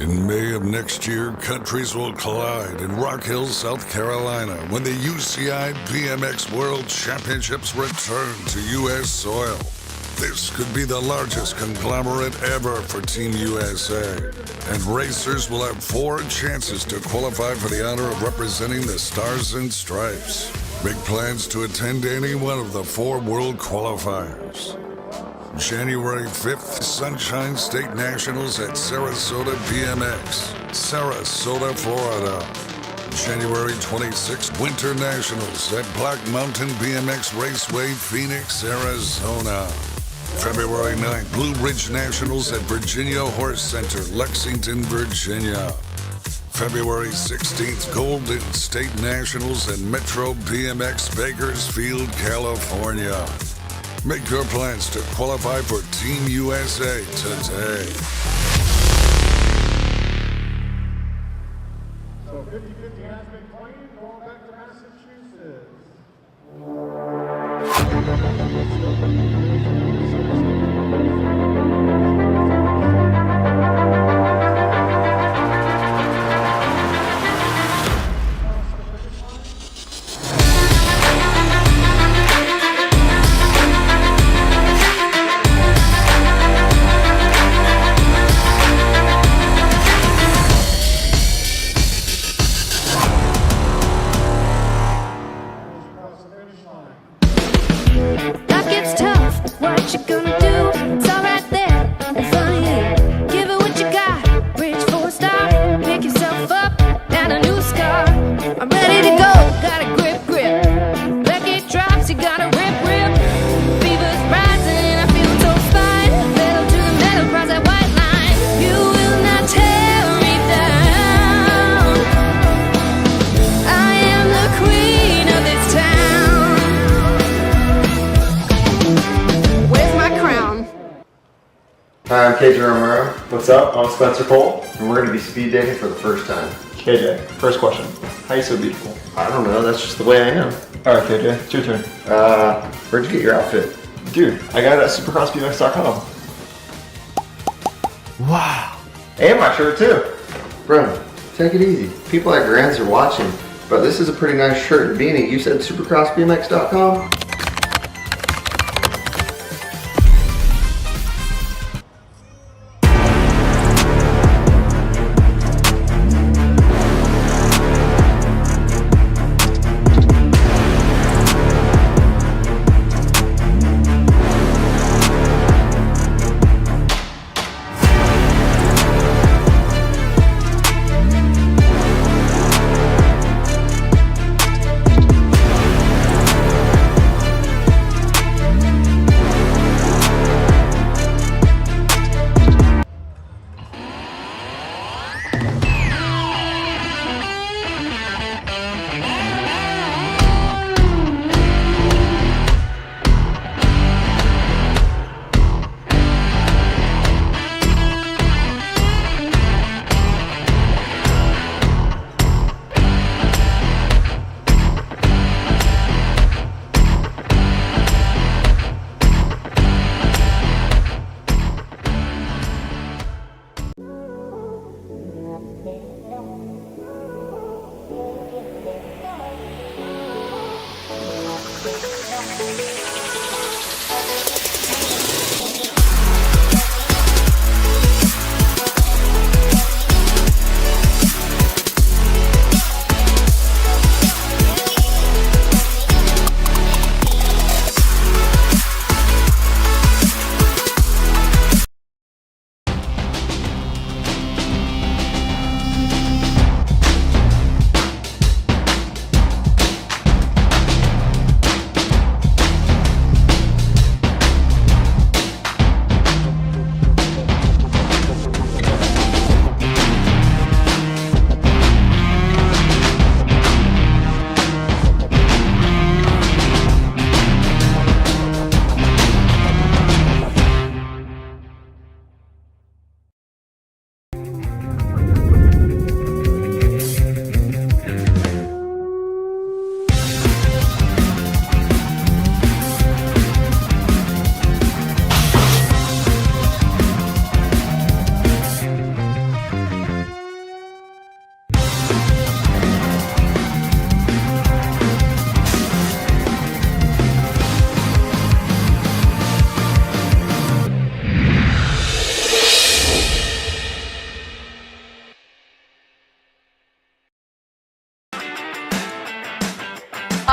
In May of next year, countries will collide in Rock Hill, South Carolina, when the UCI BMX World Championships return to U.S. soil. This could be the largest conglomerate ever for Team USA, and racers will have 4 chances to qualify for the honor of representing the Stars and Stripes. Make plans to attend any one of the 4 world qualifiers. January 5th, Sunshine State Nationals at Sarasota BMX, Sarasota, Florida. January 26th, Winter Nationals at Black Mountain BMX Raceway, Phoenix, Arizona. February 9th, Blue Ridge Nationals at Virginia Horse Center, Lexington, Virginia. February 16th, Golden State Nationals at Metro BMX Bakersfield, California. Make your plans to qualify for Team USA today. So 50-50 has been claimed, going back to Massachusetts. Life gets tough, what you gonna do? It's all right there, in front of you. Give it what you got, reach for a star. Pick yourself up, and a new scar. I'm ready to go, got a grip. Back it drops, you gotta rip. Fever's rising, I feel so fine. Pedal to the metal, cross that white line. You will not tear me down. I am the queen of this town. Where's my crown? Hi, I'm KJ Romero, What's up? I'm Spencer Cole. and we're going to be speed dating for the first time. KJ, first question. How you so beautiful? I don't know, that's just the way I am. Alright, KJ, it's your turn. Where'd you get your outfit? Dude, I got it at supercrossbmx.com. Wow. And my shirt too. Bro, take it easy. People at Grands are watching, but this is a pretty nice shirt and beanie. You said supercrossbmx.com?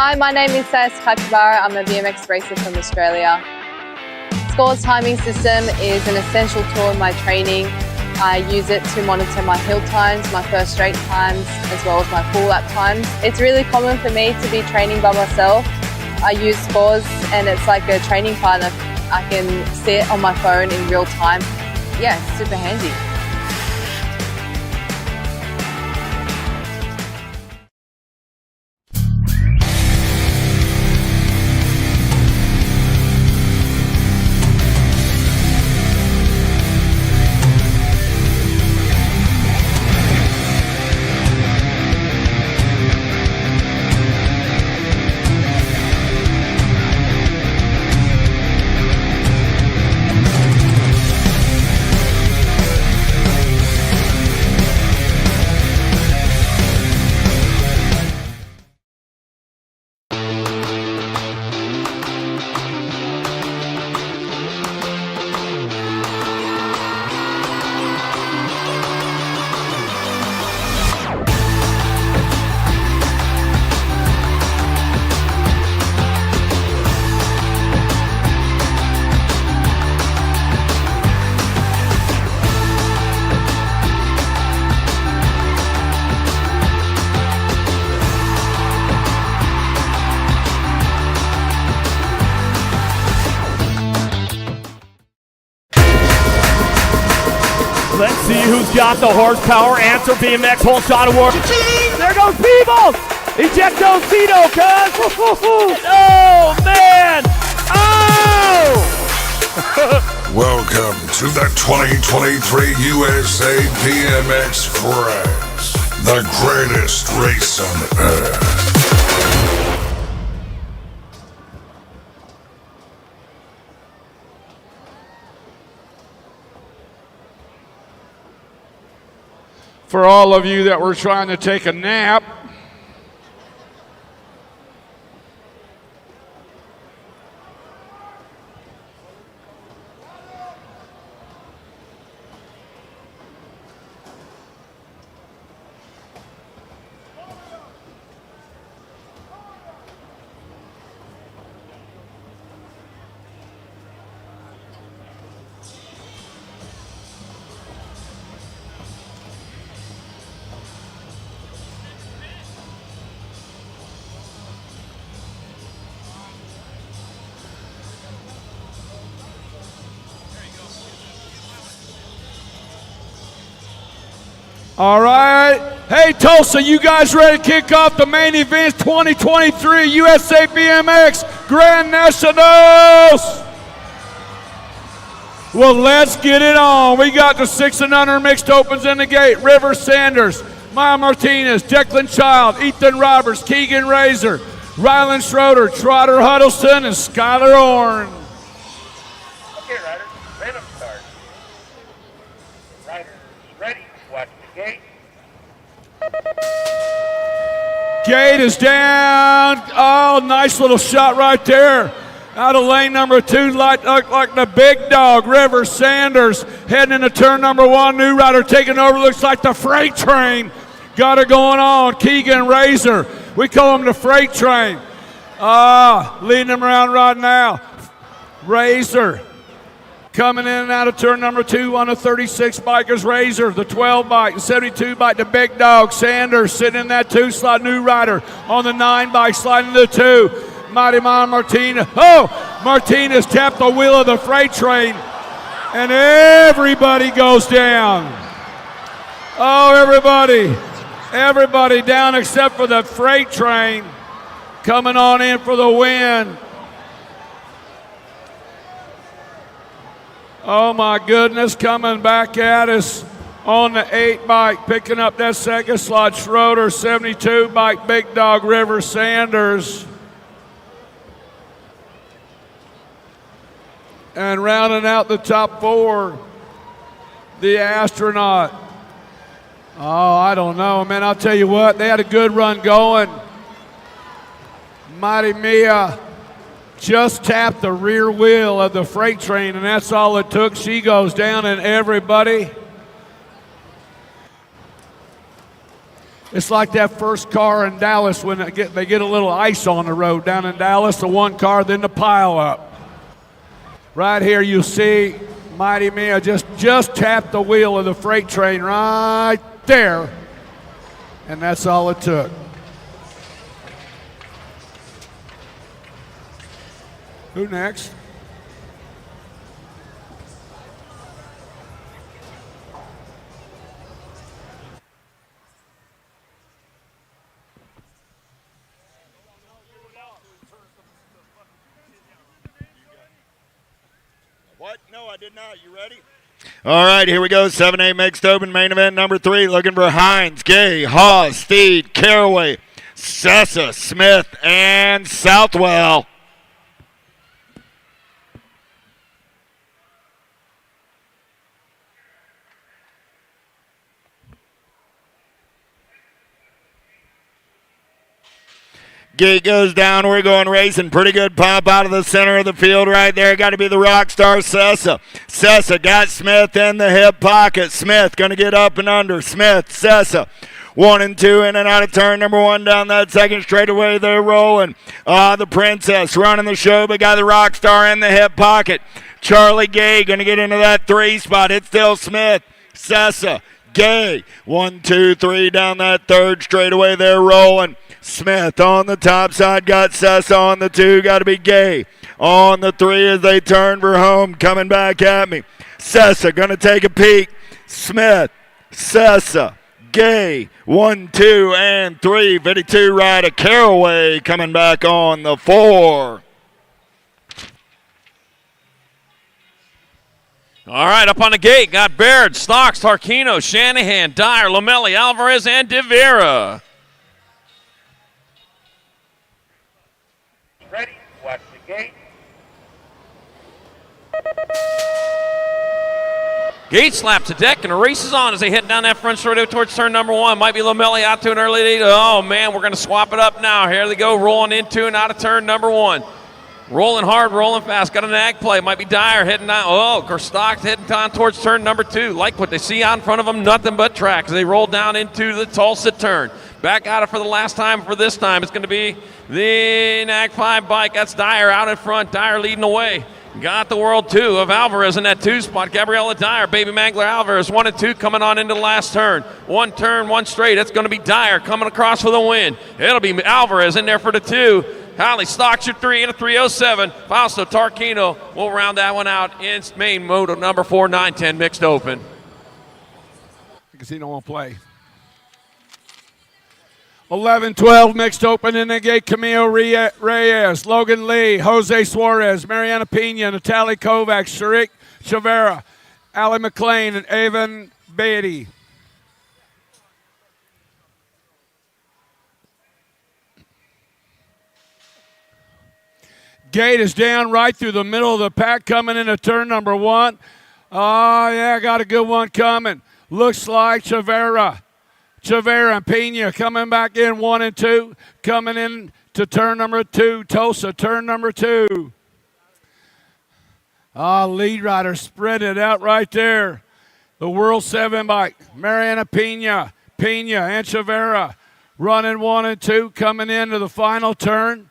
Hi, my name is Sagenet. I'm a BMX racer from Australia. Score's timing system is an essential tool in my training. I use it to monitor my hill times, my first straight times, as well as my full lap times. It's really common for me to be training by myself. I use Scores and it's like a training partner. I can see it on my phone in real time. Yeah, it's super handy. Let's see who's got the horsepower. Answer BMX whole shot award. There goes Peebles. Ejectocito, cuz. Oh, man. Oh! Welcome to the 2023 USA BMX Grands, the greatest race on earth. For all of you that were trying to take a nap, all right. Hey, Tulsa, you guys ready to kick off the main event 2023 USA BMX Grand Nationals? Well, let's get it on. We got the 6 and under mixed opens in the gate. River Sanders, Maya Martinez, Declan Child, Ethan Roberts, Keegan Razor, Rylan Schroeder, Trotter Huddleston, and Skylar Orn. Okay, riders, random start. Riders ready, watch the gate. Gate is down. Oh, nice little shot right there. Out of lane number 2, like the big dog, River Sanders. Heading into turn number 1, new rider taking over. Looks like the freight train. Got her going on. Keegan Razor. We call him the freight train. Leading them around right now. Razor. Coming in and out of turn number 2 on the 36 bike is Razor, the 12 bike, the 72 bike, the big dog, Sanders sitting in that 2 slot, new rider on the 9 bike, sliding to the 2. Mighty Mom Martinez. Oh, Martinez tapped the wheel of the freight train, and everybody goes down. Oh, everybody down except for the freight train coming on in for the win. Oh my goodness, coming back at us on the 8 bike, picking up that second slot, Schroeder, 72 bike, big dog, River Sanders. And rounding out the top 4, the astronaut. Oh, I don't know, man, I'll tell you what, they had a good run going. Mighty Mia just tapped the rear wheel of the freight train, and that's all it took. She goes down, and everybody It's like that first car in Dallas when they get a little ice on the road down in Dallas, the one car, then the pile up. Right here you see Mighty Mia just tapped the wheel of the freight train right there, and that's all it took. Who next? What? No, I did not. You ready? All right, here we go. 7A mixed open main event number 3. Looking for Hines, Gay, Hawes, Steed, Caraway, Sessa, Smith, and Southwell. Gate goes down. We're going racing. Pretty good pop out of the center of the field right there. Got to be the rock star Sessa. Sessa got Smith in the hip pocket. Smith going to get up and under. Smith, Sessa. 1 and 2 in and out of turn number 1 down that second straightaway. They're rolling. The Princess running the show, but got the rock star in the hip pocket. Charlie Gay going to get into that 3 spot. It's still Smith, Sessa, Gay. 1, 2, 3 down that third straightaway. They're rolling. Smith on the top side, got Sessa on the 2, got to be Gay on the 3 as they turn for home, coming back at me. Sessa going to take a peek. Smith, Sessa, Gay, 1, 2, and 3. 52 right of Caraway coming back on the 4. All right, up on the gate, got Baird, Stocks, Tarquino, Shanahan, Dyer, Lomelli, Alvarez, and De Vera. Ready, watch the gate. Gate slaps the deck and the race is on as they head down that front straight towards turn number 1. Might be Lomelli out to an early lead. Oh, man, we're going to swap it up now. Here they go, rolling into and out of turn number 1. Rolling hard, rolling fast. Got a nag play. Might be Dyer heading down. Oh, Gerstock heading down towards turn number 2. Like what they see out in front of them, nothing but track as they roll down into the Tulsa turn. Back out it for the last time. For this time, it's going to be the Nag 5 bike. That's Dyer out in front. Dyer leading the way. Got the World 2 of Alvarez in that 2 spot. Gabriella Dyer, Baby Mangler Alvarez, 1 and 2 coming on into the last turn. 1 turn, 1 straight. It's going to be Dyer coming across for the win. It'll be Alvarez in there for the 2. Holly Stocks your 3 in a 3:07. Fausto Tarquino will round that one out in main moto number 4, 9-10 mixed open. Casino won't play. 11-12 mixed open in the gate. Camilo Reyes, Logan Lee, Jose Suarez, Mariana Pena, Natalie Kovacs, Sharik Chavera, Ali McLean, and Avon Beatty. Gate is down right through the middle of the pack coming into turn number 1. Oh, yeah, got a good one coming. Looks like Chavera and Pena coming back in 1 and 2. Coming in to turn number 2. Tulsa, turn number 2. Lead rider spread it out right there. The World 7 bike. Mariana Pena and Chavera running 1 and 2. Coming into the final turn.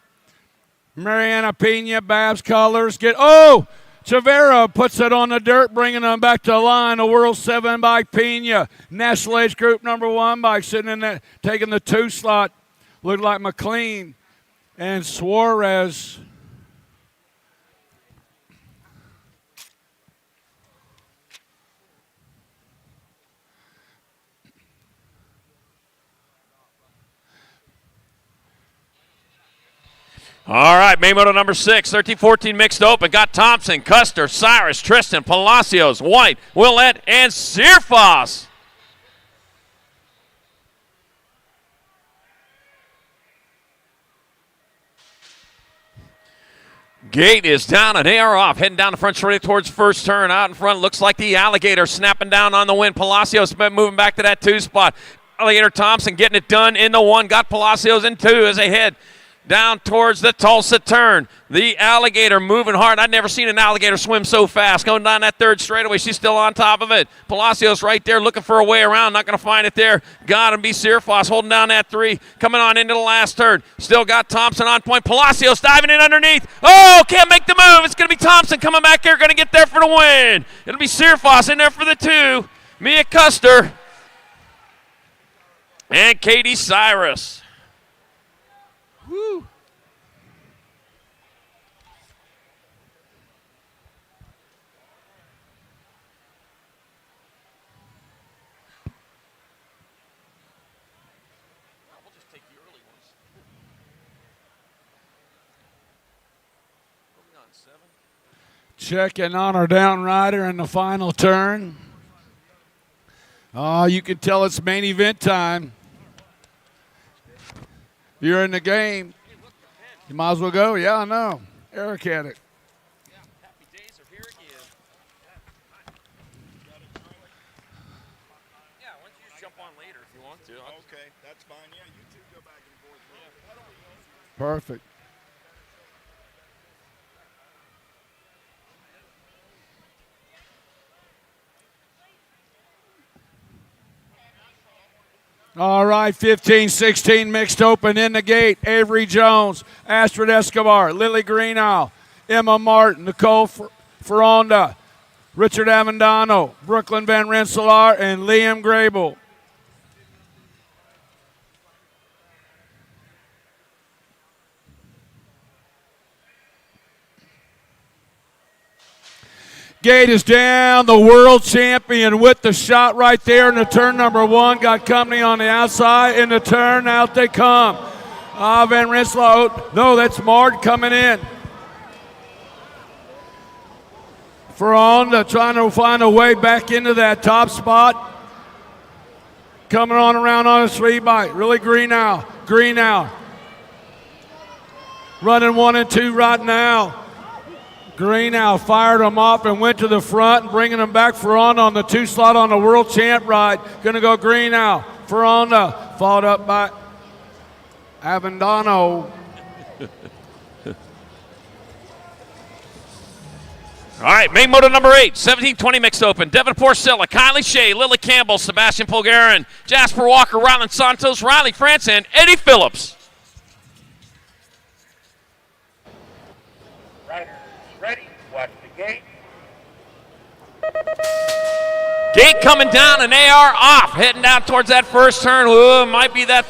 Mariana Pena, Babs Colors Chavera puts it on the dirt, bringing them back to the line. The World 7 bike, Pena. National Age Group number 1 bike sitting in there, taking the 2 slot. Looked like McLean and Suarez. All right, main moto number 6, 13-14 mixed open. Got Thompson, Custer, Cyrus, Tristan, Palacios, White, Willett, and Searfoss. Gate is down and they are off. Heading down the front straight towards first turn. Out in front looks like the Alligator snapping down on the win. Palacios moving back to that 2 spot. Alligator Thompson getting it done in the 1. Got Palacios in 2 as they head down towards the Tulsa turn. The alligator moving hard. I've never seen an alligator swim so fast. Going down that third straightaway. She's still on top of it. Palacios right there looking for a way around. Not going to find it there. Got him. B. Searfoss holding down that 3. Coming on into the last turn. Still got Thompson on point. Palacios diving in underneath. Oh, can't make the move. It's going to be Thompson coming back here. Going to get there for the win. It'll be Searfoss in there for the 2. Mia Custer and Katie Cyrus. Woo. Checking on our down rider in the final turn. Oh, you can tell it's main event time. You're in the game. You might as well go. Yeah, I know. Eric had it. Happy days are here again. Yeah, why don't you just jump on later if you want to. Okay, that's fine. Yeah, you two go back and forth. Perfect. All right, 15-16 mixed open in the gate. Avery Jones, Astrid Escobar, Lily Greenow, Emma Martin, Nicole Ferronda, Richard Avendano, Brooklyn Van Rensselaer, and Liam Grable. Gate is down, the world champion with the shot right there in the turn number 1. Got company on the outside. In the turn, out they come. Van Rensselaer, no, that's Mard coming in. Ferronda trying to find a way back into that top spot. Coming on around on a 3-bite. Really Greenow. Running 1 and 2 right now. Greenow fired him off and went to the front and bringing him back. Ferronda on the 2 slot on the world champ ride. Going to go Greenow. Ferronda followed up by Avendano. All right, main moto number 8, 17-20 mixed open. Devin Porcella, Kylie Shea, Lily Campbell, Sebastian Polgarin, Jasper Walker, Rylan Santos, Riley France, and Eddie Phillips. Riders ready, watch the gate. Gate coming down and they are off, heading down towards that first turn. Ooh, might be that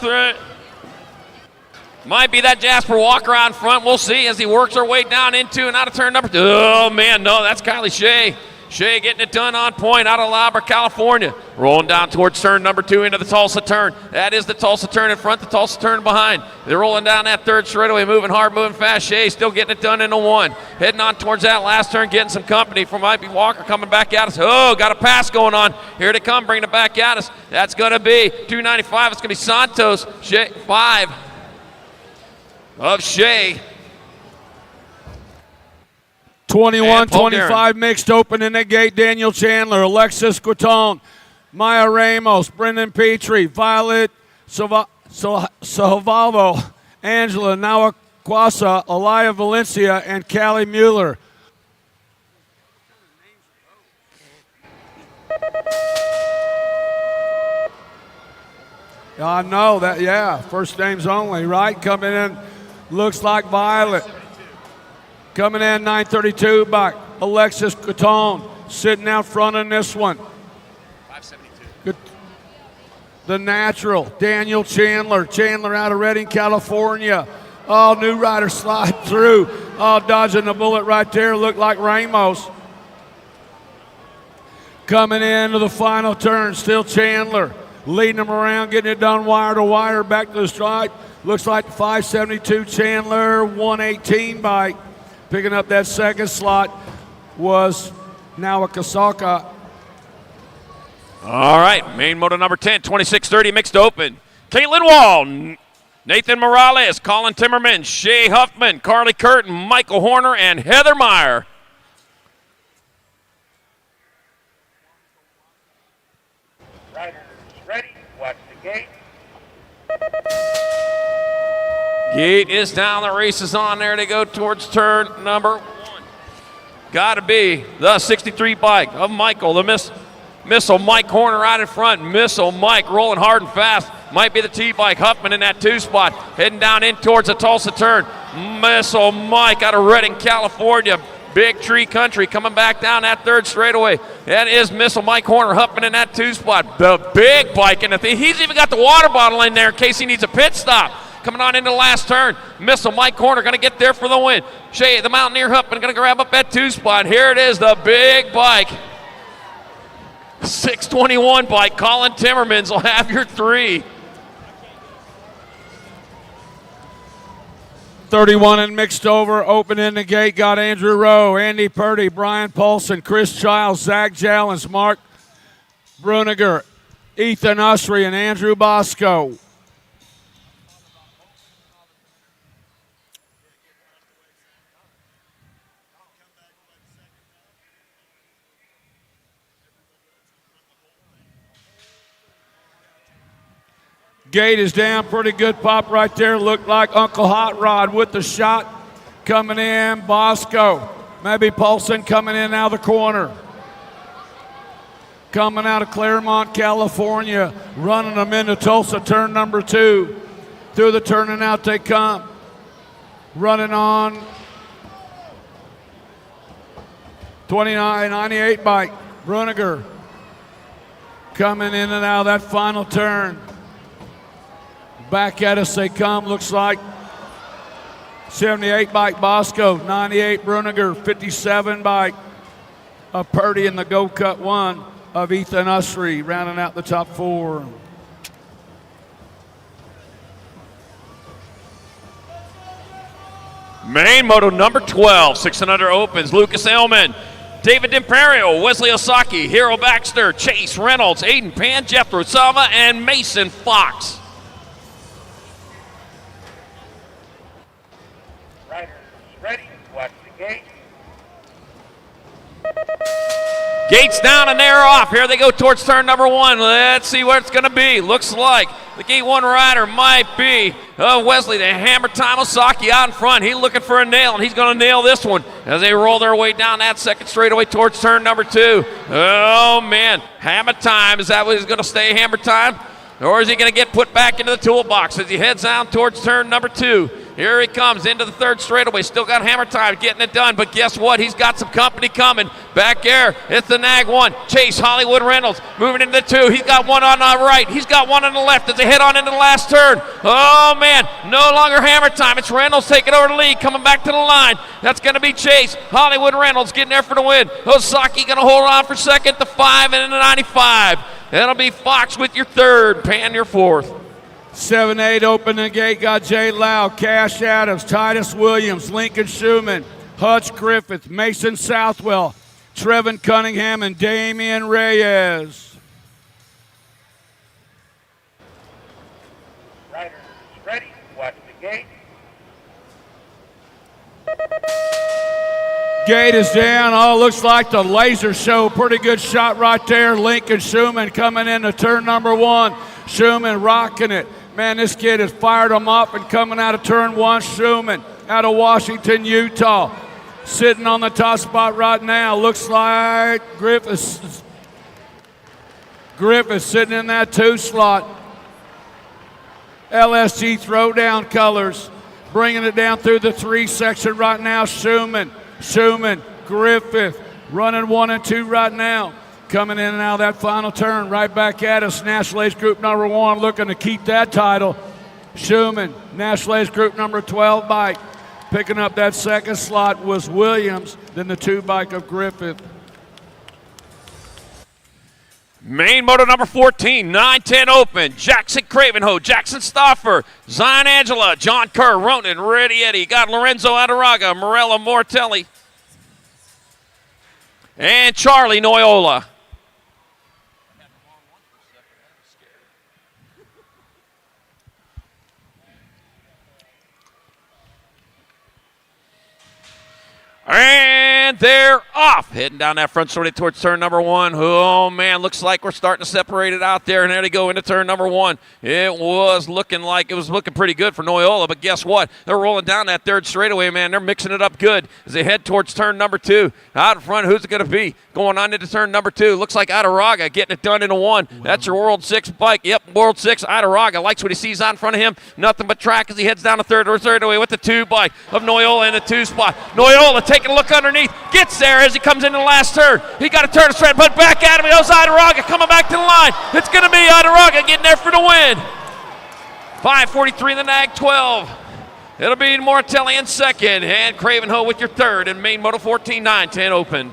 Jasper Walker on front. We'll see as he works her way down into and out of turn number 2. Oh, man, no, that's Kylie Shea. Shea getting it done on point out of La Habra, California. Rolling down towards turn number 2 into the Tulsa turn. That is the Tulsa turn in front, the Tulsa turn behind. They're rolling down that third straightaway, moving hard, moving fast. Shea still getting it done in the 1. Heading on towards that last turn, getting some company from might be Walker coming back at us. Oh, got a pass going on. Here they come, bringing it back at us. That's going to be 295. It's going to be Santos. Shea, 5 of Shea. 21-25 mixed open in the gate. Daniel Chandler, Alexis Quitton, Maya Ramos, Brendan Petrie, Violet Salvavo, Angela Nawakwasa, Alaya Valencia, and Callie Mueller. I know that, yeah, first names only, right? Coming in, looks like Violet. Coming in 932 by Alexis Quitton, sitting out front in this one. 572. The natural, Daniel Chandler. Chandler out of Redding, California. Oh, new rider slide through. Oh, dodging the bullet right there. Looked like Ramos. Coming into the final turn, still Chandler. Leading them around, getting it done wire to wire, back to the stripe. Looks like 572 Chandler, 118 bike. Picking up that second slot was Nawakasaka. All right, main moto number 10, 26-30 mixed open. Caitlin Wall, Nathan Morales, Colin Timmerman, Shay Huffman, Carly Curtin, Michael Horner, and Heather Meyer. Riders ready, watch the gate. Gate is down, the race is on. There they go towards turn number 1. Got to be the 63 bike of Michael, the Missile Mike Horner right in front. Missile Mike rolling hard and fast. Might be the T-bike. Huffman in that 2 spot. Heading down in towards the Tulsa turn. Missile Mike out of Redding, California. Big Tree Country coming back down that 3rd straightaway. That is Missile Mike Horner. Huffman in that 2 spot. The big bike in the thing. He's even got the water bottle in there in case he needs a pit stop. Coming on into the last turn. Missile Mike Horner going to get there for the win. Shay, the Mountaineer Huffman going to grab up that 2 spot. Here it is, the big bike. 621 bike. Colin Timmermans will have your 3. 31 and mixed over, open in the gate, got Andrew Rowe, Andy Purdy, Brian Paulson, Chris Childs, Zach Jallens, Mark Bruniger, Ethan Usry, and Andrew Bosco. Gate is down, pretty good pop right there. Looked like Uncle Hot Rod with the shot. Coming in, Bosco. Maybe Paulson coming in out of the corner. Coming out of Claremont, California. Running them into Tulsa, turn number 2. Through the turn and out they come. Running on 29.98 bike. Bruniger coming in and out of that final turn. Back at us they come, looks like 78 bike Bosco, 98 Bruniger, 57 bike of Purdy in the Go Cut 1 of Ethan Usry, rounding out the top 4. Main moto number 12, 600 opens. Lucas Elman, David D'Imperio, Wesley Osaki, Hero Baxter, Chase Reynolds, Aiden Pan, Jethro Salva, and Mason Fox. Ready, watch the gate. Gates down and they're off. Here they go towards turn number 1. Let's see what it's going to be. Looks like the gate 1 rider might be Wesley, the Hammer Time Osaki out in front. He's looking for a nail, and he's going to nail this one as they roll their way down that 2nd straightaway towards turn number 2. Oh, man. Hammer Time. Is that what he's going to stay Hammer Time? Or is he going to get put back into the toolbox as he heads down towards turn number 2? Here he comes into the 3rd straightaway. Still got Hammer Time getting it done, but guess what? He's got some company coming. Back there, it's the Nag 1. Chase Hollywood Reynolds moving into the 2. He's got one on the right. He's got one on the left as they head on into the last turn. Oh, man. No longer Hammer Time. It's Reynolds taking over the lead, coming back to the line. That's going to be Chase. Hollywood Reynolds getting there for the win. Osaki going to hold on for 2nd, the 5, and the 95. That'll be Fox with your 3rd, Pan your 4th. 7-8 open the gate, got Jay Lau, Cash Adams, Titus Williams, Lincoln Schumann, Hutch Griffith, Mason Southwell, Trevin Cunningham, and Damian Reyes. Riders ready, watch the gate. Gate is down. Oh, looks like the laser show. Pretty good shot right there. Lincoln Schumann coming into turn number 1. Schumann rocking it. Man, this kid has fired him up and coming out of turn 1. Schumann out of Washington, Utah. Sitting on the top spot right now. Looks like Griffith sitting in that 2 slot. LSG throwdown colors. Bringing it down through the 3 section right now. Schumann, Griffith, running 1 and 2 right now. Coming in and out of that final turn, right back at us. National Age Group number 1 looking to keep that title. Schumann, National Age Group number 12 bike. Picking up that 2nd slot was Williams, then the 2 bike of Griffith. Main moto number 14, 9-10 open. Jackson Cravenho, Jackson Stauffer, Zion Angela, John Kerr, Ronan, Reddy Eddie. Got Lorenzo Adaraga, Morella Mortelli, and Charlie Noyola. And And they're off. Heading down that front straightaway towards turn number 1. Oh, man, looks like we're starting to separate it out there. And there they go into turn number 1. It was looking pretty good for Noyola, but guess what? They're rolling down that third straightaway, man. They're mixing it up good as they head towards turn number 2. Out in front, who's it going to be? Going on into turn number 2. Looks like Adaraga getting it done into 1. That's your World 6 bike. Yep, World 6. Adaraga likes what he sees out in front of him. Nothing but track as he heads down the third straightaway with the 2 bike of Noyola in the 2 spot. Noyola taking a look underneath. Gets there as he comes into the last turn. He got to turn straight, but back at him. He goes Adaraga coming back to the line. It's going to be Adaraga getting there for the win. 5:43 in the Nag 12. It'll be Mortelli in second and Cravenho with your third in main Moto 14 9-10 open.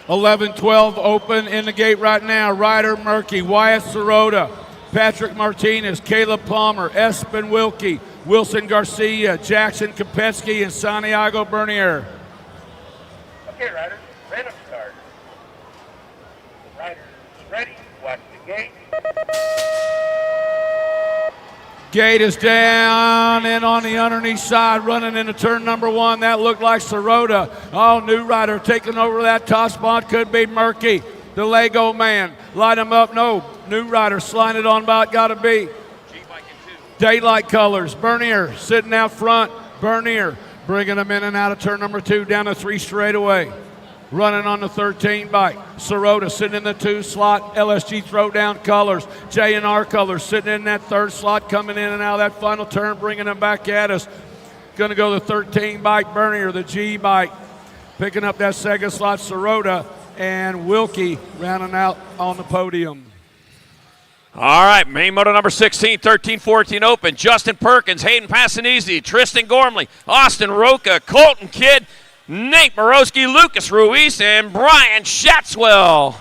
11-12 open in the gate right now. Ryder Murky, Wyatt Sirota, Patrick Martinez, Caleb Palmer, Espen Wilkie, Wilson Garcia, Jackson Kopetsky, and Santiago Bernier. Okay, riders, random start. Riders ready, watch the gate. Gate is down and on the underneath side, running into turn number 1. That looked like Sirota. Oh, new rider taking over that top spot. Could be Murky, the Lego man. Light him up. No, new rider sliding it on by. Got to be Daylight Colors. Bernier sitting out front. Bernier bringing them in and out of turn number 2 down the 3 straightaway. Running on the 13 bike. Sirota sitting in the 2 slot. LSG Throwdown Colors. J&R Colors sitting in that 3rd slot, coming in and out of that final turn, bringing them back at us. Going to go the 13 bike Bernier, the G bike. Picking up that 2nd slot, Sirota, and Wilkie rounding out on the podium. All right, main moto number 16, 13-14 open. Justin Perkins, Hayden Passanese, Tristan Gormley, Austin Roca, Colton Kidd, Nate Morosky, Lucas Ruiz, and Brian Shatswell.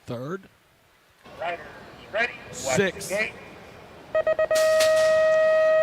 Third. Riders ready, watch 6. the gate.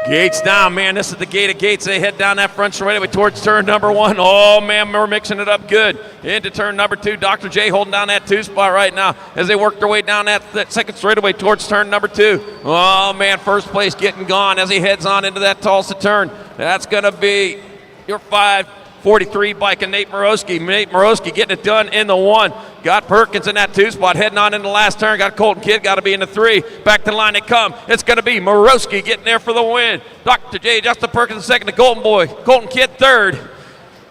Gates down, man. This is the gate of gates. They head down that front straightaway towards turn number 1. Oh, man, we're mixing it up good. Into turn number 2. Dr. J holding down that 2 spot right now as they work their way down that 2nd straightaway towards turn number 2. Oh, man, first place getting gone as he heads on into that Tulsa turn. That's going to be your 5:43 bike and Nate Morosky. Nate Morosky getting it done in the 1. Got Perkins in that 2 spot, heading on into the last turn. Got Colton Kidd, got to be in the 3. Back to the line they come. It's going to be Morosky getting there for the win. Dr. J, Justin Perkins second, the Golden Boy. Colton Kidd third.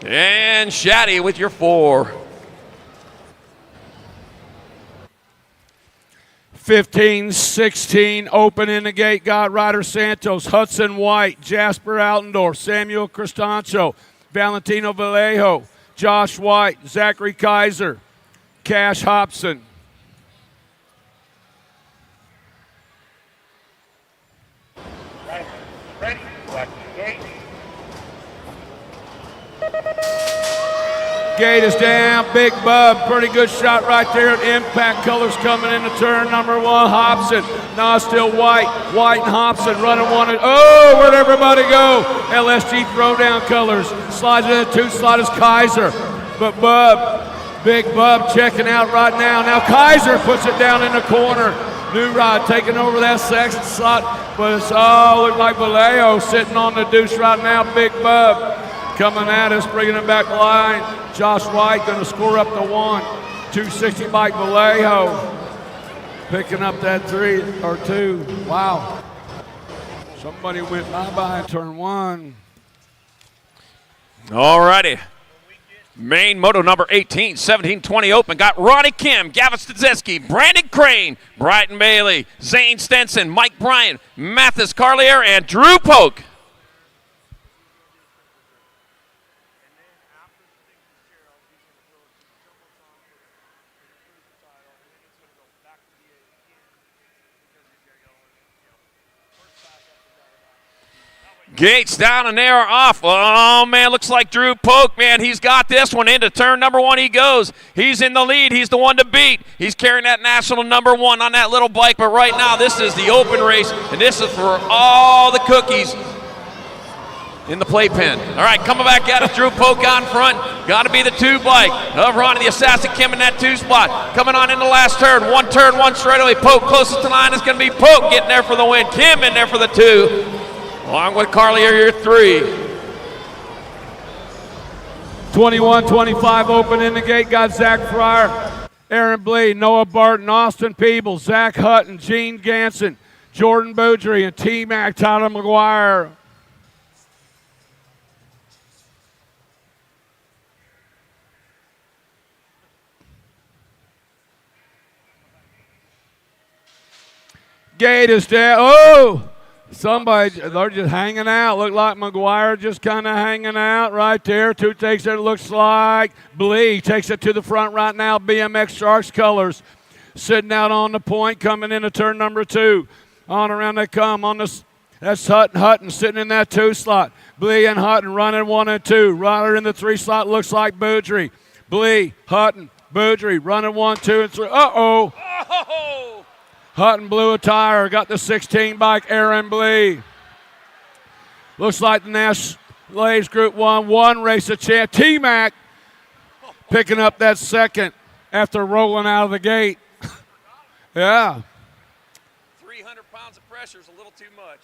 And Shaddy with your 4. 15-16 open in the gate. Got Ryder Santos, Hudson White, Jasper Altendorf, Samuel Cristancho, Valentino Vallejo, Josh White, Zachary Kaiser, Cash Hobson. Riders ready, watch the gate. Gate is down. Big Bub, pretty good shot right there at impact. Colors coming into turn number 1. Hobson, now still White. White and Hobson running one. Oh, where'd everybody go? LSG Throwdown Colors. Slides in the 2 slot is Kaiser. But Bub, Big Bub checking out right now. Now Kaiser puts it down in the corner. New Rod taking over that 2nd slot. But it's look like Vallejo sitting on the deuce right now. Big Bub coming at us, bringing it back line. Josh White going to score up the 1. 260 bike Vallejo picking up that 3 or 2. Wow. Somebody went bye-bye in turn 1. All righty. Main moto number 18, 17-20 open. Got Ronnie Kim, Gavin Stadzeski, Brandon Crane, Bryton Bailey, Zane Stenson, Mike Bryan, Mathis Carlier, and Drew Polk. Gates down and they're off. Oh, man, looks like Drew Polk, man. He's got this one. Into turn number 1 he goes. He's in the lead. He's the one to beat. He's carrying that national number 1 on that little bike. But right now, this is the open race, and this is for all the cookies in the playpen. All right, coming back at us, Drew Polk on front. Got to be the 2 bike of Ronnie the Assassin Kim in that 2 spot. Coming on in the last turn. 1 turn, 1 straightaway. Polk closest to line is going to be Polk getting there for the win. Kim in there for the 2. Along with Carlier, your 3. 21-25 open in the gate. Got Zach Fryer, Aaron Bleed, Noah Barton, Austin Peebles, Zach Hutton, Gene Ganson, Jordan Boudry, and T-Mac Tyler McGuire. Gate is down. Oh! Somebody, they're just hanging out. Look like McGuire just kind of hanging out right there. Two takes it, looks like. Blee takes it to the front right now. BMX Sharks colors. Sitting out on the point, coming into turn number 2. On around they come. On this, that's Hutton sitting in that 2 slot. Blee and Hutton running 1 and 2. Ryder in the 3 slot looks like Boudry. Blee, Hutton, Boudry running 1, 2, and 3. Uh-oh. Oh! Hutton blew a tire, got the 16 bike, Aaron Blee. Looks like the Nash Ladies Group 1 race a champ. T-Mac picking up that second after rolling out of the gate. Yeah. 300 pounds of pressure is a little too much.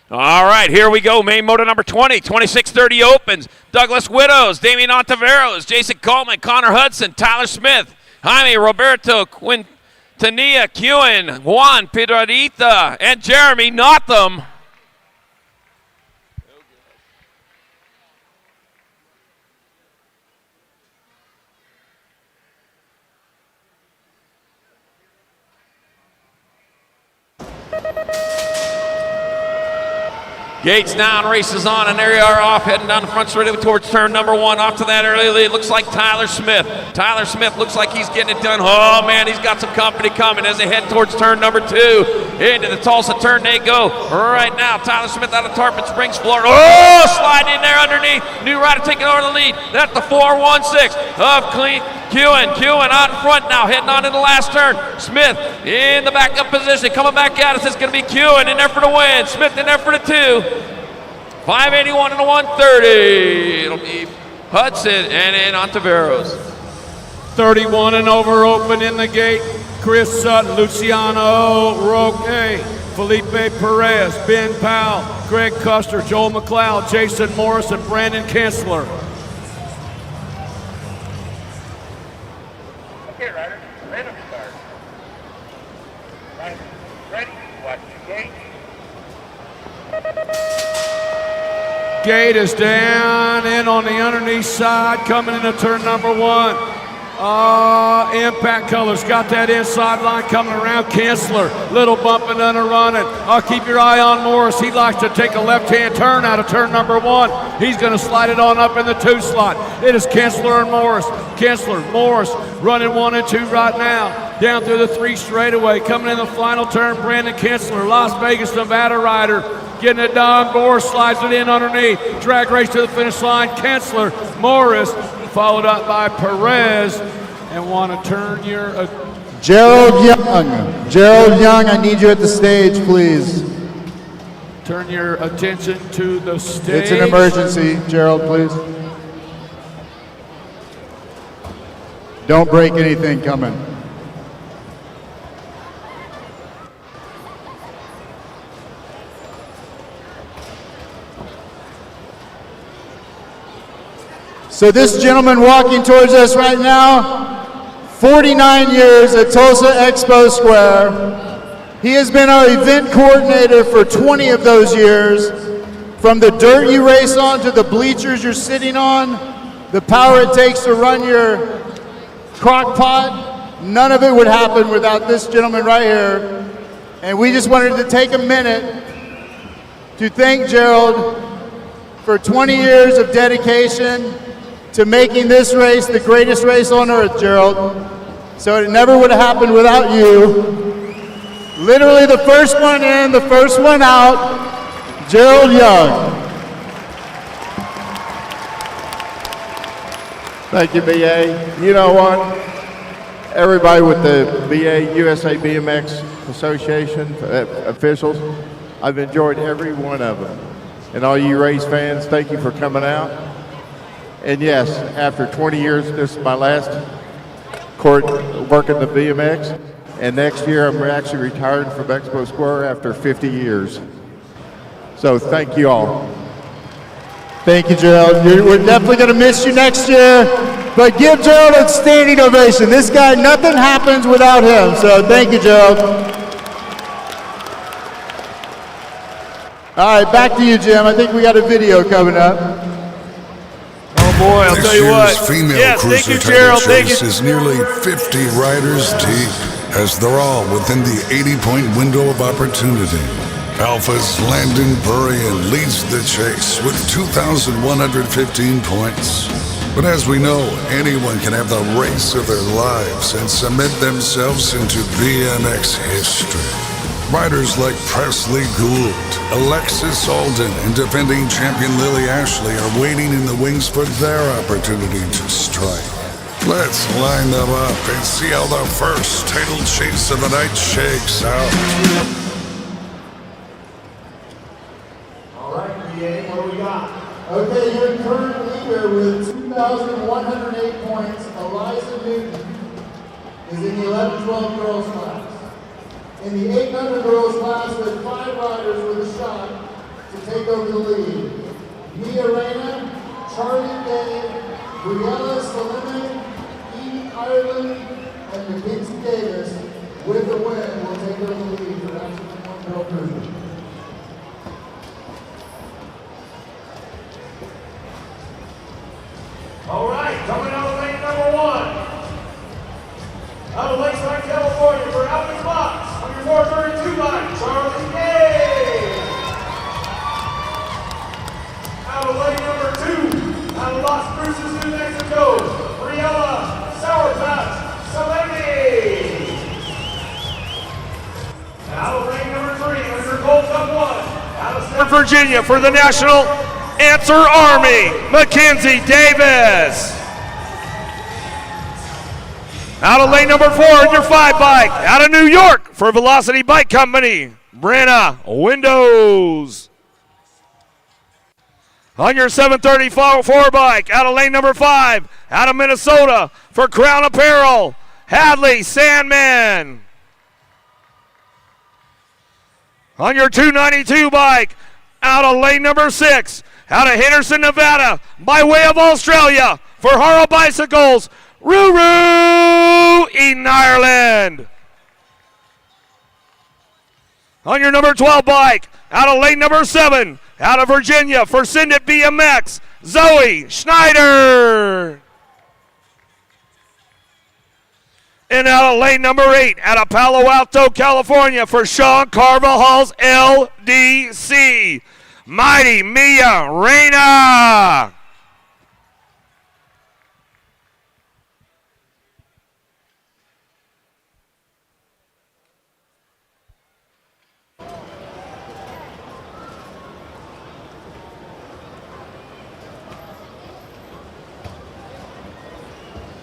All right, here we go. Main moto number 20, 26:30 opens. Douglas Widows, Damian Ontiveros, Jason Coleman, Connor Hudson, Tyler Smith, Jaime Roberto, Quintanilla Kewen, Juan Piedradita, and Jeremy Notham. Gates down, races on, and there you are off, heading down the front straight towards turn number 1. Off to that early lead, looks like Tyler Smith. Tyler Smith looks like he's getting it done. Oh, man, he's got some company coming as they head towards turn number 2. Into the Tulsa turn they go. Right now, Tyler Smith out of Tarpon Springs, Florida. Oh, sliding in there underneath. New rider taking over the lead. That's the 4-1-6 of Kewen out in front now, heading on to the last turn. Smith in the backup position, coming back at us. It's going to be Kewen in there for the win. Smith in there for the 2. 581 and a 130. It'll be Hudson and then Ontiveros. 31 and over open in the gate. Chris Sutton, Luciano Roque, Felipe Perez, Ben Powell, Greg Custer, Joel McLeod, Jason Morris, and Brandon Kinsler. Okay, Ryder, random start. Ryder, ready, watch the gate. Gate is down in on the underneath side, coming into turn number 1. Impact Colors got that inside line coming around. Kinsler, little bumping and a running. Keep your eye on Morris. He likes to take a left-hand turn out of turn number 1. He's going to slide it on up in the 2 slot. It is Kinsler and Morris. Kinsler, Morris running 1 and 2 right now. Down through the 3 straightaway. Coming in the final turn, Brandon Kinsler, Las Vegas, Nevada rider. Getting it done. Morris slides it in underneath. Drag race to the finish line. Kinsler, Morris, followed up by Perez. And want to turn your... Gerald Young. Gerald Young, I need you at the stage, please. Turn your attention to the stage. It's an emergency. Gerald, please. Don't break anything coming. So this gentleman walking towards us right now, 49 years at Tulsa Expo Square. He has been our event coordinator for 20 of those years. From the dirt you race on to the bleachers you're sitting on, the power it takes to run your crock pot, none of it would happen without this gentleman right here. And we just wanted to take a minute to thank Gerald for 20 years of dedication to making this race the greatest race on earth, Gerald. So it never would have happened without you. Literally the first one in, the first one out, Gerald Young. Thank you, BA. You know what? Everybody with the BA USA BMX Association officials, I've enjoyed every one of them. And all you race fans, thank you for coming out. And yes, after 20 years, this is my last court working the BMX. And next year, I'm actually retiring from Expo Square after 50 years. So thank you all. Thank you, Gerald. We're definitely going to miss you next year. But give Gerald a standing ovation. This guy, nothing happens without him. So thank you, Gerald. All right, back to you, Jim. I think we got a video coming up. Oh boy, I'll tell you what. This year's female Yes, thank cruiser you, title Gerald. Thank chase you. is nearly 50 riders deep, as they're all within the 80-point window of opportunity. Alpha's Landon Burrian leads the chase with 2,115 points. But as we know, anyone can have the race of their lives and cement themselves into BMX history. Riders like Presley Gould, Alexis Alden, and defending champion Lily Ashley are waiting in the wings for their opportunity to strike. Let's line them up and see how the first title chase of the night shakes out. All right, BA, what do we got? Okay, your current leader with 2,108 points, Eliza Newton, is in the 11-12 girls class. In the 800 girls class, with 5 riders with a shot to take over the lead. Mia Reyna, Charlie Day, Briella Salimi, E. Ireland, and Mackenzie Davis, with the win, will take over the lead for National Girl Cruiser. All right, coming out of lane number 1. Out of Lakeside, California, for Alvin Fox, on your 432 line, Charlie Gay. Out of lane number 2, out of Las Cruces, New Mexico, Briella Sour Patch Salemi. Out of lane number 3, under Gold Cup 1, out of Virginia for the National Answer Army, Mackenzie Davis. Out of lane number 4 in your 5 bike, out of New York for Velocity Bike Company, Brenna Windows. On your 734 bike, out of lane number 5, out of Minnesota for Crown Apparel, Hadley Sandman. On your 292 bike, out of lane number 6, out of Henderson, Nevada, by way of Australia, for Harrow Bicycles, Ruru in Ireland. On your number 12 bike, out of lane number 7, out of Virginia, for Sagenet BMX, Zoe Schneider. And out of lane number 8, out of Palo Alto, California, for Sean Carvajal's LDC, Mighty Mia Reyna.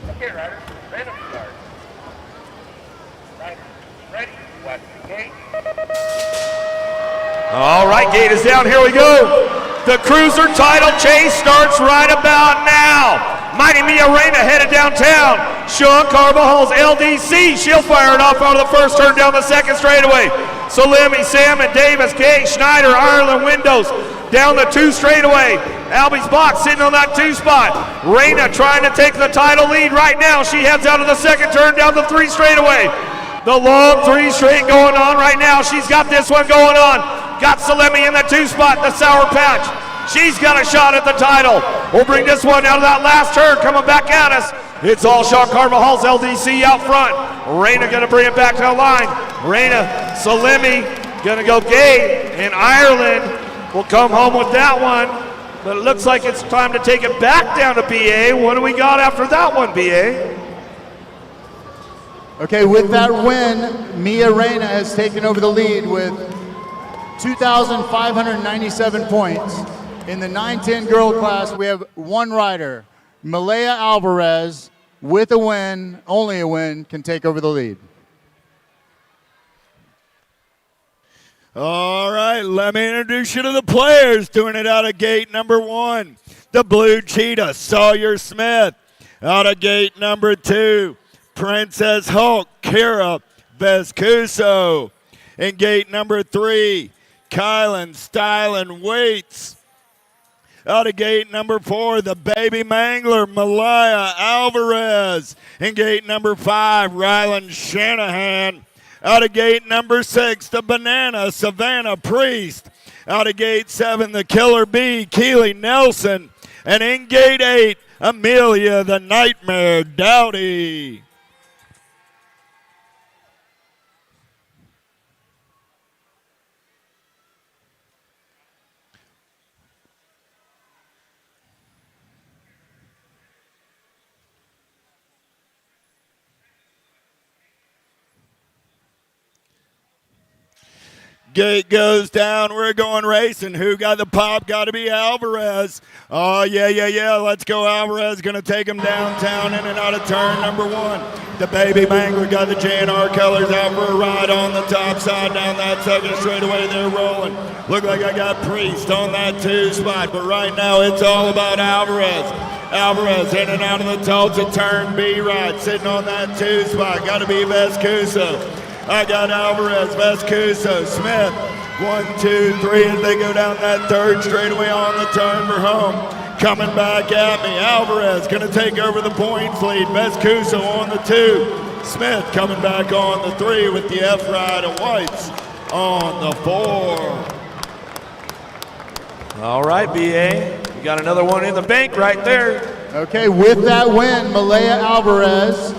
Okay, riders, random start. Riders, ready, watch the gate. All right, gate is down. Here we go. The cruiser title chase starts right about now. Mighty Mia Reyna headed downtown. Sean Carvajal's LDC. She'll fire it off out of the first turn down the second straightaway. Salemi, Sam, and Davis, Kay, Schneider, Ireland, Windows down the 2 straightaway. Albie's box sitting on that 2 spot. Reyna trying to take the title lead right now. She heads out of the second turn down the 3 straightaway. The long 3 straight going on right now. She's got this one going on. Got Salemi in the 2 spot, the Sour Patch. She's got a shot at the title. We'll bring this one out of that last turn, coming back at us. It's all Sean Carvajal's LDC out front. Reyna gonna bring it back to the line. Reyna, Salemi, gonna go Gay, and Ireland will come home with that one. But it looks like it's time to take it back down to BA. What do we got after that one, BA? Okay, with that win, Mia Reyna has taken over the lead with 2,597 points. In the 9-10 girl class, we have 1 rider, Malaya Alvarez, with a win, only a win, can take over the lead. All right, let me introduce you to the players doing it out of gate number 1. The Blue Cheetah, Sawyer Smith. Out of gate number 2, Princess Hulk, Kira Vescuso. In gate number 3, Kylan Stylin Waits. Out of gate number 4, the Baby Mangler, Malaya Alvarez. In gate number 5, Rylan Shanahan. Out of gate number 6, the Banana, Savannah Priest. Out of gate 7, the Killer Bee, Keely Nelson. And in gate 8, Amelia the Nightmare Dowdy. Gate goes down. We're going racing. Who got the pop? Got to be Alvarez. Oh, yeah. Let's go, Alvarez. Going to take him downtown in and out of turn number 1. The Baby Mangler got the JNR colors out for a ride on the top side down that second straightaway. They're rolling. Look like I got Priest on that 2 spot, but right now it's all about Alvarez. Alvarez in and out of the Tulsa turn B ride, sitting on that 2 spot. Got to be Vescuso. I got Alvarez, Vescuso, Smith. 1, 2, 3 as they go down that 3rd straightaway on the turn for home. Coming back at me, Alvarez going to take over the points lead. Vescuso on the 2. Smith coming back on the 3 with the F ride of Whites on the 4. All right, BA. You got another one in the bank right there. Okay, with that win, Malaya Alvarez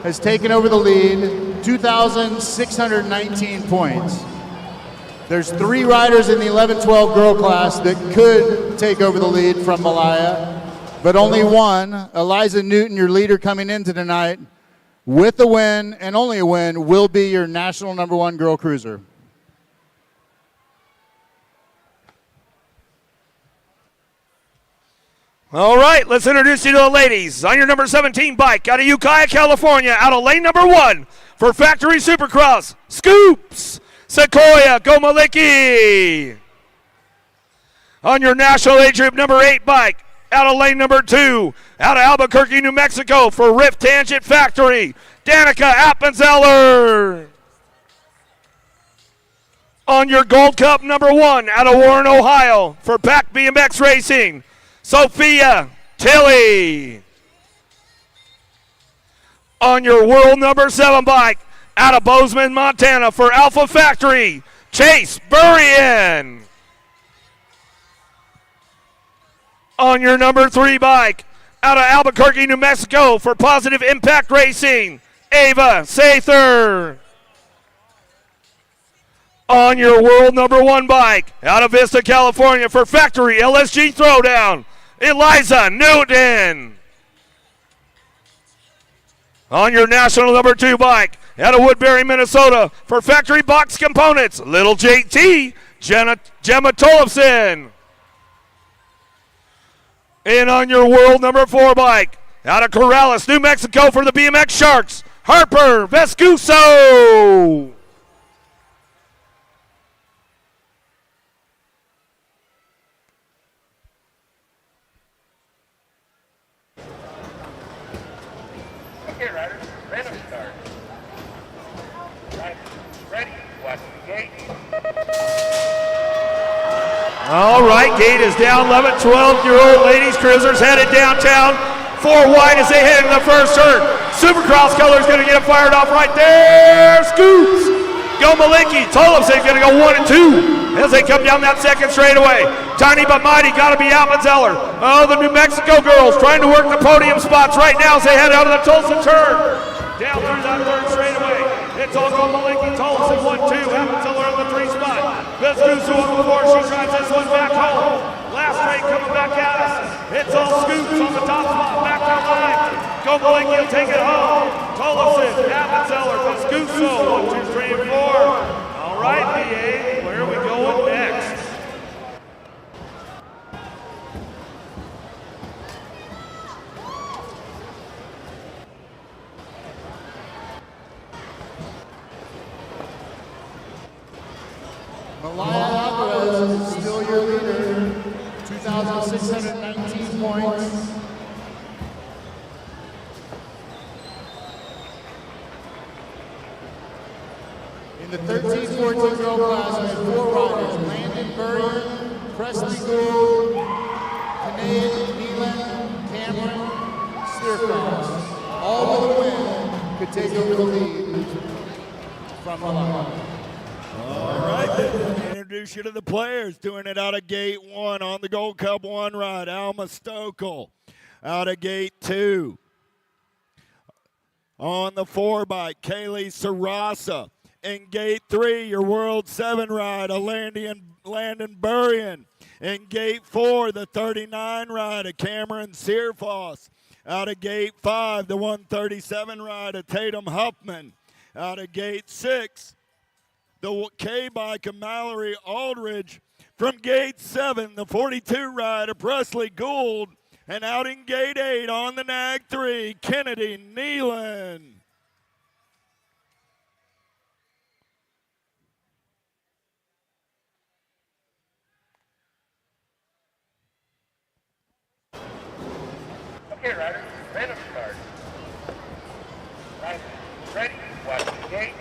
has taken over the lead. 2,619 points. There's 3 riders in the 11-12 girl class that could take over the lead from Malaya, but only one. Eliza Newton, your leader coming into tonight, with a win and only a win, will be your national number 1 girl cruiser. All right, let's introduce you to the ladies. On your number 17 bike, out of Ukiah, California, out of lane number 1 for Factory Supercross, Scoops Sequoia Gomalicki. On your national age group number 8 bike, out of lane number 2, out of Albuquerque, New Mexico for Rift Tangent Factory, Danica Appenzeller. On your Gold Cup number 1, out of Warren, Ohio for Pac BMX Racing, Sophia Tilley. On your world number 7 bike, out of Bozeman, Montana for Alpha Factory, Chase Burrian. On your number 3 bike, out of Albuquerque, New Mexico for Positive Impact Racing, Ava Sather. On your world number 1 bike, out of Vista, California for Factory LSG Throwdown, Eliza Newton. On your national number 2 bike, out of Woodbury, Minnesota for Factory Box Components, Little JT, Gemma Tollefson. And on your world number 4 bike, out of Corrales, New Mexico for the BMX Sharks, Harper Vescuso. Okay, riders, random start. Right, ready, watch the gate. All right, gate is down. 11, 12-year-old ladies cruisers headed downtown. 4 wide as they head into the first turn. Supercross colors going to get it fired off right there. Scoops. Gomalicki. Tollefson going to go 1 and 2 as they come down that second straightaway. Tiny but mighty got to be Appenzeller. Oh, the New Mexico girls trying to work the podium spots right now as they head out of the Tulsa turn. Down through that third straightaway. It's all Gomalicki. Tollefson 1-2. Appenzeller on the 3 spot. Vescuso on the 4. She drives this one back home. Last straight coming back at us. It's all Scoops on the top spot. Back to line. Gomalicki will take it home. Tollefson, Appenzeller, Vescuso. 1, 2, 3, and 4. All right, BA, where are we going next? Malaya Alvarez is still your leader, 2,619 points. In the 13-14 girl class, we have 4 riders: Landon Burrier, Presley Gould, Kanae Neelan, Cameron Steercross. All with a win could take over the lead from Malaya. All right, then. Introduce you to the players. Doing it out of gate 1 on the Gold Cup 1 ride, Alma Stokel. Out of gate 2. On the 4 bike, Kaylee Sarasa. In gate 3, your World 7 ride, Landon Burrian. In gate 4, the 39 ride of Cameron Searfoss. Out of gate 5, the 137 ride of Tatum Huffman. Out of gate 6, the K-bike of Mallory Aldridge. From gate 7, the 42 ride of Presley Gould. And out in gate 8 on the Nag 3, Kennedy Neelan. Okay, riders, random start. Right, ready, watch the gate.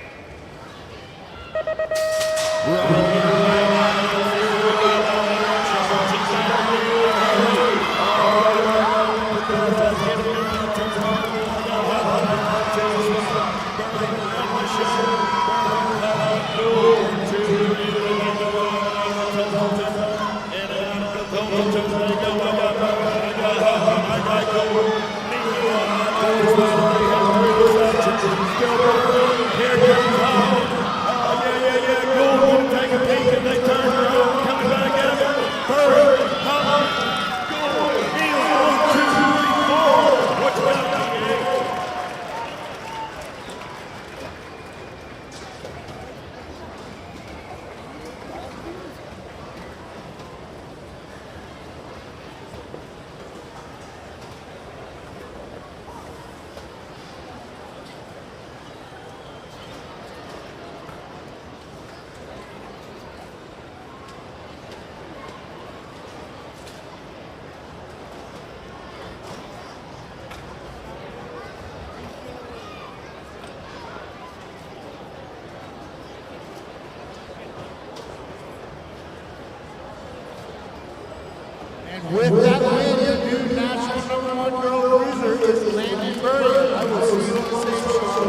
With that win, your new national #1 girl cruiser is Landon Burrier. I will see you on the same show.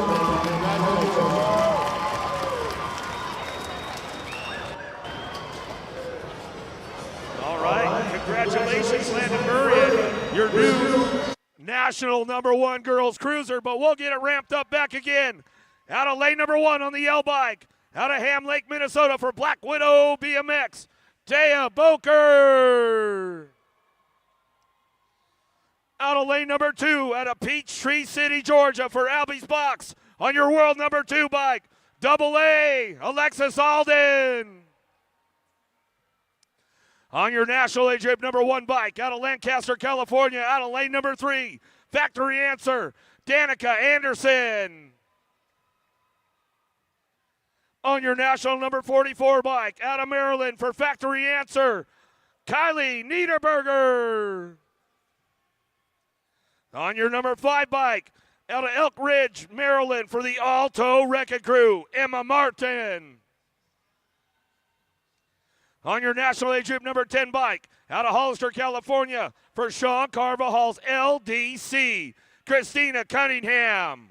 Congratulations. All right, congratulations, Landon Burrier, your new national #1 girls cruiser, but we'll get it ramped up back again. Out of lane #1 on the Yell bike, out of Ham Lake, Minnesota for Black Widow BMX, Taya Boker. Out of lane #2 out of Peachtree City, Georgia for Albie's Box on your world #2 bike, AA, Alexis Alden. On your national age group #1 bike out of Lancaster, California, out of lane #3, Factory Answer, Danica Anderson. On your national #44 bike out of Maryland for Factory Answer, Kylie Niederberger. On your #5 bike, out of Elk Ridge, Maryland, for the Alto Wrecking Crew, Emma Martin. On your national age group #10 bike, out of Hollister, California, for Sean Carvajal's LDC, Christina Cunningham.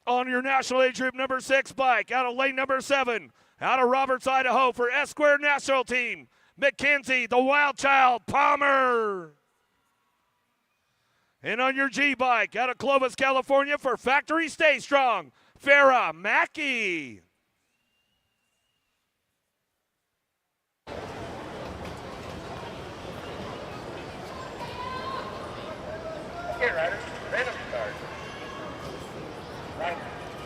On your national age group #6 bike, out of lane #7, out of Roberts, Idaho, for S-Square National Team, Mackenzie, the Wild Child Palmer. And on your G bike, out of Clovis, California, for Factory Stay Strong, Farrah Mackey. Okay, riders, random start. Right,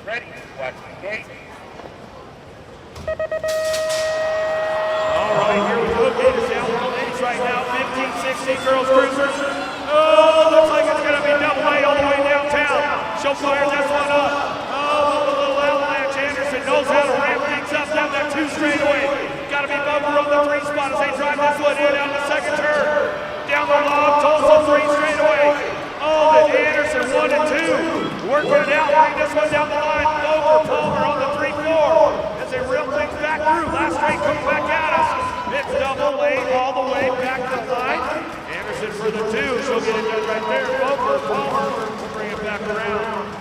ready, watch the gate. All right, here we go. Gate is down for ladies right now. 15-16 girls cruisers. Oh, looks like it's going to be AA all the way downtown. She'll fire this one up. Oh, a little avalanche. Anderson, no the 2. She'll get it done right there. Over Palmer will bring it back around.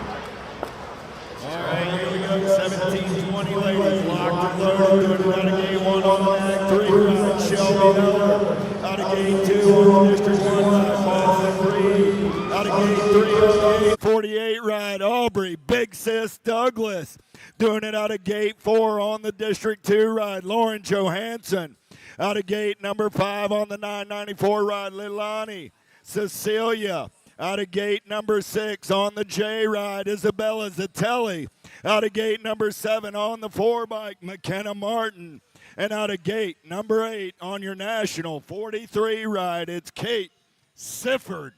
All right, here we go. 17-20 ladies. Locked and loaded. Doing it out of gate 1 on the back 3 ride. Shelby Miller. Out of gate 2 on the District 1 ride. Boston 3. Out of gate 3 on the gate 48 ride. Aubrey. Big Sis Douglas. Doing it out of gate 4 on the District 2 ride. Lauren Johansson. Out of gate number 5 on the 994 ride. Lilani Cecilia. Out of gate number 6 on the J ride, Isabella Zatelli. Out of gate number 7 on the 4 bike, McKenna Martin. And out of gate number 8 on your national 43 ride, it's Kate Sifford.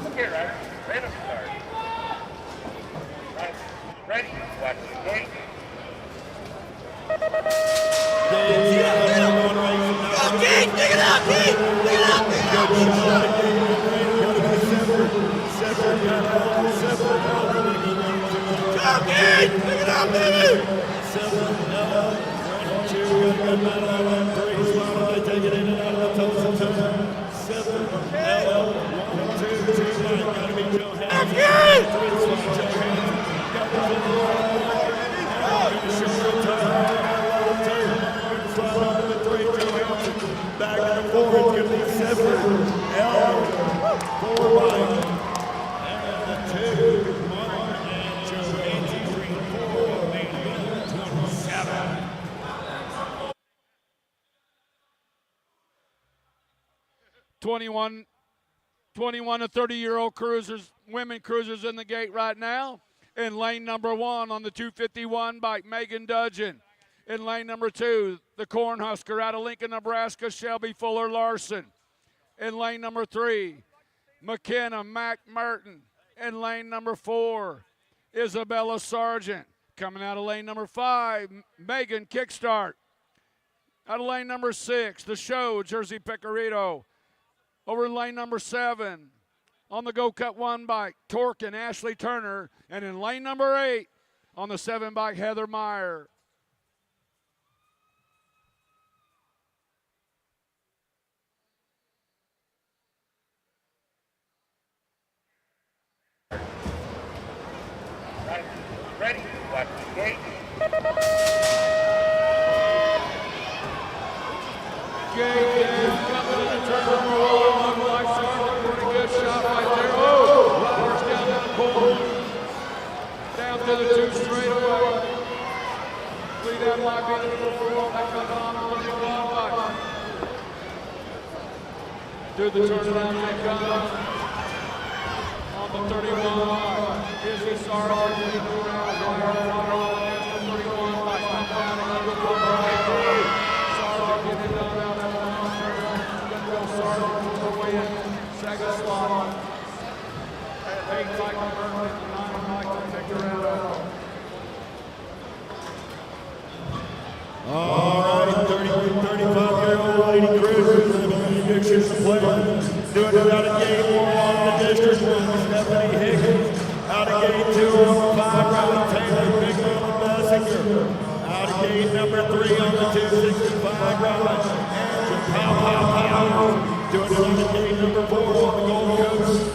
Okay, Ryder, random start. Right, ready, watch the gate. Kate, dig it out, Kate! Dig it out, dig it out! Go, Kate! Dig it out, baby! 7, 2, got medal on 3, slowly taking in and out of the Tulsa turn. 7, 1, 2, 2, gotta be Johansson. Back in the 4, it's going to be 7, L, 4 wide, and the 2, Martin and Johansson, 27. 21 to 30-year-old cruisers, women cruisers in the gate right now. In lane number 1 on the 251 bike, Megan Dudgeon. In lane number 2, the Cornhusker out of Lincoln, Nebraska, Shelby Fuller Larson. In lane number 3, McKenna Mac Merton. In lane number 4, Isabella Sargent. Coming out of lane number 5, Megan Kickstart. Out of lane number 6, the show, Jersey Pecorito. Over in lane number 7, on the Go Cut 1 bike, Torque and Ashley Turner. And in lane number 8, on the 7 bike, Heather Meyer. Right, ready, watch the gate. Gate coming into turn number 1. Pretty good shot right there. Oh, Roberts down in the corner. Down to the 2 straightaway. Lead that might be the number 4. That comes on the 31 bike. Do the turnaround that comes on the 31 bike. Izzy Sargent leading around. Ryan Fire on the 31 bike. Come down and go for the right. Sargent getting done out of the Sargent for the win. Second slot. 8 bike to Merton, 9 bike to Victorino. All right, 35-year-old lady cruisers have only pictures to play. Doing it out of gate 1 on the District 1, Stephanie Higgins. Out of gate 2 on the 5 ride, Taylor Big Mama Bessinger. Out of gate number 3 on the 265 ride, Andrew Pow. Doing it out of gate number 4 on the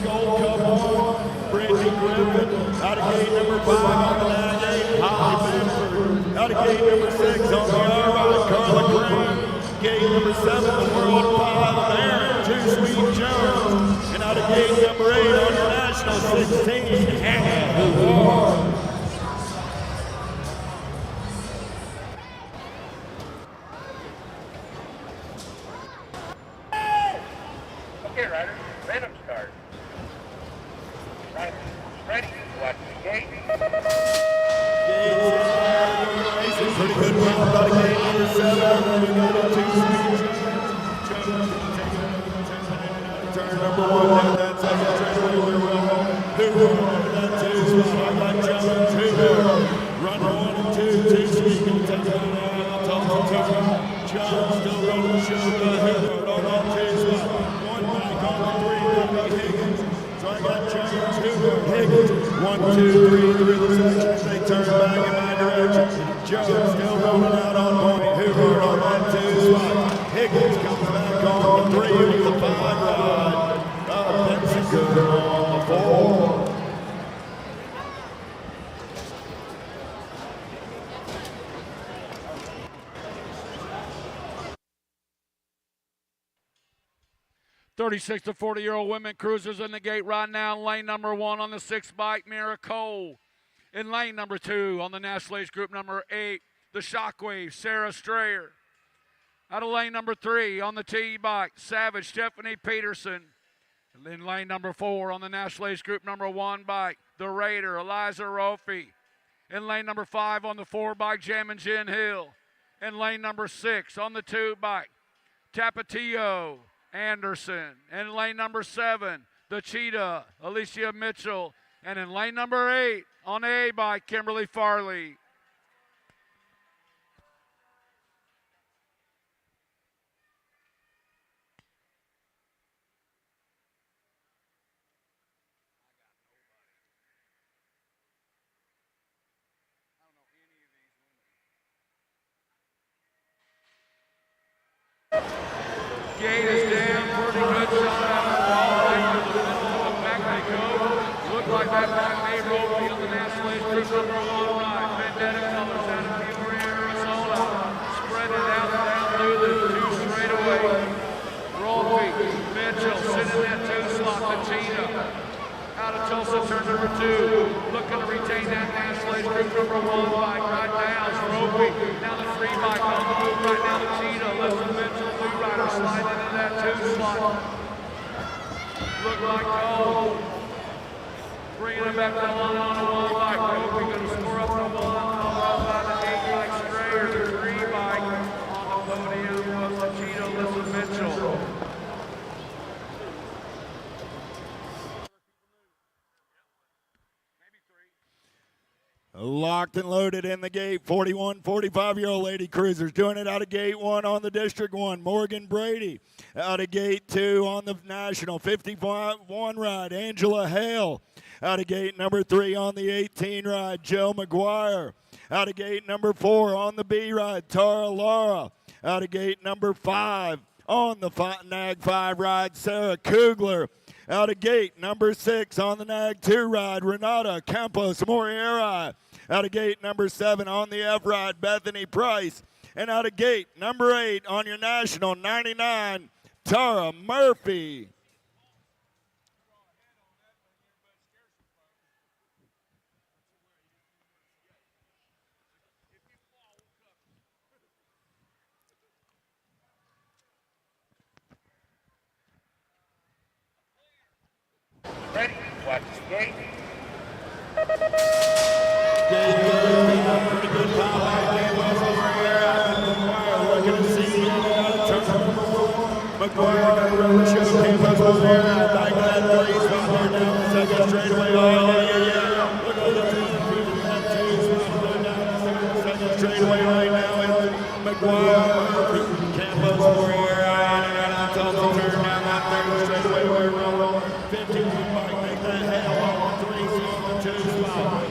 Gold Cup 1, Brittany Griffin. Out of gate number 5 on the 9 gate, Holly Benford. Out of gate number 6 on the R ride, Carla Green. Gate number 7, the World Pile, Aaron Too Sweet Jones. And out of gate number 8 on your national 16, Hannah Ward. Okay, Ryder, random start. Right, ready, watch the gate. Pretty good run out of gate number 7. We got a 2 speed. Turn number 1 down that second straightaway. We're well home. Who that 2 spot? I like Jones. Who run 1 and 2. 2 speed can take it on out. Tulsa turn. Jones still running the show. Who on that 2 spot? 1 back on the 3. Higgins. So I got Jones. Who Higgins. 1, 2, 3 through the section as they turn back in my direction. Joe still rolling out on point. Hoover on that 2 spot. Higgins comes back on the 3 with the 5 ride. Benson good on the 4. '36 to 40-year-old women cruisers in the gate right now. Lane number 1 on the 6 bike, Mira Cole. In lane number 2 on the National Age Group number 8, the Shockwave, Sarah Strayer. Out of lane number 3 on the T bike, Savage, Stephanie Peterson. In lane number 4 on the National Age Group number 1 bike, the Raider, Eliza Rofi. In lane number 5 on the 4 bike, Jammin' Jen Hill. In lane number 6 on the 2 bike, Tapatio Anderson. In lane number 7, the Cheetah, Alicia Mitchell. And in lane number 8 on the A bike, Kimberly Farley. Gate is down, pretty good shot out of the wall, right to the middle of the back they go. Look like that bike may roll on the National Age Group number 1 ride. Vendetta colors out of Peoria, Arizona. Spread it out down through the 2 straightaways. Rolfe, Mitchell sitting in that 2 slot, the Cheetah. Out of Tulsa, turn number 2. Looking to retain that National Age Group number 1 bike right now. It's Roby. Now the 3 bike on the move right now. The Cheetah. Listen, Mitchell, blue rider sliding into that 2 slot. Look like Cole. Bringing it back to the line on the 1 bike. Roby going to score up the 1. Followed by the 8 bike Strayer. The 3 bike on the podium was the Cheetah. Listen, Mitchell. Locked and loaded in the gate, 41, 45-year-old lady cruisers doing it out of gate 1 on the District 1. Morgan Brady out of gate 2 on the National 51 ride. Angela Hale out of gate number 3 on the 18 ride. Joe McGuire out of gate number 4 on the B ride. Tara Lara out of gate number 5 on the Nag 5 ride. Sarah Kugler out of gate number 6 on the Nag 2 ride. Renata Campos Moriera out of gate number 7 on the F ride. Bethany Price. And out of gate number 8 on your National 99, Tara Murphy. Ready, watch the gate. Pretty good pop out of Jay Wessels right there. Looking to see McGuire got a rubber show. Campos was there. Back to that 3 spot there down the second straightaway. Oh, yeah. Look at the 2 spot down the second straightaway right now. And McGuire, Campos over here. And Tulsa turn down that third straightaway. We're rolling 15 bike. Make that hell on the 3 spot, the 2 spot.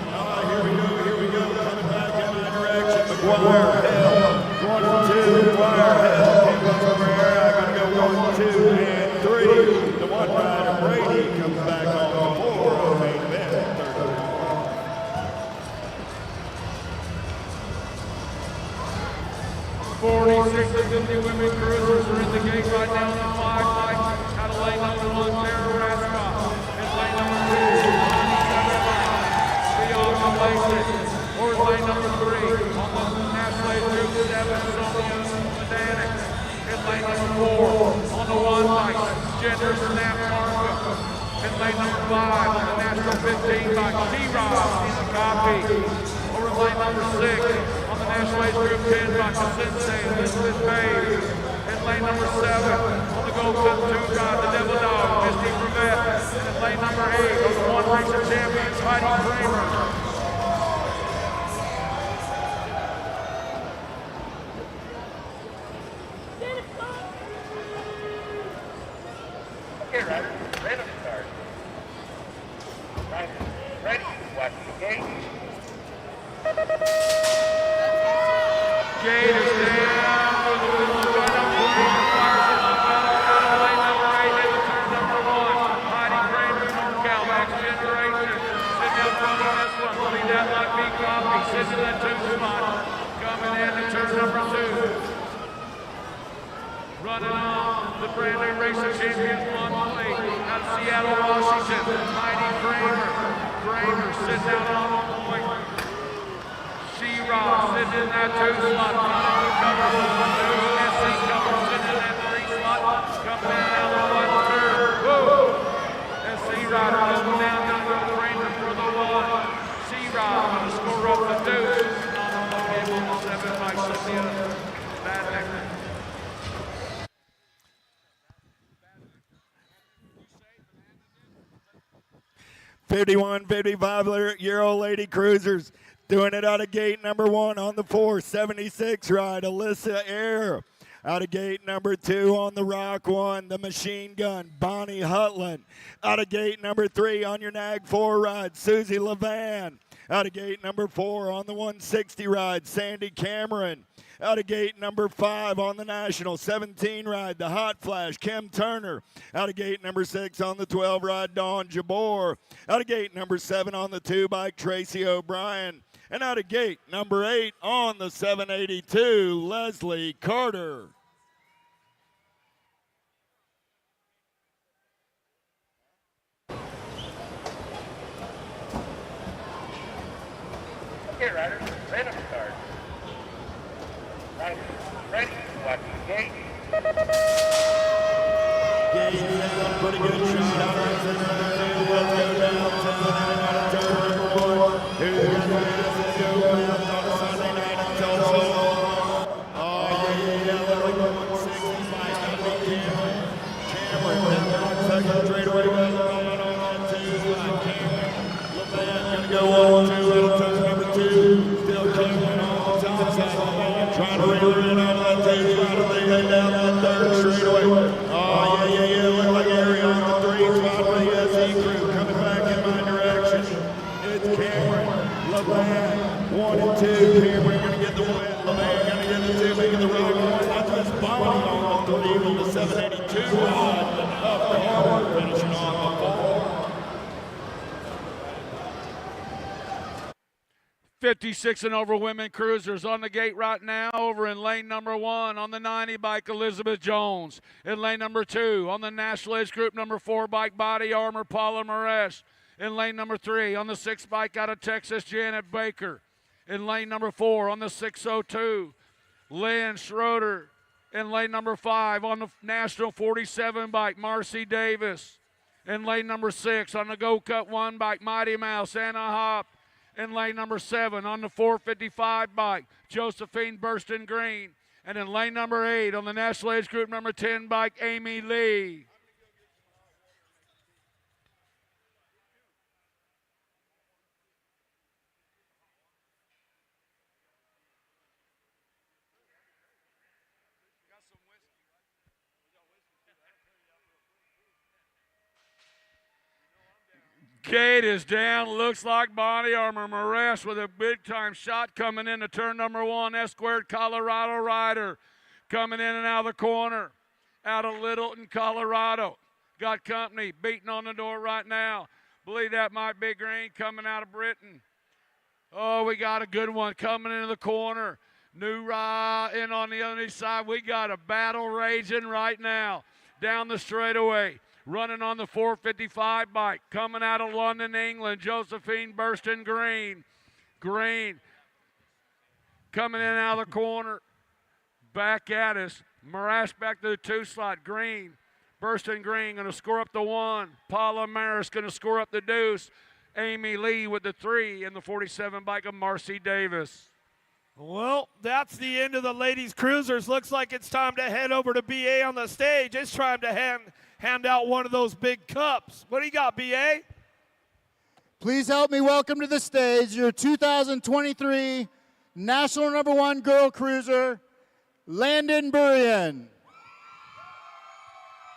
Here we go. Coming back in my direction. McGuire, Hell. 1, 2, McGuire, Hell. Campos over here. I gotta go 1, 2, and 3. The 1 rider, Brady, comes back on the 4 on the main event. 46 to 50 women cruisers are in the gate right now on the 5 bike. Out of lane number 1, Sarah Rascott. In lane number 2, Bianca Lacey. Or lane number 3 on the National Age Group 7, Sonia Medanix. In lane number 4 on the 1 bike, Gender Snap Marka. In lane number 5 on the National 15 bike, T-Rob in the copy. Over lane number 6 on the National Age Group 10 bike, Sensei Elizabeth Babe. In lane number 7 on the Gold Cup 2 ride, the Devil Dog, Misty Brevette. And in lane number 8 on the 1 Racer Champions, Heidi Kramer. Okay, riders, random start. Riders, ready, Gate is down for the wheel. Right up the lane, fires it up out of lane number 8 into turn number 1. Heidi Kramer, NorCal, Next Generation. Sitting out front on this one. Believe that might be Coffee. Sitting in that 2 spot. Coming in to turn number 2. Running on the brand new racing champions, one plate out of Seattle, Washington. Heidi Kramer. Kramer sitting out on the point. She-Rock sitting in that 2 slot. Running cover. SC cover sitting in that 3 slot. Coming in out of the 1 turn. Whoa! SC Rider going down to the Kramer for the 1. She-Rock going to score up the deuce. On the 7 by Sophia. Bad Hector. 51, 55-year-old lady cruisers doing it out of gate number 1 on the 476 ride. Alyssa Air out of gate number 2 on the Rock 1. The Machine Gun, Bonnie Hutland. Out of gate number 3 on your Nag 4 ride, Susie Levan. Out of gate number 4 on the 160 ride, Sandy Cameron. Out of gate number 5 on the National 17 ride, the Hot Flash, Kim Turner. Out of gate number 6 on the 12 ride, Dawn Jabor. Out of gate number 7 on the 2 bike, Tracy O'Brien. And out of gate number 8 on the 782, Leslie Carter. Okay, riders, random start. Riders, ready, watch the gate. Gate down, pretty good shot out of the let's go down, 10 out of turn number 1. Here's the let's go down on Sunday night in Tulsa. Oh, yeah, little 165, gotta be Cameron. Cameron, second straightaway, on that 2 line. Cameron, LeVan gonna go 1-2 out of turn number 2. Still Cameron on the top side. Trying to reel it in on that 2 spot, and they head down that 3rd straightaway. Oh, yeah, look like Ari on the 3 spot for the SE crew. Coming back in my direction. It's Cameron, LeVan, 1 and 2. Cameron gonna get the win. LeVan gonna get the 2, making the Rock 1. That's Miss Bonnie on the 3 on the 782 ride. Up Carter, finishing on the 4. 56 and over women cruisers on the gate right now. Over in lane number 1 on the 90 bike, Elizabeth Jones. In lane number 2 on the National Age Group number 4 bike, Body Armor, Paula Maresh. In lane number 3 on the 6 bike out of Texas, Janet Baker. In lane number 4 on the 602, Lynn Schroeder. In lane number 5 on the National 47 bike, Marcy Davis. In lane number 6 on the Go Cut 1 bike, Mighty Mouse, Anna Hopp. In lane number 7 on the 455 bike, Josephine Burston Green. And in lane number 8 on the National Age Group number 10 bike, Amy Lee. Gate is down. Looks like Body Armor Maresh with a big-time shot coming into turn number 1. S-squared Colorado rider coming in and out of the corner. Out of Littleton, Colorado. Got company beating on the door right now. Believe that might be Green coming out of Britain. Oh, we got a good one coming into the corner. New Ra in on the other side. We got a battle raging right now down the straightaway. Running on the 455 bike, coming out of London, England, Josephine Burston Green. Green coming in out of the corner. Back at us. Marash back to the 2 slot. Green. Burston Green going to score up the 1. Paula Maris going to score up the deuce. Amy Lee with the 3 in the 47 bike of Marcy Davis. Well, that's the end of the ladies' cruisers. Looks like it's time to head over to BA on the stage. It's time to hand out one of those big cups. What do you got, BA? Please help me welcome to the stage your 2023 National number 1 Girl Cruiser, Landon Burian.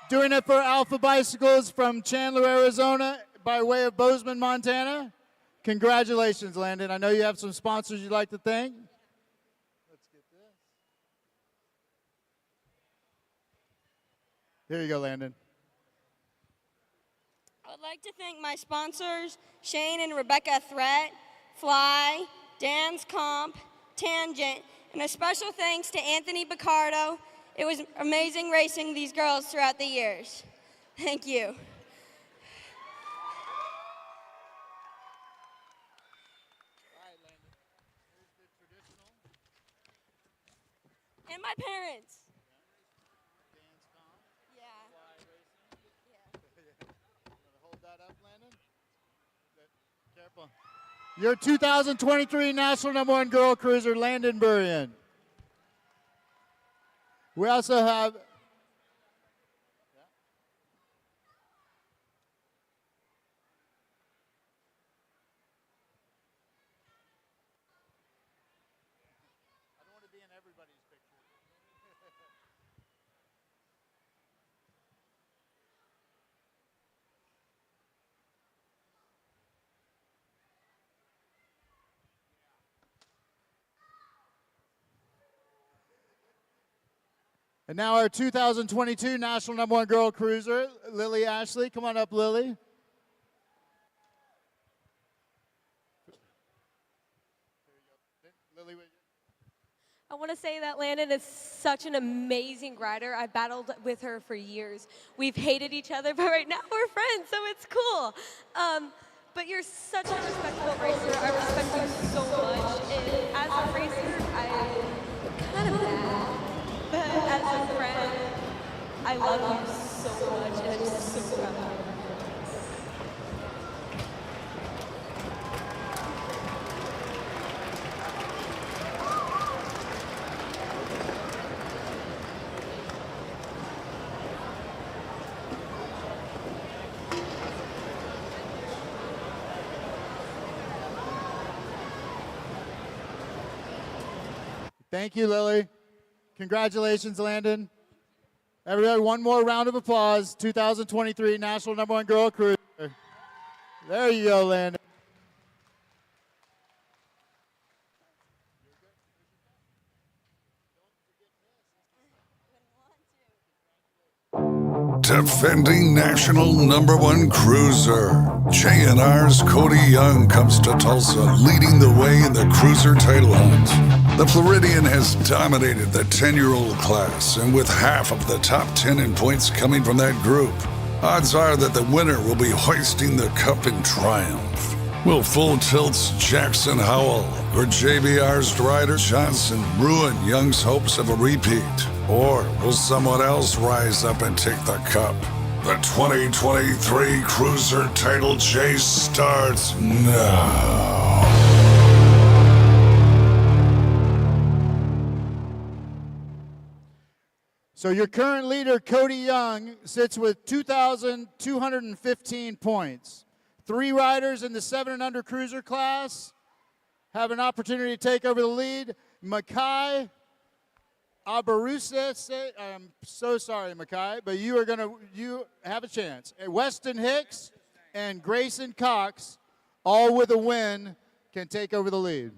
Doing it for Alpha Bicycles from Chandler, Arizona, by way of Bozeman, Montana. Congratulations, Landon. I know you have some sponsors you'd like to thank. Let's get this. Here you go, Landon. I would like to thank my sponsors, Shane and Rebecca Threat, Fly, Dan's Comp, Tangent, and a special thanks to Anthony Picardo. It was amazing racing these girls throughout the years. Thank you. And my parents. Yeah. Hold that up, Landon. Careful. Your 2023 National #1 Girl Cruiser, Landon Burrian. We also have And now our 2022 National #1 Girl Cruiser, Lily Ashley. Come on up, Lily. I want to say that Landon is such an amazing rider. I've battled with her for years. We've hated each other, but right now we're friends, so it's cool. But you're such a respectable racer. I respect you so much. And as a racer, I'm kind of mad. But as a friend, I love you so much, and I'm so proud of you. Thank you, Lily. Congratulations, Landon. Everybody, one more round of applause. 2023 National #1 Girl Cruiser. There you go, Landon. Defending national #1 cruiser, J&R's Cody Young comes to Tulsa, leading the way in the cruiser title hunt. The Floridian has dominated the 10-year-old class, and with half of the top 10 in points coming from that group, odds are that the winner will be hoisting the cup in triumph. Will Full Tilt's Jackson Howell or JBR's Ryder Johnson ruin Young's hopes of a repeat? Or will someone else rise up and take the cup? The 2023 Cruiser Title Chase starts now. So your current leader, Cody Young, sits with 2,215 points. 3 riders in the 7 and under cruiser class have an opportunity to take over the lead. Makai Abaruse, I'm so sorry, Makai, but you have a chance. Weston Hicks and Grayson Cox, all with a win, can take over the lead.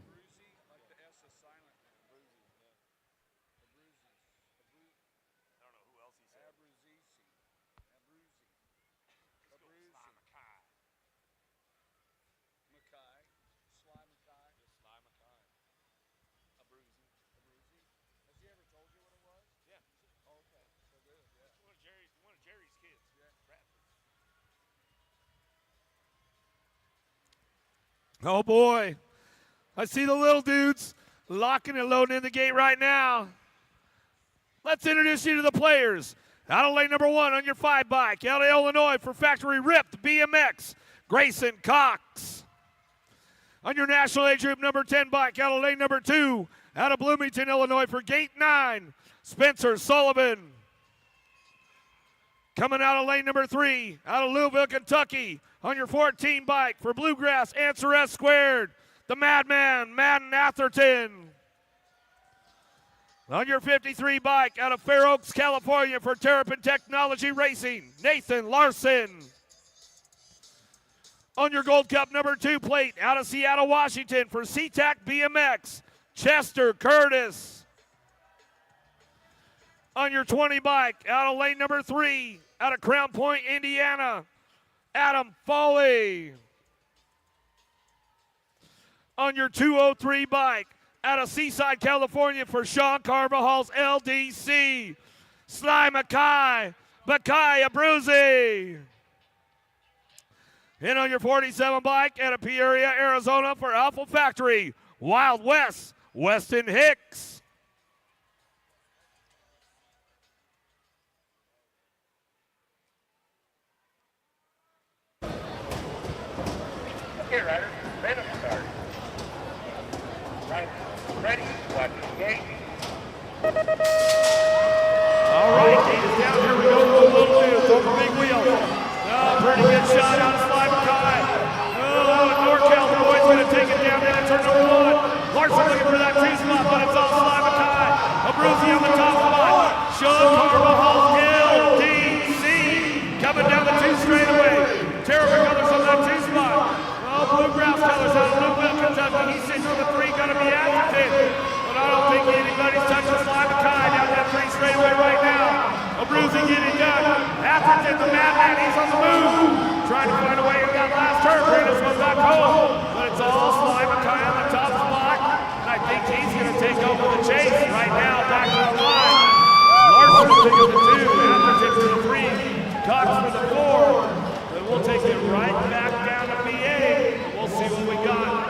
Oh boy, I see the little dudes locking and loading in the gate right now. Let's introduce you to the players. Out of lane #1 on your 5 bike, out of Illinois for Factory Ripped BMX, Grayson Cox. On your national age group #10 bike, out of lane #2, out of Bloomington, Illinois for Gate 9, Spencer Sullivan. Coming out of lane #3, out of Louisville, Kentucky, on your 14 bike for Bluegrass Answer S Squared, the Madman, Madden Atherton. On your 53 bike, out of Fair Oaks, California for Terrapin Technology Racing, Nathan Larson. On your Gold Cup number 2 plate, out of Seattle, Washington, for SeaTac BMX, Chester Curtis. On your 20 bike, out of lane number 3, out of Crown Point, Indiana, Adam Foley. On your 203 bike, out of Seaside, California, for Sean Carvajal's LDC, Sly Mackay Abruzzi. And on your 47 bike, out of Peoria, Arizona, for Alpha Factory, Wild West, Weston Hicks. Okay, riders, random start. Right, ready, watch the gate. All right, gate is down. Here we go. Little dude, throw the big wheel. Oh, pretty good shot out of Sly Mackay. Oh, NorCal, the boy's going to take it down there to turn number 1. Larson looking for that 2 spot, but it's all Sly Mackay. Abruzzi on the top spot. Sean Carvajal's LDC coming down the 2 straightaway. Terrific colors on that 2 spot. Oh, Bluegrass colors out of Louisville, Kentucky. He's sitting on the 3, going to be Atherton. But I don't think anybody's touching Sly Mackay down that 3 straightaway right now. Abruzzi getting done. Atherton, the madman, he's on the move. Trying to find a way in that last turn. Brandon's going back home. But it's all Sly Mackay on the top spot. And I think he's going to take over the chase right now, back to the line. Larson taking the 2, Atherton for the 3, Cox for the 4. Then we'll take it right back down to BA. We'll see what we got.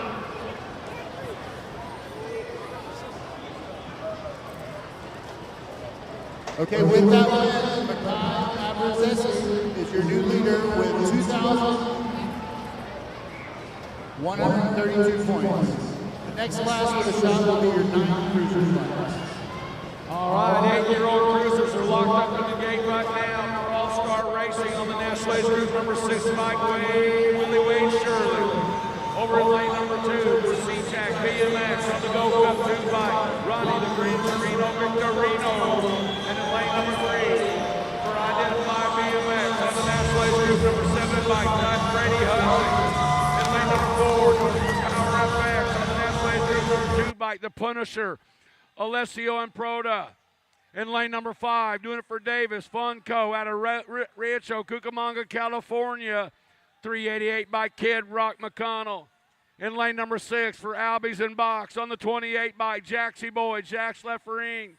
Okay, with that one, Mackay Abruzzi is your new leader with 2,132 points. The next class with a shot will be your 9 cruiser class. All right, 8-year-old cruisers are locked up in the gate right now for All-Star Racing on the National Age Group number 6 bike, Willie Wade Shirley. Over in lane number 2 for SeaTac BMX on the Gold Cup 2 bike, Ronnie the Green Torino Victorino. And in lane number 3 for Identify BMX on the National Age Group number 7 bike, Todd Brady Hussey. In lane number 4 for Power FX on the National Age Group number 2 bike, the Punisher, Alessio Improda. In lane number 5, doing it for Davis Funco out of Rancho Cucamonga, California, 388 by Kid Rock McConnell. In lane number 6 for Albies and Box on the 28 by Jaxie Boy, Jax Leffering.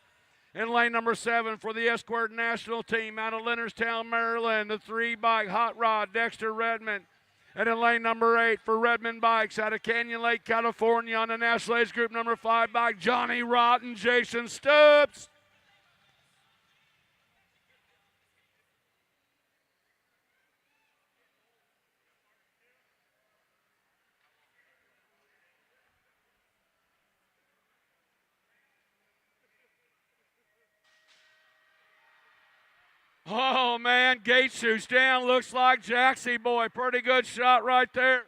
In lane number 7 for the Esquire National Team out of Leonardstown, Maryland, the 3 bike Hot Rod, Dexter Redmond. And in lane number 8 for Redmond Bikes out of Canyon Lake, California on the National Age Group number 5 bike, Johnny Rotten, Jason Stubbs. Oh, man, gate shoots down. Looks like Jaxie Boy. Pretty good shot right there.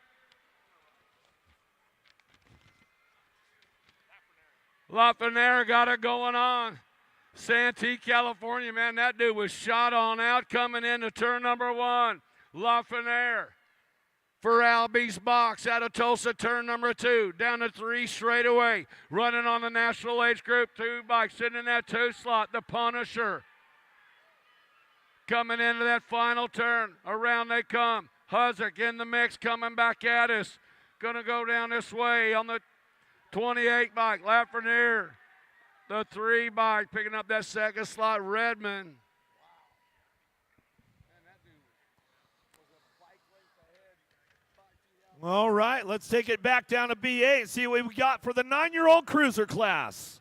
Lafreniere got it going on. Santee, California, man, that dude was shot on out coming into turn number 1. Lafreniere for Albies Box out of Tulsa, turn number 2. Down to 3 straight away. Running on the National Age Group 2 bike. Sitting in that 2 slot, the Punisher. Coming into that final turn, around they come. Huzik in the mix, coming back at us. Gonna go down this way on the 28 bike, Lafreniere. The 3 bike, picking up that 2nd slot, Redmond. All right, let's take it back down to BA and see what we got for the 9-year-old cruiser class.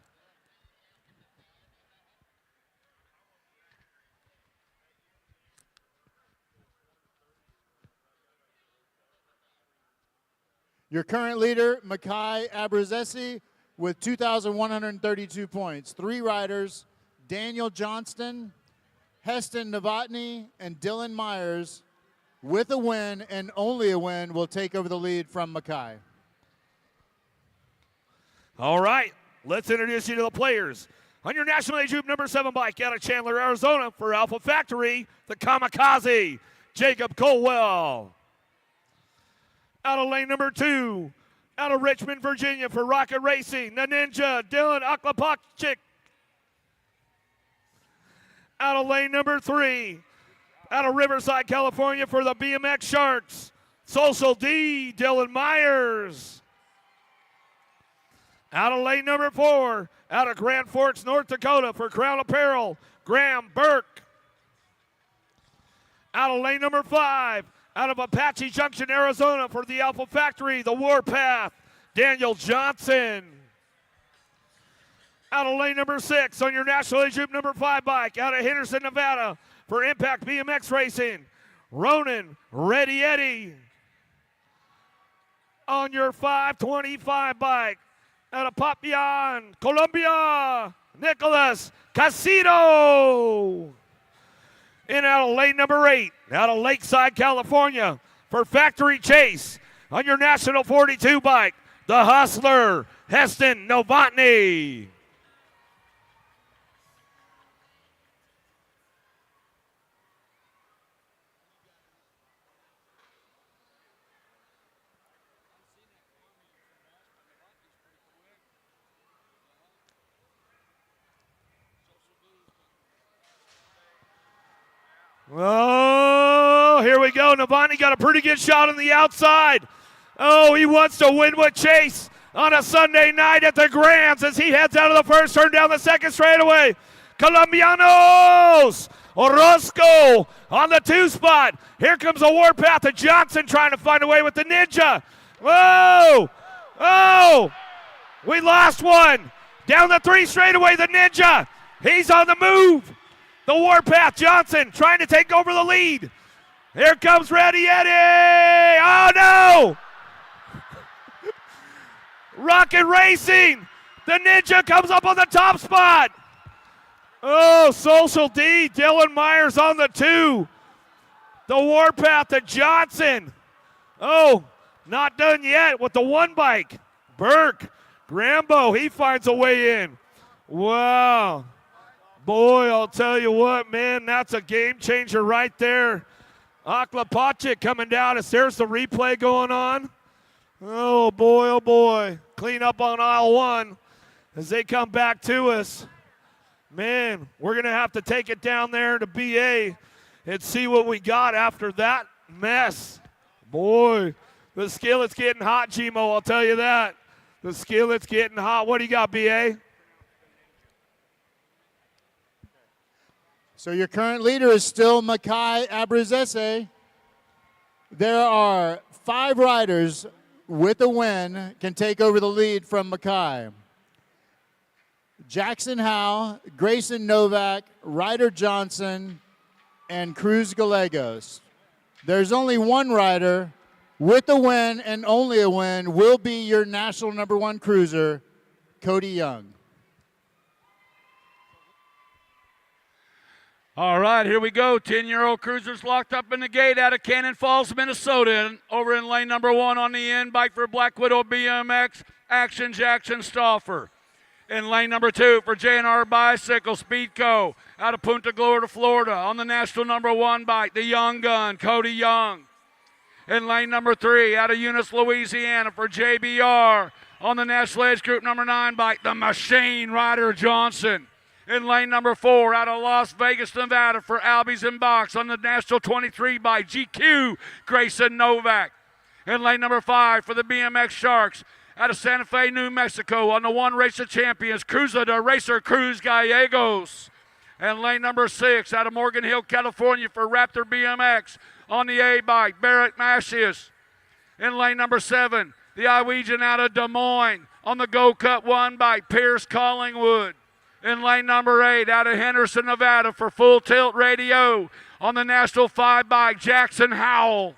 Your current leader, Mackay Abruzzi, with 2,132 points. 3 riders, Daniel Johnston, Heston Novotny, and Dylan Myers, with a win and only a win, will take over the lead from Mackay. All right, let's introduce you to the players. On your National Age Group number 7 bike out of Chandler, Arizona for Alpha Factory, the Kamikaze, Jacob Colwell. Out of lane number 2, out of Richmond, Virginia for Rocket Racing, the Ninja, Dylan Aklapachik. Out of lane number 3, out of Riverside, California for the BMX Sharks, Social D, Dylan Myers. Out of lane number 4, out of Grand Forks, North Dakota for Crown Apparel, Graham Burke. Out of lane number 5, out of Apache Junction, Arizona for the Alpha Factory, the Warpath, Daniel Johnson. Out of lane number 6 on your National Age Group number 5 bike, out of Henderson, Nevada for Impact BMX Racing, Ronan Ready Eddie. On your 525 bike, out of Papian, Colombia, Nicholas Casito. And out of lane number 8, out of Lakeside, California, for Factory Chase, on your National 42 bike, the Hustler, Heston Novotny. Oh, here we go. Novotny got a pretty good shot on the outside. Oh, he wants to win with Chase on a Sunday night at the Grands as he heads out of the first turn down the second straightaway. Colombianos, Orozco on the 2 spot. Here comes a Warpath to Johnson trying to find a way with the Ninja. Whoa! Oh! We lost one. Down the 3 straightaway, the Ninja. He's on the move. The Warpath Johnson trying to take over the lead. Here comes Ready Eddie. Oh no! Rocket Racing. The Ninja comes up on the top spot. Oh, Social D. Dylan Myers on the 2. The Warpath to Johnson. Oh, not done yet with the 1 bike. Burke. Grambo, he finds a way in. Wow. Boy, I'll tell you what, man, that's a game changer right there. Aklapachik coming down as there's the replay going on. Oh, boy, oh, boy. Clean up on aisle 1 as they come back to us. Man, we're going to have to take it down there to BA and see what we got after that mess. Boy, the skillet's getting hot, Gmo, I'll tell you that. The skillet's getting hot. What do you got, BA? So your current leader is still Makai Abrazese. There are 5 riders with a win can take over the lead from Makai. Jackson Howe, Grayson Novak, Ryder Johnson, and Cruz Gallegos. There's only 1 rider with a win and only a win will be your national number 1 cruiser, Cody Young. All right, here we go. 10-year-old cruisers locked up in the gate out of Cannon Falls, Minnesota. And over in lane number 1 on the end, bike for Black Widow BMX, Action Jackson Stauffer. In lane number 2 for J&R Bicycle, Speedco, out of Punta Gorda, Florida, on the national number 1 bike, the Young Gun, Cody Young. In lane number 3, out of Eunice, Louisiana, for JBR, on the national age group number 9 bike, the Machine, Ryder Johnson. In lane number 4, out of Las Vegas, Nevada, for Albies and Box, on the national 23 bike, GQ, Grayson Novak. In lane number 5 for the BMX Sharks, out of Santa Fe, New Mexico, on the 1 Race of Champions, Cruiser de Racer Cruz Gallegos. And lane number 6, out of Morgan Hill, California, for Raptor BMX, on the A bike, Barrett Mascius. In lane number 7, the Iowegian out of Des Moines, on the Go Cut 1 bike, Pierce Collingwood. In lane number 8, out of Henderson, Nevada, for Full Tilt Radio, on the national 5 bike, Jackson Howell.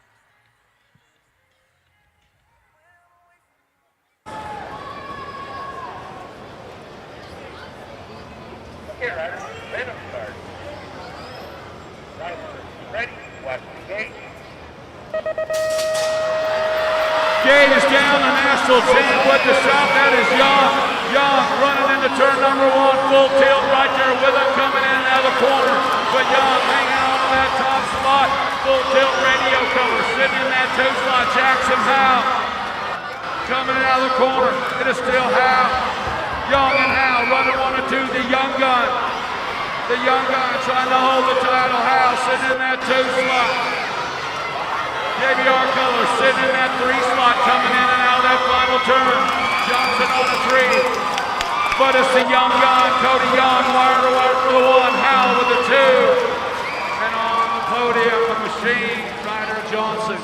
Okay, riders, let them start. Riders, ready, watch the gate. Gate is down, the national champ with the shot. That is Young. Young running into turn number 1, full tilt right there with him coming in out of the corner. But Young hanging on to that top spot. Full tilt radio cover, sitting in that 2 slot, Jackson Howe. Coming out of the corner, it is still Howe. Young and Howe running 1 and 2, the young gun. The young gun trying to hold the title. Howe sitting in that 2 slot. JBR Colors sitting in that 3 slot, coming in and out of that final turn. Johnson on a 3. But it's the young gun, Cody Young, wire to wire for the 1, Howe with the 2. And on the podium, the machine, Ryder Johnson.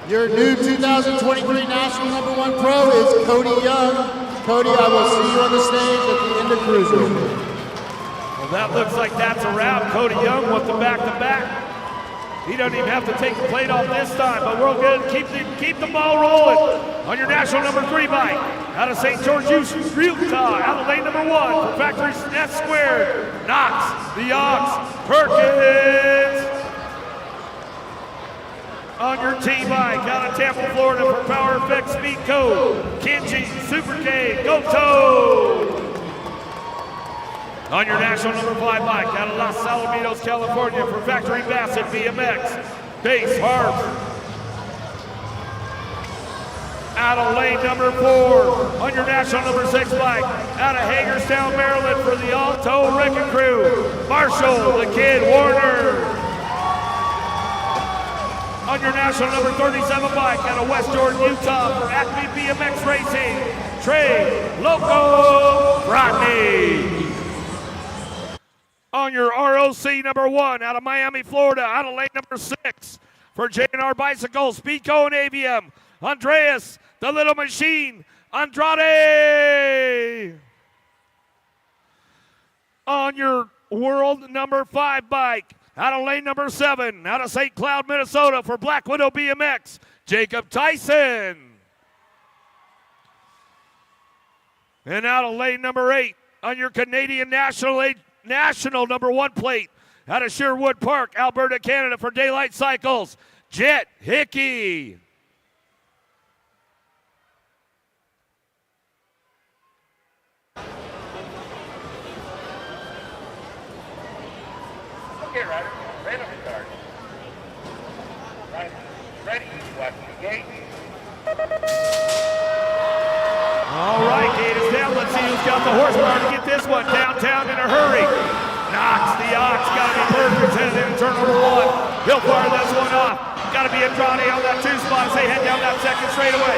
Your new 2023 National #1 Pro is Cody Young. Cody, I will see you on the stage at the end of Cruiser. Well, that looks like that's a wrap. Cody Young with the back-to-back. He doesn't even have to take the plate off this time, but we're good. Keep the ball rolling on your National #3 bike. Out of St. George, Utah, out of lane #1 for Factory S Squared. Knox, the Ox, Perkins. On your T-bike, out of Tampa, Florida for Power Effect Speed Code. Kenji, Super K, Goto. On your National #5 bike, out of Los Alamitos, California for Factory Bassett BMX, Base Harbor. Out of lane #4, on your National #6 bike, out of Hagerstown, Maryland for the Alto Wrecking Crew, Marshall, the Kid Warner. On your National #37 bike, out of West Jordan, Utah for Acme BMX Racing, Trey Loco Rodney. On your ROC #1, out of Miami, Florida, out of lane #6 for J&R Bicycles, Speedco and AVM, Andreas, the Little Machine, Andrade. On your World #5 bike, out of lane #7, out of St. Cloud, Minnesota for Black Widow BMX, Jacob Tyson. And out of lane #8, on your Canadian National #1 plate, out of Sherwood Park, Alberta, Canada for Daylight Cycles, Jet Hickey. Okay, Ryder, ready to start. Right, ready, watch the gate. All right, gate is down. Let's see who's got the horsepower to get this one downtown in a hurry. Knox, the Ox, got to be perfect, headed in turn #1. He'll fire this one off. Got to be Andrade on that 2 spot as they head down that second straightaway.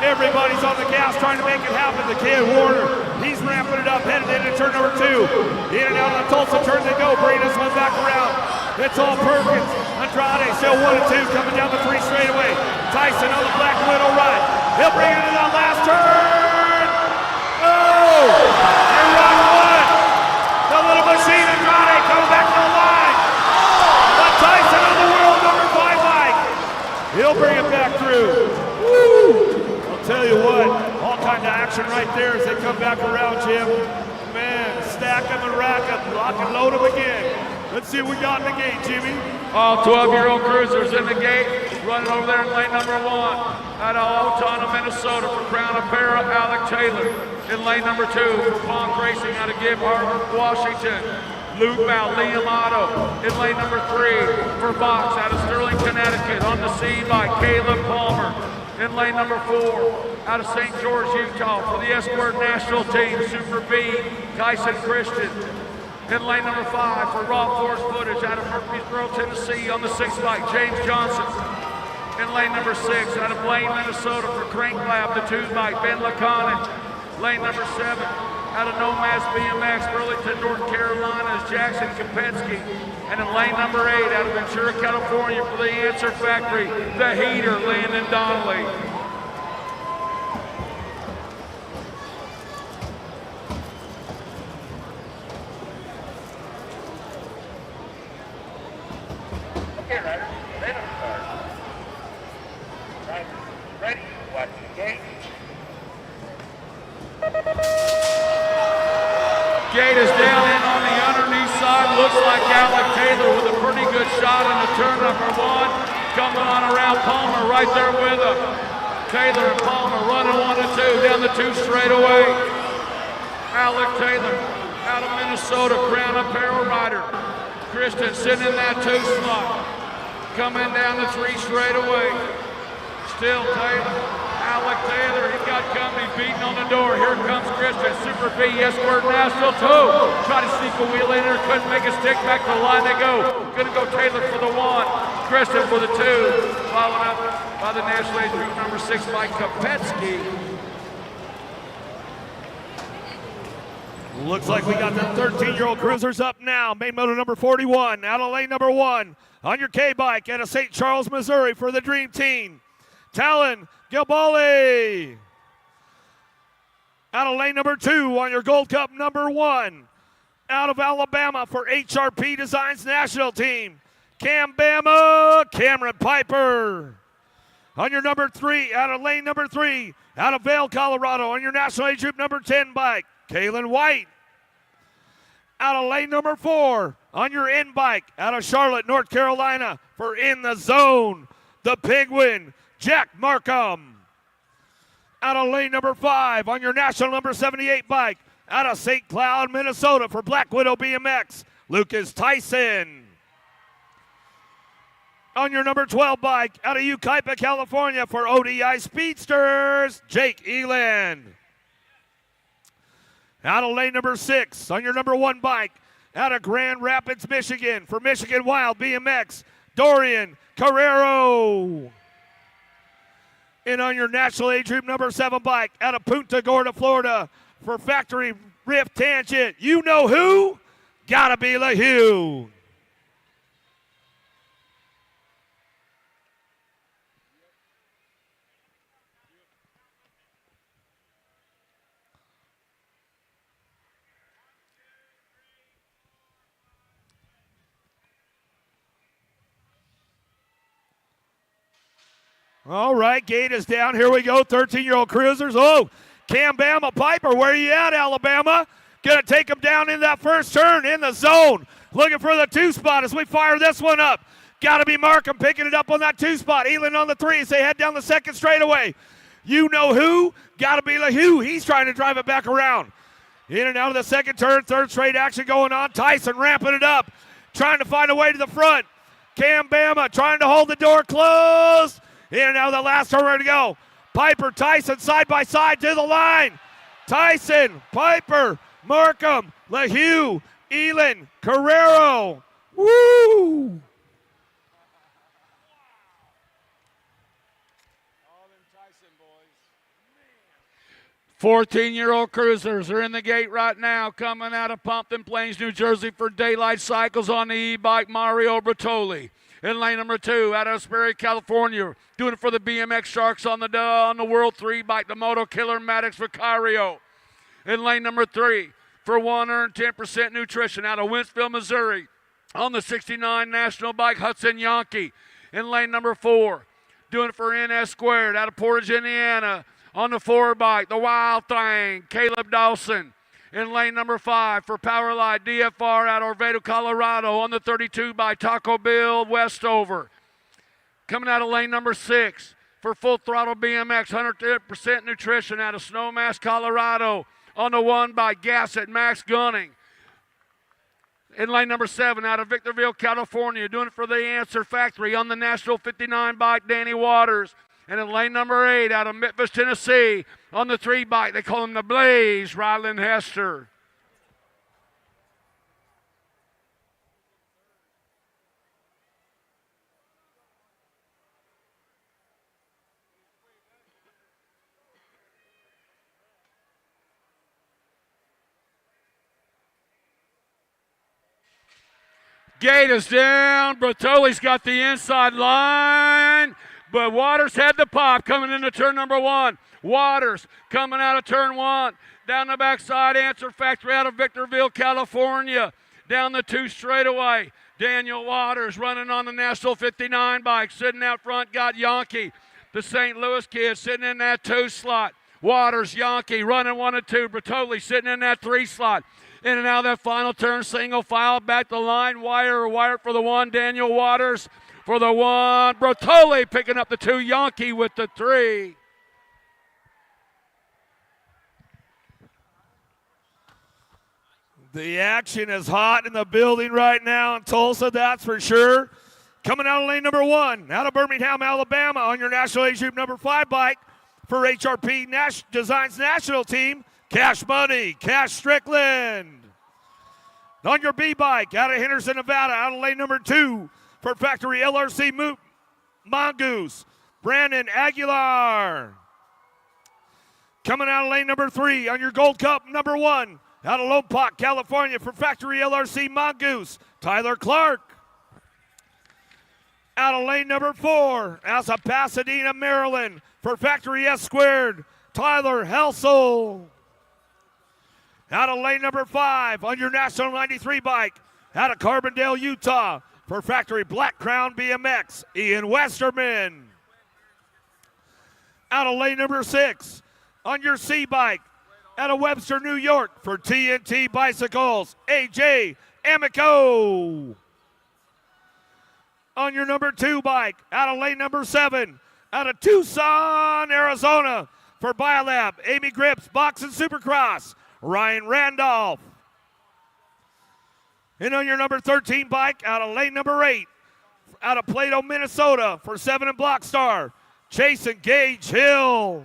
Everybody's on the gas trying to make it happen. The Kid Warner, he's ramping it up, headed into turn #2. In and out of the Tulsa turn they go, bringing this one back around. It's all Perkins. Andrade still 1 and 2, coming down the 3 straightaway. Tyson on the Black Widow ride. He'll bring it into that last turn. Oh! And round 1. The Little Machine, Andrade coming back to the line. But Tyson on the World #5 bike. He'll bring it back through. Woo! I'll tell you what, all kind of action right there as they come back around, Jim. Man, stack them and rack them, lock and load them again. Let's see what we got in the gate, Jimmy. All 12-year-old cruisers in the gate, running over there in lane #1. Out of Altona, Minnesota for Crown Apparel, Alec Taylor. In lane #2 for Pond Racing out of Gibb Harbor, Washington. Luke Bow, Liam Otto. In lane #3 for Box out of Sterling, Connecticut. On the C-bike, Caleb Palmer. In lane #4 out of St. George, Utah for the Esquire National Team, Super B, Tyson Christian. In lane #5 for raw force footage out of Murfreesboro, Tennessee on the 6-bike, James Johnson. In lane #6 out of Blaine, Minnesota for Crank Lab, the 2-bike, Ben Laconin. Lane #7 out of Novice BMX, Burlington, North Carolina is Jackson Kopetsky. And in lane #8 out of Ventura, California for the Answer Factory, the Heater, Landon Donnelly. Okay, Ryder, ready to start. Right, ready, watch the gate. Gate is down in on the underneath side. Looks like Alec Taylor with a pretty good shot in the turn #1. Coming on around Palmer right there with him. Taylor and Palmer running 1 and 2 down the 2 straightaway. Alec Taylor out of Minnesota, Crown Apparel rider. Kristen sitting in that 2 slot. Coming down the 3 straight away. Still Taylor. Alec Taylor, he got company beating on the door. Here comes Kristen. Super B, yes, we're Nashville 2. Try to sneak a wheel in there, couldn't make a stick. Back to the line they go. Gonna go Taylor for the 1. Kristen for the 2. Followed up by the National Age Group number 6, Mike Kopetsky. Looks like we got the 13-year-old cruisers up now. Main moto number 41, out of lane number 1. On your K-bike out of St. Charles, Missouri for the Dream Team. Talon Gilbali. Out of lane number 2 on your Gold Cup number 1. Out of Alabama for HRP Designs National Team. Cambama, Cameron Piper. On your number 3, out of lane number 3, out of Vail, Colorado, on your National Age Group number 10 bike, Kaylin White. Out of lane number 4, on your N bike, out of Charlotte, North Carolina, for In the Zone, the Penguin, Jack Markham. Out of lane number 5, on your national number 78 bike, out of St. Cloud, Minnesota, for Black Widow BMX, Lucas Tyson. On your number 12 bike, out of Yucaipa, California, for ODI Speedsters, Jake Eland. Out of lane number 6, on your number 1 bike, out of Grand Rapids, Michigan, for Michigan Wild BMX, Dorian Carrero. And on your National Age Group number 7 bike, out of Punta Gorda, Florida, for Factory Rift Tangent, you know who? Gotta be LaHue. All right, gate is down. Here we go, 13-year-old cruisers. Oh, Cambama Piper, where you at, Alabama? Gonna take him down in that first turn in the zone. Looking for the 2 spot as we fire this one up. Gotta be Markham picking it up on that 2 spot. Elin on the 3 as they head down the second straightaway. You know who? Gotta be LaHue. He's trying to drive it back around. In and out of the second turn, third straight action going on. Tyson ramping it up, trying to find a way to the front. Cambama trying to hold the door closed. In and out of the last turn, ready to go. Piper, Tyson, side by side to the line. Tyson, Piper, Markham, LaHue, Elin, Carrero. Woo! 14-year-old cruisers are in the gate right now, coming out of Pumpkin Plains, New Jersey for Daylight Cycles on the e-bike, Mario Bertoli. In lane number 2, out of Sperry, California, doing it for the BMX Sharks on the World 3 bike, the Moto Killer Maddox Vicario. In lane number 3, for 110% nutrition, out of Wentzville, Missouri, on the 69 National Bike, Hudson Yankee. In lane number 4, doing it for NS Squared, out of Portage, Indiana, on the 4 bike, the Wild Thing, Caleb Dawson. In lane number 5 for Powerlight DFR out of Orvieto, Colorado, on the 32 by Taco Bill Westover. Coming out of lane number 6 for Full Throttle BMX, 100% nutrition out of Snowmass, Colorado, on the 1 by Gas at Max Gunning. In lane number 7 out of Victorville, California, doing it for the Answer Factory on the National 59 bike, Danny Waters. And in lane number 8 out of Memphis, Tennessee, on the 3 bike, they call him the Blaze, Ryland Hester. Gate is down. Bertoli's got the inside line. But Waters had the pop coming into turn number 1. Waters coming out of turn 1. Down the backside, Answer Factory out of Victorville, California. Down the 2 straightaway. Daniel Waters running on the National 59 bike. Sitting out front, got Yankee. The St. Louis kid sitting in that 2 slot. Waters, Yankee running 1 and 2. Bertoli sitting in that 3 slot. In and out of that final turn, single file, back the line. Wire for the 1, Daniel Waters. For the 1, Bertoli picking up the 2, Yankee with the 3. The action is hot in the building right now in Tulsa, that's for sure. Coming out of lane number 1, out of Birmingham, Alabama, on your National Age Group number 5 bike for HRP Designs National Team, Cash Money, Cash Strickland. On your B bike, out of Henderson, Nevada, out of lane number 2 for Factory LRC Mongoose, Brandon Aguilar. Coming out of lane number 3 on your Gold Cup number 1, out of Lone Park, California for Factory LRC Mongoose, Tyler Clark. Out of lane number 4, out of Pasadena, Maryland for Factory S Squared, Tyler Helsel. Out of lane number 5 on your National 93 bike, out of Carbondale, Utah for Factory Black Crown BMX, Ian Westerman. Out of lane number 6 on your C bike, out of Webster, New York for TNT Bicycles, AJ Amico. On your number 2 bike, out of lane number 7, out of Tucson, Arizona for Biolab, Amy Grips, Box and Supercross, Ryan Randolph. And on your number 13 bike, out of lane number 8, out of Plato, Minnesota for 7 and Blockstar, Chase and Gage Hill.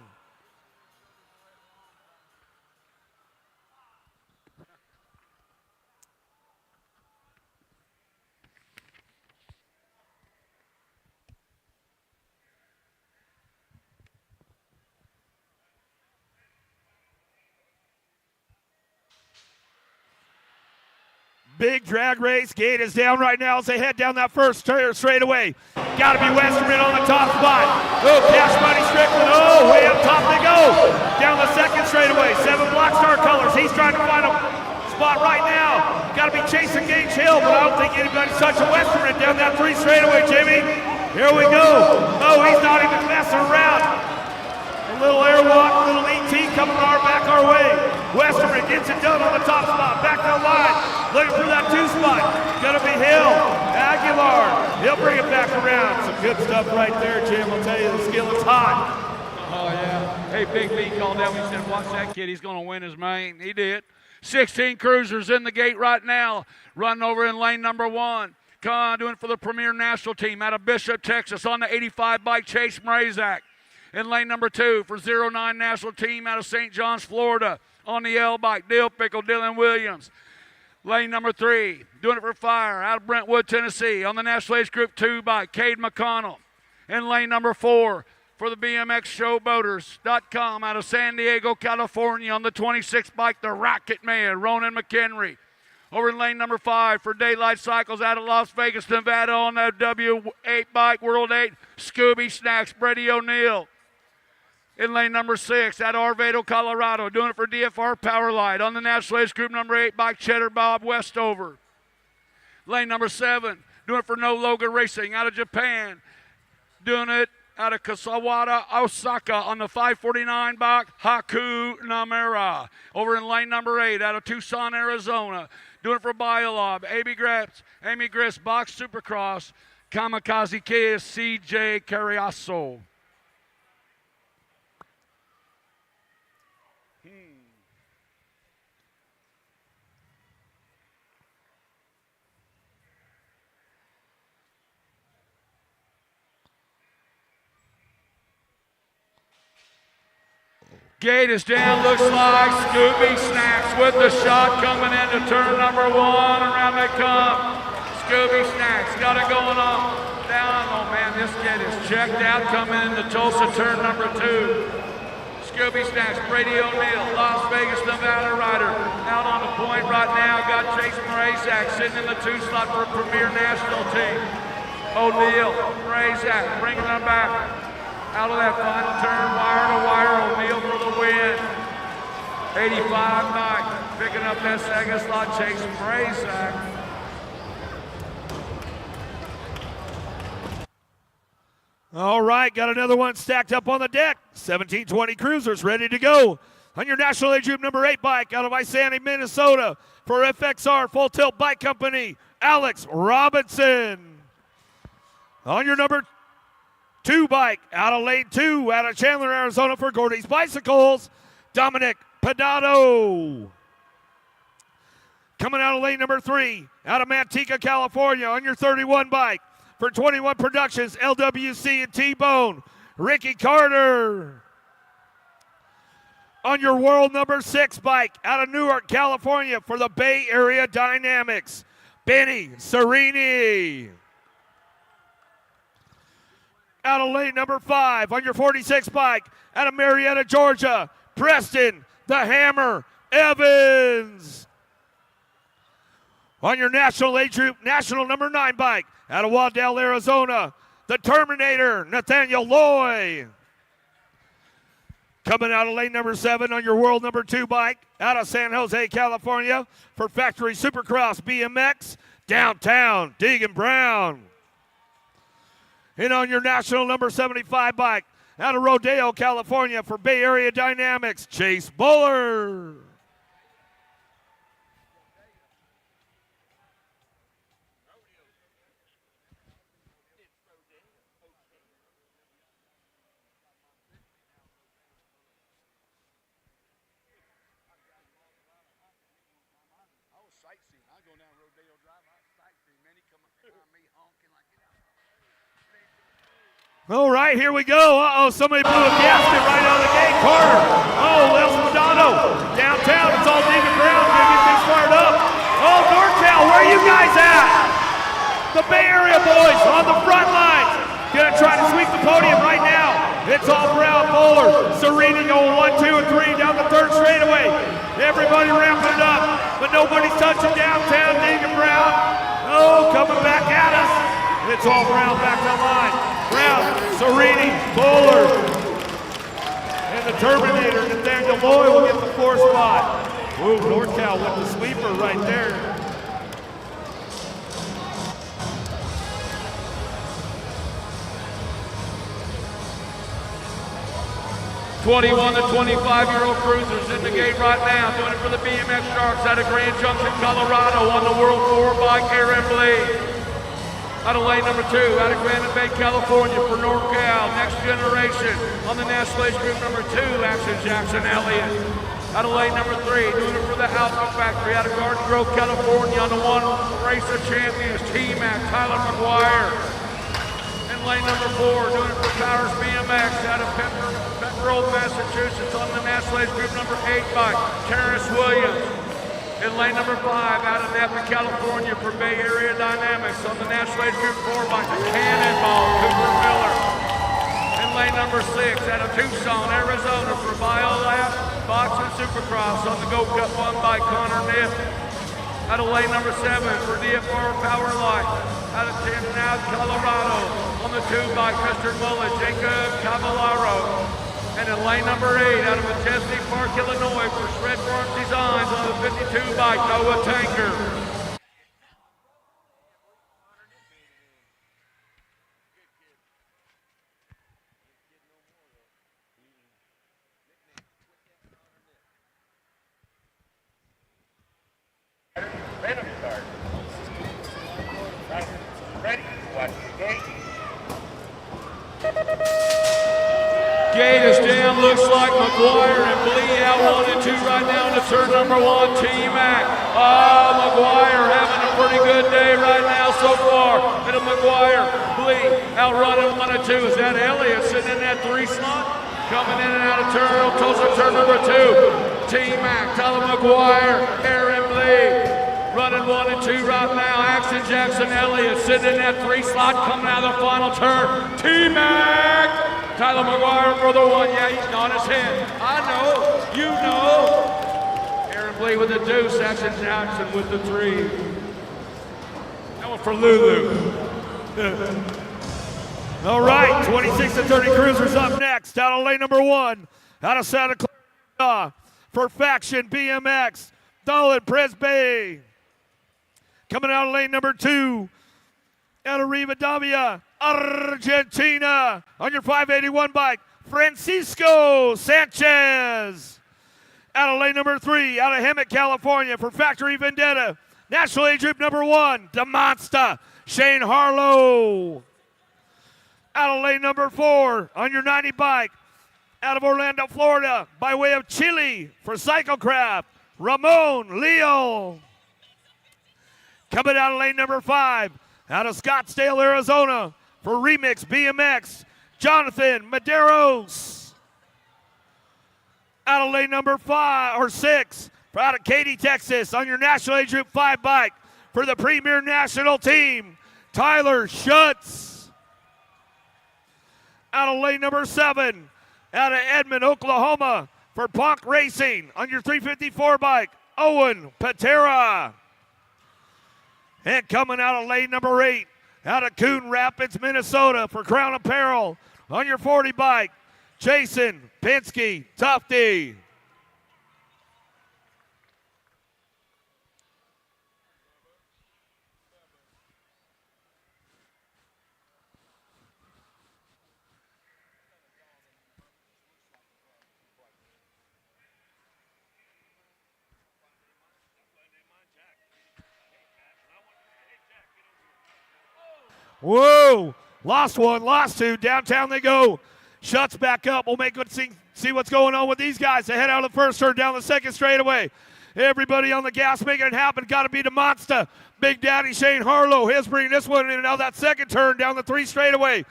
Big drag race. Gate is down right now as they head down that first straightaway. Got to be Westerman on the top spot. Oh, Cash Money Strickland. Oh, way up top they go. Down the second straightaway. 7 Blockstar colors. He's trying to find a spot right now. Got to be chasing Gage Hill, but I don't think anybody's touching Westerman down that 3 straightaway, Jimmy. Here we go. Oh, he's not even messing around. A little airwalk, a little ET coming back our way. Westerman gets it done on the top spot. Back to the line. Looking for that 2 spot. Gonna be Hill. Aguilar. He'll bring it back around. Some good stuff right there, Jim. I'll tell you, the skill is hot. Oh, yeah. Hey, Big B called out. He said, watch that kid. He's going to win his main. He did. 16 cruisers in the gate right now. Running over in lane number 1. Come on, doing it for the Premier National Team out of Bishop, Texas on the 85 bike, Chase Mrazak. In lane number 2 for 09 National Team out of St. John's, Florida. On the L bike, Dill Pickle, Dylan Williams. Lane number 3, doing it for Fire out of Brentwood, Tennessee. On the National Age Group 2 bike, Cade McConnell. In lane number 4 for the BMX Showboaters.com out of San Diego, California. On the 26 bike, the Rocket Man, Ronan McHenry. Over in lane number 5 for Daylight Cycles out of Las Vegas, Nevada. On the W8 bike, World 8, Scooby Snacks, Brady O'Neill. In lane number 6, at Arvado, Colorado, doing it for DFR Powerlight. On the National Age Group number 8, bike Cheddar Bob Westover. Lane number 7, doing it for No Logo Racing out of Japan. Doing it out of Kasawada, Osaka on the 549 bike, Haku Namera. Over in lane number 8, out of Tucson, Arizona. Doing it for Biolob, Amy Grips, Box Supercross, Kamikaze Kiss, CJ Carriazo. Gate is down, looks like Scooby Snacks with the shot coming into turn number 1. Around they come. Scooby Snacks got it going on. Down, oh man, this kid is checked out coming into Tulsa turn number 2. Scooby Snacks, Brady O'Neill, Las Vegas, Nevada rider. Out on the point right now, got Chase Mrazak sitting in the 2 slot for a Premier National Team. O'Neill, Mrazak, bringing them back. Out of that final turn, wire to wire, O'Neill for the win. 85 bike, picking up that second slot, Chase Mrazak. All right, got another one stacked up on the deck. 1720 cruisers ready to go. On your National Age Group number 8 bike out of Isani, Minnesota for FXR Full Tilt Bike Company, Alex Robinson. On your number 2 bike out of lane 2 out of Chandler, Arizona for Gordy's Bicycles, Dominic Pedato. Coming out of lane number 3, out of Manteca, California, on your 31 bike for 21 Productions, LWC and T-Bone, Ricky Carter. On your world number 6 bike, out of Newark, California, for the Bay Area Dynamics, Benny Serini. Out of lane number 5, on your 46 bike, out of Marietta, Georgia, Preston the Hammer Evans. On your national age group, national number 9 bike, out of Waddell, Arizona, the Terminator, Nathaniel Loy. Coming out of lane number 7 on your world number 2 bike, out of San Jose, California, for Factory Supercross BMX, downtown, Deegan Brown. And on your national number 75 bike, out of Rodeo, California, for Bay Area Dynamics, Chase Buller. All right, here we go. Uh-oh, somebody blew a gasket right out of the gate. Carter. Oh, Les Madonna. Downtown, it's all Deegan Brown. Gonna get things fired up. Oh, NorCal, where are you guys at? The Bay Area boys on the front lines. Gonna try to sweep the podium right now. It's all Brown, Bowler, Serini going 1, 2, and 3 down the third straightaway. Everybody ramping it up, but nobody's touching downtown Deegan Brown. Oh, coming back at us. It's all Brown back to line. Brown, Serini, Bowler, and the Terminator, Nathaniel Loy will get the 4th spot. Ooh, NorCal with the sweeper right there. '21 to 25-year-old cruisers in the gate right now, doing it for the BMX Sharks out of Grand Junction, Colorado, on the World 4 bike, Aaron Blee. Out of lane number 2, out of Granite Bay, California, for NorCal, Next Generation. On the national age group number 2, Action Jackson Elliott. Out of lane number 3, doing it for the Alpha Factory, out of Garden Grove, California, on the One Race of Champions, T-Mac, Tyler McGuire. And lane number 4, doing it for Powers BMX, out of Pembroke, Massachusetts, on the national age group number 8 bike, Terrence Williams. In lane number 5, out of Napa, California, for Bay Area Dynamics, on the national age group 4 bike, Cannonball, Cooper Miller. In lane number 6, out of Tucson, Arizona, for BioLab, Box and Supercross, on the Go Cup 1 bike, Connor Niff. Out of lane number 7, for DFR Power Light, out of Tampa, Colorado, on the 2 bike, Mr. Mullet, Jacob Cavallaro. And in lane number 8, out of Majestic Park, Illinois, for Shred Farm Designs, on the 52 bike, Noah Tanker. Random start. Right. Ready? Watch the gate. Gate is down, looks like McGuire and Blee out 1 and 2 right now into turn number 1, T-Mac. Oh, McGuire having a pretty good day right now so far. Into McGuire, Blee out running 1 and 2. Is that Elliott sitting in that 3 slot? Coming in and out of Tulsa, turn number 2. T-Mac, Tyler McGuire, Aaron Blee. Running 1 and 2 right now. Action Jackson Elliott sitting in that 3 slot, coming out of the final turn. T-Mac! Tyler McGuire for the 1. Yeah, he's on his head. I know. You know. Aaron Blee with the deuce. Action Jackson with the 3. That one for Lulu. All right, 26 to 30 cruisers up next. Out of lane number 1, out of Santa Clara, for Faction BMX, Dolan Presby. Coming out of lane number 2, out of Rivadavia, Argentina, on your 581 bike, Francisco Sanchez. Out of lane number 3, out of Hemet, California, for Factory Vendetta, national age group number 1, the Monster, Shane Harlow. Out of lane number 4, on your 90 bike, out of Orlando, Florida, by way of Chile, for Cyclecraft, Ramon Leo. Coming out of lane number 5, out of Scottsdale, Arizona, for Remix BMX, Jonathan Medeiros. Out of lane number 6, out of Katy, Texas, on your National Age Group 5 bike, for the Premier National Team, Tyler Schutz. Out of lane number 7, out of Edmond, Oklahoma, for Punk Racing, on your 354 bike, Owen Patera. And coming out of lane number 8, out of Coon Rapids, Minnesota, for Crown Apparel, on your 40 bike, Jason Pinsky Tufty. Whoa, lost one, lost two. Downtown they go. Shuts back up. We'll see what's going on with these guys. They head out of the first turn, down the second straightaway. Everybody on the gas making it happen. Got to be the monster. Big Daddy Shane Harlow. He's bringing this one in and out that second turn, down the 3 straightaway.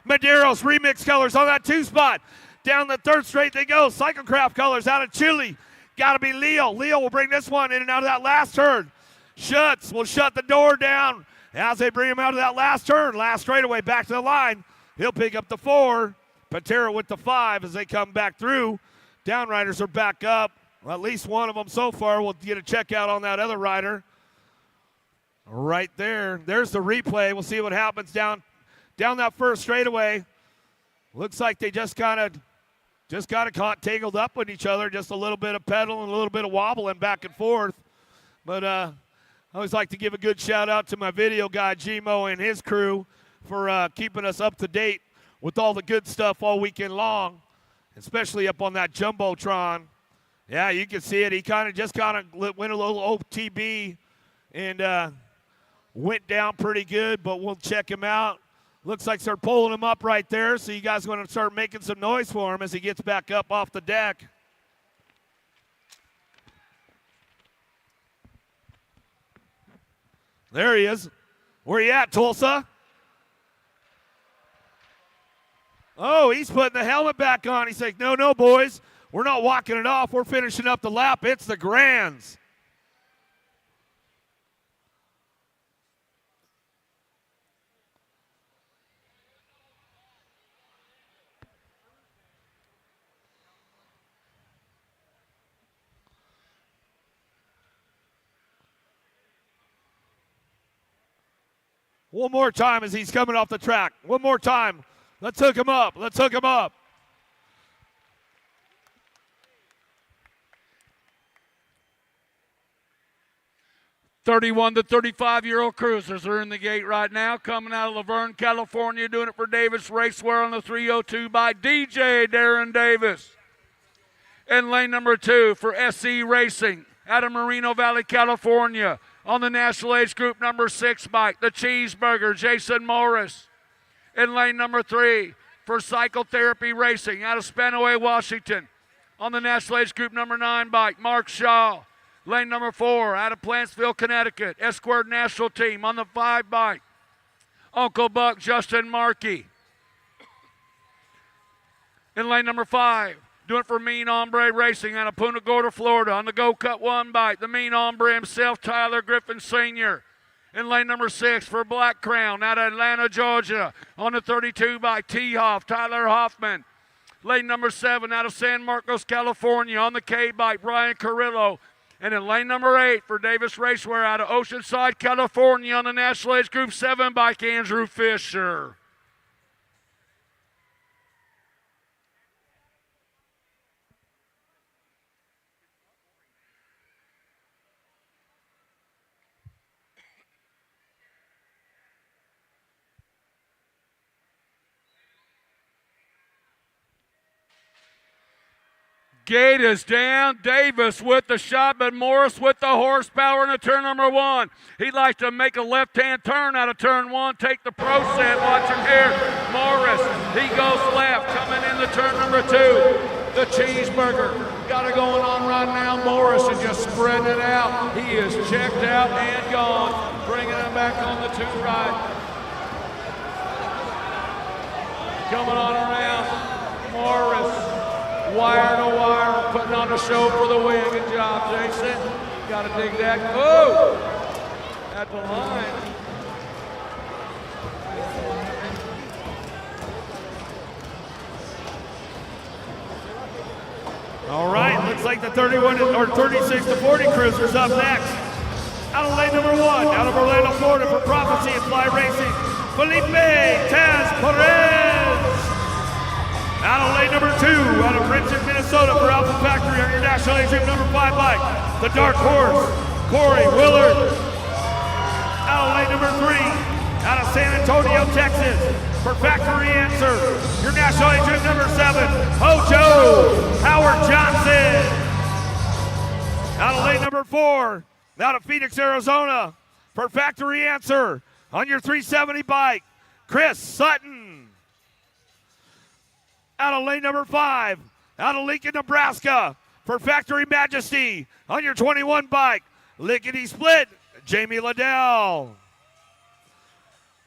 Medeiros Remix Colors on that 2 spot. Down the 3rd straight they go. Cyclecraft Colors out of Chile. Got to be Leo. Leo will bring this one in and out of that last turn. Shuts will shut the door down as they bring him out of that last turn. Last straightaway back to the line. He'll pick up the 4. Patera with the 5 as they come back through. Downriders are back up. Well, at least one of them so far. We'll get a check out on that other rider. Right there. There's the replay. We'll see what happens down that first straightaway. Looks like they just kind of caught tangled up with each other. Just a little bit of pedaling, a little bit of wobbling back and forth. But I always like to give a good shout out to my video guy, Gmo, and his crew for keeping us up to date with all the good stuff all weekend long, especially up on that Jumbotron. Yeah, you can see it. He just went a little OTB and went down pretty good, but we'll check him out. Looks like they're pulling him up right there, so you guys are going to start making some noise for him as he gets back up off the deck. There he is. Where you at, Tulsa? Oh, he's putting the helmet back on. He's like, no, boys. We're not walking it off. We're finishing up the lap. It's the Grands. One more time as he's coming off the track. One more time. Let's hook him up. Let's hook him up. "31 to 35-year-old cruisers are in the gate right now, coming out of Laverne, California, doing it for Davis Racewear on the 302 by DJ Darren Davis. In lane number 2 for SC Racing out of Moreno Valley, California, on the National Age Group number 6 bike, the Cheeseburger, Jason Morris. In lane number 3 for Psychotherapy Racing out of Spanaway, Washington, on the National Age Group number 9 bike, Mark Shaw. Lane number 4 out of Plantsville, Connecticut, Esquire National Team on the 5 bike, Uncle Buck, Justin Markey. In lane number 5, doing it for Mean Hombre Racing out of Punta Gorda, Florida, on the Go Cut 1 bike, the Mean Hombre himself, Tyler Griffin Sr. In lane number 6 for Black Crown out of Atlanta, Georgia, on the 32 bike, T-Hoff, Tyler Hoffman. Lane number 7 out of San Marcos, California, on the K bike, Brian Carrillo. And in lane number 8 for Davis Racewear out of Oceanside, California, on the National Age Group 7 bike, Andrew Fisher. Gate is down. Davis with the shot, but Morris with the horsepower in the turn number 1. He'd like to make a left-hand turn out of turn 1, take the pro set. Watch him here. Morris, he goes left, coming into turn number 2. the cheeseburger. Got it going on right now. Morris is just spreading it out. He is checked out and gone. Bringing him back on the 2 right. Coming on around. Morris, wire to wire, putting on the show for the win. Good job, Jason. Got to dig that. Oh! At the line. All right, looks like the 31 or 36 to 40 cruisers up next. Out of lane number 1, out of Orlando, Florida for Prophecy and Fly Racing, Felipe Taz Perez. Out of lane number 2, out of Princeton, Minnesota for Alpha Factory on your national age group number 5 bike, the Dark Horse, Corey Willard. Out of lane number 3, out of San Antonio, Texas for Factory Answer, your national age group number 7, Hojo Howard Johnson. Out of lane number 4, out of Phoenix, Arizona for Factory Answer on your 370 bike, Chris Sutton. Out of lane number 5, out of Lincoln, Nebraska for Factory Majesty on your 21 bike, Lickety Split, Jamie Liddell.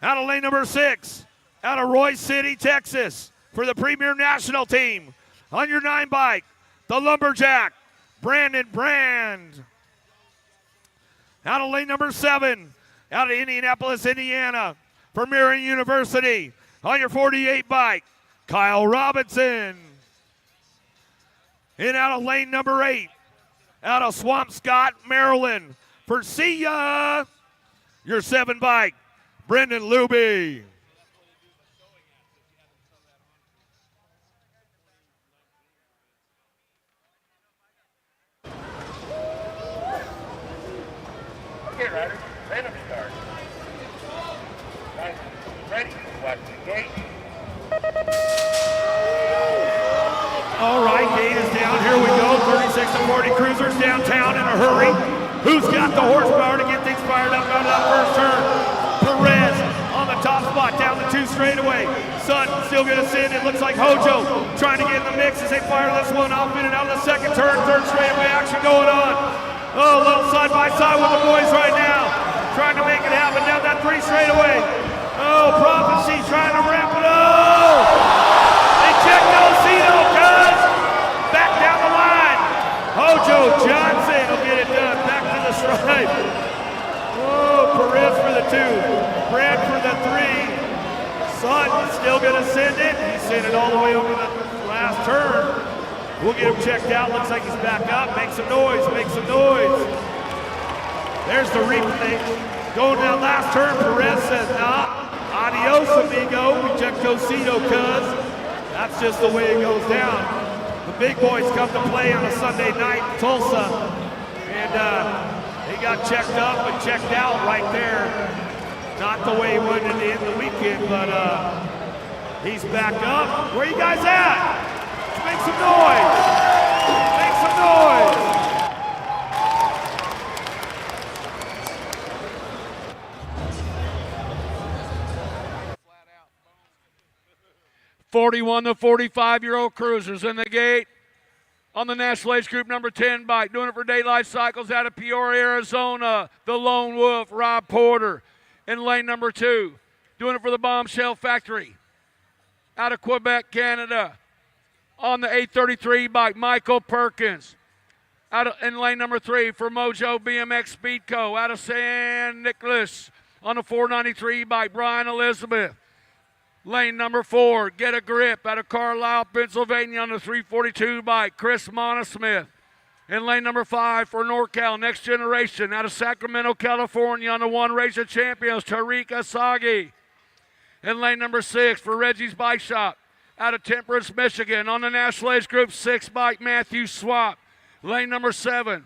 Out of lane number 6, out of Royce City, Texas for the Premier National Team on your 9 bike, the Lumberjack, Brandon Brand. Out of lane number 7, out of Indianapolis, Indiana for Marion University on your 48 bike, Kyle Robinson. And out of lane number 8, out of Swampscott, Maryland for See Ya, your 7 bike, Brendan Luby. Okay, riders, random start. Guys, ready? Watch the gate. All right, gate is down. Here we go. 36 to 40 cruisers downtown in a hurry. Who's got the horsepower to get things fired up out of that first turn? Perez on the top spot down the 2 straightaway. Sutton still going to send. It looks like Hojo trying to get in the mix as they fire this one off in and out of the second turn. 3rd straightaway action going on. Oh, a little side by side with the boys right now. Trying to make it happen down that 3 straightaway. Oh, Prophecy trying to ramp it up. They check Cito, cuz. Back down the line. Hojo Johnson will get it done. Back to the stripe. Whoa, Perez for the 2. Brad for the 3. Sutton still going to send it. He sent it all the way over the last turn. We'll get him checked out. Looks like he's back up. Make some noise. Make some noise. There's the replay. Going down last turn. Perez says, nah. Adios, amigo. We check Cito, cuz. That's just the way it goes down. The big boys come to play on a Sunday night in Tulsa. And he got checked up and checked out right there. Not the way he would at the end of the weekend, but he's back up. Where you guys at? Make some noise. Make some noise. 41 to 45-year-old cruisers in the gate on the national age group number 10 bike. Doing it for Daylight Cycles out of Peoria, Arizona. The Lone Wolf, Rob Porter in lane number 2. Doing it for the Bombshell Factory out of Quebec, Canada. On the 833 bike, Michael Perkins. In lane number 3 for Mojo BMX Speedco out of San Nicolas. On the 493 bike, Brian Elizabeth. Lane number 4, Get a Grip out of Carlisle, Pennsylvania on the 342 bike, Chris Monosmith. In lane number 5 for NorCal, Next Generation out of Sacramento, California on the One Race of Champions, Tariq Asagi. In lane number 6 for Reggie's Bike Shop out of Temperance, Michigan on the National Age Group 6 bike, Matthew Swap. Lane number 7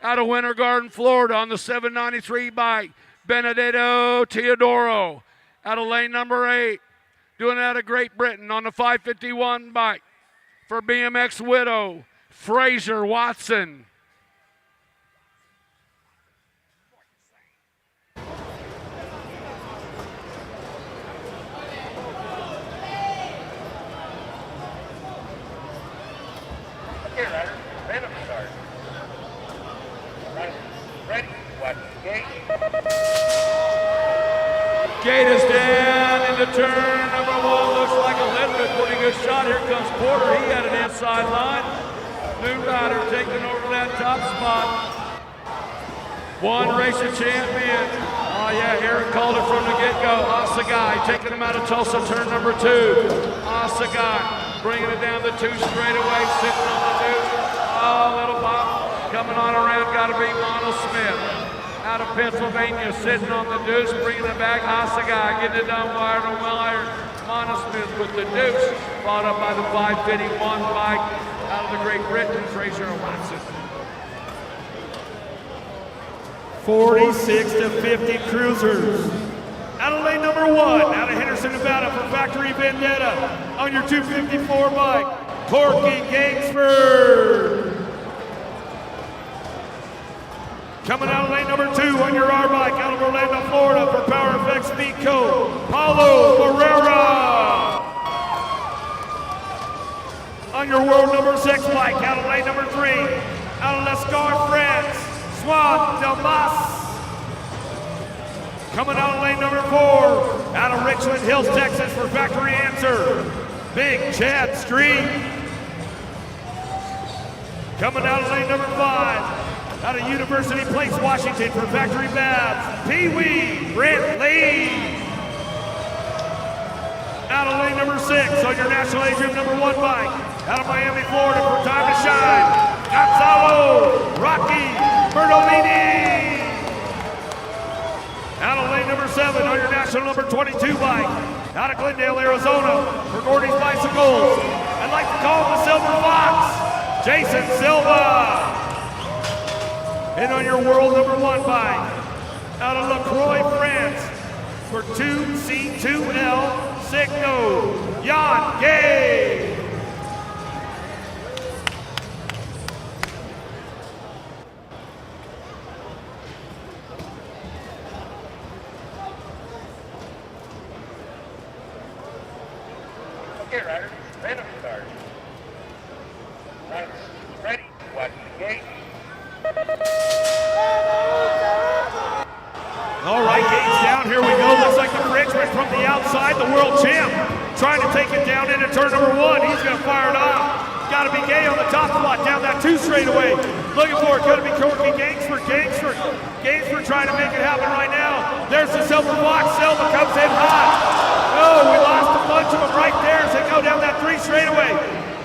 out of Winter Garden, Florida on the 793 bike, Benedetto Teodoro. Out of lane number 8, doing it out of Great Britain on the 551 bike for BMX Widow, Fraser Watson. turn number one. Looks like a little bit pretty good shot. Here comes Porter. He had an inside line. New rider taking over that top spot. One racing champion. Oh yeah, Eric called it from the get-go. Osagai taking him out of Tulsa, turn number 2. Osagai bringing it down the 2 straightaway, sitting on the deuce. Oh, little pop coming on around, got to be Mono Smith. Out of Pennsylvania, sitting on the deuce, bringing it back. Osagai getting it down wire to wire. Mono Smith with the deuce, followed up by the 551 bike out of the Great Britain, Fraser Watson. 46 to 50 cruisers. Out of lane number 1, out of Henderson, Nevada for Factory Vendetta on your 254 bike, Corky Gainsford. Coming out of lane number 2 on your R bike, out of Orlando, Florida for Power Effects Speed Co, Paulo Barrera. On your world number 6 bike, out of lane number 3, out of Lescar, France, Swan Delmas. Coming out of lane number 4, out of Richland Hills, Texas for Factory Answer, Big Chad Street. Coming out of lane number 5, out of University Place, Washington for Factory Babs, Pee Wee Brent Lee. Out of lane number 6 on your National Age Group number 1 bike, out of Miami, Florida for Time to Shine, Gonzalo Rocky Bertolini. Out of lane number 7 on your national number 22 bike, out of Glendale, Arizona for Gordy's Bicycles. I'd like to call him the Silver Fox, Jason Silva. And on your world number 1 bike, out of LaCroix, France for 2C2L Signo, Jan Gay. Okay, riders, random start. Riders, ready, watch the gate. All right, gates down, here we go. Looks like the Frenchman from the outside, the world champ, trying to take it down into turn number 1. He's gonna fire it off. Gotta be Gay on the top spot, down that 2 straightaway. Looking for it, gonna be Corky Gainsford. Gainsford trying to make it happen right now. There's the Silver Fox, Silva comes in hot. Oh, we lost a bunch of them right there as they go down that 3 straightaway.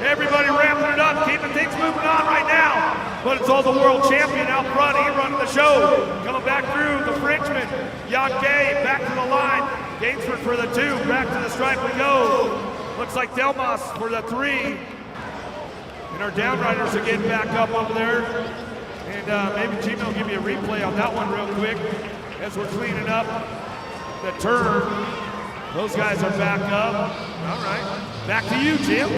Everybody ramping it up, keeping things moving on right now. But it's all the world champion out front, he running the show. Coming back through, the Frenchman, Jan Gay, back to the line. Gainsford for the 2, back to the stripe we go. Looks like Delmas for the 3. And our downriders are getting back up over there. And maybe Jimmy will give you a replay on that one real quick as we're cleaning up the turn. Those guys are back up. All right, back to you, Jim.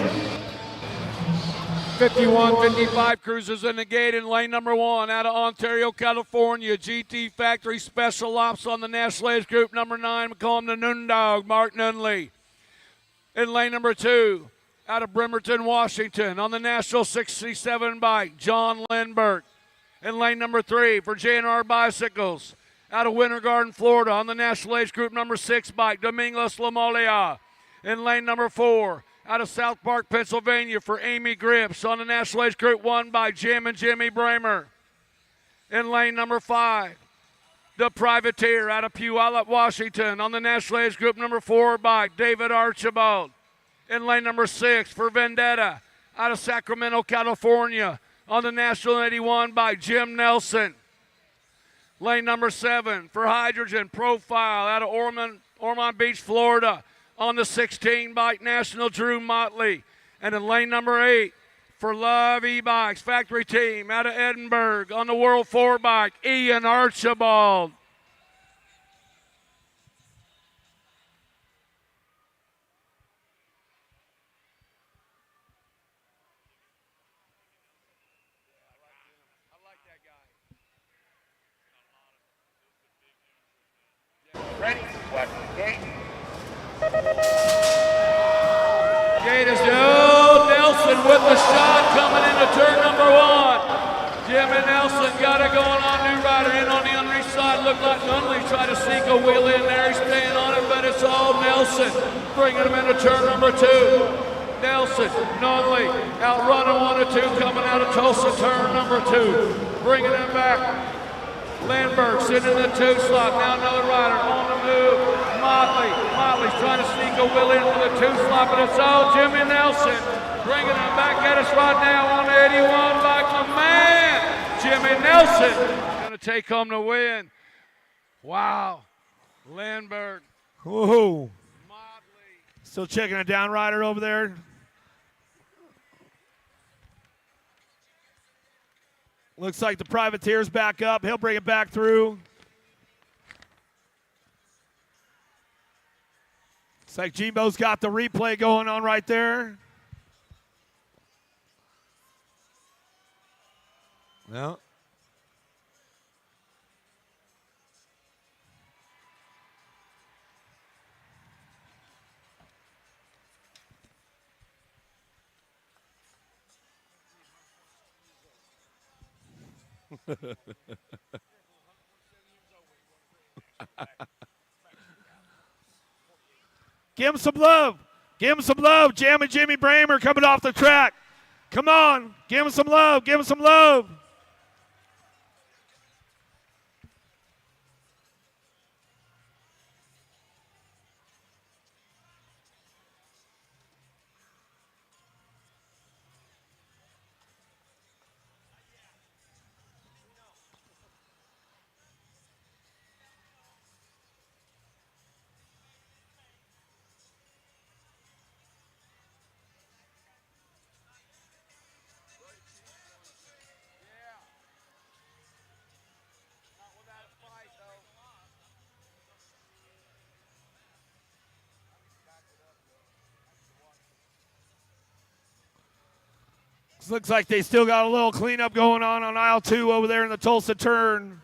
51-55 cruisers in the gate in lane number 1 out of Ontario, California. GT Factory Special Ops on the National Age Group number 9. We call him the Noondog, Mark Nunley. In lane number 2 out of Bremerton, Washington on the National 67 bike, John Lindbergh. In lane number 3 for J&R Bicycles out of Winter Garden, Florida on the National Age Group number 6 bike, Domingos Lamolia. In lane number 4 out of South Park, Pennsylvania for Amy Grips on the National Age Group 1 by Jim and Jimmy Bramer. In lane number 5, the Privateer out of Puyallup, Washington on the National Age Group number 4 by David Archibald. In lane number 6 for Vendetta out of Sacramento, California on the National 81 by Jim Nelson. Lane number 7 for Hydrogen Profile out of Ormond Beach, Florida on the 16 bike, National Drew Motley. And in lane number 8 for Love E-Bikes Factory Team out of Edinburgh on the World 4 bike, Ian Archibald. Ready, watch the gate. Gate is Nelson with the shot coming into turn number 1. Jimmy Nelson got it going on. New rider in on the underneath side. Looked like Nunley tried to sneak a wheel in there. He's staying on it, but it's all Nelson. Bringing him into turn number 2. Nelson, Nunley, outrunning 1 or 2, coming out of Tulsa, turn number 2. Bringing him back. Landberg sitting in the 2 slot. Now another rider on the move. Motley's trying to sneak a wheel into the 2 slot, but it's all Jimmy Nelson. Bringing him back at us right now on the 81 bike. My man, Jimmy Nelson, going to take home the win. Wow. Landberg. Whoa. Still checking a down rider over there. Looks like the privateer's back up. He'll bring it back through. Looks like Jimbo's got the replay going on right there. No. Give him some love. Give him some love. Jam and Jimmy Bramer coming off the track. Come on. Give him some love. Give him some love. Looks like they still got a little cleanup going on aisle 2 over there in the Tulsa turn.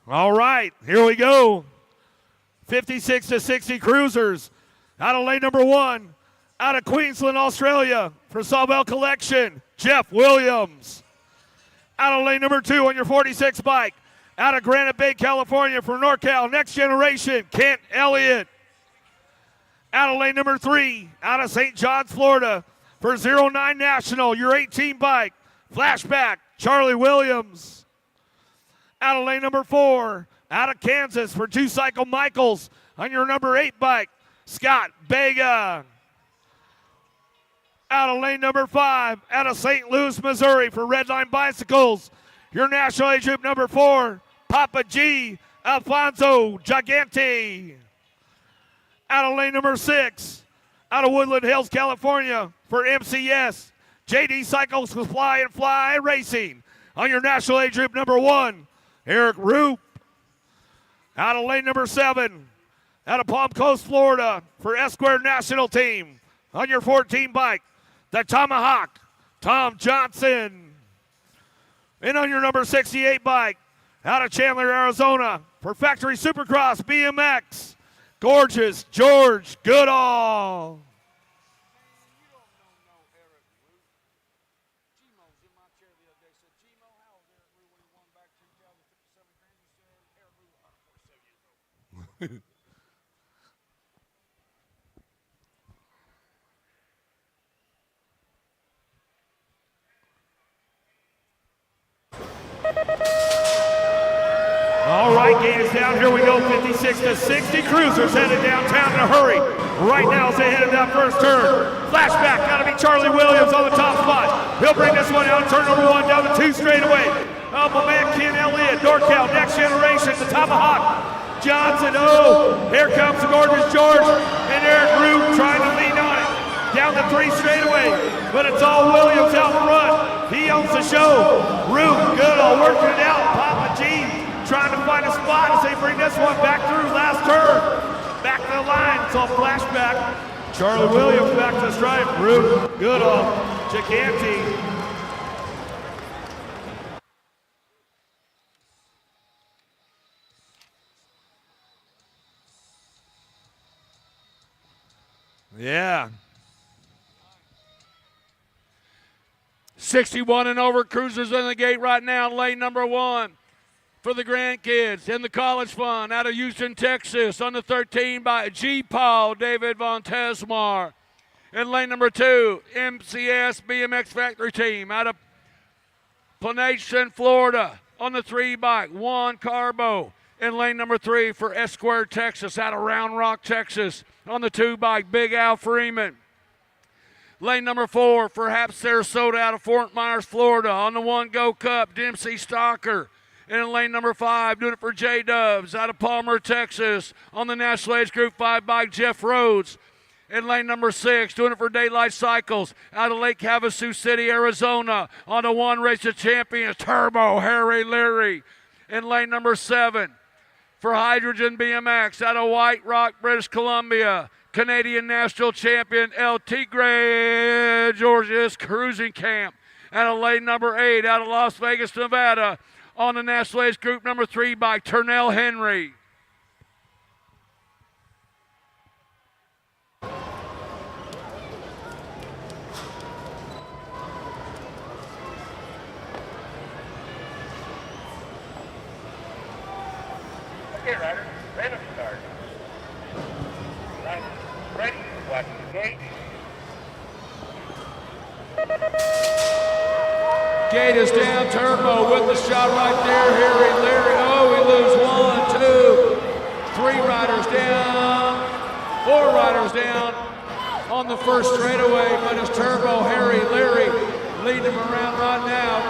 All right, here we go. 56 to 60 cruisers. Out of lane number 1, out of Queensland, Australia, for Sawbell Collection, Jeff Williams. Out of lane number 2 on your 46 bike, out of Granite Bay, California, for NorCal, Next Generation, Kent Elliott. Out of lane number 3, out of St. John's, Florida, for 09 National, your 18 bike, Flashback, Charlie Williams. Out of lane number 4, out of Kansas for 2 Cycle Michaels on your number 8 bike, Scott Bega. Out of lane number 5, out of St. Louis, Missouri for Redline Bicycles, your national age group number 4, Papa G, Alfonso Gigante. Out of lane number 6, out of Woodland Hills, California for MCS, JD Cycles Fly and Fly Racing on your national age group number 1, Eric Roop. Out of lane number 7, out of Palm Coast, Florida, for Esquire National Team, on your 14 bike, the Tomahawk, Tom Johnson. And on your number 68 bike, out of Chandler, Arizona, for Factory Supercross BMX, Gorgeous George Goodall. All right, gate is down. Here we go. 56 to 60 cruisers headed downtown in a hurry. Right now as they head in that first turn. Flashback, got to be Charlie Williams on the top spot. He'll bring this one out. Turn number 1 down the 2 straightaway. Oh, my man Ken Elliott, NorCal, Next Generation, the Tomahawk. Johnson, oh, here comes the Gorgeous George, and Eric Root trying to lean on it. down the 3 straightaway, but it's all Williams out front. He owns the show. Rube Goodall working it out. Papa G trying to find a spot as they bring this one back through last turn. Back to the line, it's all flashback. Charlie Williams back to the stripe. Rube Goodall, Gigante. Yeah. 61 and over cruisers in the gate right now, lane number 1 for the grandkids in the college fund out of Houston, Texas, on the 13 by G. Paul David Von Tesmar. In lane number 2, MCS BMX Factory Team out of Planation, Florida, on the 3 by Juan Carbo. In lane number 3 for S Square, Texas, out of Round Rock, Texas, on the 2 by Big Al Freeman. Lane number 4 for Hap Sarasota out of Fort Myers, Florida, on the 1 Go Cup, Dempsey Stalker. And in lane number 5, doing it for J Dubs out of Palmer, Texas, on the National Age Group 5 by Jeff Rhodes. In lane number 6, doing it for Daylight Cycles out of Lake Havasu City, Arizona, on the 1 Race of Champions, Turbo Harry Leary. In lane number 7, for Hydrogen BMX out of White Rock, British Columbia, Canadian National Champion El Tigre Georges Cruising Camp. Out of lane number 8 out of Las Vegas, Nevada, on the National Age Group number 3 by Turnell Henry. Okay, rider, ready to start. Right, ready, watch the gate. Gate is down, Turbo with the shot right there. Harry Leary, oh, we lose 1, 2, 3 riders down, 4 riders down on the first straightaway, but it's Turbo Harry Leary leading them around right now.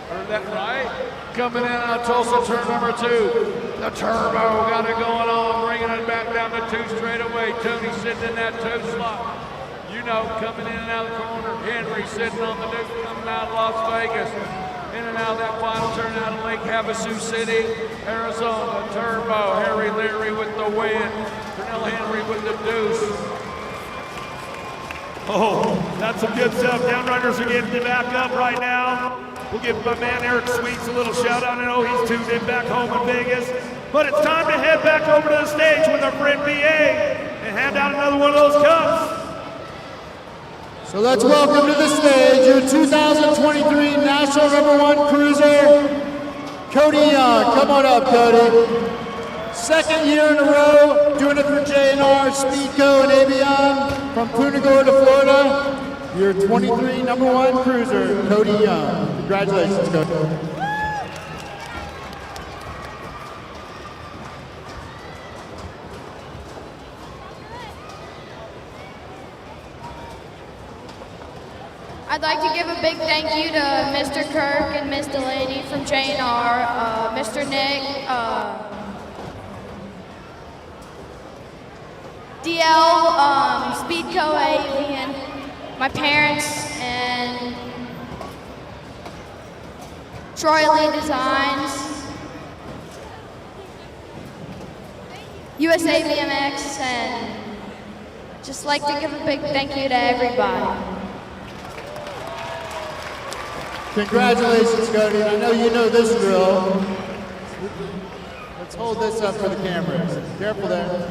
Heard that right? Coming in out of Tulsa, turn number 2. The Turbo got it going on, bringing it back down the 2 straightaway. Tony sitting in that 2 slot. You know, coming in and out of the corner. Henry sitting on the Duke, coming out of Las Vegas. In and out of that final turn out of Lake Havasu City, Arizona. Turbo, Harry Leary with the win. Turnell Henry with the deuce. Oh, that's some good stuff. Downrunners are getting back up right now. We'll give my man Eric Sweets a little shout out. I know he's tuned in back home in Vegas. But it's time to head back over to the stage with our friend BA and hand out another one of those cups. So let's welcome to the stage your 2023 National #1 Cruiser, Cody Young. Come on up, Cody. Second year in a row, doing it for J&R, Speedco, and Avion from Punta Gorda, Florida. Your 23 #1 Cruiser, Cody Young. Congratulations, Cody. I'd like to give a big thank you to Mr. Kirk and Miss Delaney from J&R, Mr. Nick, DL, Speedco Avian, my parents, and Troy Lee Designs, USA BMX, and just like to give a big thank you to everybody. Congratulations, Cody. I know you know this drill. Let's hold this up for the cameras. Careful there.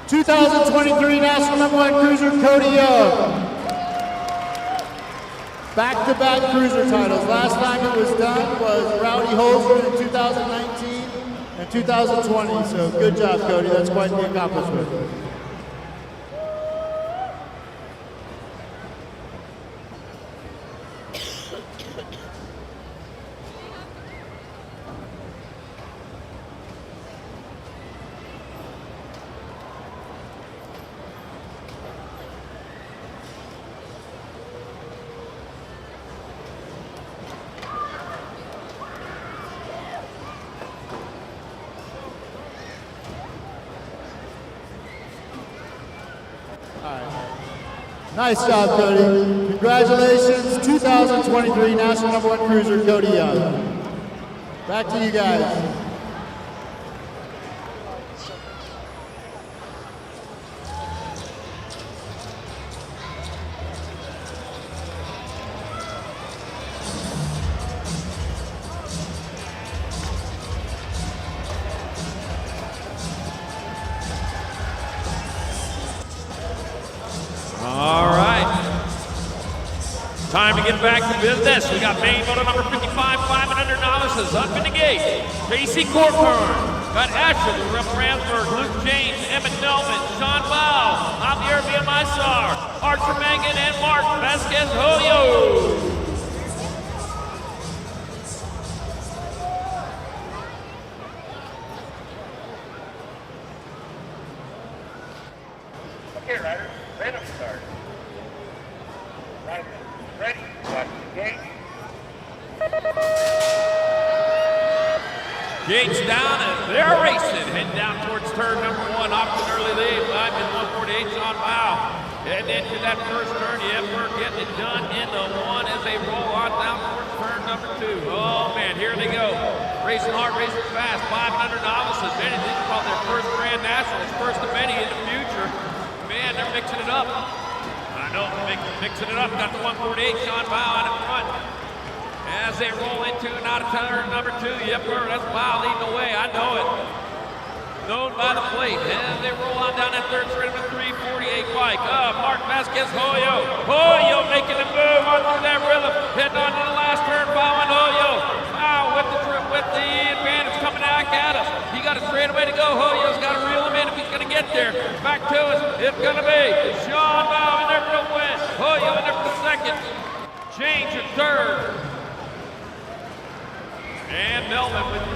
2023 National #1 Cruiser, Cody Young. Back-to-back cruiser titles. Last time it was done was Rowdy Holzer in 2019 and 2020. So good job, Cody. That's quite the accomplishment. Nice job, Cody. Congratulations, 2023 National #1 Cruiser, Cody Young. Back to you guys. All right. Time to get back to business. We got main moto number 55, 500 novices up in the gate. Casey Corcoran, got Asher, Rip Ramsberg, Luke James, Emmett Delvin, Sean Bow, Javier Villamizar, Archer Mangan, and Mark Vasquez Hoyo. Okay, riders, random start. Riders, ready, watch the gate. Gates down and they're racing. Heading down towards turn number 1 off to an early lead. Live in 148, Sean Bow. Heading into that first turn. Yep, we're getting it done in the 1 as they roll on down towards turn number 2. Oh man, here they go. Racing hard, racing fast. 500 novices. Many of these are probably their first Grand Nationals, first of many in the future. Man, they're mixing it up. I know, mixing it up. Got the 148, Sean Bow out in front. As they roll into and out of turn number 2, yep, that's Bow leading the way. I know it. Known by the plate. As they roll on down that third straight with 348 bike. Mark Vasquez Hoyo. Hoyo making the move on through that rhythm. Heading on to the last turn, following Hoyo. Wow, with the advantage coming back at us. He got a straightaway to go. Hoyo's got to reel him in if he's going to get there. Back to us. It's going to be Sean Bow in there for the win. Hoyo in there for the second. Change at third. And Melvin with the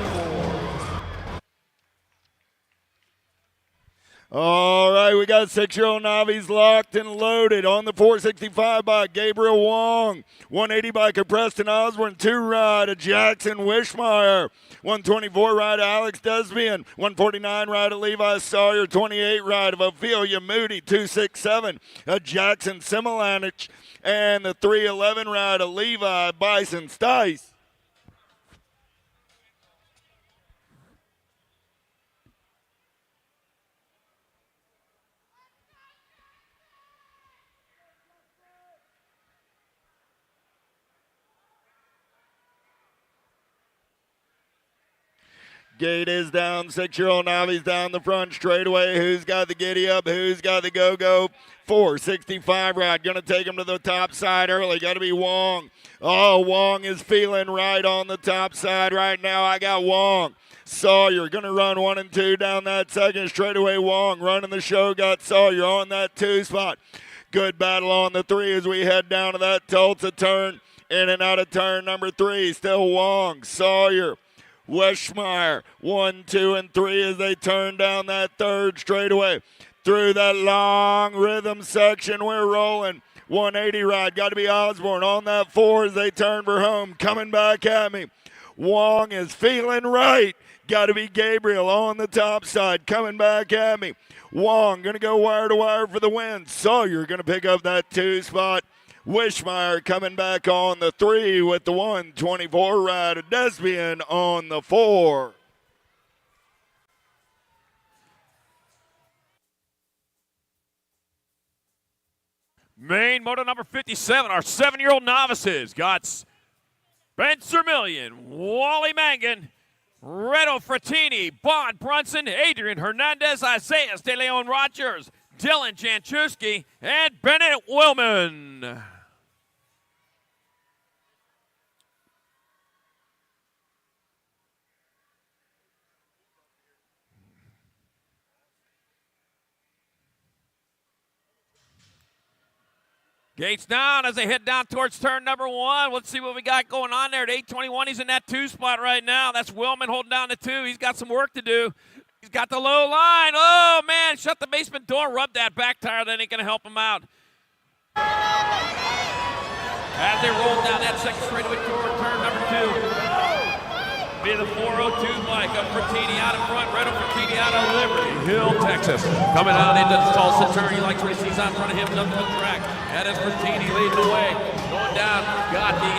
4. All right, we got 6-year-old Novice locked and loaded on the 465 by Gabriel Wong. 180 by Preston Osborne. 2 ride of Jackson Wishmeyer. 124 ride of Alex Desbian. 149 ride of Levi Sawyer. 28 ride of Ophelia Moody. 267 of Jackson Similanich. And the 311 ride of Levi Bison Stice. Gate is down, 6-year-old Novice down the front straightaway. Who's got the giddy up? Who's got the go-go? 465 ride, gonna take him to the top side early. Gotta be Wong. Oh, Wong is feeling right on the top side right now. I got Wong. Sawyer gonna run 1 and 2 down that second straightaway. Wong running the show, got Sawyer on that 2 spot. Good battle on the 3 as we head down to that Tulsa turn. In and out of turn number 3, still Wong, Sawyer, Wishmeyer, 1, 2, and 3 as they turn down that third straightaway. Through that long rhythm section, we're rolling. 180 ride, got to be Osborne on that 4 as they turn for home. Coming back at me. Wong is feeling right. Got to be Gabriel on the top side. Coming back at me. Wong going to go wire to wire for the win. Sawyer going to pick up that 2 spot. Wishmeyer coming back on the 3 with the 124 ride of Desbian on the 4. Main moto number 57, our 7-year-old novices got Spencer Million, Wally Mangan, Reto Frattini, Bond Brunson, Adrian Hernandez, Isaiah De Leon Rogers, Dylan Janchuski, and Bennett Willman. Gates down as they head down towards turn number 1. Let's see what we got going on there at 821. He's in that 2 spot right now. That's Willman holding down the 2. He's got some work to do. He's got the low line. Oh, man, shut the basement door. Rub that back tire. That ain't going to help him out. As they roll down that second straightaway toward turn number 2. Be the 402 bike of Frattini out in front. Redo Frattini out of Liberty Hill, Texas. Coming out into the Tulsa turn. He likes what he sees out in front of him. Nothing but track. That is Frattini leading the way. Going down. Got the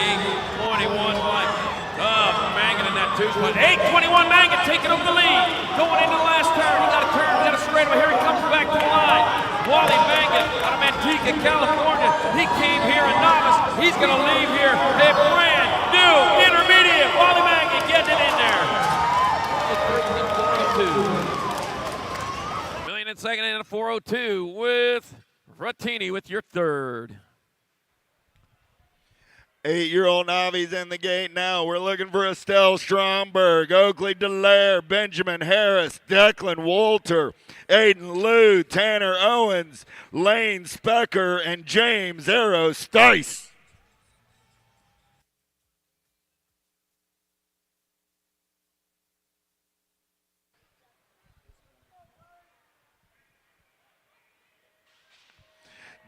821 bike. Mangan in that 2 spot. 821 Mangan taking over the lead. Going into the last turn. He got a turn. He got a straightaway. Here he comes back to the line. Wally Mangan out of Manteca, California. He came here in novice. He's going to leave here a brand new intermediate. Wally Mangan getting it in there. 402. Million in second and a 402 with Frattini with your third. 8-year-old Novice in the gate now. We're looking for Estelle Stromberg, Oakley Dallaire, Benjamin Harris, Declan Walter, Aiden Liu, Tanner Owens, Lane Specker, and James Arrow Stice.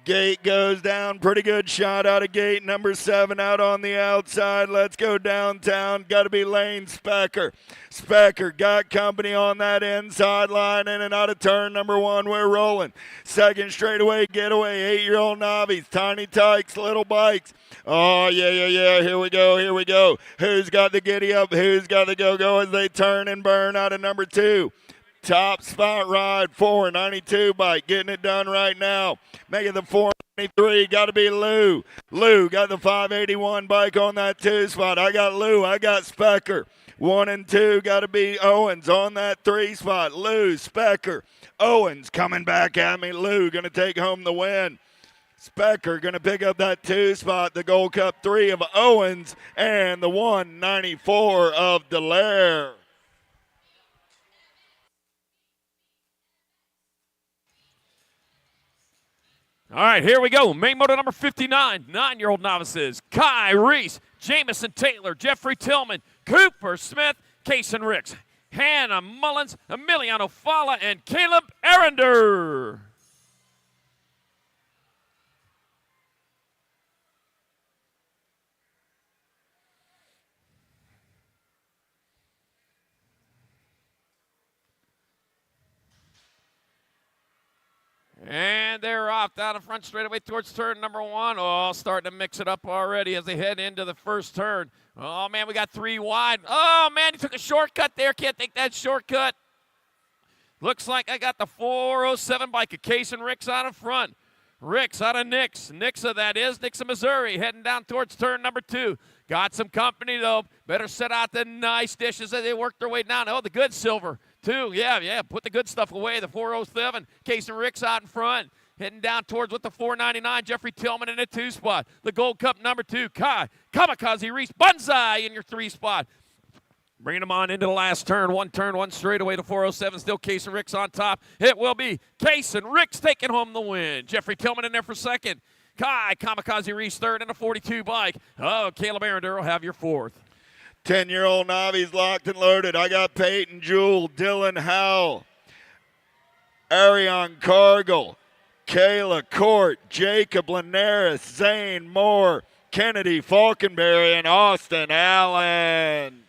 Gate goes down. Pretty good shot out of gate number 7 out on the outside. Let's go downtown. Got to be Lane Specker. Specker got company on that inside line in and out of turn number 1. We're rolling. Second straightaway getaway. 8-year-old Novice. Tiny Tykes, little bikes. Oh, yeah. Here we go. Who's got the giddy up? Who's got the go-go as they turn and burn out of number 2? Top spot ride, 492 bike, getting it done right now. Making the 493, got to be Lou. Lou got the 581 bike on that 2 spot. I got Lou, I got Specker. 1 and 2, got to be Owens on that 3 spot. Lou, Specker, Owens coming back at me. Lou going to take home the win. Specker going to pick up that 2 spot, the Gold Cup 3 of Owens, and the 194 of Dallaire. All right, here we go. Main moto number 59, 9-year-old novices. Kai Reese, Jamison Taylor, Jeffrey Tillman, Cooper Smith, Kason Ricks, Hannah Mullins, Emiliano Fala, and Caleb Arender. And they're off down the front straightaway towards turn number 1. Oh, starting to mix it up already as they head into the first turn. Oh, man, we got 3 wide. Oh, man, he took a shortcut there. Can't take that shortcut. Looks like I got the 407 bike of Case and Ricks out in front. Ricks out of Nix. Nixa, that is. Nixa, Missouri, heading down towards turn number 2. Got some company, though. Better set out the nice dishes as they work their way down. Oh, the good silver. 2, yeah, put the good stuff away. The 407, Case and Ricks out in front. Heading down towards with the 499, Jeffrey Tillman in a 2 spot. The Gold Cup number 2, Kai, Kamikaze Reese, Banzai in your 3 spot. Bringing them on into the last turn, one straightaway to 407, still Case and Ricks on top. It will be Case and Ricks taking home the win. Jeffrey Tillman in there for second. Kai, Kamikaze Reese third in a 42 bike. Oh, Caleb Arender will have your 4th. 10-year-old Novice locked and loaded. I got Peyton Jewell, Dylan Howell, Arion Cargill, Kayla Court, Jacob Linares, Zane Moore, Kennedy Falkenberry, and Austin Allen.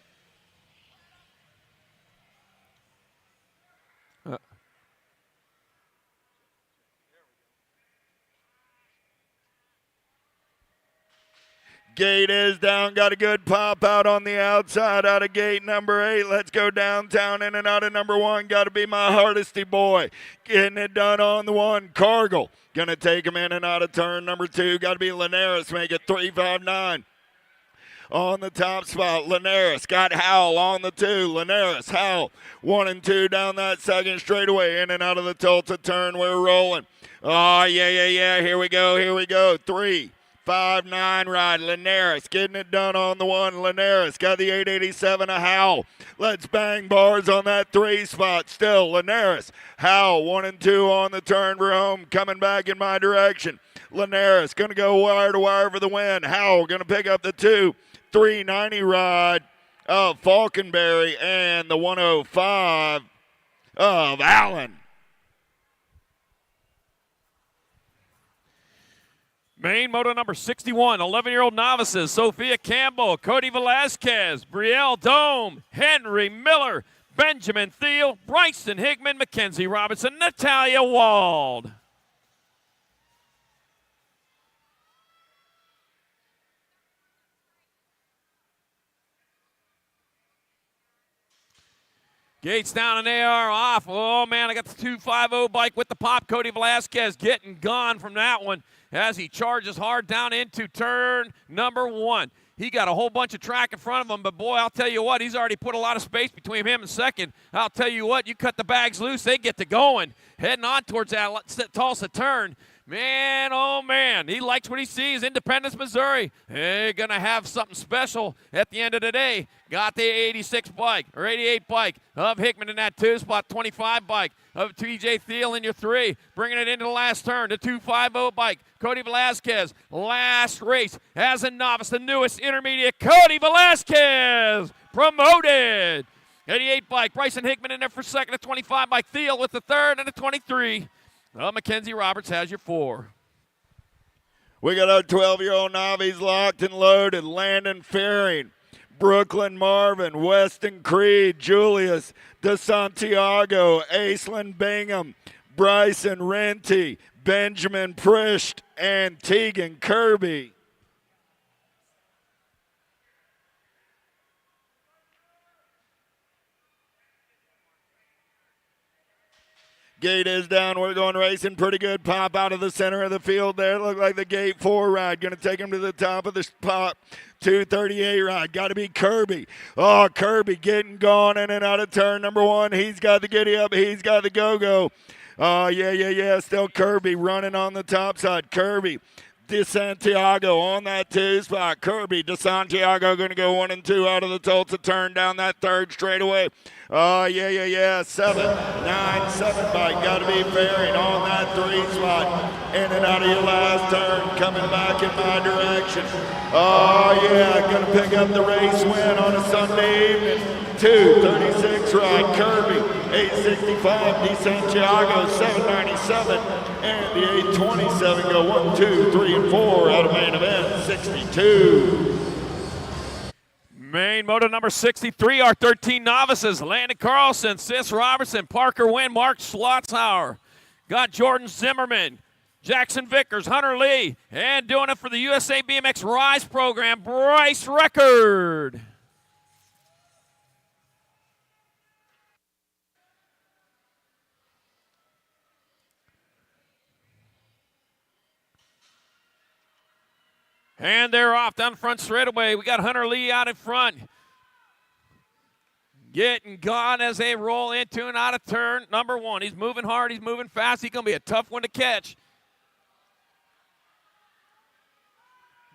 Gate is down, got a good pop out on the outside out of gate number 8. Let's go downtown in and out of number 1. Got to be my Hardesty boy. Getting it done on the 1. Cargill going to take him in and out of turn number 2. Got to be Linares, make it 359. On the top spot, Linares got Howell on the 2. Linares, Howell, 1 and 2 down that second straightaway. In and out of the Tulsa turn, we're rolling. Oh, yeah. Here we go. 3, 5-9 ride. Linares getting it done on the 1. Linares got the 887 of Howell. Let's bang bars on that 3 spot. Still Linares. Howell 1 and 2 on the turn for home. Coming back in my direction. Linares going to go wire to wire for the win. Howell going to pick up the 2. 390 ride of Falkenberry and the 105 of Allen. Main moto number 61, 11-year-old novices, Sophia Campbell, Cody Velasquez, Brielle Dome, Henry Miller, Benjamin Thiel, Bryson Hickman, Mackenzie Robinson, Natalia Wald. Gates down and they are off. Oh, man, I got the 250 bike with the pop. Cody Velasquez getting gone from that one as he charges hard down into turn number 1. He got a whole bunch of track in front of him, but, boy, I'll tell you what, he's already put a lot of space between him and second. I'll tell you what, you cut the bags loose, they get to going. Heading on towards that Tulsa turn. Man, oh, man, he likes what he sees. Independence, Missouri. They're going to have something special at the end of the day. Got the 86 bike, or 88 bike of Hickman in that 2-spot, 25 bike of TJ Thiel in your 3. Bringing it into the last turn, the 250 bike. Cody Velasquez, last race as a novice, the newest intermediate. Cody Velasquez promoted. 88 bike, Bryson Hickman in there for second, the 25 bike. Thiel with the third and the 23. Well, Mackenzie Roberts has your 4. We got our 12-year-old novice locked and loaded. Landon Faring, Brooklyn Marvin, Weston Creed, Julius DeSantiago, Aislinn Bingham, Bryson Renty, Benjamin Prisht, and Tegan Kirby. Gate is down. We're going racing. Pretty good pop out of the center of the field there. Look like the gate 4 ride. Going to take him to the top of the pop. 238 ride. Got to be Kirby. Oh, Kirby getting gone in and out of turn number 1. He's got the giddy up. He's got the go-go. Oh, yeah. Still Kirby running on the top side. Kirby. DeSantiago on that 2-spot. Kirby DeSantiago going to go 1 and 2 out of the Tulsa turn down that third straightaway. Oh, yeah. 7, 9, 7 bike. Got to be Faring on that 3-spot. In and out of your last turn. Coming back in my direction. Oh, yeah. Going to pick up the race win on a Sunday evening. 236 ride. Kirby. 865. DeSantiago. 797. And the 827 go 1, 2, 3, and 4 out of main event 62. Main moto number 63, our 13 novices. Landon Carlson, Sis Robertson, Parker Wynn, Mark Schlotzhauer. Got Jordan Zimmerman, Jackson Vickers, Hunter Lee, and doing it for the USA BMX Rise program, Bryce Record. And they're off down front straightaway. We got Hunter Lee out in front. Getting gone as they roll into and out of turn number 1. He's moving hard. He's moving fast. He's going to be a tough one to catch.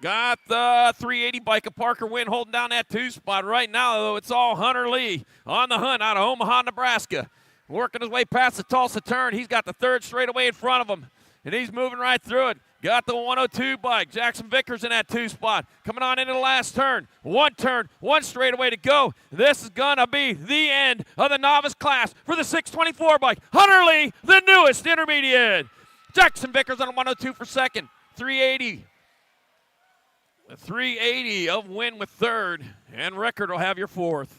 Got the 380 bike of Parker Wynn holding down that 2-spot. Right now, though, it's all Hunter Lee on the hunt out of Omaha, Nebraska. Working his way past the Tulsa turn. He's got the third straightaway in front of him, and he's moving right through it. Got the 102 bike. Jackson Vickers in that 2-spot. Coming on into the last turn. 1 turn, 1 straightaway to go. This is going to be the end of the novice class for the 624 bike. Hunter Lee, the newest intermediate. Jackson Vickers on a 102 for second. 380. The 380 of Wynn with third. And Record will have your 4th.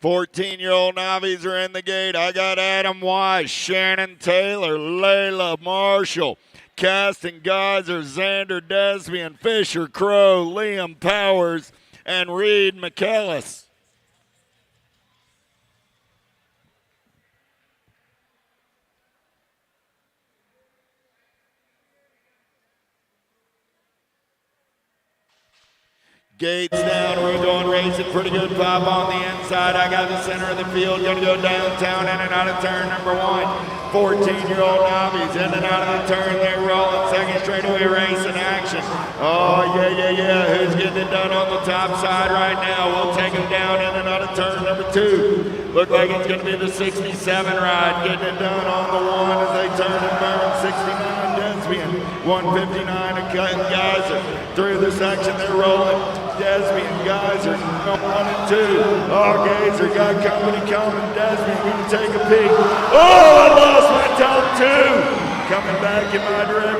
14-year-old novices are in the gate. I got Adam Wise, Shannon Taylor, Layla Marshall, Caston Geyser, Xander Desbian, Fisher Crow, Liam Powers, and Reed McKellis. Gates down, we're going racing, pretty good pop on the inside. I got the center of the field, gonna go downtown, in and out of turn number 1. 14-year-old novice, in and out of the turn, they're rolling, second straightaway race in action. Oh, yeah, who's getting it done on the top side right now? We'll take him down in and out of turn number 2. Look like it's gonna be the 67 ride, getting it done on the 1 as they turn and burn. 69 Desbian, 159 Geyser. Through the section, they're rolling. Desbian, Geyser, 1 and 2. Oh, Geyser got company coming. Desbian going to take a peek. Oh, I lost my top 2. Coming back in my direction.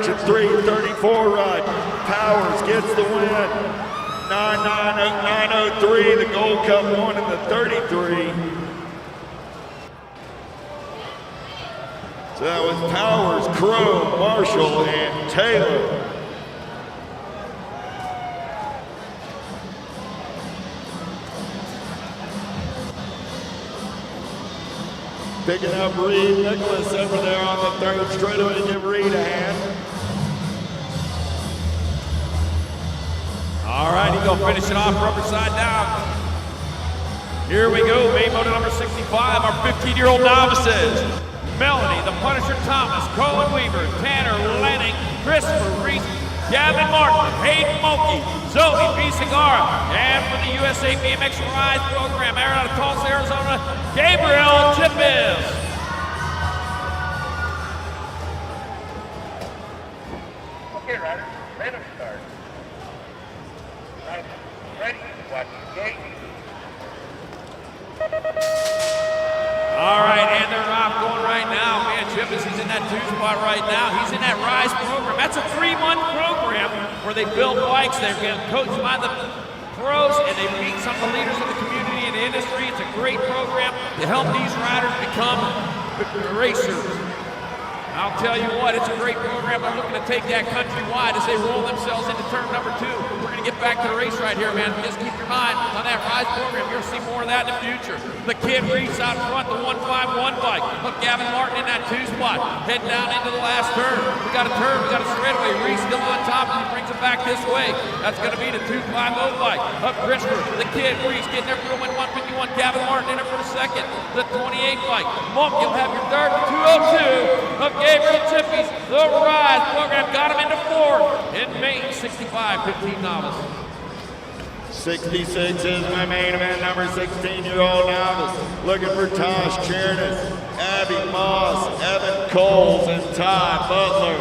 94 ride. Powers gets the win. 903, the Gold Cup won in the 33. So that was Powers, Crow, Marshall, and Taylor. Picking up Reed Nicholas over there on the third straightaway to give Reed a hand. All right, he's going to finish it off rubber side down. Here we go, main moto number 65, our 15-year-old novices. Melanie, the Punisher Thomas, Cohen Weaver, Tanner Lanning, Christopher Reese, Gavin Martin, Hayden Mulkey, Zoe B. Segarra, and for the USA BMX Rise program, out of Tulsa, Arizona, Gabriel Chippis. Okay, riders, ready to start. Riders, ready, watch the gate. All right, and they're off going right now. Man, Chippis, he's in that 2 spot right now. He's in that Rise program. That's a 3-month program where they build bikes. They're getting coached by the pros, and they meet some of the leaders of the community and the industry. It's a great program to help these riders become racers. I'll tell you what, it's a great program. They're looking to take that countrywide as they roll themselves into turn number 2. We're going to get back to the race right here, man. Just keep your mind on that Rise program. You're going to see more of that in the future. The kid Reese out front, the 151 bike. Look, Gavin Martin in that 2 spot. Heading down into the last turn. We got a turn, we got a straightaway. Reese still on top, and he brings it back this way. That's going to be the 250 bike. Up Christopher, the kid Reese getting there for the 151. Gavin Martin in there for the second. The 28 bike. Monk, you'll have your third, the 202. Up Gabriel Chippis, the Rise program got him into 4th in Maine, 65-15 novice. 66 is my main event, number 16-year-old novice. Looking for Tosh Chernis, Abby Moss, Evan Coles, and Ty Butler.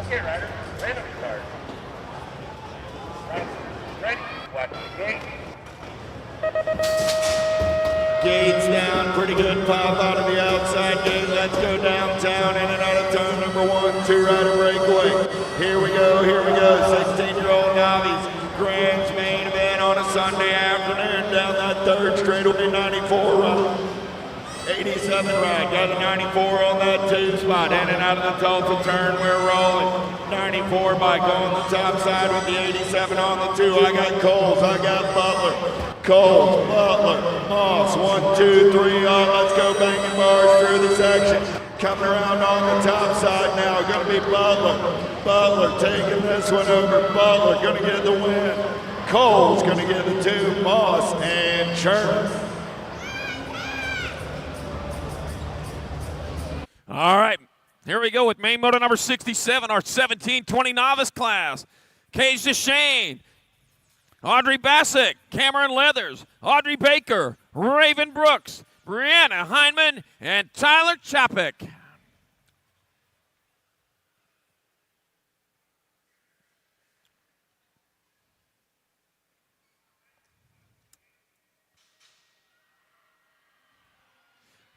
Okay, riders, ready to start. Riders, ready, watch the gate. Gates down, pretty good pop out of the outside gate. Let's go downtown, in and out of turn number 1, 2-rider breakaway. Here we go, 16-year-old Novice Grands Main event on a Sunday afternoon. Down that third straight will be 94 ride. 87 ride, got a 94 on that 2 spot. In and out of the Tulsa turn, we're rolling. 94 bike on the top side with the 87 on the 2. I got Coles, I got Butler. Coles, Butler, Moss, 1, 2, 3, let's go banging bars through the section. Coming around on the top side now, gonna be Butler. Butler taking this one over. Butler gonna get the win. Coles gonna get the 2, Moss and Sherman. All right, here we go with main moto number 67, our 17-20 novice class. Cage DeShane, Audrey Bassick, Cameron Leathers, Audrey Baker, Raven Brooks, Brianna Heineman, and Tyler Chapek.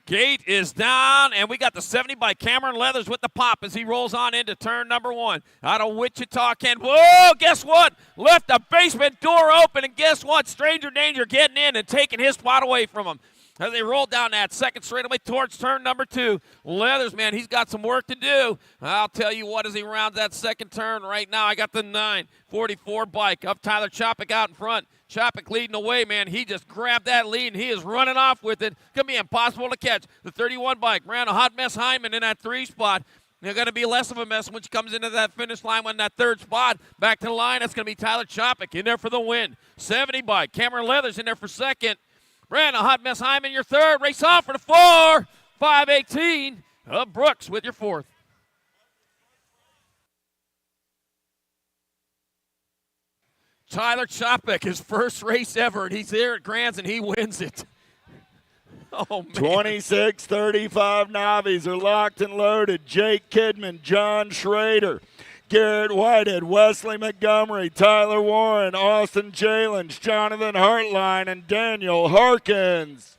Gate is down, and we got the 70 by Cameron Leathers with the pop as he rolls on into turn number 1. Out of Wichita, whoa, guess what? Left the basement door open, and guess what? Stranger danger getting in and taking his spot away from him. As they roll down that second straightaway towards turn number 2. Leathers, man, he's got some work to do. I'll tell you what, as he rounds that second turn right now, I got the 944 bike up Tyler Chapek out in front. Chapek leading the way, man. He just grabbed that lead, and he is running off with it. Going to be impossible to catch. The 31 bike ran a hot mess Hyman in that 3 spot. They're going to be less of a mess when she comes into that finish line when that 3rd spot. Back to the line, that's going to be Tyler Chapek in there for the win. 70 bike, Cameron Leathers in there for 2nd. Ran a hot mess Hyman your 3rd. Race off for the 4. 5:18 of Brooks with your 4th. Tyler Chapek, his first race ever, and he's there at Grands, and he wins it. Oh, man. 26-35 Navies are locked and loaded. Jake Kidman, John Schrader, Garrett Whitehead, Wesley Montgomery, Tyler Warren, Austin Jalens, Jonathan Hartline, and Daniel Harkins.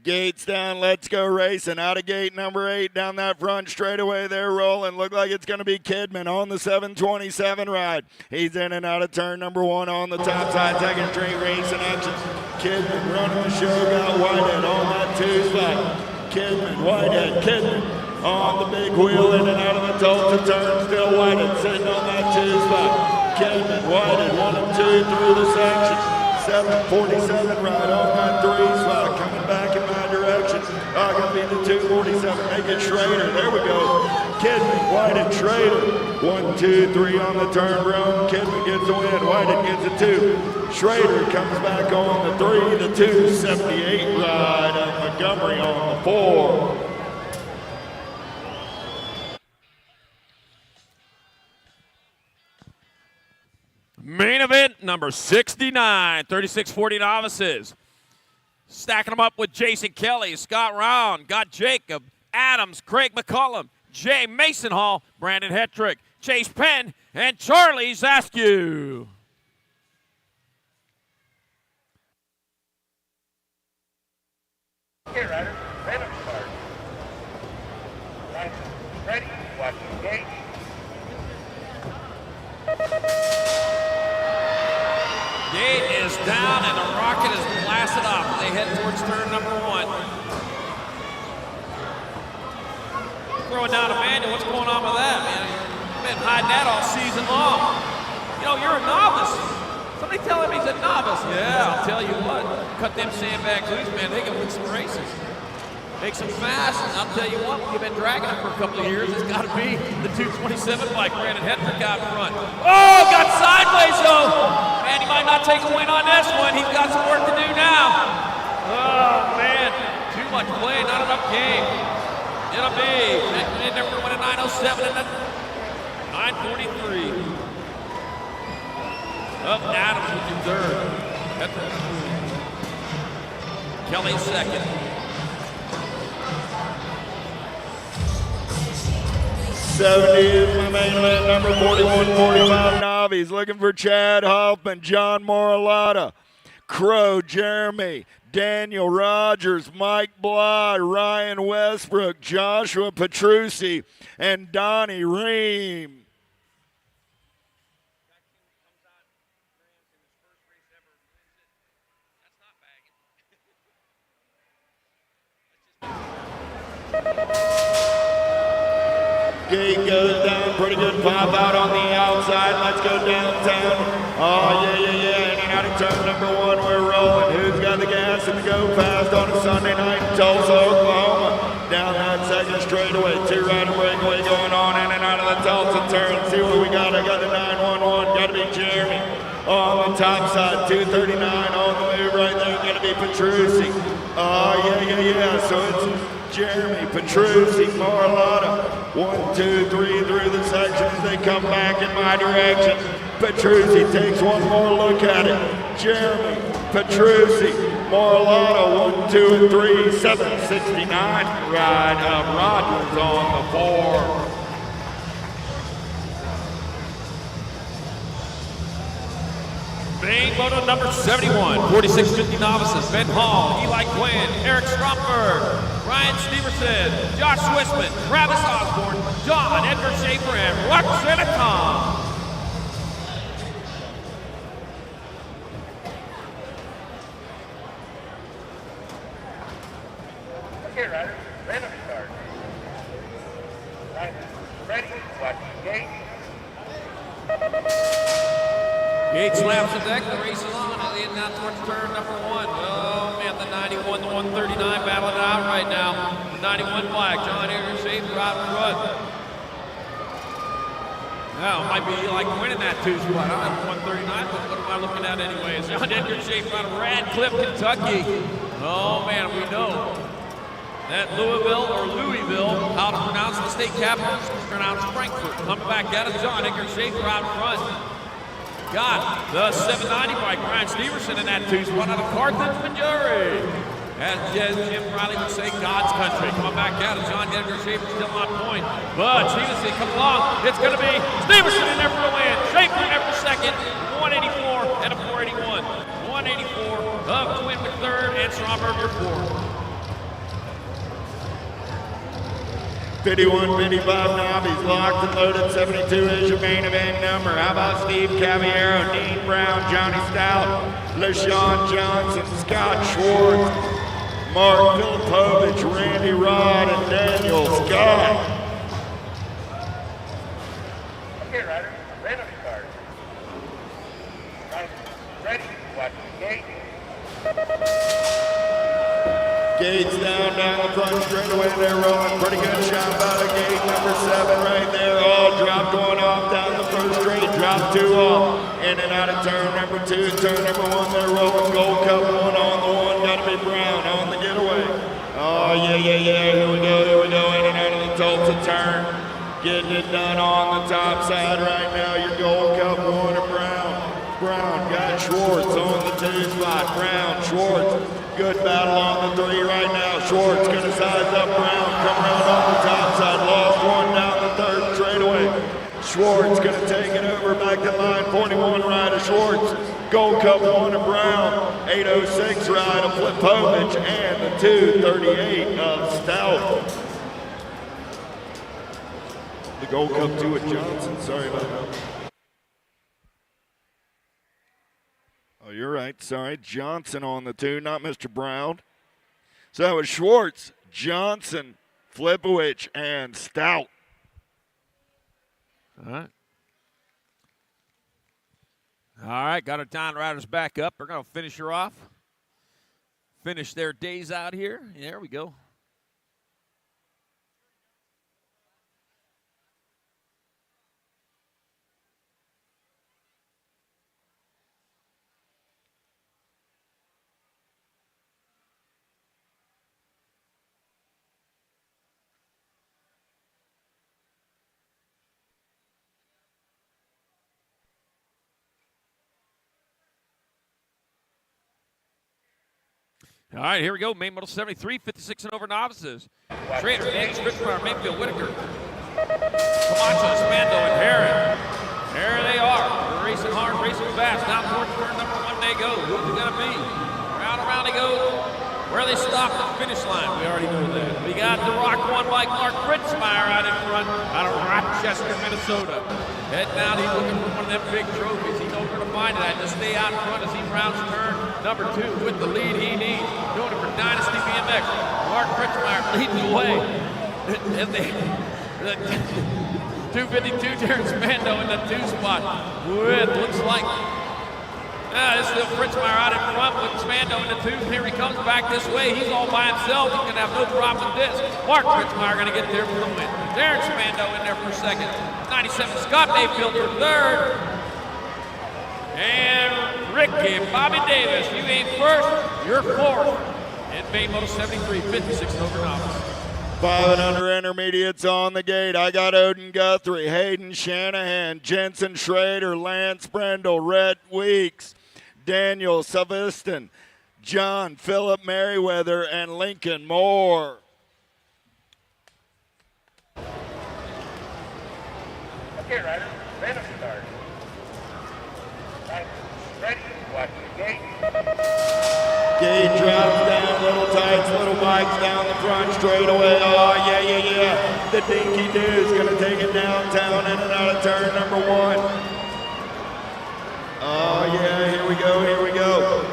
Gates down, let's go racing. Out of gate number 8, down that front straightaway, they're rolling. Look like it's going to be Kidman on the 727 ride. He's in and out of turn number 1 on the top side, second straight racing action. Kidman running the show, got Whitehead on that 2 spot. Kidman, Whitehead, Kidman on the big wheel, in and out of the Tulsa turn, still Whitehead sitting on that 2 spot. Kidman, Whitehead, 1 and 2 through the section. 747 ride on that 3 spot, coming back in my direction. Gonna be the 247, make it Schrader. There we go. Kidman, Whitehead, Schrader. 1, 2, 3 on the turn round. Kidman gets the win. Whitehead gets a 2. Schrader comes back on the 3. The 278 ride of Montgomery on the 4. Main event number 69, 3640 novices. Stacking them up with Jason Kelly, Scott Round, got Jacob, Adams, Craig McCullum, Jay Mason Hall, Brandon Hetrick, Chase Penn, and Charlie Zaskew. Okay, riders, random start. Riders, ready, watch the gate. Gate is down and the rocket is blasted off. They head towards turn number 1. Throwing down Emmanuel, what's going on with that, man? You've been hiding that all season long. You know, you're a novice. Somebody tell him he's a novice. Yeah, I'll tell you what. Cut them sandbags loose, man. They can win some races. Make some fast, and I'll tell you what, you've been dragging him for a couple of years. It's got to be the 227 bike Brandon Hetrick out front. Oh, got sideways though. Man, he might not take a win on this one. He's got some work to do now. Oh, man. Too much play, not enough game. It'll be. In there for winning 907 and then 943. Up Adams with your third. Kelly second. 70 is my main event, number 4145 Novice. Looking for Chad Hoffman, John Moralata, Crow, Jeremy, Daniel Rogers, Mike Bly, Ryan Westbrook, Joshua Petrucci, and Donnie Ream. Gate goes down, pretty good pop out on the outside. Let's go downtown. Oh, yeah. In and out of turn number 1, we're rolling. Who's got the gas and the go fast on a Sunday night in Tulsa, Oklahoma? Down that second straightaway, 2-rider breakaway going on in and out of the Tulsa turn. See what we got. I got the 911. Got to be Jeremy. On the top side, 239 on the move right there. Got to be Petrucci. Oh, yeah. So it's Jeremy, Petrucci, Moralata. 1, 2, 3 through the section as they come back in my direction. Petrucci takes one more look at it. Jeremy, Petrucci, Moralata, 1, 2, and 3, 769 ride of Rogers on the 4. Main moto number 71, 4650 novices, Ben Hall, Eli Quinn, Eric Stromberg, Ryan Steverson, Josh Swissman, Travis Osborne, John Edgar Schaefer, and Roxana Tom. Okay, riders, random start. Riders, ready, watch the gate. Gate slaps the deck, the race is on, and leading out towards turn number 1. Oh man, the 91, the 139 battling it out right now. The 91 black, John Edgar Schaefer out front. Now, it might be like winning that 2 spot. I don't have 139, but what am I looking at anyways? John Edgar Schaefer out of Radcliffe, Kentucky. Oh man, we know that Louisville or Louisville, how to pronounce the state capital, is pronounced Frankfurt. Coming back at it, John Edgar Schaefer out front. Got the 790 bike, Ryan Steverson in that 2 spot out of Carthage, Missouri. As Jim Riley would say, God's country. Coming back out of John Edgar Schaefer still on point. But Stevenson coming along. It's going to be Stevenson in there for the win. Schaefer in there for second. 184 and a 481. 184 of Quinn with third and Stromberg for fourth. 51, 55 Novice, locked and loaded. 72 is your main event number. How about Steve Cavallero, Dean Brown, Johnny Stout, LaShawn Johnson, Scott Schwartz, Mark Filipovich, Randy Rod, and Daniel Scott. Okay, rider, ready to start. Ready, watch the gate. Gates down the front straightaway. They're rolling. Pretty good shot by the gate. Number 7 right there. All drop going off down the first straight. Drop 2 off. In and out of turn number 2. Turn number 1. They're rolling. Gold Cup 1 on the 1. Gotta be Brown on the getaway. Oh, yeah. Here we go. In and out of the Tulsa turn. Getting it done on the top side right now. Your Gold Cup 1 of Brown. Brown got Schwartz on the 2 spot. Brown, Schwartz. Good battle on the 3 right now. Schwartz gonna size up Brown. Come around on the top side. Lost 1 down the 3rd straightaway. Schwartz gonna take it over back to line. 41 ride of Schwartz. Gold Cup 1 of Brown. 806 ride of Flipovich. And the 238 of Stout. The Gold Cup 2 of Johnson. Sorry about that. Oh, you're right. Sorry. Johnson on the 2, not Mr. Brown. So that was Schwartz, Johnson, Flipowicz, and Stout. All right, got our down riders back up. They're going to finish her off. Finish their days out here. There we go. All right, here we go. Main model 73, 56 and over novices. Schrader, Banks, Richmond, Mayfield, Whitaker. Camacho, Spando, and Herring. There they are. They're racing hard, racing fast. Down towards turn number 1 they go. Who's it going to be? Round and round they go. Where they stop at the finish line, we already know that. We got the Rock 1 like Mark Fritzmeyer out in front, out of Rochester, Minnesota. Heading out, he's looking for one of them big trophies. He knows where to find it at. Just stay out in front as he rounds turn number 2 with the lead he needs. Doing it for Dynasty BMX. Mark Fritzmeyer leading the way. And the 252 Terrence Mando in the 2 spot. With, looks like, it's still Fritzmeyer out in front with Spando in the 2. Here he comes back this way. He's all by himself. He's going to have no drop with this. Mark Fritzmeyer going to get there for the win. Darren Spando in there for 2nd. 97 Scott Mayfield for 3rd. And Ricky Bobby Davis, you ain't 1st, you're 4th. And main model 73, 56 and over novice. 5 and under intermediates on the gate. I got Odin Guthrie, Hayden Shanahan, Jensen Schrader, Lance Brendel, Rhett Weeks, Daniel Silveston, John Philip Merriweather, and Lincoln Moore. Okay, rider, ready to start. Ready, watch the gate. Gate drops down, little tights, little bikes down the front straightaway. Oh, yeah. The Dinky Dude's going to take it downtown in and out of turn number 1. Oh, yeah, here we go.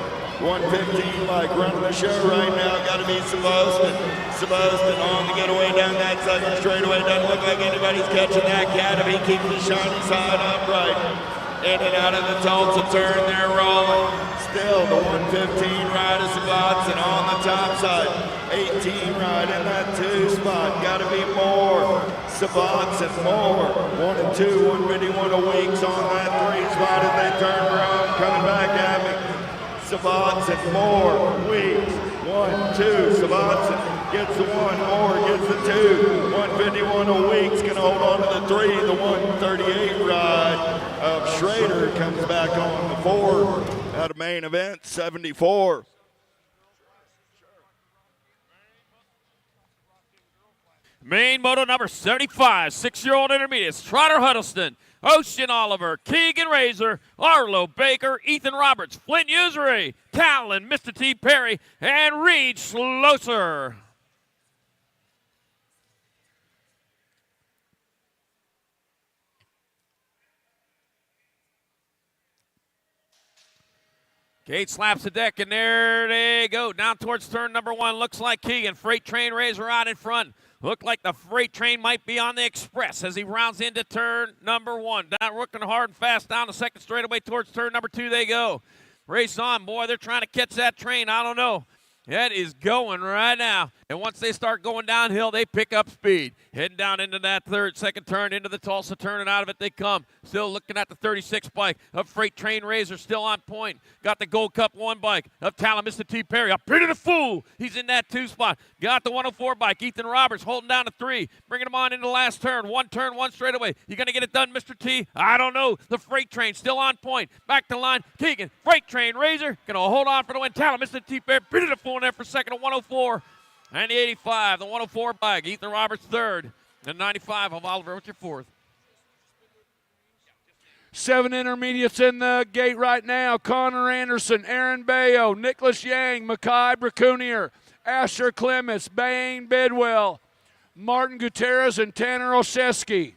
115 bike running the show right now. Got to be Sebastian. Sebastian on the getaway down that 2nd straightaway. Doesn't look like anybody's catching that cat if he keeps the shiny side upright. In and out of the Tulsa turn, they're rolling. Still the 115 ride of Sebastian on the top side. 18 ride in that 2 spot. Got to be more. Sebastian more. 1 and 2, 151 a weeks on that 3 spot as they turn around, coming back at me. Sebastian more. Weeks. 1, 2. Sebastian gets the 1, more gets the 2. 151 a week's gonna hold on to the 3. The 138 ride of Schrader comes back on the 4 out of main event 74. Main moto number 75, 6-year-old intermediates, Trotter Huddleston, Ocean Oliver, Keegan Razor, Arlo Baker, Ethan Roberts, Flint Usery, Talon, Mr. T. Perry, and Reed Schlosser. Gate slaps the deck, and there they go. Down towards turn number 1. Looks like Keegan. Freight Train Razor out in front. Looked like the Freight Train might be on the express as he rounds into turn number 1. Down, working hard and fast down the second straightaway towards turn number 2 they go. Race on, boy. They're trying to catch that train. I don't know. That is going right now. And once they start going downhill, they pick up speed. Heading down into that second turn, into the Tulsa turn, and out of it they come. Still looking at the 36 bike of Freight Train Razor, still on point. Got the Gold Cup 1 bike of Mr. T. Perry. A pretty the fool. He's in that 2 spot. Got the 104 bike. Ethan Roberts holding down to 3. Bringing him on into the last turn. 1 turn, 1 straightaway. You going to get it done, Mr. T? I don't know. The Freight Train still on point. Back to line. Keegan. Freight Train Razor. Going to hold on for the win. Mr. T. Perry. Pretty the fool in there for second. 104. And the 85, the 104 bike. Ethan Roberts third. And 95 of Oliver. What's your fourth? 7 intermediates in the gate right now. Connor Anderson, Aaron Bayo, Nicholas Yang, Makai Bracunier, Asher Clements, Bain Bidwell, Martin Gutierrez, and Tanner Olszewski.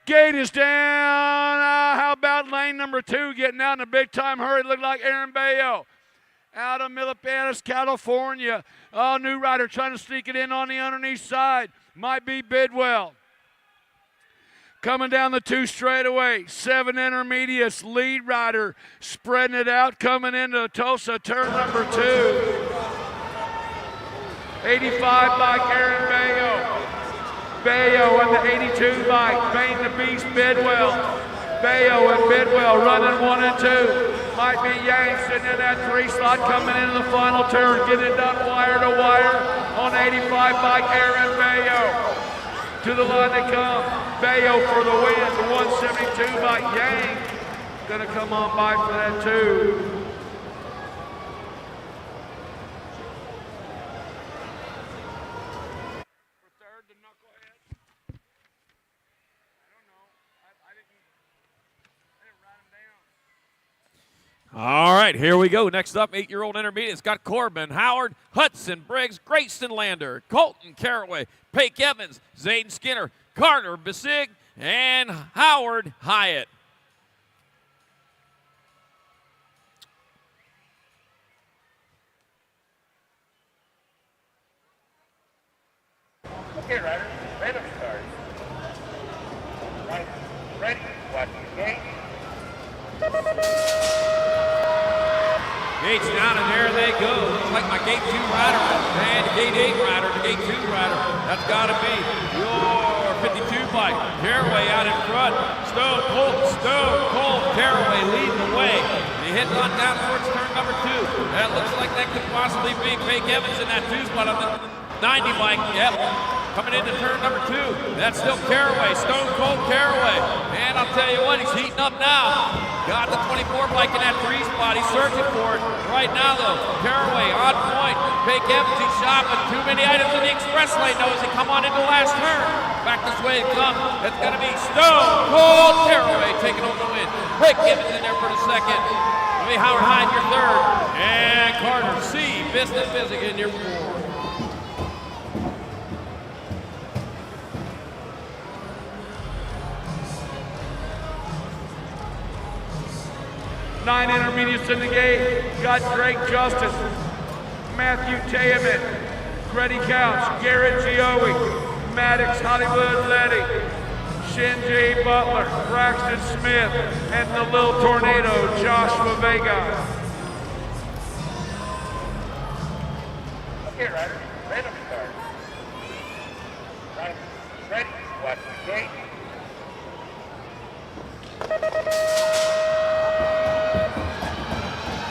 Gate is down. How about lane number 2 getting out in a big-time hurry? Looked like Aaron Bayo out of Milpitas, California. Oh, new rider trying to sneak it in on the underneath side. Might be Bidwell. Coming down the 2 straightaway. 7 intermediates. Lead rider spreading it out. Coming into Tulsa, turn number 2. 85 bike, Aaron Bayo. Bayo on the 82 bike, Bain the Beast, Bidwell. Bayo and Bidwell running 1 and 2. Might be Yang sitting in that 3 slot coming into the final turn. Getting it done wire to wire on 85 bike, Aaron Bayo. To the line they come. Bayo for the win, the 172 bike, Yang. Gonna come on by for that 2. All right, here we go. Next up, 8-year-old intermediate. It's got Corbin, Howard, Hudson, Briggs, Grayson Lander, Colton Caraway, Pake Evans, Zayden Skinner, Carter Bissig, and Howard Hyatt. Okay, riders, random start. Right, ready, watch the gate. Gates down, and there they go. Looks like my gate 2 rider and the gate 8 rider, the gate 2 rider. That's got to be your 52 bike. Caraway out in front. Stone Cold Caraway leading the way. He heading on down towards turn number 2. That looks like that could possibly be Pake Evans in that 2 spot on the 90 bike. Yep. Coming into turn number 2. That's still Caraway, Stone Cold Caraway. And I'll tell you what, he's heating up now. Got the 24 bike in that 3 spot. He's searching for it. Right now, though, Caraway on point. Pake Evans, he's shopping. Too many items in the express lane, though, as they come on into the last turn. Back this way it comes. It's going to be Stone Cold Caraway taking over the win. Pake Evans in there for the second. Maybe Howard Hyde, your third. And Carter C. Business Busy in your 4. 9 intermediates in the gate. Got Drake Justice, Matthew Tayaman, Grady Couch, Garrett Gioe, Maddox Hollywood Letty, Shinji Butler, Braxton Smith, and the Little Tornado, Joshua Vega. Okay, riders, random start. Right, ready, watch the gate.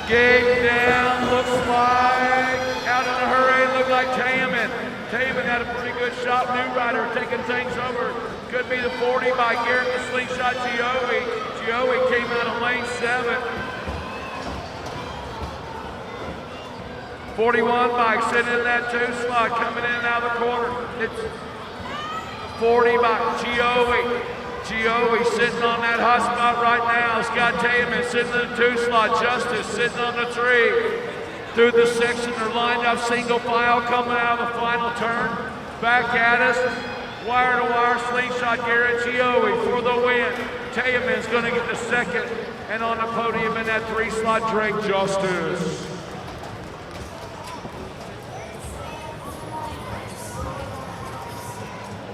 Gate down, looks like out in a hurry, looked like Tayaman. Tayaman had a pretty good shot, new rider taking things over. Could be the 40 by Garrett the Slingshot Gioe. Gioe came out of lane 7. 41 bike sitting in that 2 slot, coming in out of the corner. It's 40 by Gioe. Gioe sitting on that hot spot right now. Scott Tayaman sitting in the 2 slot. Justice sitting on the 3. through the section. They're lined up single file coming out of the final turn. Back at us, wire to wire slingshot Garrett Gioe for the win. Teyaman's going to get the second, and on the podium in that 3 slot, Drake Justice.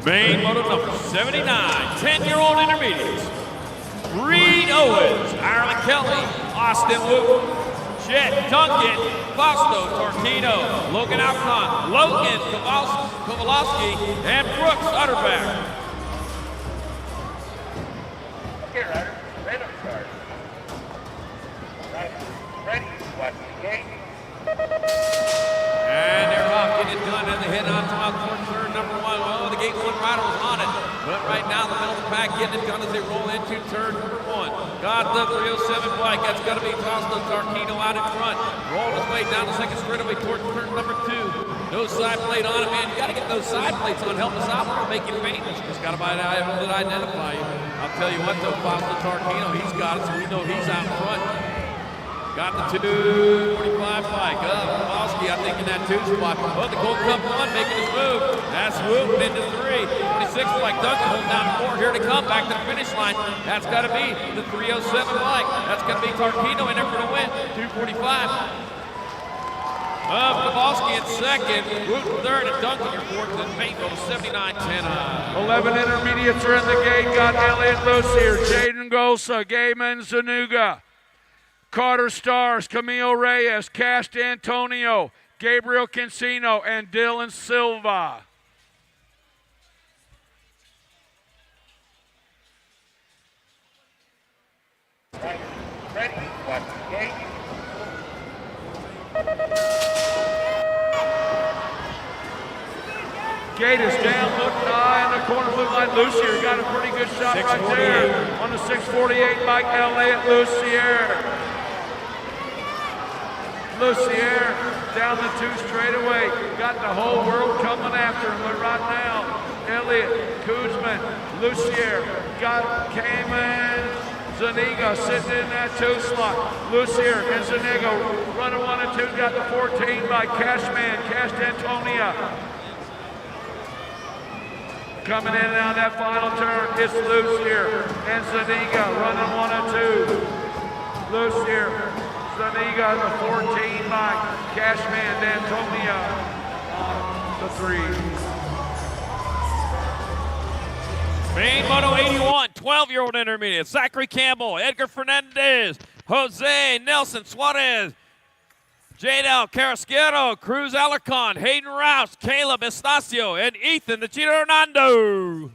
Main moto number 79, 10-year-old intermediates. Reed Owens, Ireland Kelly, Austin Luke, Jet Duncan, Fausto Torquino, Logan Alcon, Logan Kowalski, and Brooks Utterback. Okay, riders, random start. Riders, ready, watch the gate. And they're off, getting it done, and they head on to turn number 1. Oh, the gate 1 rider was on it. But right now, the middle of the pack getting it done as they roll into turn number 1. Got the 307 bike. That's going to be Fausto Tarquino out in front. Rolling his way down the second straightaway towards turn number 2. No side plate on it, man. You got to get those side plates on. Help us out. We're making famous. Just got to buy an item that identify you. I'll tell you what, though, Fausto Tarquino, he's got it, so we know he's out front. Got the 245 bike. Kowalski, I think, in that 2 spot. Oh, the Gold Cup 1 making his move. That's swooped into 3. 26 bike. Duncan holding down 4 here to come. Back to the finish line. That's got to be the 307 bike. That's going to be Tarquino in there for the win. 245. Kowalski in second. Woot third, and Duncan your fourth. And Main goes 79-10. 11 intermediates are in the gate. Got Elliott Lucier, Jaden Golsa, Gayman Zanuga, Carter Stars, Camille Reyes, Cast Antonio, Gabriel Cancino, and Dylan Silva. Ready, watch the gate. Gate is down, looking high in the corner, look like Lucier got a pretty good shot right there on the 648 bike, Elliott Lucier. Lucier down the 2 straightaway, got the whole world coming after him, but right now, Elliott, Kuzman, Lucier, got Cayman, Zuniga sitting in that 2 slot. Lucier and Zuniga running 1 and 2, got the 14 by Cashman, Cast Antonia. Coming in and out of that final turn, it's Lucier and Zuniga running 1 and 2. Lucier, Zuniga, the 14 by Cashman, D'Antonia on the 3. Main moto 81, 12-year-old intermediate. Zachary Campbell, Edgar Fernandez, Jose Nelson Suarez, Jadel Carrasquero, Cruz Alarcon, Hayden Rouse, Caleb Estacio, and Ethan the Cheetah Hernando.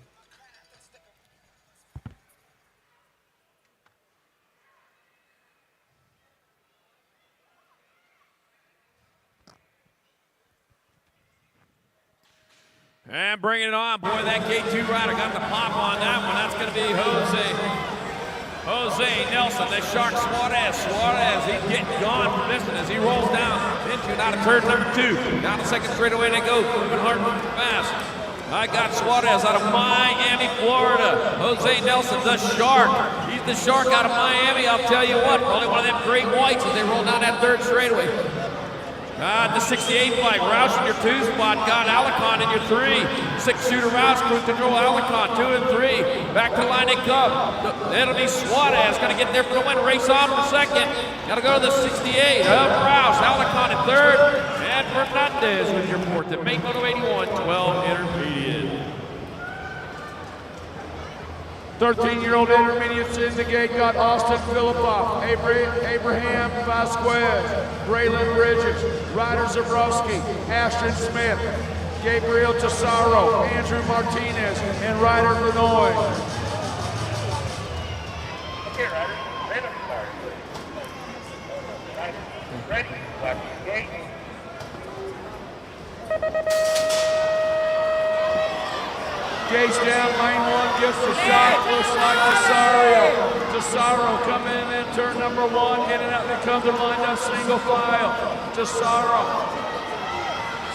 And bringing it on, boy, that K2 rider got the pop on that one. That's going to be Jose Nelson, the Shark Suarez. He's getting gone from this one as he rolls down into and out of turn number 2. Down the second straightaway they go, moving hard, moving fast. I got Suarez out of Miami, Florida. Jose Nelson, the Shark. He's the Shark out of Miami. I'll tell you what, probably one of them great whites as they roll down that 3rd straightaway. The 68 bike, Roush in your 2 spot, got Alarcon in your 3. 6-shooter Roush, cruise control Alarcon, 2 and 3. Back to line they come. It'll be Suarez, gonna get there for the win, race on for 2nd. Gotta go to the 68 of Roush, Alarcon in 3rd, and Fernandez with your 4th. And Main Moto 81, 12 intermediate. 13-year-old intermediates in the gate, got Austin Philippoff, Abraham Vasquez, Braylon Bridges, Ryder Zabrowski, Ashton Smith, Gabriel Tesaro, Andrew Martinez, and Ryder Lenoy. Okay, riders, random start. Riders, ready, watch the gate. Gates down, lane 1 gets the shot, looks like Tesaro coming in turn number 1, in and out, they come to line up single file. Tesaro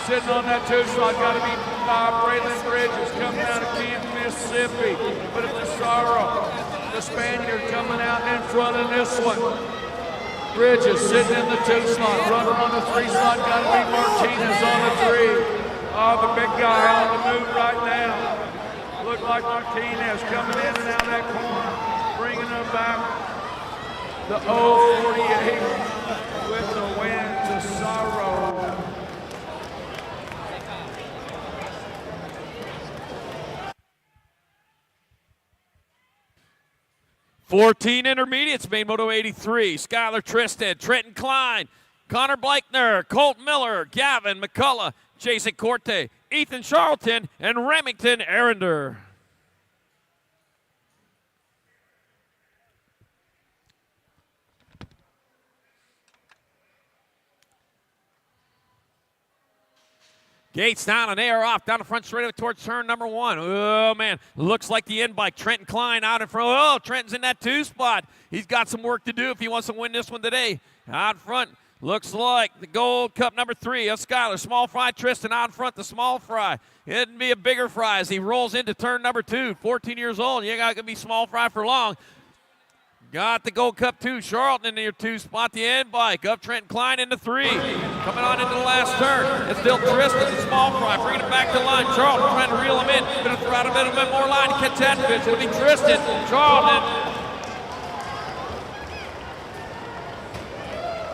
sitting on that 2 slot, got to be Braylon Bridges coming out of Canton, Mississippi. But it's Tesaro, the Spaniard, coming out in front of this one. Bridges sitting in the 2 slot. Runner on the 3 slot, got to be Martinez on the 3. Oh, the big guy on the move right now. Look like Martinez coming in and out of that corner, bringing them back. The 048 with the win to Sorrow. 14 intermediates made Moto 83. Skylar Tristan, Trenton Klein, Connor Blakener, Colt Miller, Gavin McCullough, Jason Corte, Ethan Charlton, and Remington Arender. Gates down and air off down the front straightaway towards turn number 1. Oh, man. Looks like the end bike. Trenton Klein out in front. Oh, Trenton's in that 2 spot. He's got some work to do if he wants to win this one today. Out front, looks like the Gold Cup number 3 of Skyler. Small fry Tristan out in front, the small fry. It'd be a bigger fry as he rolls into turn number 2. 14 years old. You ain't got to be small fry for long. Got the Gold Cup 2, Charlton in your 2 spot, the end bike. Up Trenton Klein into 3. Coming on into the last turn. It's still Tristan, the small fry, bringing it back to line. Charlton trying to reel him in. Gonna throw out a little bit more line to catch that pitch. It'll be Tristan, Charlton.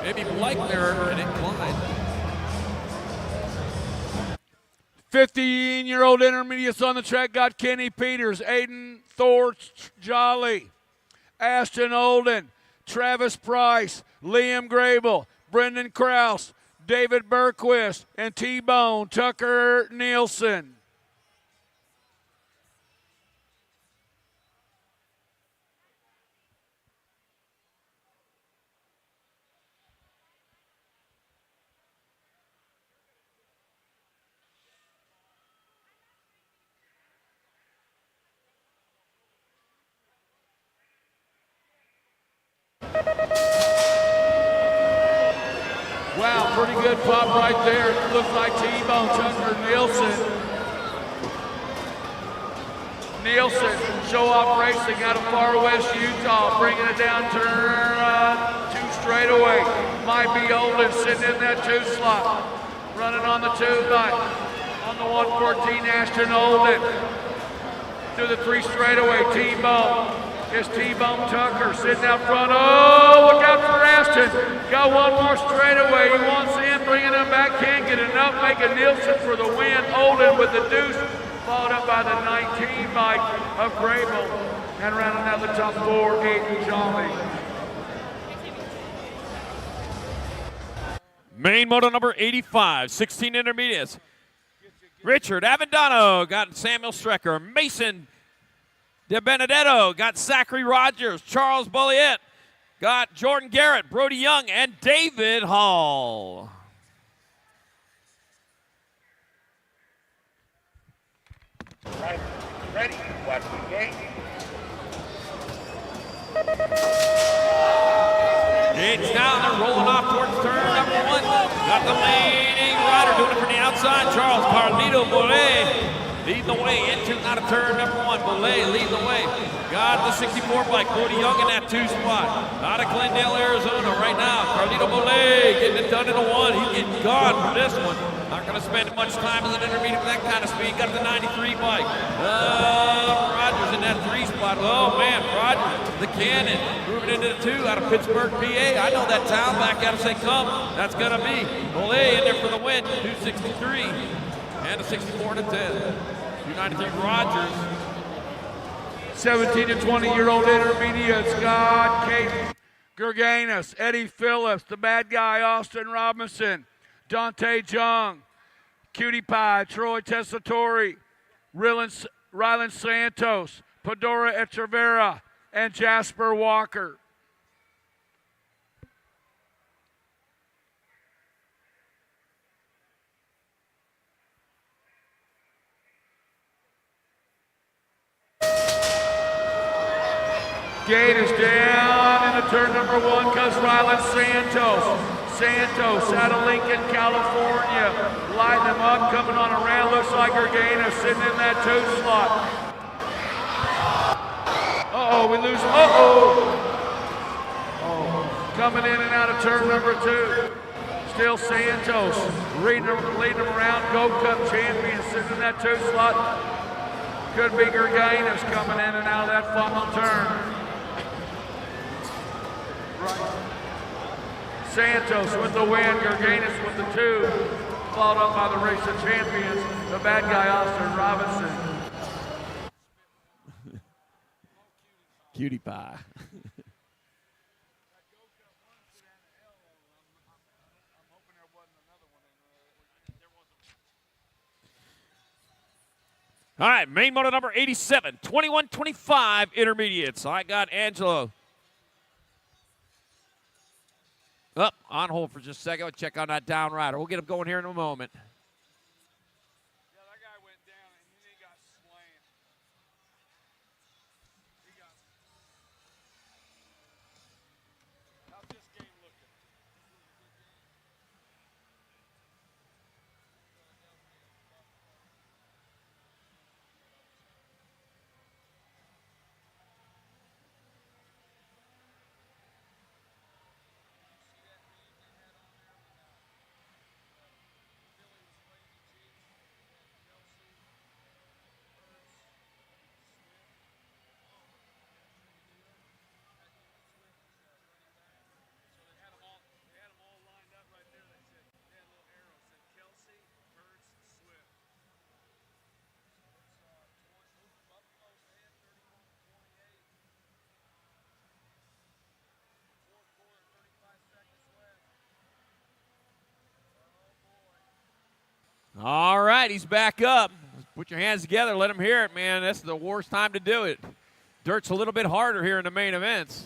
Maybe Blakener and it Klein. 15-year-old intermediates on the track got Kenny Peters, Aiden Thor Jolly, Ashton Olden, Travis Price, Liam Grable, Brendan Krause, David Berquist, and T-Bone Tucker Nielsen. Wow, pretty good pop right there. Looks like T-Bone Tucker Nielsen. Nielsen, Show Off Racing out of Far West Utah, bringing it down turn 2 straightaway. Might be Olden sitting in that 2 slot. Running on the 2 bike. On the 114, Ashton Olden. Through the 3 straightaway, T-Bone. It's T-Bone Tucker sitting out front. Oh, look out for Ashton. Got one more straightaway. He wants in, bringing him back. Can't get enough, making Nielsen for the win. Olden with the deuce, followed up by the 19 bike of Grable. And rounding out the top 4, Aiden Jolly. Main moto number 85, 16 intermediates. Richard Avendano got Samuel Strecker. Mason De Benedetto got Zachary Rogers. Charles Bolliet got Jordan Garrett, Brody Young, and David Hall. Right, ready, watch the gate. It's down, they're rolling off towards turn number 1. Got the leading rider doing it from the outside. Charles Carlito Bollet leading the way into out of turn number 1. Bollet leading the way. Got the 64 bike, Brody Young in that 2 spot. Out of Glendale, Arizona right now. Carlito Bollet getting it done in a 1. He's getting gone for this one. Not going to spend much time as an intermediate with that kind of speed. Got the 93 bike. Rogers in that 3 spot. Oh man, Rogers, the cannon, moving into the 2 out of Pittsburgh, PA. I know that town. Back out of St. Come. That's going to be Bollet in there for the win. 263 and a 64 to 10. 293 Rogers. 17 to 20-year-old intermediates got Kate Gerganis, Eddie Phillips, the bad guy, Austin Robinson, Dante Jung, Cutie Pie, Troy Tessitore, Rylan Santos, Pedora Echeverria, and Jasper Walker. Gate is down into turn number 1 comes Rylan Santos. Santos out of Lincoln, California. Lighting him up, coming on around. Looks like Gerganis sitting in that 2 slot. Uh-oh, we lose. Uh-oh. coming in and out of turn number 2. Still Santos leading them around. Gold Cup champion sitting in that 2 slot. Could be Grands coming in and out of that final turn. Santos with the win, Grands with the 2. Followed up by the race of champions, the bad guy Austin Robinson. Cutie pie. All right, main moto number 87, 21-25 intermediates. I got Angelo up on hold for just a second. We'll check on that down rider. We'll get him going here in a moment. All right, he's back up. Put your hands together. Let him hear it, man. That's the worst time to do it. Dirt's a little bit harder here in the main events.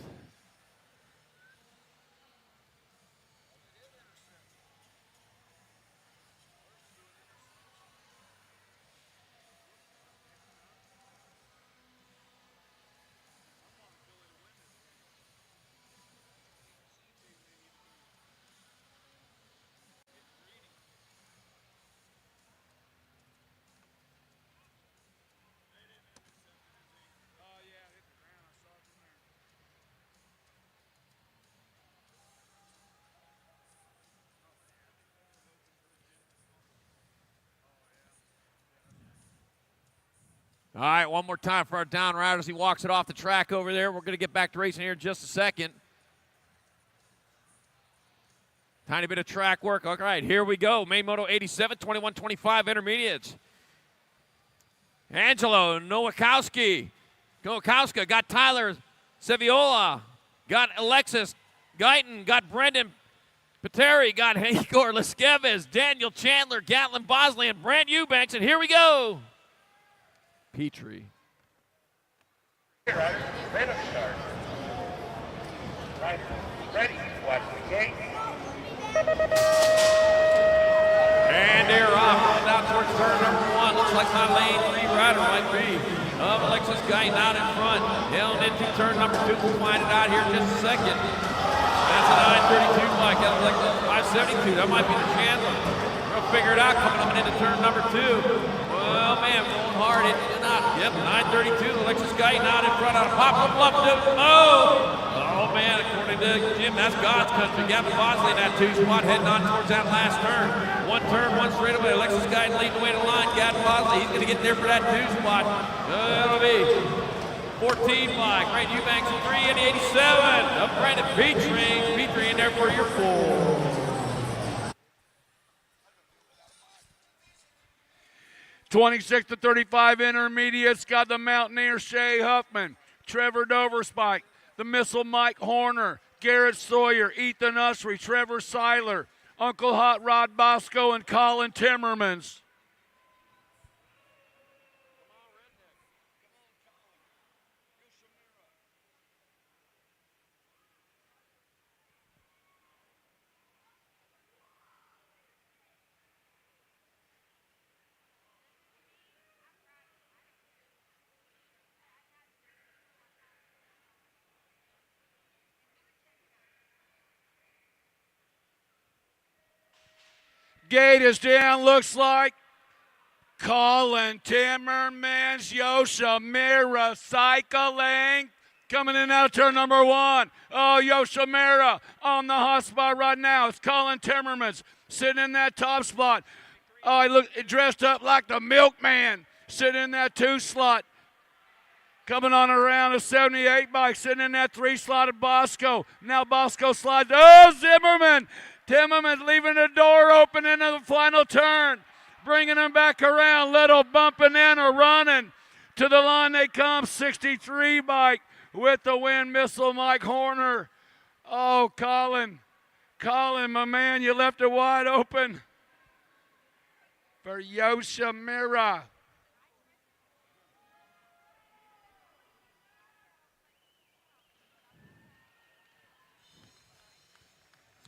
All right, one more time for our down rider as he walks it off the track over there. We're going to get back to racing here in just a second. Tiny bit of track work. All right, here we go. Main Moto 87, 21-25 intermediates. Angelo Nowakowski. Nowakowska got Tyler Seviola. Got Alexis Guyton. Got Brendan Pateri. Got Igor Leskeves. Daniel Chandler. Gatlin Bosley. And Brant Eubanks. And here we go. Petrie. Riders, ready to start. Riders, ready, watch the gate. And they're off, going down towards turn number 1. Looks like my lane 3 rider might be Alexis Guyton out in front. Held into turn number 2. We'll find it out here in just a second. That's a 932 bike. That was like the 572. That might be the Chandler. We'll figure it out coming into turn number 2. Well, man, going hard. It's not. Yep, 932. Alexis Guyton out in front on a pop-up bluff. Oh, man, according to Jim, that's God's country. Gavin Bosley in that 2 spot heading on towards that last turn. 1 turn, 1 straightaway. Alexis Guyton leading the way to the line. Gavin Bosley, he's going to get there for that 2 spot. That'll be 14 bike. Brant Eubanks 3 and 87. Up Brandon Petrie in there for your 4. 26-35 intermediates got the Mountaineer Shea Huffman, Trevor Doverspike, the Missile Mike Horner, Garrett Sawyer, Ethan Usry, Trevor Seiler, Uncle Hot Rod Bosco, and Colin Timmermans. Gate is down, looks like Colin Timmermans, Yoshimura cycling, coming in out of turn number 1. Oh, Yoshimura on the hot spot right now. It's Colin Timmermans sitting in that top spot. Oh, he looked dressed up like the milkman, sitting in that 2 slot. Coming on around a 78 bike, sitting in that 3 slot of Bosco. Now Bosco slides. Oh, Zimmerman. Timmerman leaving the door open into the final turn. Bringing him back around. Little bumping in or running. To the line they come. 63 bike with the wind missile, Mike Horner. Oh, Colin. Colin, my man, you left it wide open for Yoshimura.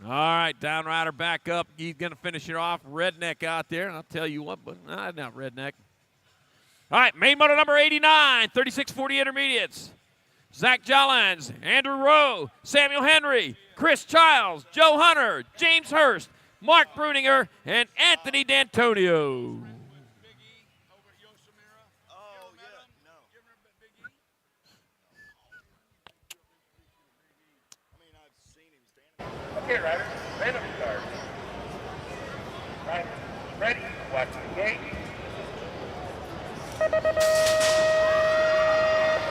All right, down rider back up. He's going to finish it off. Redneck out there. And I'll tell you what, but not Redneck. All right, main moto number 89, 3640 intermediates. Zach Jollins, Andrew Rowe, Samuel Henry, Chris Childs, Joe Hunter, James Hurst, Mark Bruninger, and Anthony D'Antonio. Okay, riders, random start. Riders, ready, watch the gate.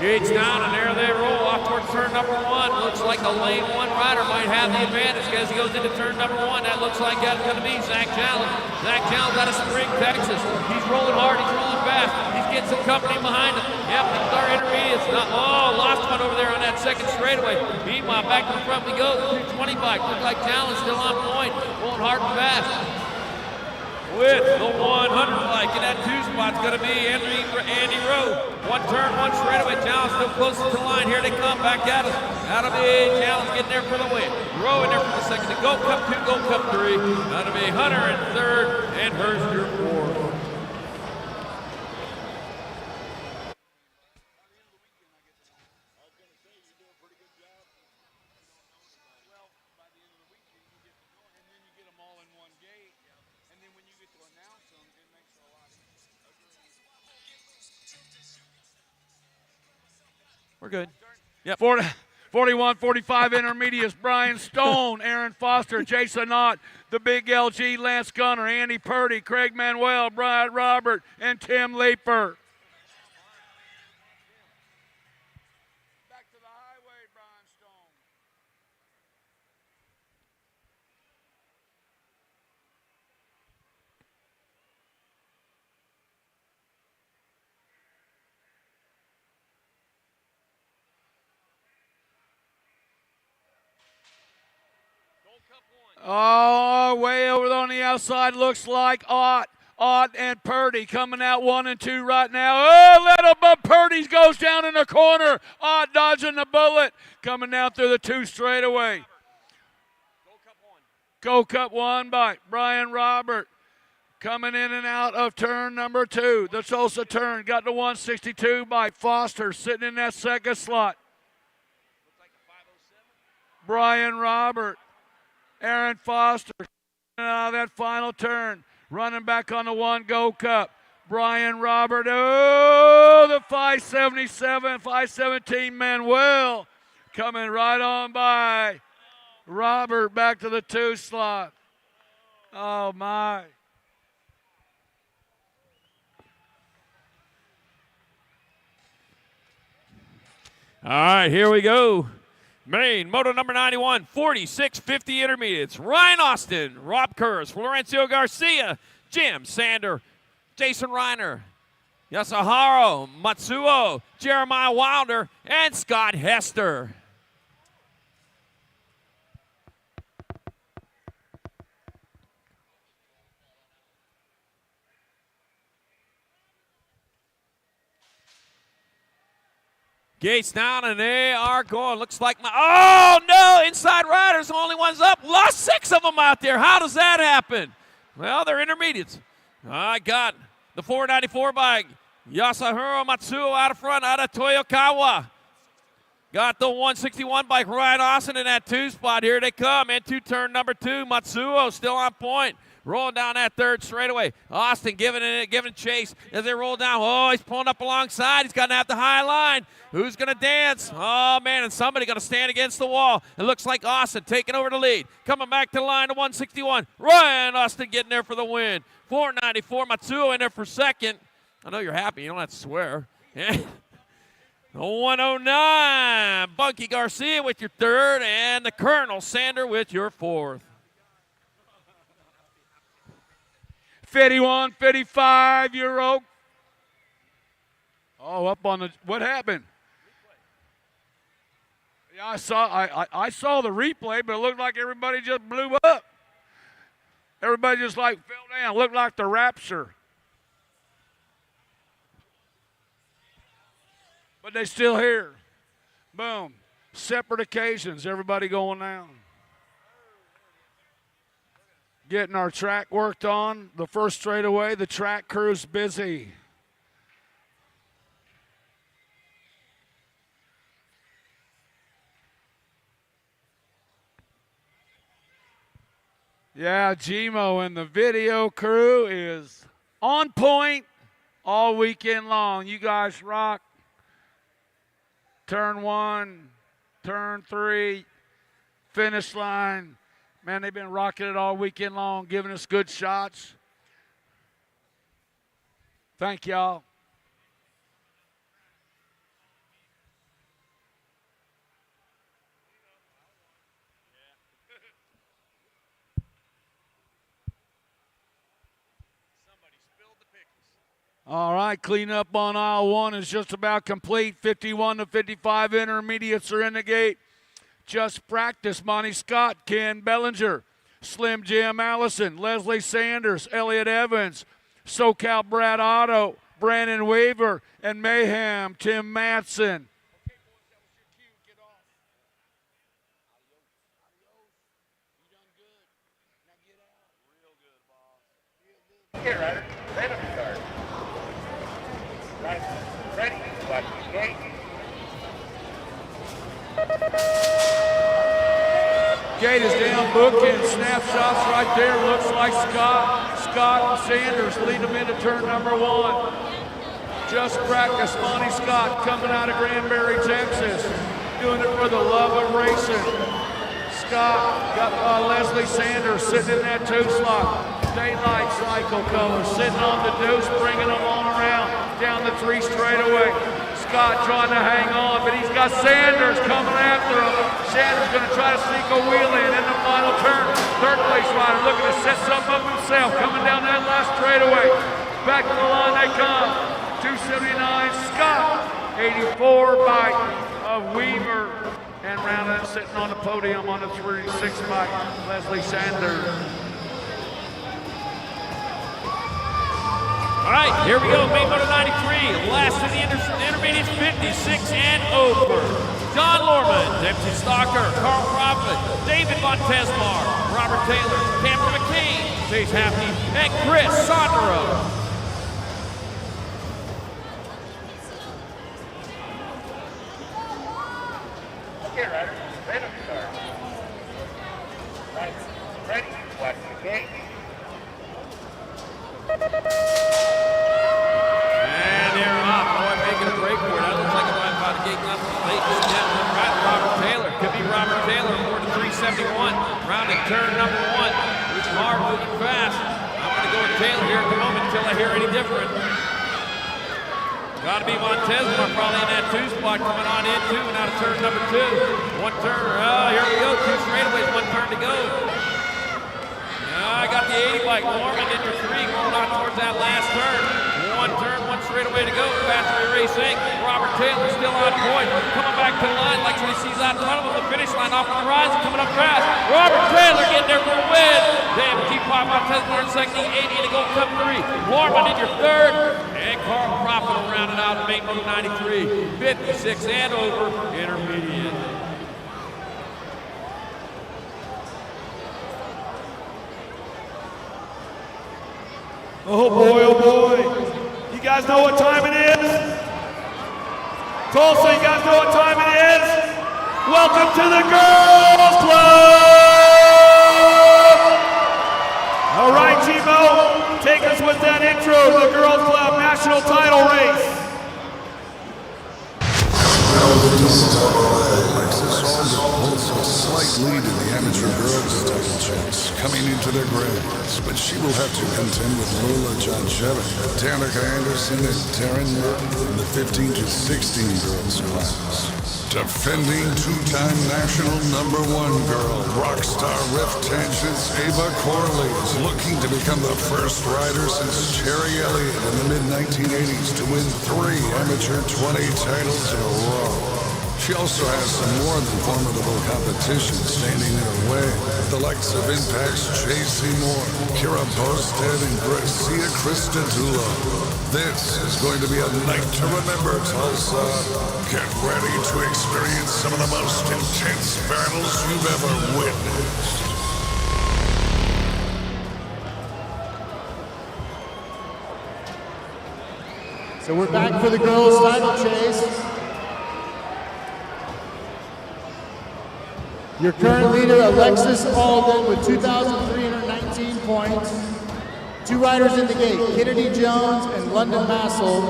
Gates down, and there they roll off towards turn number 1. Looks like the lane 1 rider might have the advantage as he goes into turn number 1. That looks like that's going to be Zach Jollins. Zach Jollins out of Spring, Texas. He's rolling hard. He's rolling fast. He's getting some company behind him. Yep, our intermediates. Lost one over there on that second straightaway. Meanwhile, back to the front we go. 220 bike. Looks like Jollins still on point. Rolling hard and fast. With the 100 bike in that 2 spot's going to be Andy Rowe. 1 turn, 1 straightaway. Jollins still close to the line. Here they come back at us. That'll be Jollins getting there for the win. Rowe in there for the second. The Gold Cup 2, Gold Cup 3. That'll be Hunter in 3rd and Hurst your 4th. We're good. Yep. 41, 45 intermediates. Brian Stone, Aaron Foster, Jason Ott, the Big LG, Lance Gunner, Andy Purdy, Craig Manuel, Brian Robert, and Tim Leeper. Back to the highway, Brian Stone. Oh, way over on the outside, looks like Ott and Purdy coming out 1 and 2 right now. Oh, little bump. Purdy goes down in the corner. Ott dodging the bullet. Coming down through the 2 straightaway. Go Cup 1 by Brian Robert. Coming in and out of turn number 2. The Tulsa turn. Got the 162 by Foster sitting in that second slot. Brian Robert. Aaron Foster out of that final turn. Running back on the 1 Go Cup. Brian Robert. Oh, the 577, 517 Manuel. Coming right on by. Robert back to the 2 slot. Oh, my. All right, here we go. Main moto number 91, 4650 intermediates. Ryan Austin, Rob Kurz, Florencio Garcia, Jim Sander, Jason Reiner, Yasuharu Matsuo, Jeremiah Wilder, and Scott Hester. Gates down, and they are going. Looks like oh, no, inside riders, the only ones up. Lost 6 of them out there. How does that happen? Well, they're intermediates. I got the 494 bike. Yasuharu Matsuo out of front, out of Toyokawa. Got the 161 bike, Ryan Austin in that 2 spot. Here they come into turn number 2. Matsuo still on point. rolling down that third straightaway. Austin giving chase as they roll down. Oh, he's pulling up alongside. He's going to have the high line. Who's going to dance? Oh, man, and somebody going to stand against the wall. It looks like Austin taking over the lead. Coming back to the line to 161. Ryan Austin getting there for the win. 494, Matsuo in there for second. I know you're happy. You don't have to swear. 109, Bunky Garcia with your third, and the Colonel Sander with your fourth. 51, 55-year-old. Oh, up on the, what happened? Yeah, I saw the replay, but it looked like everybody just blew up. Everybody just like fell down. Looked like the rapture. But they still here. Boom. Separate occasions, everybody going down. Getting our track worked on. The first straightaway, the track crew's busy. Yeah, Gmo and the video crew is on point all weekend long. You guys rock. Turn 1, turn 3, finish line. Man, they've been rocking it all weekend long, giving us good shots. Thank y'all. All right, cleanup on aisle 1 is just about complete. 51 to 55 intermediates are in the gate. Just practice. Monty Scott, Ken Bellinger, Slim Jim Allison, Leslie Sanders, Elliot Evans, SoCal Brad Otto, Brandon Weaver, and Mayhem Tim Matson. Here, Ryder. Let him start. Right. Ready. Watch the gate. Gate is down, booking, snapshots right there. Looks like Scott and Sanders lead them into turn number 1. Just practice. Monty Scott coming out of Granbury, Texas, doing it for the love of racing. Scott got Leslie Sanders sitting in that 2 slot. Daylight cycle color, sitting on the deuce, bringing them on around down the 3 straightaway. Scott trying to hang on, but he's got Sanders coming after him. Sanders going to try to sneak a wheel in the final turn. Third place rider looking to set something up himself, coming down that last straightaway. Back to the line they come. 279 Scott, 84 bike of Weaver, and rounding up sitting on the podium on the 36 bike, Leslie Sanders. All right, here we go. Main moto 93. Last of the intermediates, 56 and over. John Lorman, Dempsey Stalker, Carl Prophet, David Von Tesmar, Robert Taylor, Cameron McCain, Chase Happy, and Chris Sondero. Here, Ryder. Let him start. Right. Ready. Watch the gate. And they're off. Boy, making a break for it. That looks like a run by the gate. Late right, Robert Taylor. Could be Robert Taylor. 4-371. Rounding turn number 1. It's hard, moving fast. I'm going to go with Taylor here at the moment until I hear any different. Got to be Montezma probably in that 2 spot coming on in too, and out of turn number 2. 1 turn. Oh, here we go. 2 straightaways, 1 turn to go. I got the 80 bike. Norman into 3, going on towards that last turn. 1 turn, 1 straightaway to go. Factory Racing. Robert Taylor still on point. Coming back to the line. Like he sees out in front of him. The finish line off on the horizon. Coming up fast. Robert Taylor getting there for a win. Damn, T5 Montezma in second. 80 to go. Come 3. Norman in your third. And Carl Prophet will round it out in main moto 93. 56 and over. Intermediate. Oh boy, you guys know what time it is? Tulsa, you guys know what time it is? Welcome to the Girls Club! All right, girls title chance coming into their grades, but she will have to contend with Lola Janchevic, Danica Anderson, and Taryn Merton in the 15 to 16 girls class. Defending two-time national #1 girl, rockstar riff tangents Ava Corley is looking to become the first rider since Cherry Elliott in the mid-1980s to win 3 amateur 20 titles in a row. She also has some more than formidable competition standing in her way, with the likes of Impact's J.C. Moore, Kira Bosted, and Gracia Christodoulou. This is going to be a night to remember, Tulsa. Get ready to experience some of the most intense battles you've ever witnessed. So we're back for the girls' title chase. Your current leader, Alexis Alden, with 2,319 points. 2 riders in the gate, Kennedy Jones and London Massel,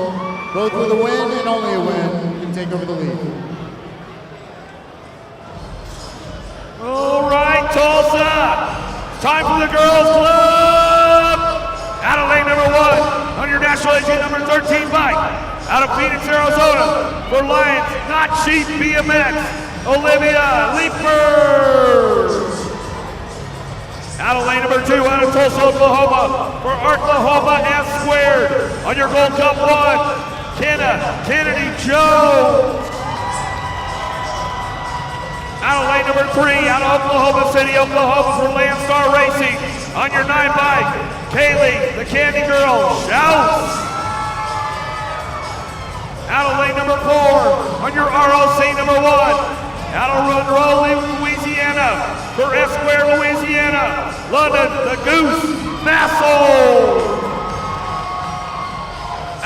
both with a win and only a win, can take over the lead. All right, Tulsa. Time for the girls' club. Out of lane number 1, on your national AG number 13 bike. Out of Phoenix, Arizona, for Lions Not Cheap BMX. Olivia Leeper. Out of lane number 2, out of Tulsa, Oklahoma, for Oklahoma S Squared. On your Gold Cup 1, Kennedy Jones. Out of lane number 3, out of Oklahoma City, Oklahoma, for Landstar Racing. On your 9 bike, Kaylee, the Candy Girl, shouts. Out of lane number 4, on your ROC number 1. Out of Monroe, Louisiana, for S Square, Louisiana, London, the Goose, Massel.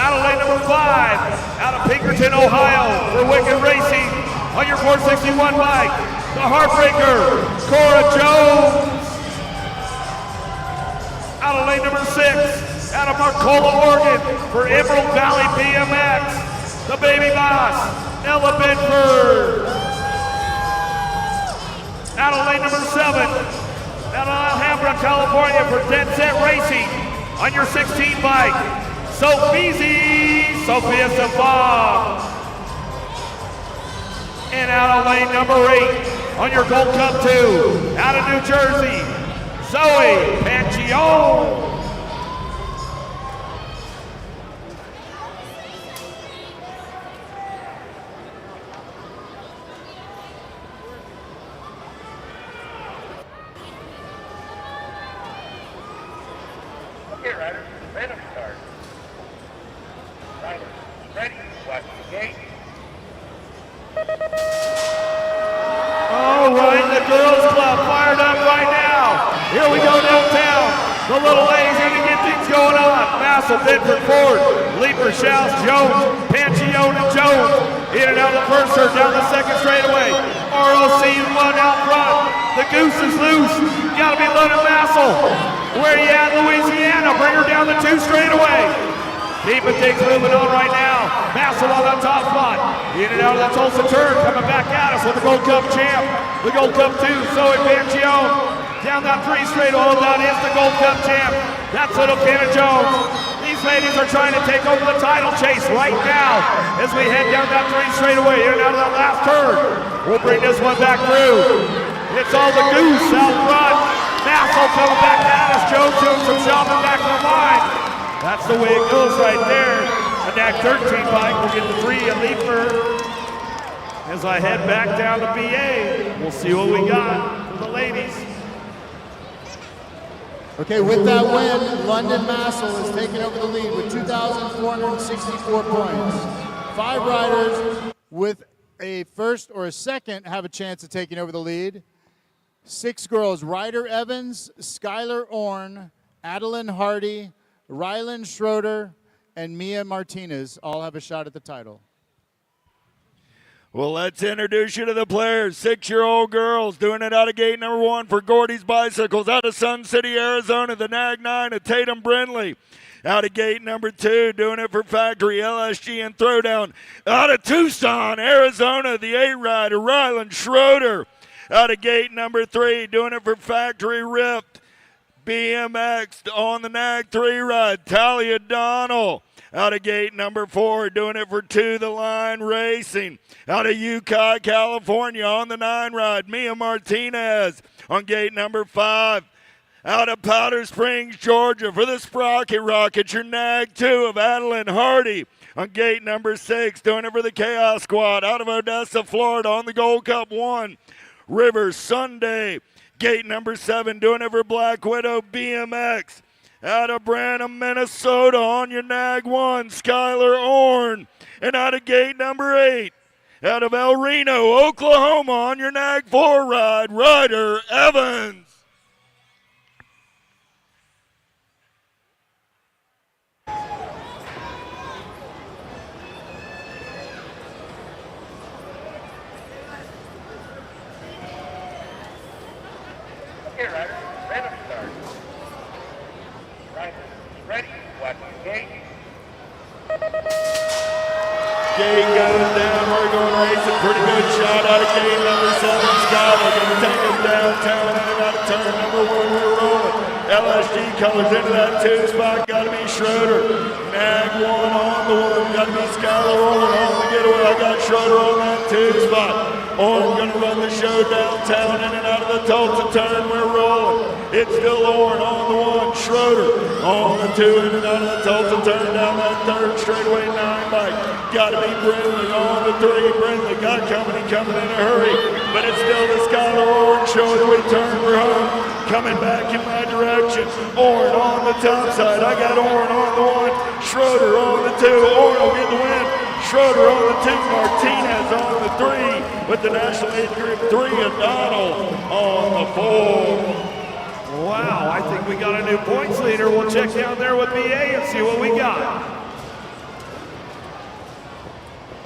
Out of lane number 5, out of Pinkerton, Ohio, for Wicked Racing, on your 461 bike, the Heartbreaker, Cora Jones. Out of lane number 6, out of Marcola, Oregon, for Emerald Valley BMX, the Baby Boss, Ella Bedford. Out of lane number 7, out of Alhambra, California, for Dead Set Racing, on your 16 bike, Sophia Safa. And out of lane number 8, on your Gold Cup 2, out of New Jersey, Zoe Panchione. Okay, riders, random start. Riders, ready, watch the gate. All right, the girls' club fired up right now. Here we go downtown. The little ladies gonna get things going on. Massel, Bedford, Ford, Leeper, Shouse, Jones, Panchione, and Jones. In and out of the first turn, down the second straightaway. ROC 1 out front. The Goose is loose. Gotta be London Massel. Where you at, Louisiana? Bring her down the 2 straightaway. Keeping things moving on right now. Massel on the top spot. In and out of the Tulsa turn, coming back at us with the Gold Cup champ. The Gold Cup 2, Zoe Panchione. Down that 3 straightaway, that is the Gold Cup champ. That's little Kenna Jones. These ladies are trying to take over the title chase right now as we head down that 3 straightaway. In and out of that last turn. We'll bring this one back through. It's all the Goose out front. Massel coming back at us. Jones doing some shopping back to the line. That's the way it goes right there. A NAC 13 bike will get the 3 at Leeper. As I head back down to BA, we'll see what we got for the ladies. Okay, with that win, London Massel is taking over the lead with 2,464 points. 5 riders with a first or a second have a chance of taking over the lead. 6 girls, Ryder Evans, Skylar Orn, Adeline Hardy, Rylan Schroeder, and Mia Martinez all have a shot at the title. Well, let's introduce you to the players. 6-year-old girls doing it out of gate number 1 for Gordy's Bicycles out of Sun City, Arizona, the NAG 9 of Tatum Brindley. Out of gate number 2, doing it for Factory, LSG, and Throwdown. Out of Tucson, Arizona, the A-Rider, Rylan Schroeder. Out of gate number 3, doing it for Factory Ripped BMX on the Nag 3 ride, Talia Donnell. Out of gate number 4, doing it for To The Line Racing. Out of Usa, California on the 9 ride, Mia Martinez. On gate number 5, out of Powder Springs, Georgia for the Sprocket Rockets, your Nag 2 of Adeline Hardy. On gate number 6, doing it for the Chaos Squad, out of Odessa, Florida on the Gold Cup 1, River Sunday. Gate number 7, doing it for Black Widow BMX. Out of Branham, Minnesota on your Nag 1, Skylar Orn. And out of gate number 8, out of El Reno, Oklahoma on your Nag 4 ride, Ryder Evans. Okay, Ryder, random start. Ryder, ready, watch the gate. Gate goes down, we're going racing, pretty good shot out of gate number 7, Skyler, gonna take him downtown and out of turn number 1, we're rolling. LSG colors into that 2 spot, gotta be Schroeder. Nag 1 on the 1, gotta be Skyler Orn on the getaway. I got Schroeder on that 2 spot. Orn gonna run the show downtown in and out of the Tulsa turn, we're rolling. It's still Orn on the 1, Schroeder on the 2 in and out of the Tulsa turn down that 3rd straightaway 9 bike. Gotta be Brindley on the 3, Brindley got company coming in a hurry, but it's still the Skyler Orn show as we turn for home. Coming back in my direction, Orn on the top side, I got Orn on the 1, Schroeder on the 2, Orn will get the win. Schroeder on the 2, Martinez on the 3, with the National Age Group 3, O'Donnell on the 4. Wow, I think we got a new points leader. We'll check down there with BA and see what we got.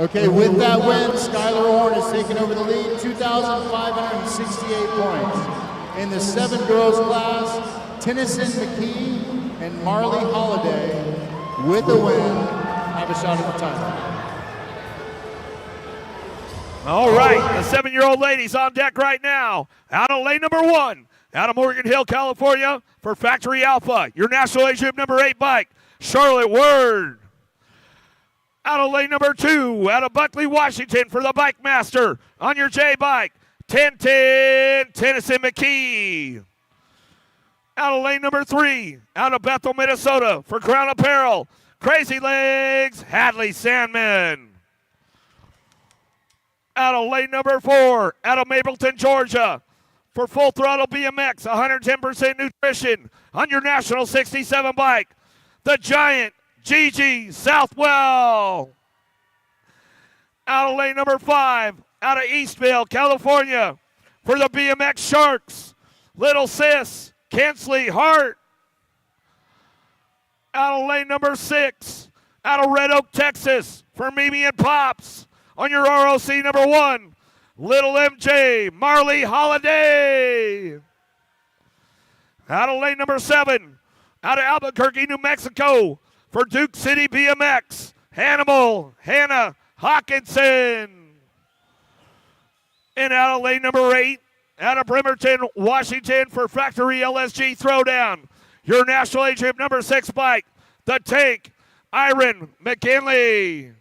Okay, with that win, Skylar Orn has taken over the lead, 2,568 points. In the 7 girls class, Tennyson McKee and Marley Holiday with the win have a shot at the title. All right, the 7-year-old ladies on deck right now. Out of lane number 1, out of Morgan Hill, California for Factory Alpha, your National Age Group number 8 bike, Charlotte Word. Out of lane number 2, out of Buckley, Washington for the Bike Master on your J bike, Tintin Tennyson McKee. Out of lane number 3, out of Bethel, Minnesota for Crown Apparel, Crazy Legs, Hadley Sandman. Out of lane number 4, out of Mapleton, Georgia for Full Throttle BMX, 110% nutrition on your National 67 bike, the Giant Gigi Southwell. Out of lane number 5, out of Eastville, California for the BMX Sharks, Little Sis Kinsley Hart. Out of lane number 6, out of Red Oak, Texas for Mimi and Pops on your ROC number 1, Little MJ Marley Holiday. Out of lane number 7, out of Albuquerque, New Mexico for Duke City BMX, Hannibal Hannah Hawkinson. And out of lane number 8, out of Bremerton, Washington for Factory LSG Throwdown, your National Age Group number 6 bike, the Tank, Iron McKinley.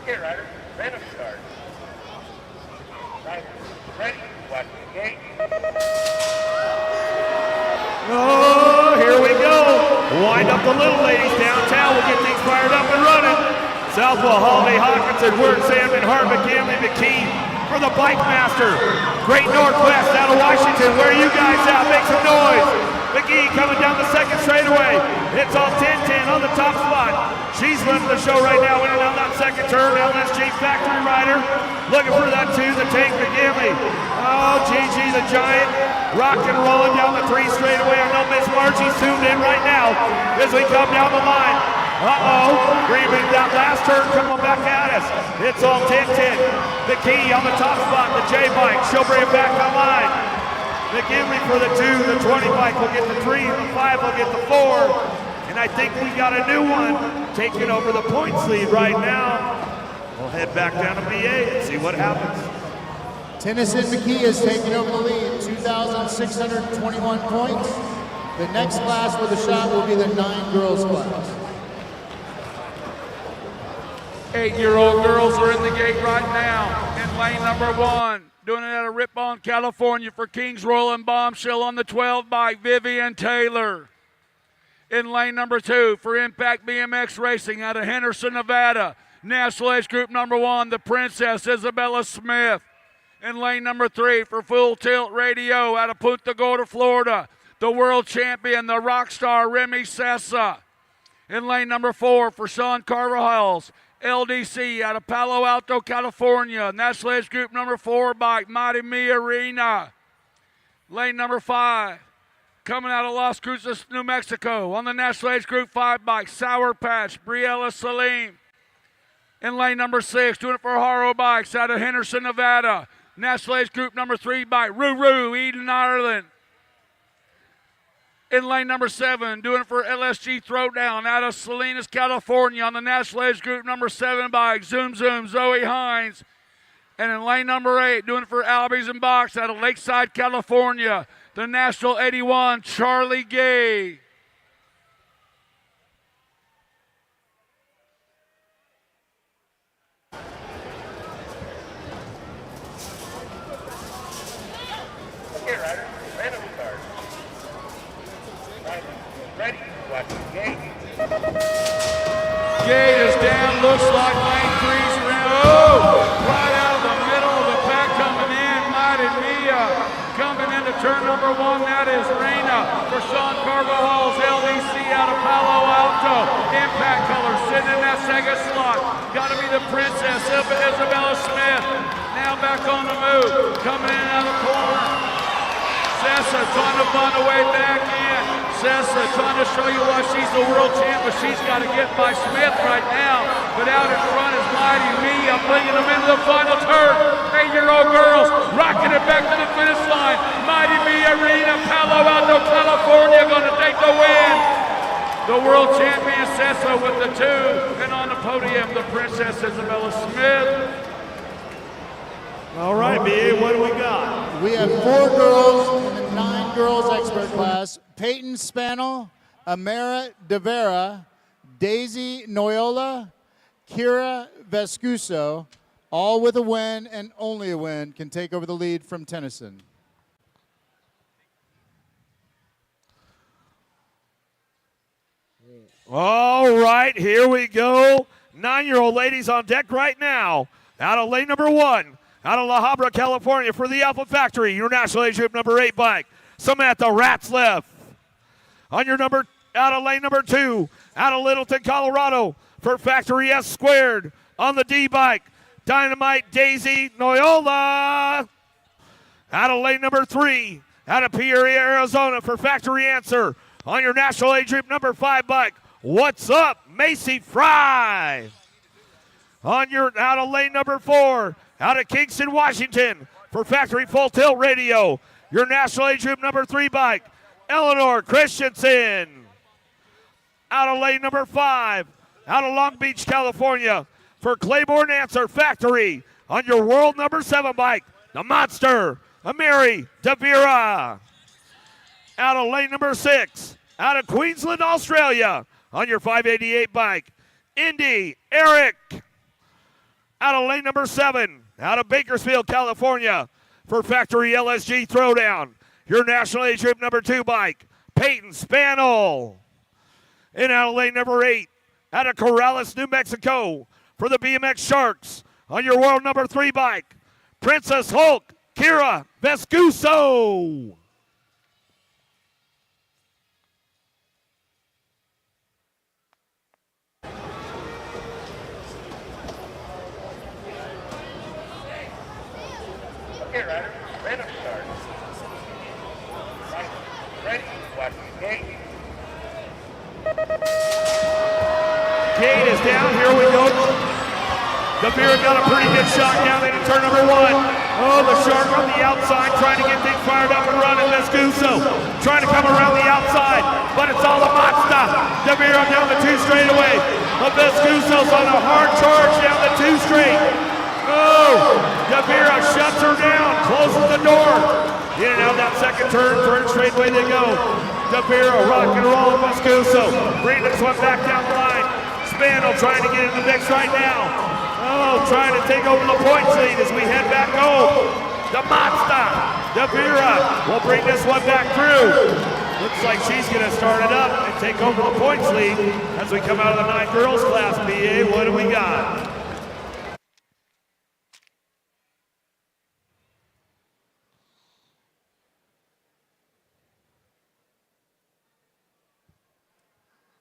Okay, Ryder, random start. Ryder, ready, watch the gate. Oh, here we go. Wind up the little ladies downtown. We'll get things fired up and running. Southwell, Holiday, Hawkinson, Word, Salmon, Hart, McKinley, McKee for the Bike Master. Great Northwest out of Washington. Where are you guys at? Make some noise. McGee coming down the second straightaway. It's all 10-10 on the top spot. She's running the show right now, winning down that second turn. LSG Factory Rider looking for that 2, the Tank McGinley. Oh, Gigi the Giant rock and rolling down the 3 straightaway. I know Miss Margie's tuned in right now as we come down the line. Grieving that last turn coming back at us. It's all 10-10. McKee on the top spot, the J-bike. She'll bring it back online. McGinley for the 2, the 20 bike will get the 3, and the 5 will get the 4. And I think we got a new one taking over the points lead right now. We'll head back down to BA and see what happens. Tennyson McKee is taking over the lead, 2,621 points. The next class with a shot will be the 9 girls class. 8-year-old girls are in the gate right now in lane number 1. Doing it out of Rippon, California for Kings Royal and Bombshell on the 12 bike, Vivian Taylor. In lane number 2 for Impact BMX Racing out of Henderson, Nevada. National Age Group number 1, the Princess Isabella Smith. In lane number 3 for Full Tilt Radio out of Punta Gorda, Florida, the world champion, the rock star Remy Sessa. In lane number 4 for Sean Carvajal's LDC out of Palo Alto, California, National Age Group number 4 bike, Mighty Me Arena. Lane number 5, coming out of Las Cruces, New Mexico, on the National Age Group 5 bike, Sour Patch, Briella Salim. In lane number 6, doing it for Haro Bikes out of Henderson, Nevada, National Age Group number 3 bike, Ruru, Eden, Ireland. In lane number 7, doing it for LSG Throwdown out of Salinas, California, on the National Age Group number 7 bike, Zoom Zoom, Zoe Hines. And in lane number 8, doing it for Albies and Box out of Lakeside, California, the National 81, Charlie Gay. Okay, rider, random start. Ready, watch the gate. Gate is down, looks like lane 3's around. Oh! Right out of the middle of the pack coming in, Mighty Mia. Coming into turn number 1, that is Reina for Sean Carvajal's LDC out of Palo Alto. Impact color sitting in that second slot. Got to be the Princess Isabella Smith. Now back on the move, coming in out of the corner. Sessa trying to find a way back in. Sessa trying to show you why she's the world champ, but she's got to get by Smith right now. But out in front is Mighty Mia, bringing them into the final turn. 8-year-old girls rocking it back to the finish line. Mighty Mia Arena, Palo Alto, California, going to take the win. The world champion Sessa with the 2, and on the podium, the Princess Isabella Smith. All right, B.A., what do we got? We have 4 girls in the 9 girls expert class. Peyton Spannel, Amara De Vera, Daisy Noyola, Kira Vescuso, all with a win and only a win, can take over the lead from Tennyson. All right, here we go. 9-year-old ladies on deck right now. Out of lane number 1. Out of La Habra, California for the Alpha Factory, your National Age Group number 8 bike, Samantha Ratzleff. On your out of lane number 2, out of Littleton, Colorado for Factory S Squared on the D bike, Dynamite Daisy Noyola. Out of lane number 3, out of Peoria, Arizona for Factory Answer on your National Age Group number 5 bike, What's Up, Macy Fry. On your out of lane number 4, out of Kingston, Washington for Factory Full Tilt Radio, your National Age Group number 3 bike, Eleanor Christensen. Out of lane number 5, out of Long Beach, California for Claiborne Answer Factory on your world number 7 bike, the Monster, Amiri Davira. Out of lane number 6, out of Queensland, Australia on your 588 bike, Indy Eric. Out of lane number 7, out of Bakersfield, California for Factory LSG Throwdown, your National Age Group number 2 bike, Peyton Spannel. And out of lane number 8, out of Corrales, New Mexico for the BMX Sharks on your world number 3 bike, Princess Hulk, Kira Vescuso. Okay, rider, random start. Ready, watch the gate. Gate is down, here we go. Davira got a pretty good shot down into turn number 1. Oh, the Shark on the outside trying to get things fired up and running. Vescuso trying to come around the outside, but it's all a Mazda. Davira down the 2 straightaway. But Vescuso's on a hard charge down the 2 straight. Oh, Davira shuts her down, closes the door. In and out that second turn, 3rd straightaway they go. Davira rock and roll with Vescuso. Bring this one back down the line. Spano trying to get in the mix right now. Oh, trying to take over the points lead as we head back home. The Mazda, Davira will bring this one back through. Looks like she's going to start it up and take over the points lead as we come out of the 9 girls class. BA, what do we got?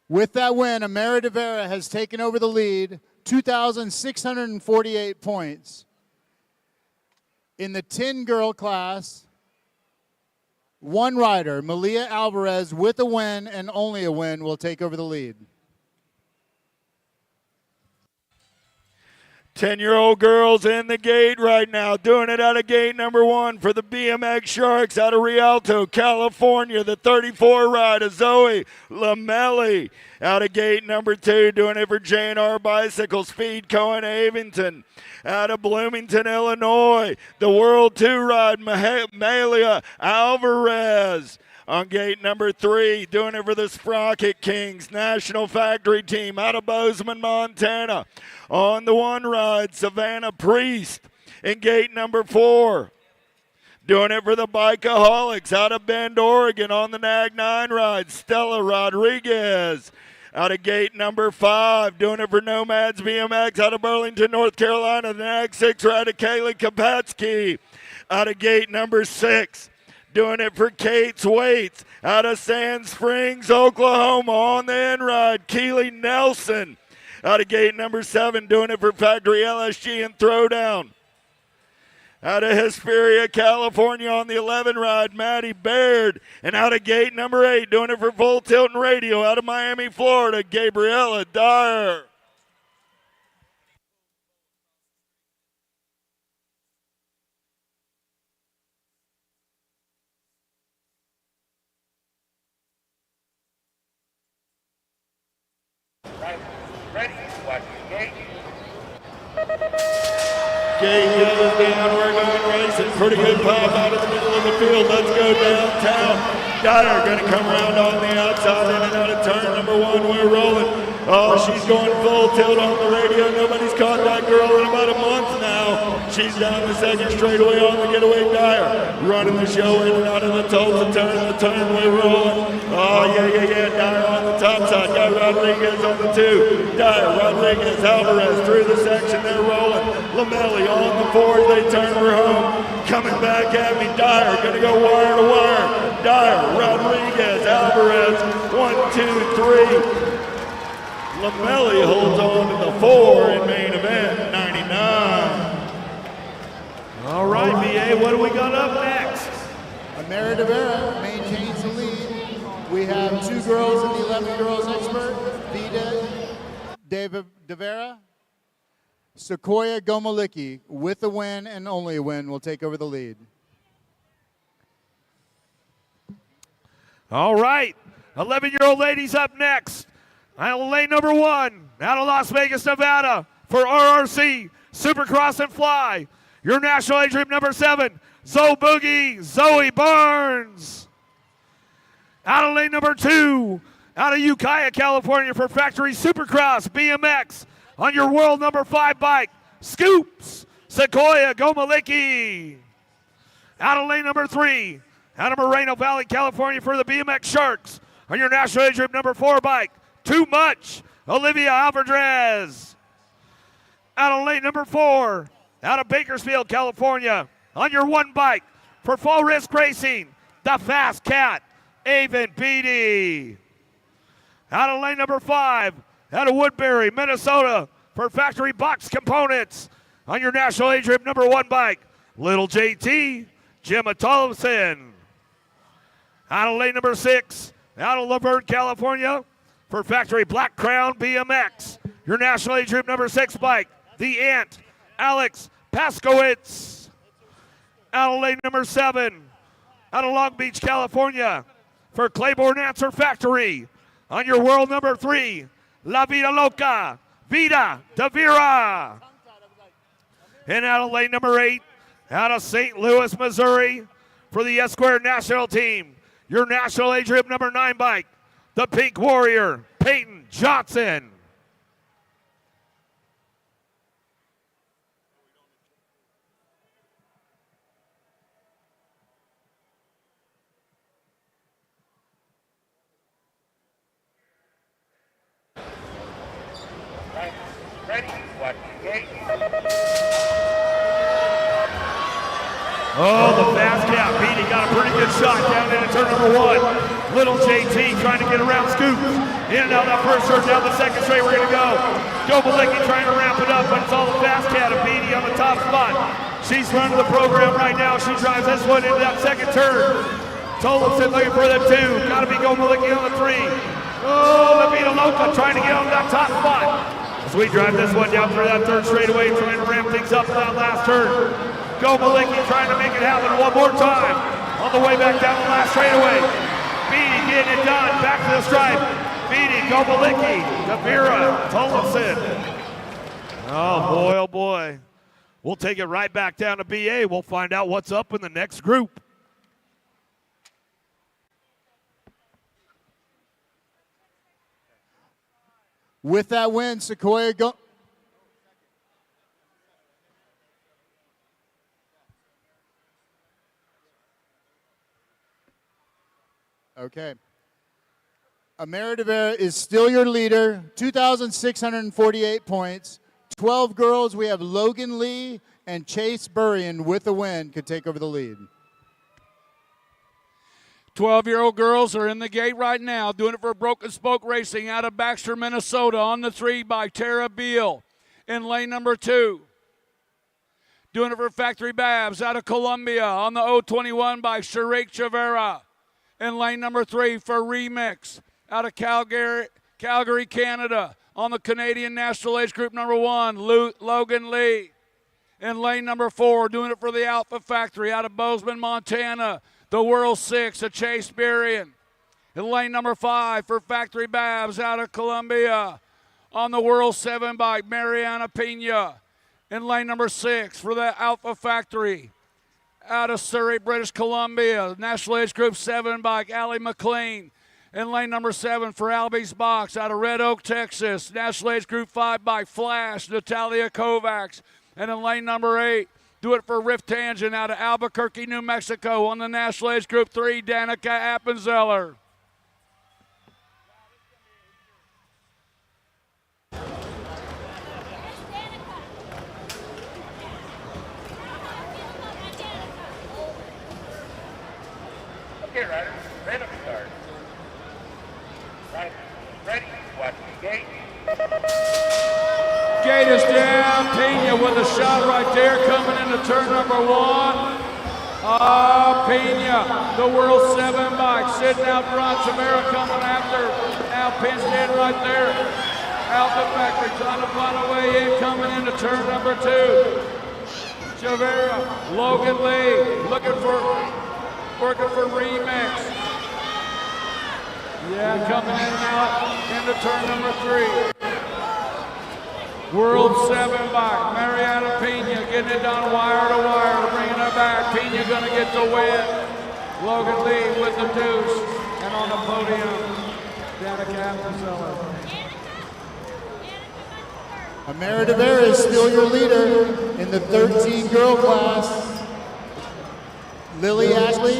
With that win, Amara De Vera has taken over the lead, 2,648 points. In the 10-girl class, one rider, Malia Alvarez, with a win and only a win, will take over the lead. 10-year-old girls in the gate right now, doing it out of gate number 1 for the BMX Sharks out of Rialto, California. The 34 rider, Zoe Lamelli, out of gate number 2, doing it for J&R Bicycle, Speed Cohen Avington. Out of Bloomington, Illinois, the World 2 ride, Malia Alvarez. On gate number 3, doing it for the Sprocket Kings National Factory Team out of Bozeman, Montana. On the 1 ride, Savannah Priest. In gate number 4, doing it for the Bikeaholics out of Bend, Oregon. On the Nag 9 ride, Stella Rodriguez. Out of gate number 5, doing it for Nomads BMX out of Burlington, North Carolina. The Nag 6 ride, Kaylee Kapetsky. Out of gate number 6, doing it for Kate's Weights out of Sand Springs, Oklahoma. On the end ride, Keely Nelson. Out of gate number 7, doing it for Factory LSG and Throwdown. Out of Hesperia, California, on the 11 ride, Maddie Baird. And out of gate number 8, doing it for Full Tilt and Radio out of Miami, Florida, Gabriella Dyer. Ready, watch your gate. Gate goes down, we're going racing. Pretty good pop out of the middle of the field. Let's go downtown. Dyer going to come around on the outside, in and out of turn number 1. We're rolling. Oh, she's going full tilt on the radio. Nobody's caught that girl in about a month now. She's down the 2nd straightaway on the getaway. Dyer running the show in and out of the Tulsa turn. The turn, we're rolling. Oh, yeah. Dyer on the top side. Got Rodriguez on the 2. Dyer, Rodriguez, Alvarez through the section. They're rolling. Lamelli on the 4. They turn her home. Coming back at me. Dyer going to go wire to wire. Dyer, Rodriguez, Alvarez. 1, 2, 3. Lamelli holds on to the 4 in main event, 99. All right, BA, what do we got up next? Amara De Vera maintains the lead. We have 2 girls in the 11 girls expert, Vida De Vera. Sequoia Gomalicki, with a win and only a win, will take over the lead. All right, 11-year-old ladies up next. Out of lane number 1, out of Las Vegas, Nevada, for RRC, Supercross and Fly. Your national age group number 7, Zoe Barnes. Out of lane number 2, out of Ukiah, California, for Factory Supercross BMX. On your world number 5 bike, Scoops, Sequoia Gomalicki. Out of lane number 3, out of Moreno Valley, California, for the BMX Sharks. On your national age group number 4 bike, Too Much, Olivia Alvarez. Out of lane number 4, out of Bakersfield, California, on your 1 bike for Full Risk Racing, the Fast Cat, Avon Beatty. Out of lane number 5, out of Woodbury, Minnesota, for Factory Box Components, on your national age group number 1 bike, Little JT, Gemma Tollefson. Out of lane number 6, out of Laverne, California, for Factory Black Crown BMX, your national age group number 6 bike, The Ant, Alex Paskowitz. Out of lane number 7, out of Long Beach, California, for Claiborne Answer Factory. On your world number 3, La Vida Loca, Vida de Vera. And out of lane number 8, out of St. Louis, Missouri, for the S-Square National Team, your National Age Group number 9 bike, the Pink Warrior, Peyton Johnson. Ready, watch the gate. Oh, the fast cap. Beatty got a pretty good shot down into turn number 1. Little JT trying to get around Scoop. In and out that first turn, down the second straight. We're going to go. Joe Malicki trying to ramp it up, but it's all the fast cat of Beatty on the top spot. She's running the program right now. She drives this one into that second turn. Tolopson looking for the 2. Got to be Joe Malicki on the 3. Oh, La Vida Loca trying to get on that top spot. As we drive this one down through that third straightaway, trying to ramp things up for that last turn. Go Malicki trying to make it happen one more time. On the way back down the last straightaway. Beatty getting it done. Back to the stripe. Beatty, Go Malicki, Davira, Tolleson. Oh boy, oh boy. We'll take it right back down to BA. We'll find out what's up in the next group. With that win, Sequoia go. Okay. Amara de Vera is still your leader, 2,648 points. 12 girls, we have Logan Lee and Chase Burrion with the win could take over the lead. 12-year-old girls are in the gate right now, doing it for Broken Spoke Racing out of Baxter, Minnesota, on the 3 by Tara Beal in lane number 2. Doing it for Factory Babs out of Columbia on the 021 by Sharek Chavera. In lane number 3 for Remix out of Calgary, Canada on the Canadian National Age Group number 1, Logan Lee. In lane number 4, doing it for the Alpha Factory out of Bozeman, Montana, the World 6 of Chase Berrien. In lane number 5 for Factory Babs out of Columbia on the World 7 by Mariana Pena. In lane number 6 for the Alpha Factory out of Surrey, British Columbia, National Age Group 7 by Allie McLean. In lane number 7 for Albie's Box out of Red Oak, Texas, National Age Group 5 by Flash, Natalia Kovacs. And in lane number 8, do it for Rift Tangent out of Albuquerque, New Mexico on the National Age Group 3, Danica Appenzeller. Okay, riders, random start. Riders, ready, watch the gate. Gate is down. Pena with a shot right there coming into turn number 1. Pena, the World 7 bike, sitting out front. Chavera coming after. Now pinched in right there. Alpha Factory trying to find a way in, coming into turn number 2. Chavera, Logan Lee, working for Remix. Yeah, coming in and out into turn number 3. World 7 bike, Mariana Pena getting it done wire to wire, bringing it back. Pena gonna get the win. Logan Lee with the deuce, and on the podium, Danica Appenzeller. Amara de Vera is still your leader in the 13-girl class. Lily Ashley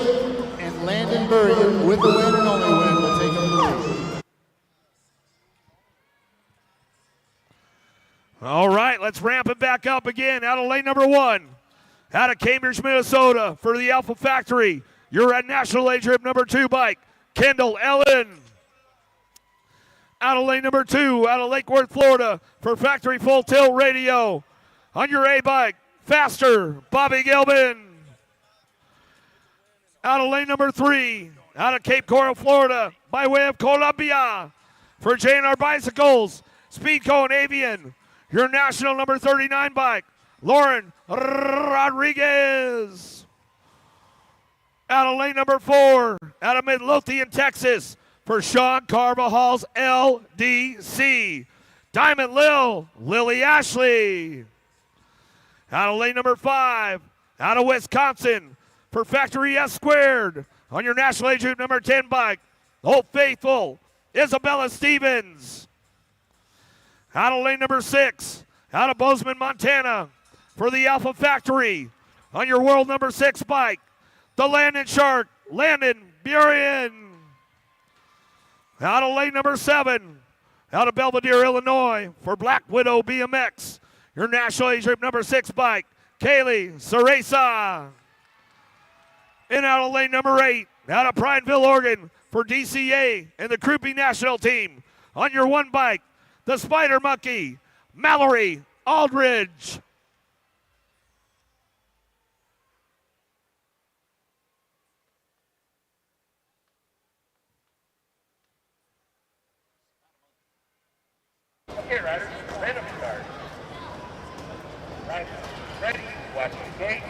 and Landon Burrion with the win and only win will take over the lead. All right, let's ramp it back up again. Out of lane number 1, out of Cambridge, Minnesota, for the Alpha Factory. You're at National Age Group number 2 bike, Kendall Ellen. Out of lane number 2, out of Lake Worth, Florida, for Factory Full Tilt Radio. On your A bike, Faster, Bobby Gelbin. Out of lane number 3, out of Cape Coral, Florida, by way of Columbia, for J&R Bicycles, Speedco and Avian. Your national number 39 bike, Lauren Rodriguez. Out of lane number 4, out of Midlothian, Texas, for Sean Carvajal's LDC. Diamond Lily Ashley. Out of lane number 5, out of Wisconsin, for Factory S Squared, on your National Age Group number 10 bike, Old Faithful, Isabella Stevens. Out of lane number 6, out of Bozeman, Montana, for the Alpha Factory, on your world number 6 bike, the Landon Shark, Landon Burien. Out of lane number 7, out of Belvedere, Illinois, for Black Widow BMX, your National Age Group number 6 bike, Kaylee Ceresa. And out of lane number 8, out of Prineville, Oregon, for DCA and the Croupi National Team, on your 1 bike, the Spider Monkey, Mallory Aldridge. Okay, riders, random start. Riders, ready, watch the gate.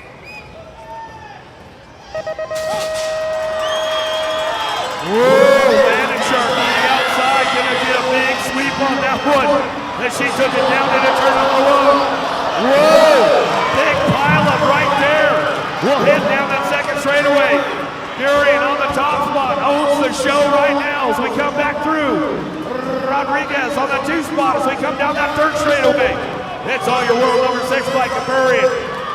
Landon Sharp on the outside, gonna get a big sweep on that one. As she took it down into turn number 1. Whoa! Big pile up right there. We'll head down that second straightaway. Burien on the top spot, owns the show right now as we come back through. Rodriguez on the 2 spot as we come down that third straightaway. It's all your world number 6 bike of Burien,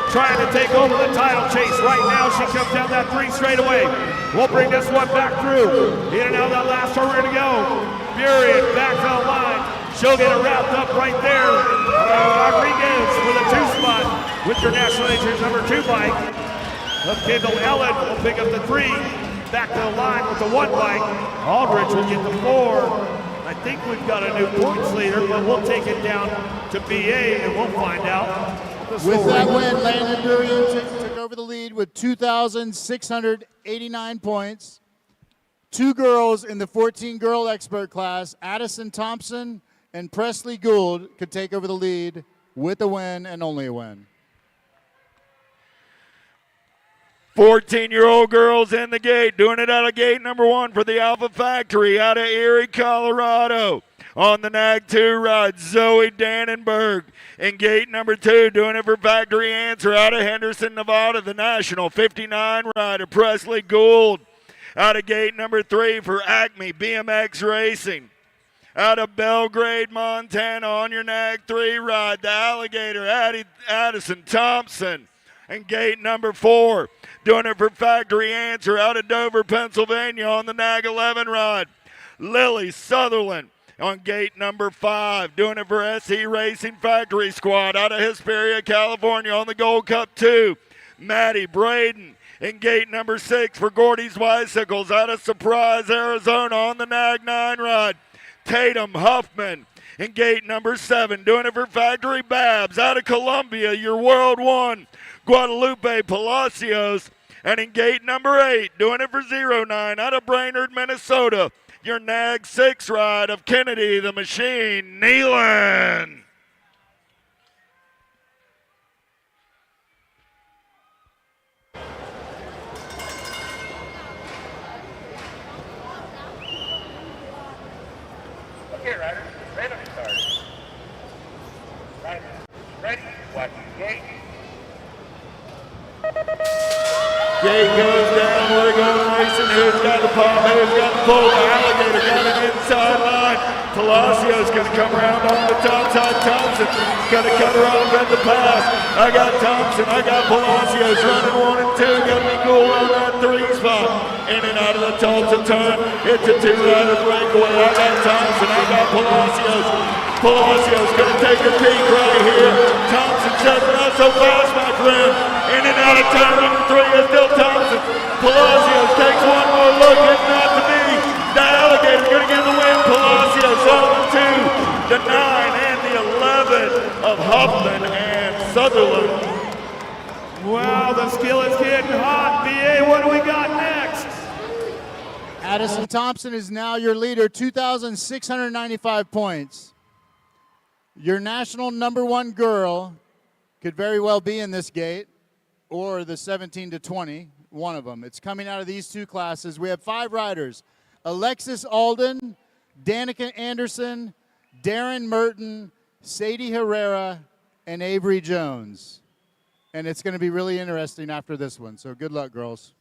trying to take over the title chase. Right now, she comes down that 3 straightaway. We'll bring this one back through. In and out of that last turn, we're gonna go. Burien back to the line. She'll get it wrapped up right there. Rodriguez with a 2 spot with your National Age Group number 2 bike. Kendall Ellen will pick up the 3. Back to the line with the 1 bike. Aldridge will get the 4. I think we've got a new points leader, but we'll take it down to BA and we'll find out. With that win, Landon Burien took over the lead with 2,689 points. 2 girls in the 14-girl expert class, Addison Thompson and Presley Gould, could take over the lead with a win and only a win. 14-year-old girls in the gate, doing it out of gate number 1 for the Alpha Factory out of Erie, Colorado. On the Nag 2 ride, Zoe Dannenberg. In gate number 2, doing it for Factory Answer out of Henderson, Nevada, the National 59 rider, Presley Gould. Out of gate number 3 for Acme BMX Racing. Out of Belgrade, Montana, on your Nag 3 ride, the Alligator, Addison Thompson. And gate number 4, doing it for Factory Answer out of Dover, Pennsylvania, on the Nag 11 ride, Lily Sutherland. On gate number 5, doing it for SE Racing Factory Squad out of Hesperia, California, on the Gold Cup 2, Maddie Braden. In gate number 6 for Gordy's Bicycles out of Surprise, Arizona, on the Nag 9 ride, Tatum Huffman. In gate number 7, doing it for Factory Babs out of Columbia, your World 1, Guadalupe Palacios. And in gate number 8, doing it for 09 out of Brainerd, Minnesota, your Nag 6 ride of Kennedy the Machine Nealon. Okay, riders, random start. Riders, ready, watch the gate. Gate goes down, we're going racing. Who's got the pop? Who's got the pull? The Alligator got an inside line. Palacios going to come around on the top side. Thompson going to cut her off at the pass. I got Thompson, I got Palacios running 1 and 2. Got me Gould on that 3 spot. In and out of the Tulsa turn. It's a 2-rider breakaway. I got Thompson, I got Palacios. Palacios going to take a peek right here. Thompson says, not so fast, my friend. In and out of turn number 3 is still Thompson. Palacios takes one more look. It's not to be. The Alligator going to get the win. Palacios on the 2, the 9, and the 11 of Huffman and Sutherland. Wow, the skill is getting hot. BA, what do we got next? Addison Thompson is now your leader, 2,695 points. Your national number 1 girl could very well be in this gate, or the 17 to 20, one of them. It's coming out of these two classes. We have 5 riders: Alexis Alden, Danica Anderson, Darren Merton, Sadie Herrera, and Avery Jones. And it's going to be really interesting after this one. So good luck, girls.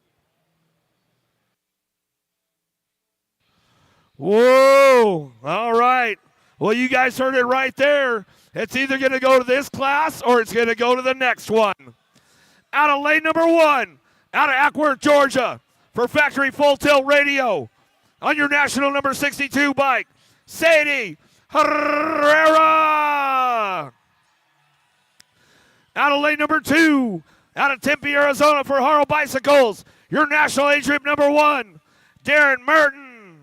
Whoa! All right. Well, you guys heard it right there. It's either going to go to this class or it's going to go to the next one. Out of lane number 1, out of Ackworth, Georgia, for Factory Full Tilt Radio, on your national number 62 bike, Sadie Herrera. Out of lane number 2, out of Tempe, Arizona, for Haro Bicycles, your national age group number 1, Darren Merton.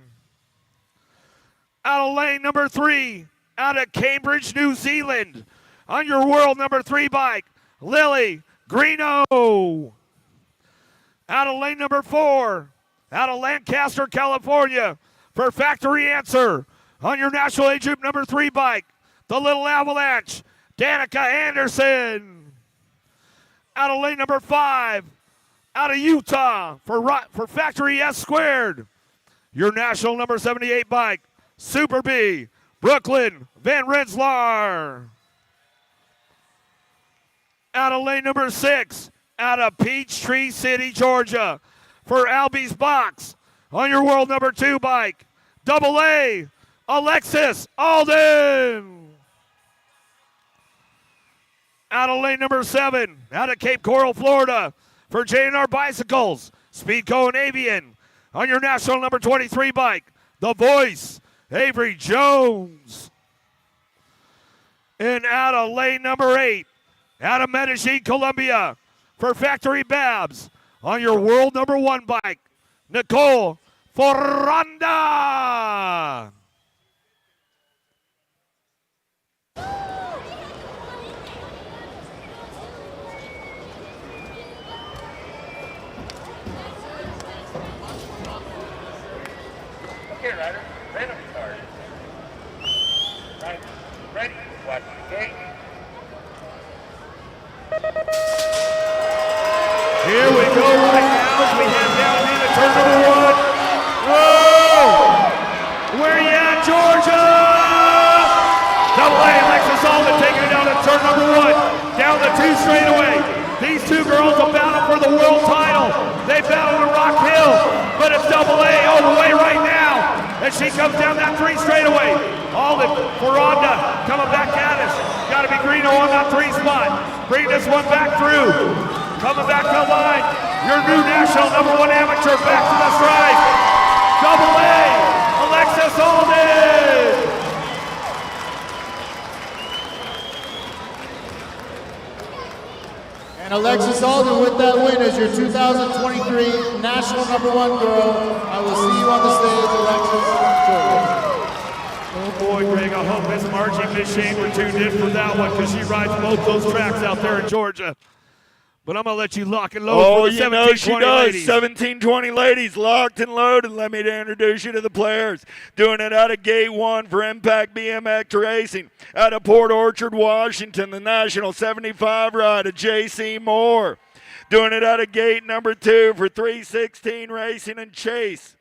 Out of lane number 3, out of Cambridge, New Zealand, on your world number 3 bike, Lily Greeno. Out of lane number 4, out of Lancaster, California, for Factory Answer, on your national age group number 3 bike, the Little Avalanche, Danica Anderson. Out of lane number 5, out of Utah, for Factory S Squared, your national number 78 bike, Super B, Brooklyn Van Rensselaer. Out of lane number 6, out of Peachtree City, Georgia, for Albie's Box, on your world number 2 bike, Double A, Alexis Alden. Out of lane number 7, out of Cape Coral, Florida, for J&R Bicycles, Speedco and Avian, on your national number 23 bike, The Voice, Avery Jones. And out of lane number 8, out of Medellin, Colombia, for Factory Babs, on your world number 1 bike, Nicole Foranda. Okay, rider, random start. Right, ready, watch the gate. Here we go right now as we head down into turn number 1. Whoa! Where you at, Georgia? Double A, Alexis Alden taking it down to turn number 1. Down the 2 straightaway. These 2 girls will battle for the world title. They battle to Rock Hill, but it's Double A all the way right now. And she comes down that 3 straightaway. Alden, Foranda coming back at us. Got to be Greeno on that 3 spot. Bring this one back through. Coming back to the line. Your new national number 1 amateur back to the strike. Double A, Alexis Alden. And Alexis Alden with that win as your 2023 national number 1 girl. I will see you on the stage, Alexis. Oh boy, Greg, I hope Miss Margie and Miss Shane were tuned in for that one because she rides both those tracks out there in Georgia. But I'm going to let you lock and load for the 1720 ladies. 1720 ladies locked and loaded. Let me introduce you to the players. Doing it out of gate 1 for Impact BMX Racing. Out of Port Orchard, Washington, the National 75 rider, J.C. Moore. Doing it out of gate number 2 for 316 Racing and Chase.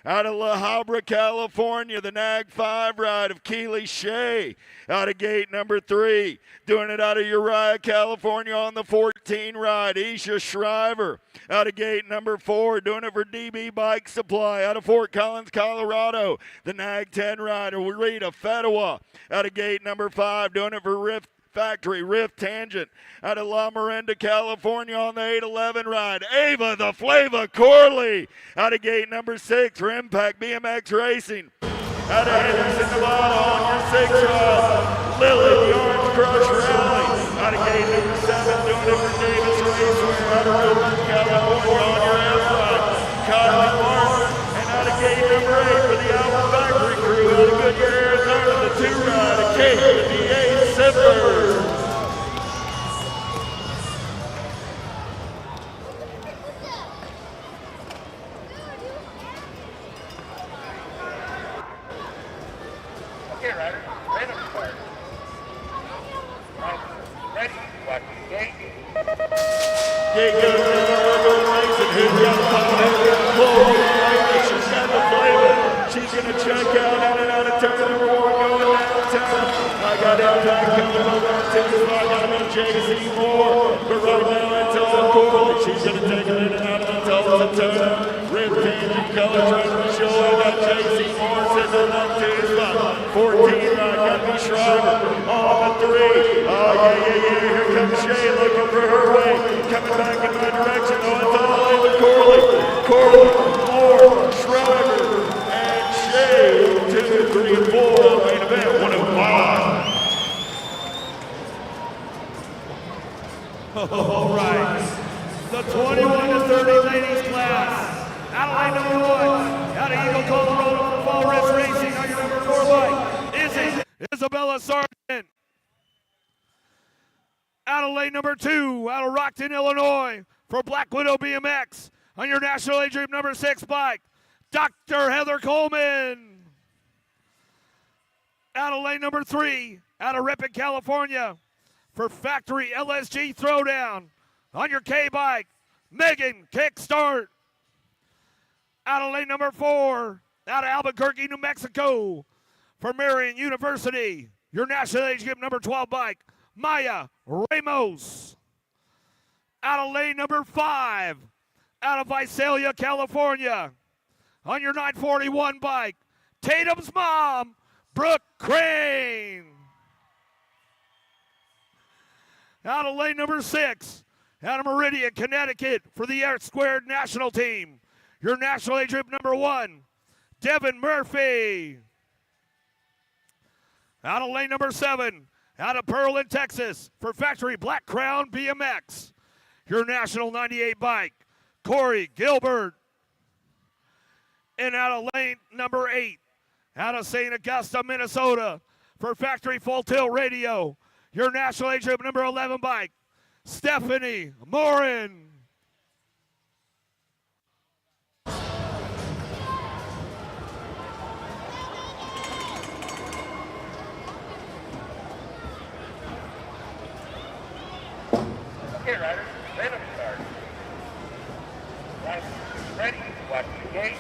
Out of La Habra, California, the NAG 5 ride of Keely Shea. Out of gate number 3, doing it out of Uriah, California on the 14 ride, Isha Shriver. Out of gate number 4, doing it for DB Bike Supply. Out of Fort Collins, Colorado, the NAG 10 rider, Rita Fetawa. Out of gate number 5, doing it for Factory Rift Tangent. Out of La Miranda, California on the 811 ride, Ava the Flava Corley. Out of gate number 6 for Impact BMX Racing. Out of Henderson, Nevada on your 6 ride, Lily the Orange Crush Rally. Out of gate number 7 doing it for Davis Raceway. Out of Redmond, California on your S ride, Kylie Martin. And out of gate number 8 for the Alpha Factory crew. Out of Goodyear, Arizona, the 2 ride of Kate the DA Sippers. Okay, rider, random start. Right, ready, watch the gate. Gate goes to the Racing. got impact coming over to the spot. Got him in JC Moore. But right now it's all Corley. She's going to take it in and out of the Tulsa turn. Red candy color trying to show. I got JC Moore sitting in that 2 spot. 14 right. Got me Schreiber on the 3. Oh, yeah. Here comes Shay looking for her way. Coming back in my direction. Oh, it's all over Corley. Moore, Schreiber, and Shay. 2, 3, and 4. Main event, 105. All right. The 21 to 30 ladies class. Out of lane number 1. Out of Eagle, Colorado for Fall Risk Racing. On your number 4 bike. Izzy Isabella Sargent. Out of lane number 2. Out of Rockton, Illinois for Black Widow BMX. On your national age group number 6 bike. Dr. Heather Coleman. Out of lane number 3. Out of Ripon, California. For Factory LSG Throwdown. On your K bike, Megan Kickstart. Out of lane number 4, out of Albuquerque, New Mexico. For Marion University, your national age group number 12 bike, Maya Ramos. Out of lane number 5, out of Visalia, California. On your 941 bike, Tatum's mom, Brooke Crane. Out of lane number 6, out of Meridian, Connecticut for the R Squared national team. Your national age group number 1, Devin Murphy. Out of lane number 7, out of Pearland, Texas for Factory Black Crown BMX. Your national 98 bike, Corey Gilbert. And out of lane number 8, out of St. Augusta, Minnesota for Factory Full Tilt Radio. Your national age group number 11 bike, Stephanie Morin. Okay, riders, let them start. Riders, ready, watch the gate.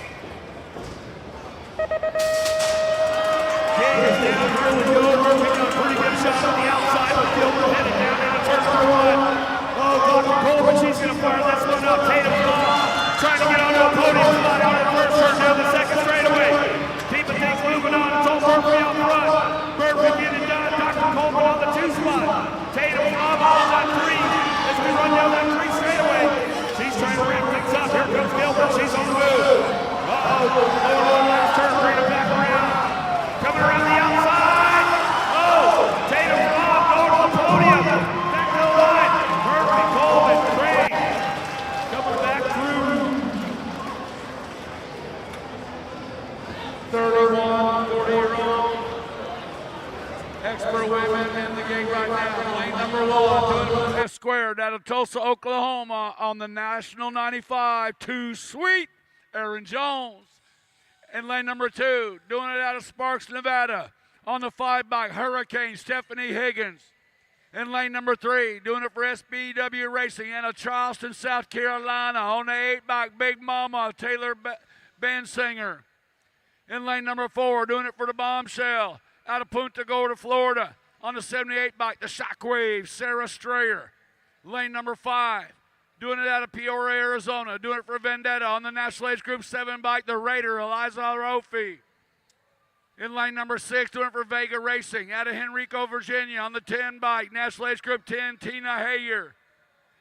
Gate is down, really good, working on a pretty good shot on the outside, but Gilbert headed down into turn number 1. Oh, Dr. Coleman, she's going to fire this one up. Tatum's off, trying to get onto a podium spot out at first turn down the second straightaway. Keeping things moving on, it's all Murphy out front. Murphy getting done, Dr. Coleman on the 2 spot. Tatum's off on that 3 as we run down that 3 straightaway. She's trying to wrap things up. Here comes Gilbert, she's on the move. Over the last turn, bring it back around. Coming around the outside. Oh, Tatum's off, going to the podium. Back to the line. Murphy, Coleman, Craig. Coming back through. 31, 40-year-old. Expert women in the gate right now. Lane number 1, doing it squared out of Tulsa, Oklahoma on the National 95. Too Sweet, Aaron Jones. In lane number 2, doing it out of Sparks, Nevada on the 5 bike, Hurricane, Stephanie Higgins. In lane number 3, doing it for SBW Racing out of Charleston, South Carolina on the 8 bike, Big Mama, Taylor Bensinger. In lane number 4, doing it for the Bombshell out of Punta Gorda, Florida on the 78 bike, the Shockwave, Sarah Strayer. Lane number 5, doing it out of Peoria, Arizona, doing it for Vendetta on the National Age Group 7 bike, the Raider, Eliza Rofi. In lane number 6, doing it for Vega Racing out of Henrico, Virginia on the 10 bike, National Age Group 10, Tina Hayer.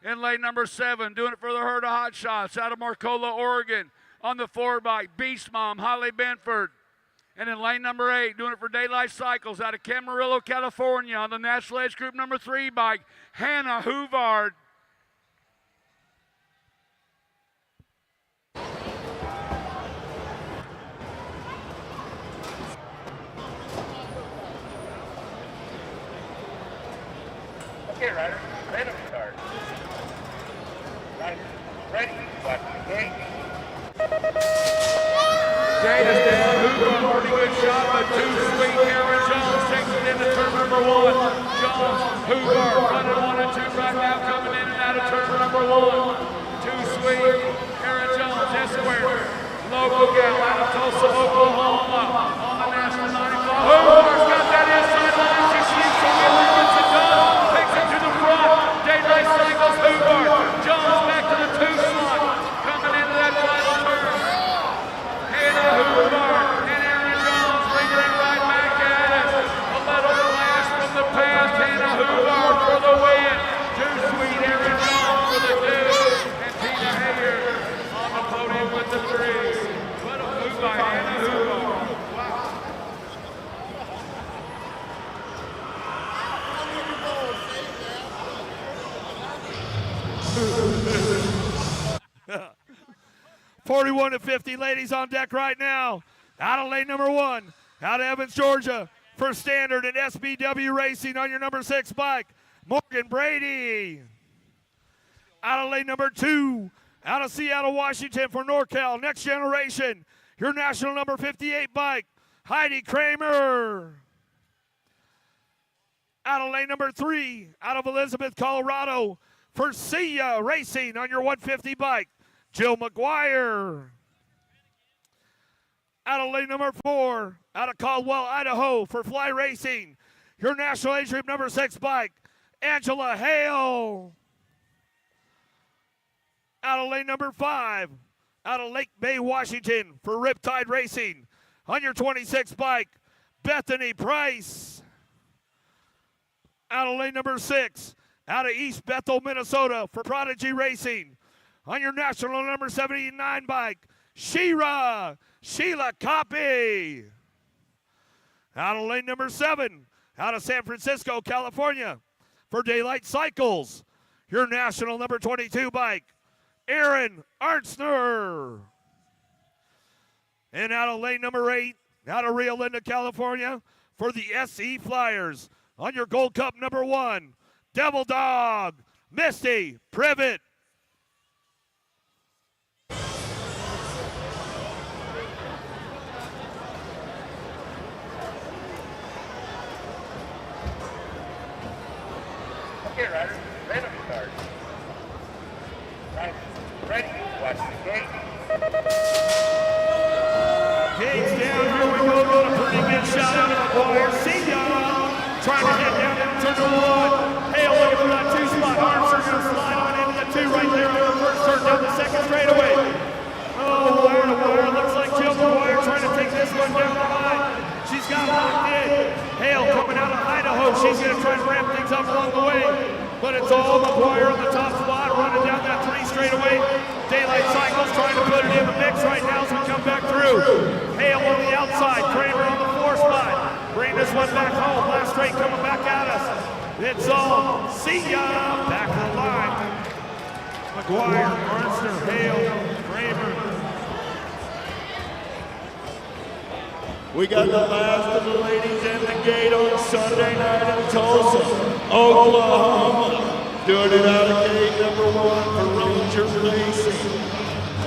In lane number 7, doing it for the Herd of Hot Shots out of Marcola, Oregon on the 4 bike, Beast Mom, Holly Benford. And in lane number 8, doing it for Daylight Cycles out of Camarillo, California on the National Age Group number 3 bike, Hannah Huvard. Okay, riders, let them start. Riders, ready, watch the gate. Gate is down, Hoover, pretty good shot, but Too Sweet, Aaron Jones takes it into turn number 1. Jones, Hoover, running 1 and 2 right now, coming in and out of turn number 1. Too Sweet, Aaron Jones, Esquire, local gal out of Tulsa, Oklahoma, on the National 95. Hoover's got that inside line, she sneaks 41 to 50 ladies on deck right now. Out of lane number 1, out of Evans, Georgia, for Standard and SBW Racing on your number 6 bike, Morgan Brady. Out of lane number 2, out of Seattle, Washington for NorCal, Next Generation, your national number 58 bike, Heidi Kramer. Out of lane number 3, out of Elizabeth, Colorado, for Sia Racing on your 150 bike, Jill McGuire. Out of lane number 4, out of Caldwell, Idaho, for Fly Racing, your national age group number 6 bike, Angela Hale. Out of lane number 5, out of Lake Bay, Washington, for Riptide Racing, on your 26 bike, Bethany Price. Out of lane number 6, out of East Bethel, Minnesota, for Prodigy Racing, on your national number 79 bike, Sheila Copy. Out of lane number 7, out of San Francisco, California, for Daylight Cycles, your national number 22 bike, Aaron Arnsner. And out of lane number 8, out of Rio Linda, California, for the SE Flyers, on your Gold Cup number 1, Devil Dog, Misty Privet. Okay, riders, ready to start. Riders, ready, watch the gate. Gates down, here we go, got a pretty good shot out of the wire. See ya, trying to get down into turn number 1. Hale looking for that 2 spot. Arms are going to slide on into the 2 right there on the first turn down the second straightaway. Oh, wire to wire, looks like Jill McGuire trying to take this one down the line. She's got locked in. Hale coming out of Idaho. She's going to try to ramp things up along the way. But it's all McGuire on the top spot, running down that 3 straightaway. Daylight Cycles trying to put it in the mix right now as we come back through. Hale on the outside, Kramer on the 4 spot. Bring this one back home. Last straight coming back at us. It's all see ya. Back of the line. McGuire, Arnster, Hale, Kramer. We got the last of the ladies in the gate on Sunday night in Tulsa, Oklahoma. Doing it out of gate number 1 for Ranger Racing.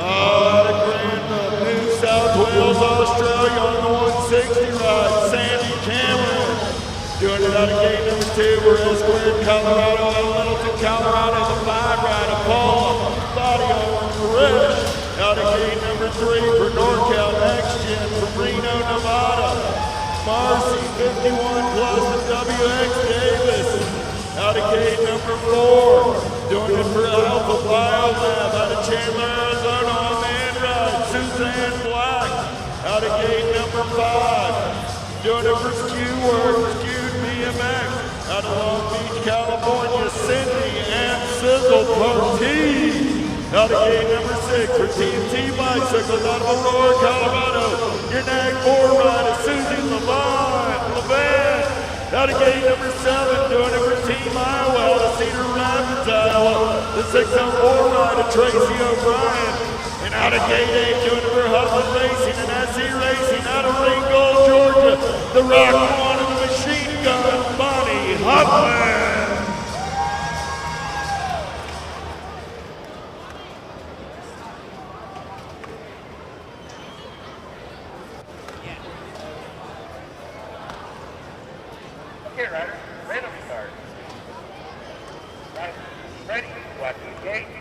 Out of Granville, New South Wales, Australia on the 160 ride, Sandy Cameron. Doing it out of gate number 2 for Esquire, Colorado, and Littleton, Colorado, the 5 ride, Paula Claudio Rich. Out of gate number 3 for NorCal, Next Gen from Reno, Nevada. Marcy, 51 plus the WX Davis. Out of gate number 4, doing it for Alpha Biolab. Out of Chandler, Arizona on the end ride, Suzanne Black. Out of gate number 5, doing it for Skewed BMX. Out of Long Beach, California, Cindy and Sizzle Party. Out of gate number 6 for TNT Bicycles out of Aurora, Colorado. Your NAG 4 ride is Susie Levan. Out of gate number 7, doing it for Team Iowa out of Cedar Rapids, Iowa. The 604 ride of Tracy O'Brien. And out of gate 8, doing it for Hudson Racing and SC Racing out of Ringgold, Georgia. The Rock One of the Machine Gun, Bonnie Huffman. Okay, riders, ready to start. Riders, ready, watch the gate.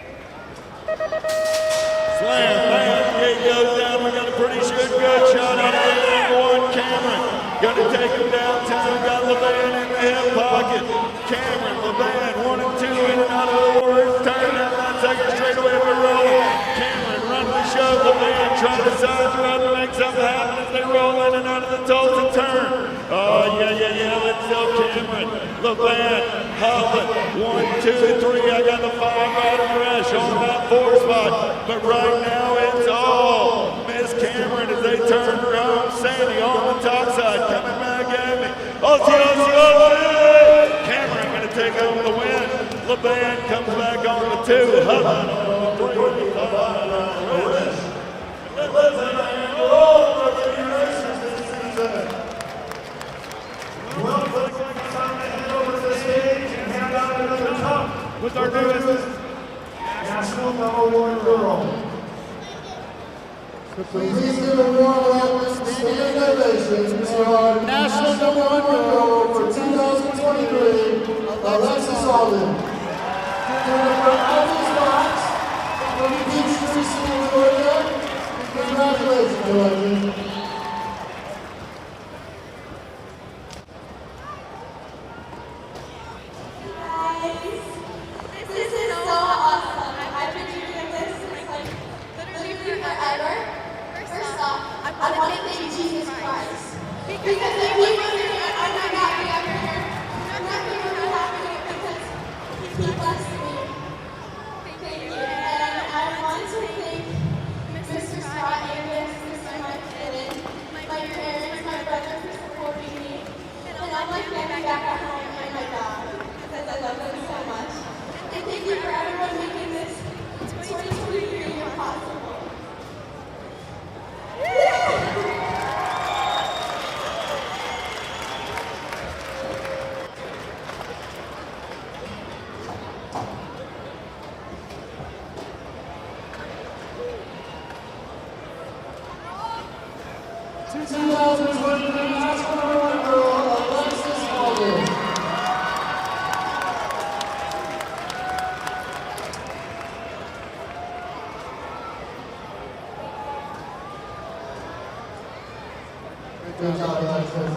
Slam, bam, gate goes down. We got a pretty good shot out of number 1, Cameron. Gonna take him downtown. Got Levan in the hip pocket. Cameron, Levan, 1 and 2 in and out of the works. Turn down that second straightaway for roll. Cameron running the show. Levan trying to side through to make something happen as they roll in and out of the Tulsa turn. Oh, yeah, let's go Cameron. Levan, Huffman, 1, 2, 3. I got the 5 right of Resch on that 4 spot. But right now it's all Miss Cameron as they turn her home. Sandy on the top side, coming back at me. Cameron going to take over the win. Levan comes back on the 2. Huffman on the 3. with our newest national number 1 girl. So please give a warm welcome and standing ovation to our national number 1 girl for 2023, Alexis Alden. For Alexis Box from Peachtree City, Georgia. Congratulations, Alexis. This is so awesome. I've been doing this since like literally forever. First off, I want to thank Jesus Christ. Because if he wasn't here, I would not be up here. Nothing would have happened because he blessed me. Thank you. And I want to thank Mr. Scott and Mr. Mike my parents, my brother for supporting me. And all my family back at home and my dog. Because I love them so much. And thank you for everyone making this 2023 year possible. Good job, Alexis.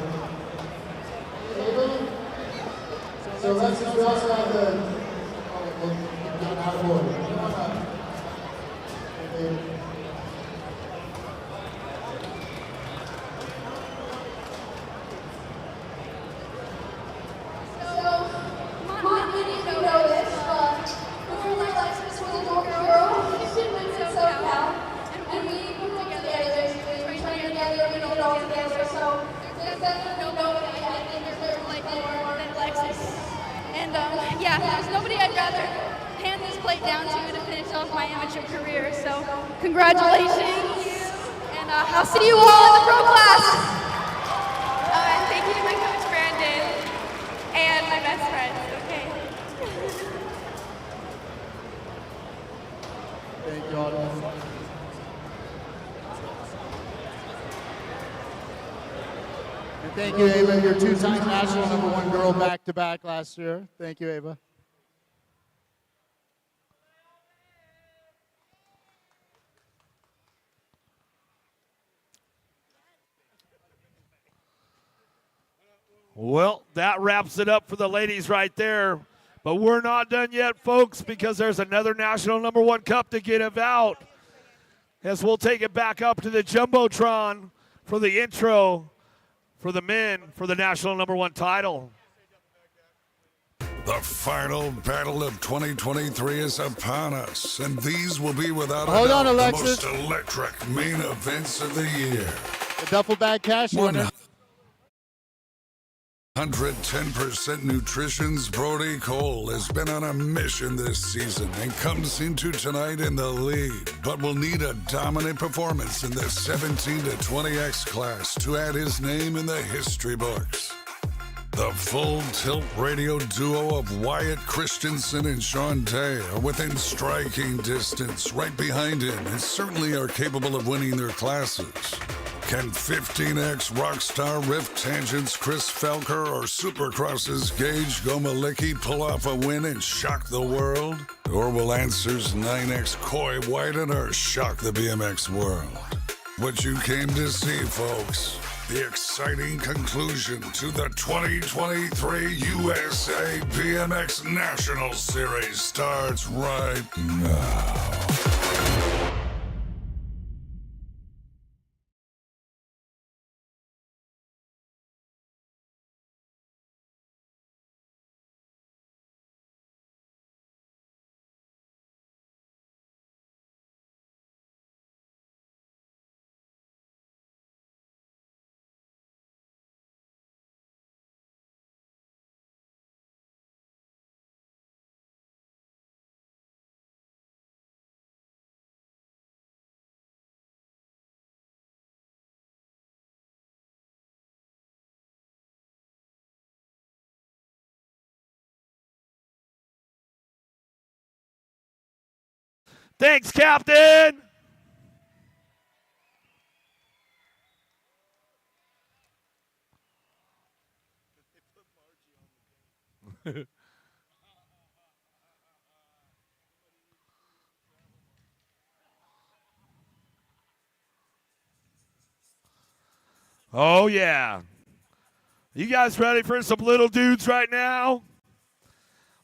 So Alexis, we also have the, out of order. Come on up. Mom didn't know this, before Alexis was a little girl, she lived in SoCal, and we grew up together, we trained together, we did it all together, so there's definitely nobody I think deserves like more than Alexis. And yeah, there's nobody I'd rather hand this plate down to finish off my amateur career. So congratulations, and I'll see you all in the pro class. And thank you to my coach Brandon and my best friends. Okay. Thank you, audience. And thank you, Ava. Your two-time national number 1 girl back-to-back last year. Thank you, Ava. Well, that wraps it up for the ladies right there. But we're not done yet, folks, because there's another national number 1 cup to get out. As we'll take it back up to the Jumbotron for the intro for the men for the national number 1 title. The final battle of 2023 is upon us, and these will be without a Hold doubt on, Alexis. the most electric main events of the year. The duffel bag cash winner. 110% Nutrition's Brody Cole has been on a mission this season and comes into tonight in the lead, but will need a dominant performance in the 17 to 20X class to add his name in the history books. The full tilt radio duo of Wyatt Christensen and Sean Day are within striking distance right behind him and certainly are capable of winning their classes. Can 15X Rockstar Rift Tangent's Chris Felker or Supercross's Gage Gomalicki pull off a win and shock the world? Or will Answer's 9X Coy Widener shock the BMX world? What you came to see, folks, the exciting conclusion to the 2023 USA BMX National Series starts right now. Thanks, Captain. Oh, yeah. You guys ready for some little dudes right now?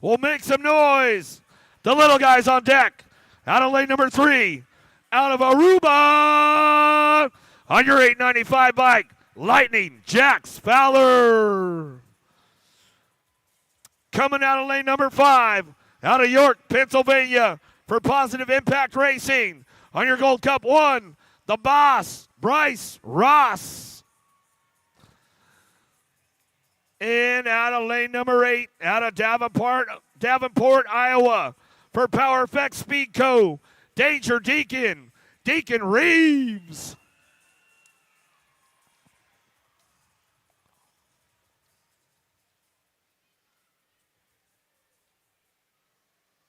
We'll make some noise. The little guys on deck. Out of lane number 3. Out of Aruba. On your 895 bike. Lightning Jax Fowler. Coming out of lane number 5. Out of York, Pennsylvania. For Positive Impact Racing. On your Gold Cup 1. The boss, Bryce Ross. And out of lane number 8, out of Davenport, Iowa, for Power Effects Speed Co., Danger Deacon Reeves.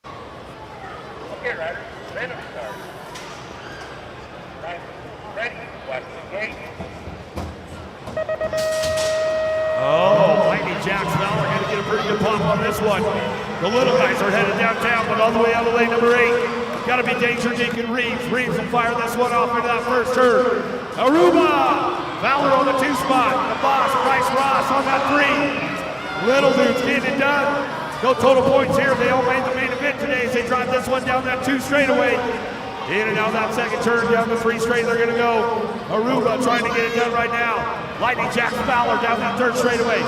Okay, riders, ready to start. Riders, ready, watch the gate. Oh, Lightning Jax Fowler going to get a pretty good pump on this one. The little guys are headed downtown, but all the way out of lane number 8. Got to be Danger Deacon Reeves. Reeves will fire this one off into that first turn. Aruba! Fowler on the 2 spot. The boss, Bryce Ross on that 3. Little dudes getting it done. No total points here. They all made the main event today as they drive this one down that 2 straightaway. In and out that second turn, down the 3 straight, they're going to go. Aruba trying to get it done right now. Lightning Jax Fowler down that 3rd straightaway.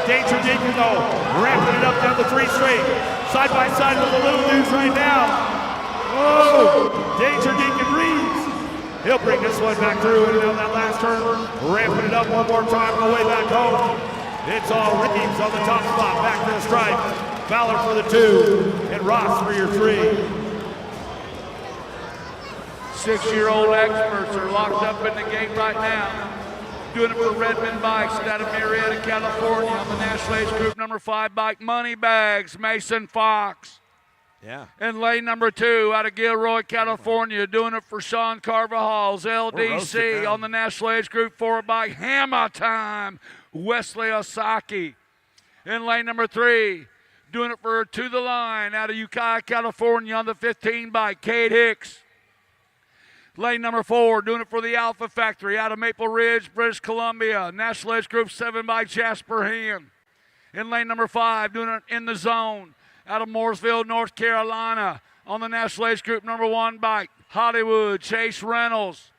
Danger Deacon, though, ramping it up down the 3 straight. Side by side with the little dudes right now. Whoa! Danger Deacon Reeves. He'll bring this one back through in and out that last turn. Ramping it up one more time on the way back home. It's all Reeves on the top spot, back to the stripe. Fowler for the 2, and Ross for your 3. 6-year-old experts are locked up in the gate right now. Doing it for Redmond Bikes out of Marietta, California on the National Age Group number 5 bike, Moneybags, Mason Fox. Yeah. In lane number 2 out of Gilroy, California, doing it for Sean Carvajal's LDC on the National Age Group 4 bike, Hammer Time, Wesley Osaki. In lane number 3, doing it for To The Line out of Ukiah, California on the 15 bike, Cade Hicks. Lane number 4, doing it for the Alpha Factory out of Maple Ridge, British Columbia. National Edge Group 7 by Jasper Hand. In lane number 5, doing it in the zone out of Mooresville, North Carolina on the National Edge Group number 1 bike, Hollywood, Chase Reynolds.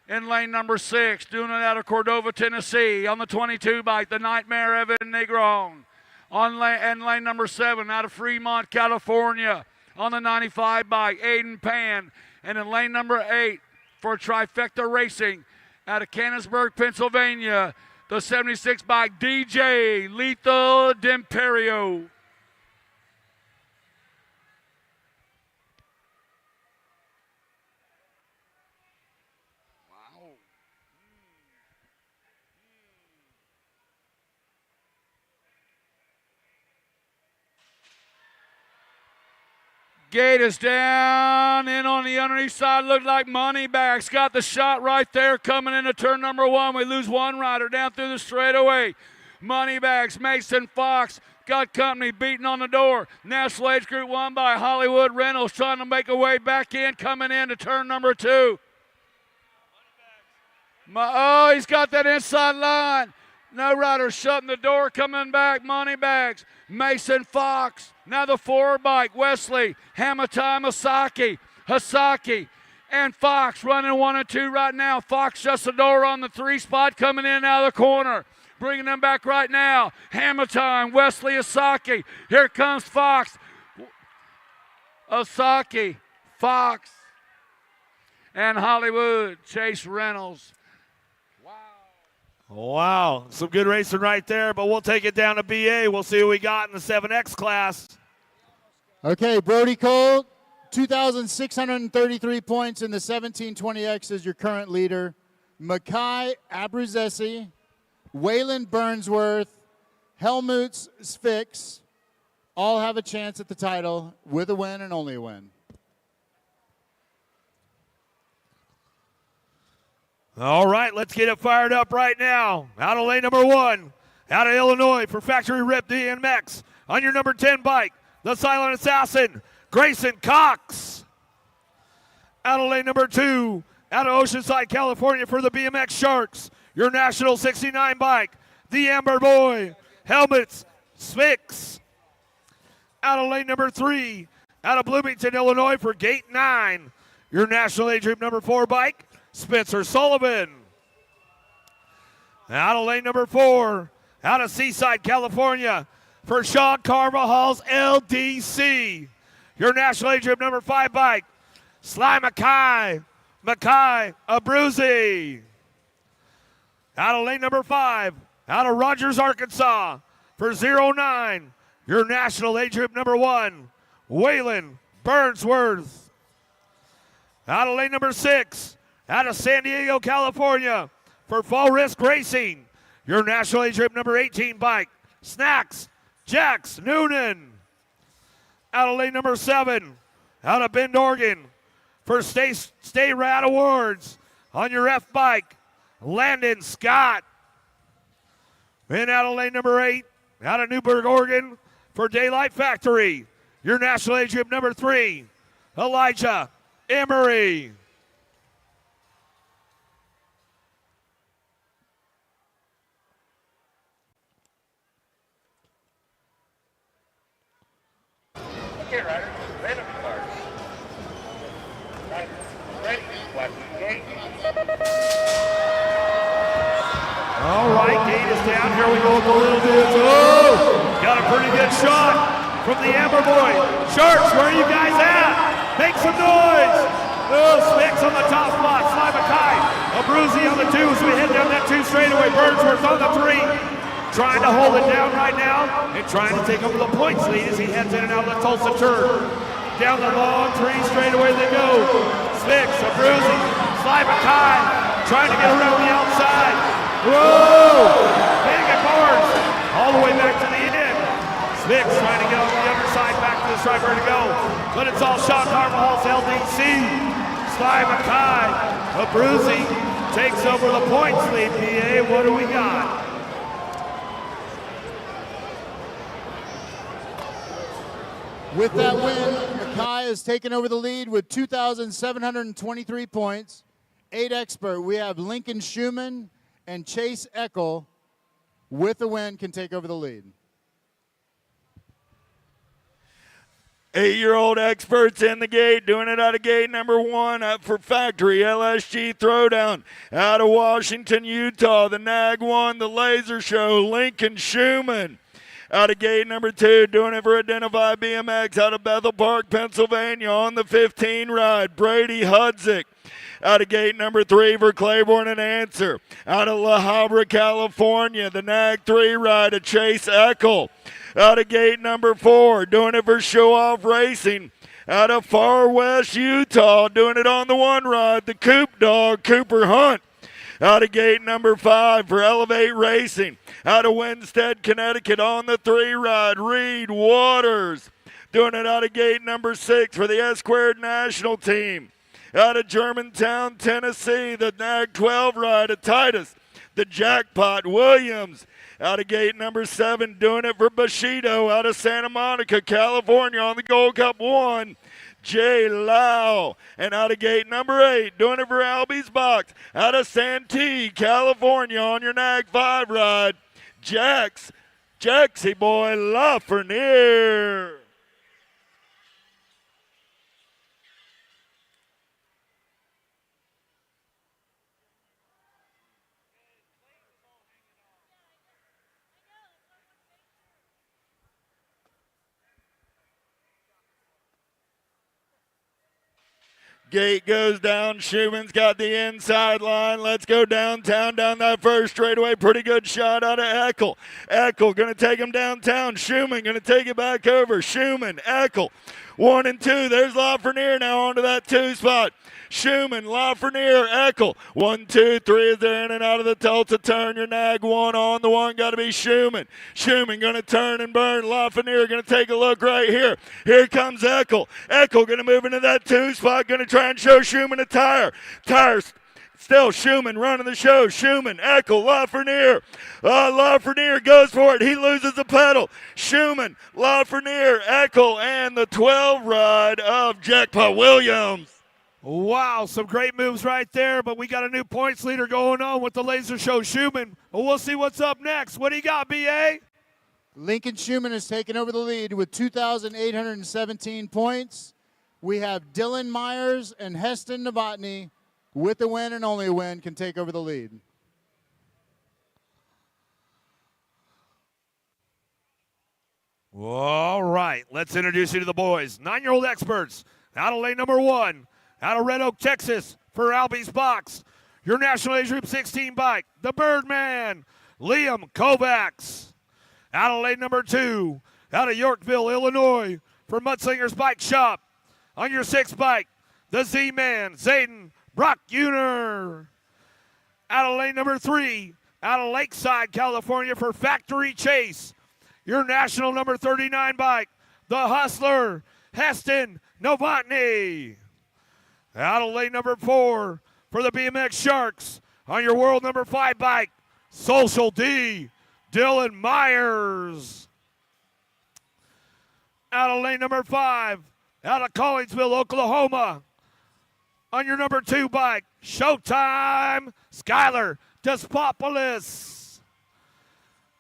In lane number 6, doing it out of Cordova, Tennessee on the 22 bike, the Nightmare Evan Negron. In lane number 7, out of Fremont, California on the 95 bike, Aiden Pan. And in lane number 8 for Trifecta Racing out of Canonsburg, Pennsylvania, the 76 bike DJ Lethal D'Imperio. Gate is down, in on the underneath side, looked like Moneybags got the shot right there coming into turn number 1. We lose one rider down through the straightaway. Moneybags, Mason Fox, got company beating on the door. National Age Group 1 by Hollywood Reynolds trying to make a way back in, coming into turn number 2. Oh, he's got that inside line. No rider shutting the door, coming back, Moneybags, Mason Fox. Now the 4 bike, Wesley, Hammer Time, Hasaki, and Fox running 1 and 2 right now. Fox shuts the door on the 3 spot, coming in and out of the corner. Bringing them back right now. Hammer Time, Wesley, Hasaki. Here comes Fox. Hasaki, Fox, and Hollywood, Chase Reynolds. Wow, some good racing right there, but we'll take it down to BA. We'll see what we got in the 7X class. Okay, Brody Cole, 2,633 points in the 1720X is your current leader. Makai Abruzzesi, Waylon Burnsworth, Helmut Spix, all have a chance at the title with a win and only a win. All right, let's get it fired up right now. Out of lane number 1, out of Illinois for Factory Rip BMX. On your number 10 bike, the Silent Assassin, Grayson Cox. Out of lane number 2, out of Oceanside, California for the BMX Sharks, your National 69 bike, the Amber Boy, Helmets Spix. Out of lane number 3, out of Bloomington, Illinois for Gate 9, your National Age Group number 4 bike, Spencer Sullivan. Out of lane number 4, out of Seaside, California for Sean Carvajal's LDC, your National Age Group number 5 bike, Sly Mackay Abruzzi. Out of lane number 5, out of Rogers, Arkansas for 09, your National Age Group number 1, Waylon Burnsworth. Out of lane number 6, out of San Diego, California for Fall Risk Racing, your National Age Group number 18 bike, Snacks Jax Noonan. Out of lane number 7, out of Bend, Oregon for Stay Rad Awards on your F bike, Landon Scott. And out of lane number 8, out of Newburgh, Oregon for Daylight Factory, your National Age Group number 3, Elijah Emery. Okay, riders, random start. Riders, ready, watching gate. All right, gate is down. Here we go with the little dudes. Oh, got a pretty good shot from the Amber Boy. Sharks, where are you guys at? Make some noise. Oh, Spix on the top spot. Sly Mackay Abruzzi on the 2 as we head down that 2 straightaway. Burnsworth on the 3. Trying to hold it down right now and trying to take over the points lead as he heads in and out of the Tulsa turn. Down the long 3 straightaway they go. Spix, Abruzzi, Sly Mackay trying to get around the outside. Whoa! Hitting it boards all the way back to the end. Spix trying to get on the other side back to the striker to go. But it's all Sean Carvajal's LDC. Sly Mackay Abruzzi takes over the points lead. PA, what do we got? With that win, Mackay has taken over the lead with 2,723 points. 8 expert. We have Lincoln Schumann and Chase Eckel with the win can take over the lead. 8-year-old experts in the gate, doing it out of gate number 1 up for Factory LSG Throwdown. Out of Washington, Utah, the Nag 1, the Laser Show, Lincoln Schumann. Out of gate number 2, doing it for Identify BMX out of Bethel Park, Pennsylvania on the 15 ride, Brady Hudzik. Out of gate number 3 for Claiborne and Answer. Out of La Habra, California, the Nag 3 ride of Chase Eckel. Out of gate number 4, doing it for Show Off Racing. Out of Far West, Utah, doing it on the 1 ride, the Coop Dog, Cooper Hunt. Out of gate number 5 for Elevate Racing. Out of Winstead, Connecticut on the 3 ride, Reed Waters. Doing it out of gate number 6 for the S-Squared National Team. Out of Germantown, Tennessee, the Nag 12 ride of Titus, the Jackpot Williams. Out of gate number 7, doing it for Bushido out of Santa Monica, California on the Gold Cup 1. Jay Lau. And out of gate number 8, doing it for Albie's Box, out of Santee, California on your Nag 5 ride, Jaxie Boy Lafreniere. Gate goes down. Schumann's got the inside line. Let's go downtown, down that first straightaway. Pretty good shot out of Eckel. Eckel going to take him downtown. Schumann going to take it back over. Schumann, Eckel. 1 and 2. There's Lafreniere now onto that 2 spot. Schumann, Lafreniere, Eckel. 1, 2, 3 is there in and out of the Tulsa turn. Your Nag 1 on the 1. Got to be Schumann. Schumann going to turn and burn. Lafreniere going to take a look right here. Here comes Eckel. Eckel going to move into that 2 spot. Going to try and show Schumann a tire. Tires Still Schumann running the show. Schumann, Eckel, Lafreniere. Lafreniere goes for it. He loses the pedal. Schumann, Lafreniere, Eckel, and the 12 ride of Jackpot Williams. Wow, some great moves right there, but we got a new points leader going on with the Laser Show Schumann. Well, we'll see what's up next. What do you got, BA? Lincoln Schumann has taken over the lead with 2,817 points. We have Dylan Myers and Heston Novotny with the win and only a win can take over the lead. All right, let's introduce you to the boys. 9-year-old experts out of lane number 1, out of Red Oak, Texas, for Albie's Box. Your National Age Group 16 bike, the Birdman, Liam Kovacs. Out of lane number 2, out of Yorkville, Illinois, for Mudslingers Bike Shop. On your 6th bike, the Z-Man, Zayden Brockuner. Out of lane number 3, out of Lakeside, California, for Factory Chase. Your national number 39 bike, the Hustler, Heston Novotny. Out of lane number 4, for the BMX Sharks, on your world number 5 bike, Social D, Dylan Myers. Out of lane number 5, out of Collinsville, Oklahoma, on your number 2 bike, Showtime, Skylar Despopoulos.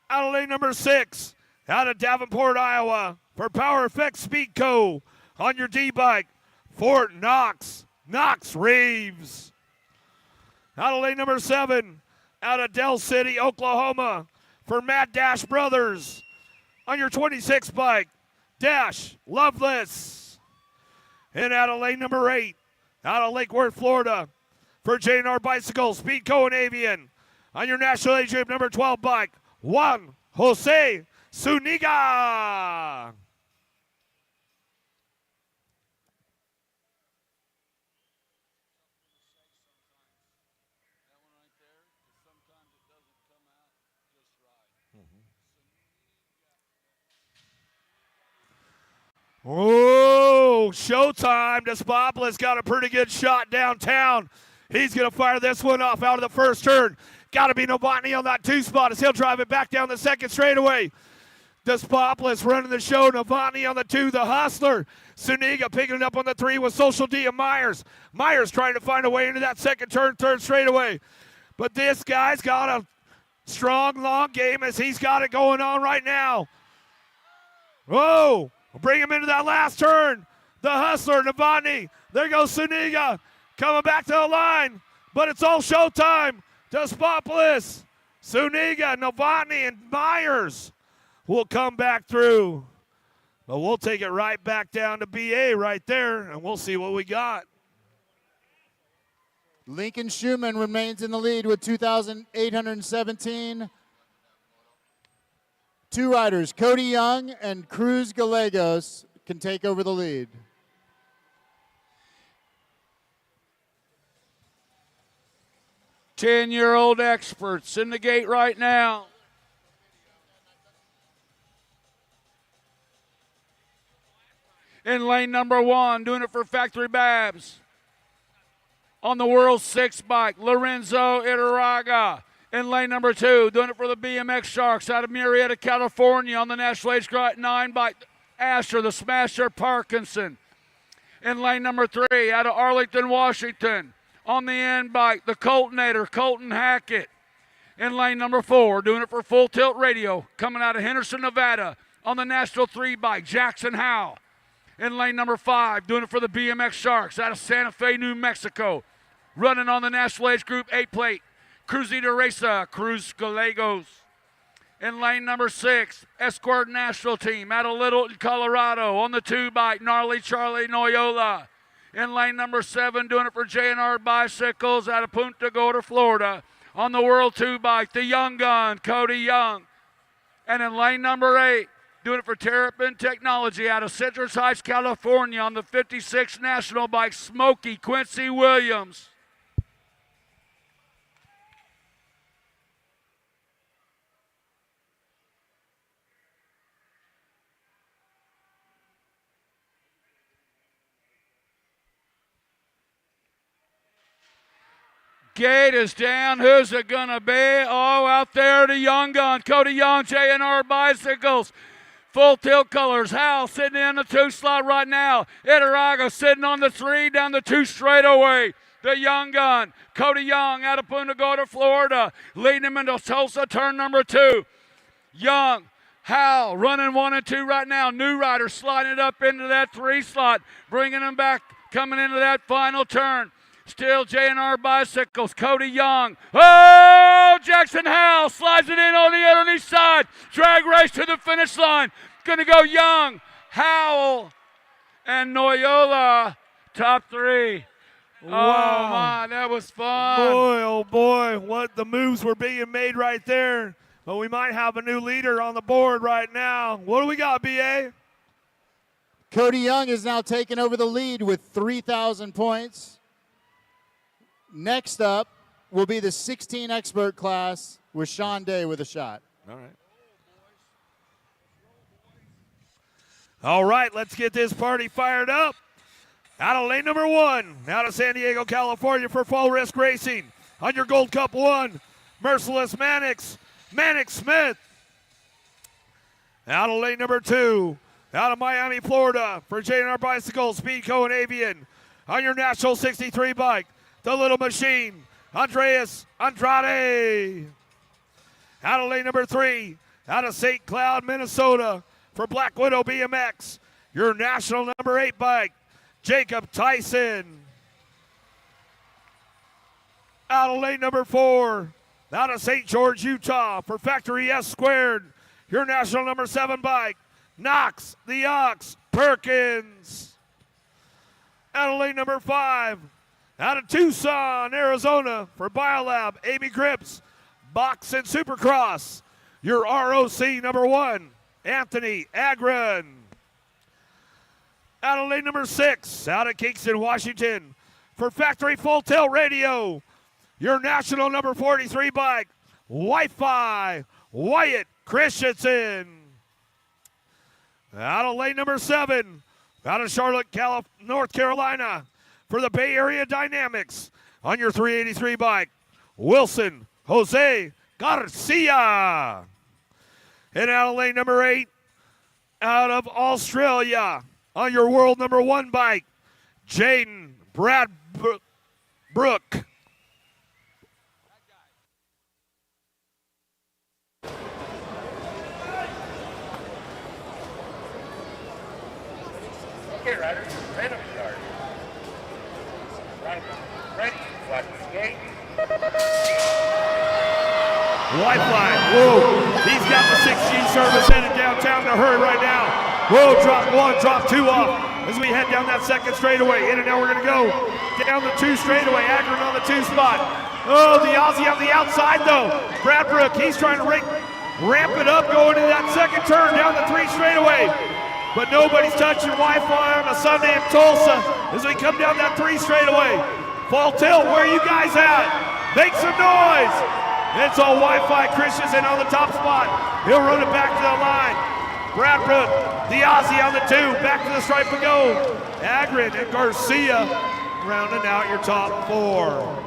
Out of lane number 6, out of Davenport, Iowa, for Power Effects Speed Co. On your D bike, Fort Knox, Knox Reeves. Out of lane number 7, out of Del City, Oklahoma, for Mad Dash Brothers. On your 26 bike, Dash Loveless. And out of lane number 8, out of Lake Worth, Florida, for J&R Bicycle, Speed Co. and Avian. On your National Age Group number 12 bike, Juan Jose Zuniga. Oh, Showtime. Despopoulos got a pretty good shot downtown. He's going to fire this one off out of the first turn. Got to be Novotny on that 2 spot as he'll drive it back down the second straightaway. Despopoulos running the show. Novotny on the 2, the Hustler. Zuniga picking it up on the 3 with Social D and Myers. Myers trying to find a way into that second turn, third straightaway. But this guy's got a strong, long game as he's got it going on right now. Whoa. We'll bring him into that last turn. The Hustler, Novotny. There goes Zuniga coming back to the line. But it's all Showtime. Despopoulos, Zuniga, Novotny, and Myers will come back through. But we'll take it right back down to BA right there, and we'll see what we got. Lincoln Schumann remains in the lead with 2,817. 2 riders, Cody Young and Cruz Gallegos, can take over the lead. Ten-year-old experts in the gate right now. In lane number 1, doing it for Factory Babs. On the World 6 bike, Lorenzo Itaraga. In lane number 2, doing it for the BMX Sharks out of Murrieta, California, on the National Age Group 9 bike, Asher, the Smasher Parkinson. In lane number 3, out of Arlington, Washington, on the end bike, the Coltonator, Colton Hackett. In lane number 4, doing it for Full Tilt Radio, coming out of Henderson, Nevada, on the National 3 bike, Jackson Howe. In lane number 5, doing it for the BMX Sharks out of Santa Fe, New Mexico, running on the National Age Group 8 plate, Cruzita Racer, Cruz Gallegos. In lane number 6, Escort National Team out of Littleton, Colorado, on the 2 bike, Gnarly Charlie Noyola. In lane number 7, doing it for J&R Bicycles out of Punta Gorda, Florida, on the World 2 bike, the Young Gun, Cody Young. And in lane number 8, doing it for Terrapin Technology out of Citrus Heights, California, on the 56 National bike, Smokey Quincy Williams. Gate is down. Who's it going to be? Oh, out there, the young gun. Cody Young, J&R Bicycles. Full tilt colors. Hal sitting in the 2 slot right now. Itaraga sitting on the 3 down the 2 straightaway. The young gun, Cody Young out of Punta Gorda, Florida. Leading him into Tulsa, turn number 2. Young, Hal running 1 and 2 right now. New Rider sliding it up into that 3 slot. Bringing him back, coming into that final turn. Still J&R Bicycles, Cody Young. Oh, Jackson Howell slides it in on the underneath side. Drag race to the finish line. Gonna go Young, Howell, and Noyola, top 3. Wow. Oh, my, that was fun. Boy, oh boy, what the moves were being made right there. But we might have a new leader on the board right now. What do we got, BA? Cody Young is now taking over the lead with 3,000 points. Next up will be the 16 expert class with Sean Day with a shot. All right. All right, let's get this party fired up. Out of lane number 1, out of San Diego, California for Fall Risk Racing. On your Gold Cup 1, Merciless Mannix Smith. Out of lane number 2, out of Miami, Florida for J&R Bicycles, Speedco and Avian. On your National 63 bike, the Little Machine, Andreas Andrade. Out of lane number 3, out of St. Cloud, Minnesota for Black Widow BMX, your National number 8 bike, Jacob Tyson. Out of lane number 4, out of St. George, Utah for Factory S Squared, your National number 7 bike, Knox the Ox Perkins. Out of lane number 5, out of Tucson, Arizona for Biolab, Amy Grips, Box and Supercross, your ROC number 1, Anthony Agron. Out of lane number 6, out of Kingston, Washington for Factory Full Tilt Radio, your National number 43 bike, Wi-Fi, Wyatt Christensen. Out of lane number 7, out of Charlotte, North Carolina for the Bay Area Dynamics on your 383 bike, Wilson Jose Garcia. And out of lane number 8, out of Australia on your world number 1 bike, Jaden Bradbrook. Okay, riders, random start. Ready, watch the gate. Lifeline, whoa, he's got the 6G service headed downtown to hurry right now. Whoa, drop 1, drop 2 off as we head down that second straightaway. In and now we're gonna go down the 2 straightaway, Akron on the 2 spot. Oh, the Aussie on the outside though. Bradbrook, he's trying to ramp it up going into that second turn down the 3 straightaway. But nobody's touching Wi-Fi on a Sunday in Tulsa as we come down that 3 straightaway. Fall tilt, where are you guys at? Make some noise. It's all Wi-Fi. Christensen on the top spot. He'll run it back to the line. Bradbrook, the Aussie on the 2. Back to the stripe we go. Agron and Garcia rounding out your top 4.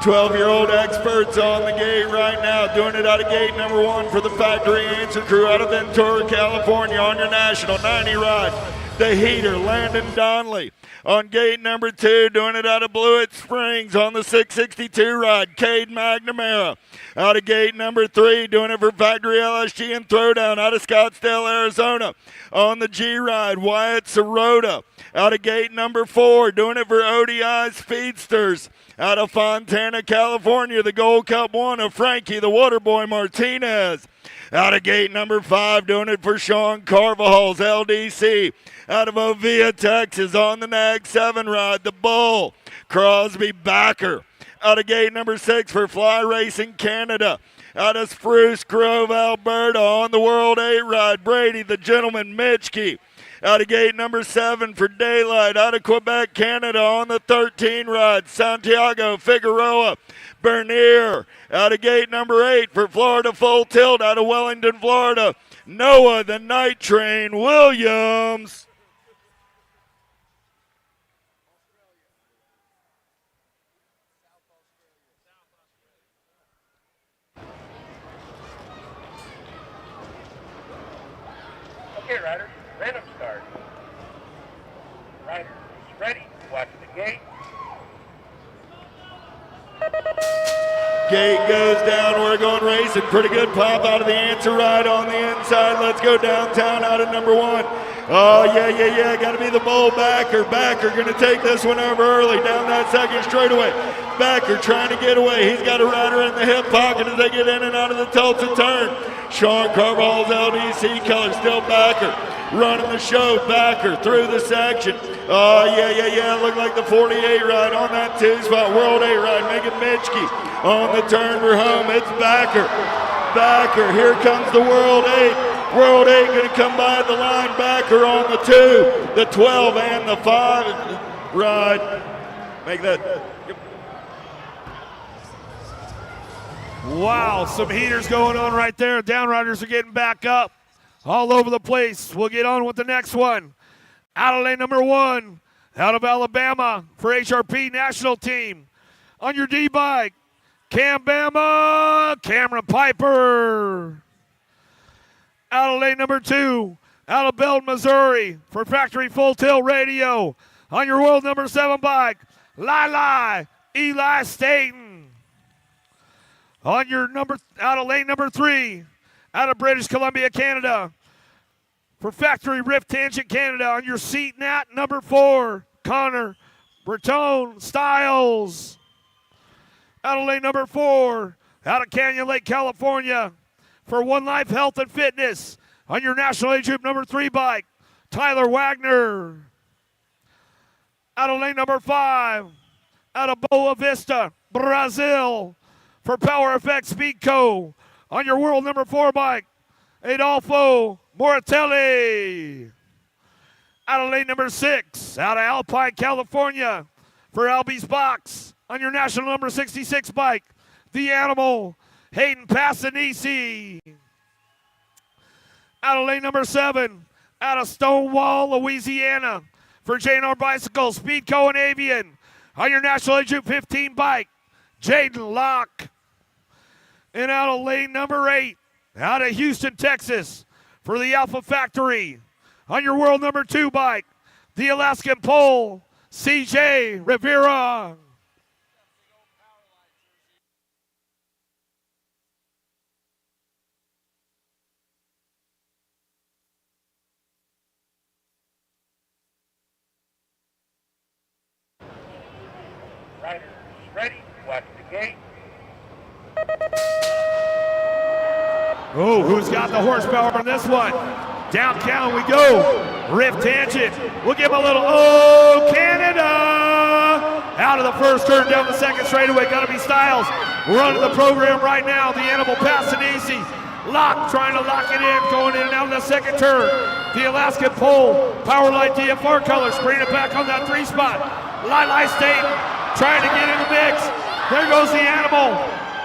12-year-old experts on the gate right now, doing it out of gate number 1 for the Factory Answer Crew out of Ventura, California on your National 90 ride. The heater, Landon Donnelly. On gate number 2, doing it out of Blewett Springs on the 662 ride, Cade McNamara. Out of gate number 3, doing it for Factory LSG and Throwdown out of Scottsdale, Arizona. On the G ride, Wyatt Sirota. Out of gate number 4, doing it for ODI Speedsters. Out of Fontana, California, the Gold Cup 1 of Frankie the Waterboy Martinez. Out of gate number 5, doing it for Sean Carvajal's LDC. Out of Ovia, Texas, on the NAG 7 ride, the Bull, Crosby Backer. Out of gate number 6 for Fly Racing Canada. Out of Spruce Grove, Alberta, on the World 8 ride, Brady the Gentleman Mitchke. Out of gate number 7 for Daylight, out of Quebec, Canada, on the 13 ride, Santiago Figueroa Bernier. Out of gate number 8 for Florida Full Tilt, out of Wellington, Florida, Noah the Night Train Williams. Okay, riders, random start. Riders, ready, watch the gate. Gate goes down, we're going racing. Pretty good pop out of the answer right on the inside. Let's go downtown out of number 1. Oh, yeah. Got to be the bull Backer. Backer going to take this one over early down that second straightaway. Backer trying to get away. He's got a rider in the hip pocket as they get in and out of the Tulsa turn. Sean Carvalho's LDC color, still Backer. Running the show, Backer through the section. Oh, yeah. Look like the 48 ride on that 2 spot. World 8 ride, Megan Mitchke on the turn for home. It's Backer. Backer, here comes the World 8. World 8 going to come by the line. Backer on the 2, the 12, and the 5 ride. Make that. Wow, some heaters going on right there. Downriders are getting back up all over the place. We'll get on with the next one. Out of lane number 1, out of Alabama for HRP national team. On your D-bike, Cambama, Cameron Piper. Out of lane number 2, out of Belton, Missouri for Factory Full Tilt Radio. On your world number 7 bike, Eli Staten. On your out of lane number 3, out of British Columbia, Canada, for Factory Rift Tangent Canada. On your seat nat number 4, Connor Breton Styles. Out of lane number 4, out of Canyon Lake, California, for One Life Health and Fitness. On your national age group number 3 bike, Tyler Wagner. Out of lane number 5, out of Boa Vista, Brazil, for Power Effect Speed Co. On your world number 4 bike, Adolfo Moratelli. Out of lane number 6, out of Alpine, California, for Albie's Box. On your national number 66 bike, The Animal, Hayden Passanisi. Out of lane number 7, out of Stonewall, Louisiana, for JNR Bicycle, Speed Co. and Avian. On your national age group 15 bike, Jaden Locke. And out of lane number 8, out of Houston, Texas, for the Alpha Factory. On your world number 2 bike, the Alaskan Pole, CJ Rivera. Riders, ready, watch the gate. Oh, who's got the horsepower on this one? Downtown we go. Rift Tangent. We'll give him a little, oh, Canada! Out of the first turn, down the second straightaway. Got to be Styles. Running the program right now. The Animal Passanisi. Lock, trying to lock it in. Going in and out of the second turn. The Alaskan Pole. Powerlight DFR colors. Bringing it back on that 3 spot. Lili State trying to get in the mix. There goes the Animal.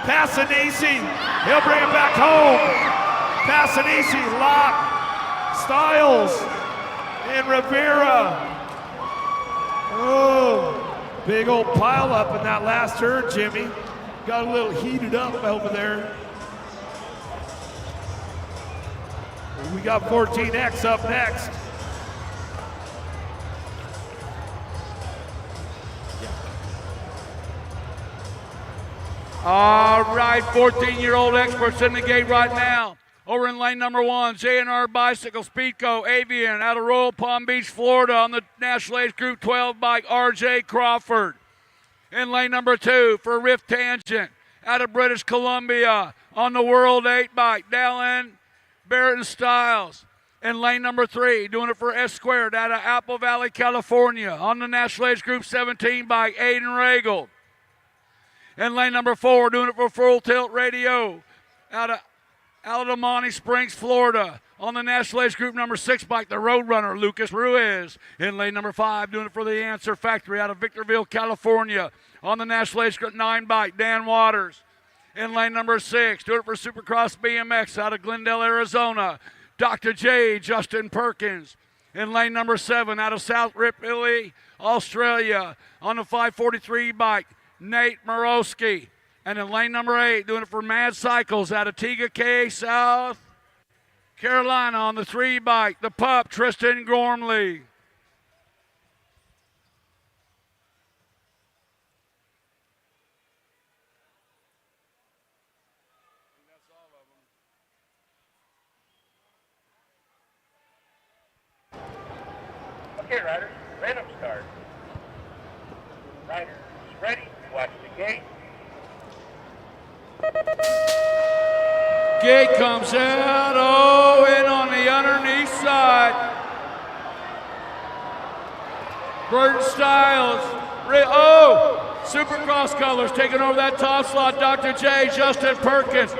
Passanisi, he'll bring it back home. Passanisi, Locke, Styles, and Rivera. Oh, big old pile up in that last turn, Jimmy. Got a little heated up over there. We got 14X up next. All right, 14-year-old experts in the gate right now. Over in lane number 1, JNR Bicycle, Speedco, Avian, out of Royal Palm Beach, Florida, on the National Age Group 12 bike, RJ Crawford. In lane number 2 for Rift Tangent, out of British Columbia, on the World 8 bike, Dallin Barrett and Styles. In lane number 3, doing it for S Squared, out of Apple Valley, California, on the National Age Group 17 bike, Aiden Regal. In lane number 4, doing it for Full Tilt Radio, out of Alamani Springs, Florida, on the National Age Group number 6 bike, the Roadrunner, Lucas Ruiz. In lane number 5, doing it for the Answer Factory, out of Victorville, California, on the National Age Group 9 bike, Dan Waters. In lane number 6, doing it for Supercross BMX, out of Glendale, Arizona, Dr. J, Justin Perkins. In lane number 7, out of South Ripley, Australia, on the 543 bike, Nate Morosky. And in lane number 8, doing it for Mad Cycles, out of Tegakay, South Carolina, on the 3 bike, the pup, Tristan Gormley. Okay, riders, random start. Riders ready, watch the gate. Gate comes out, oh, in on the underneath side. Burton Styles, Supercross colors taking over that top slot. Dr. J, Justin Perkins,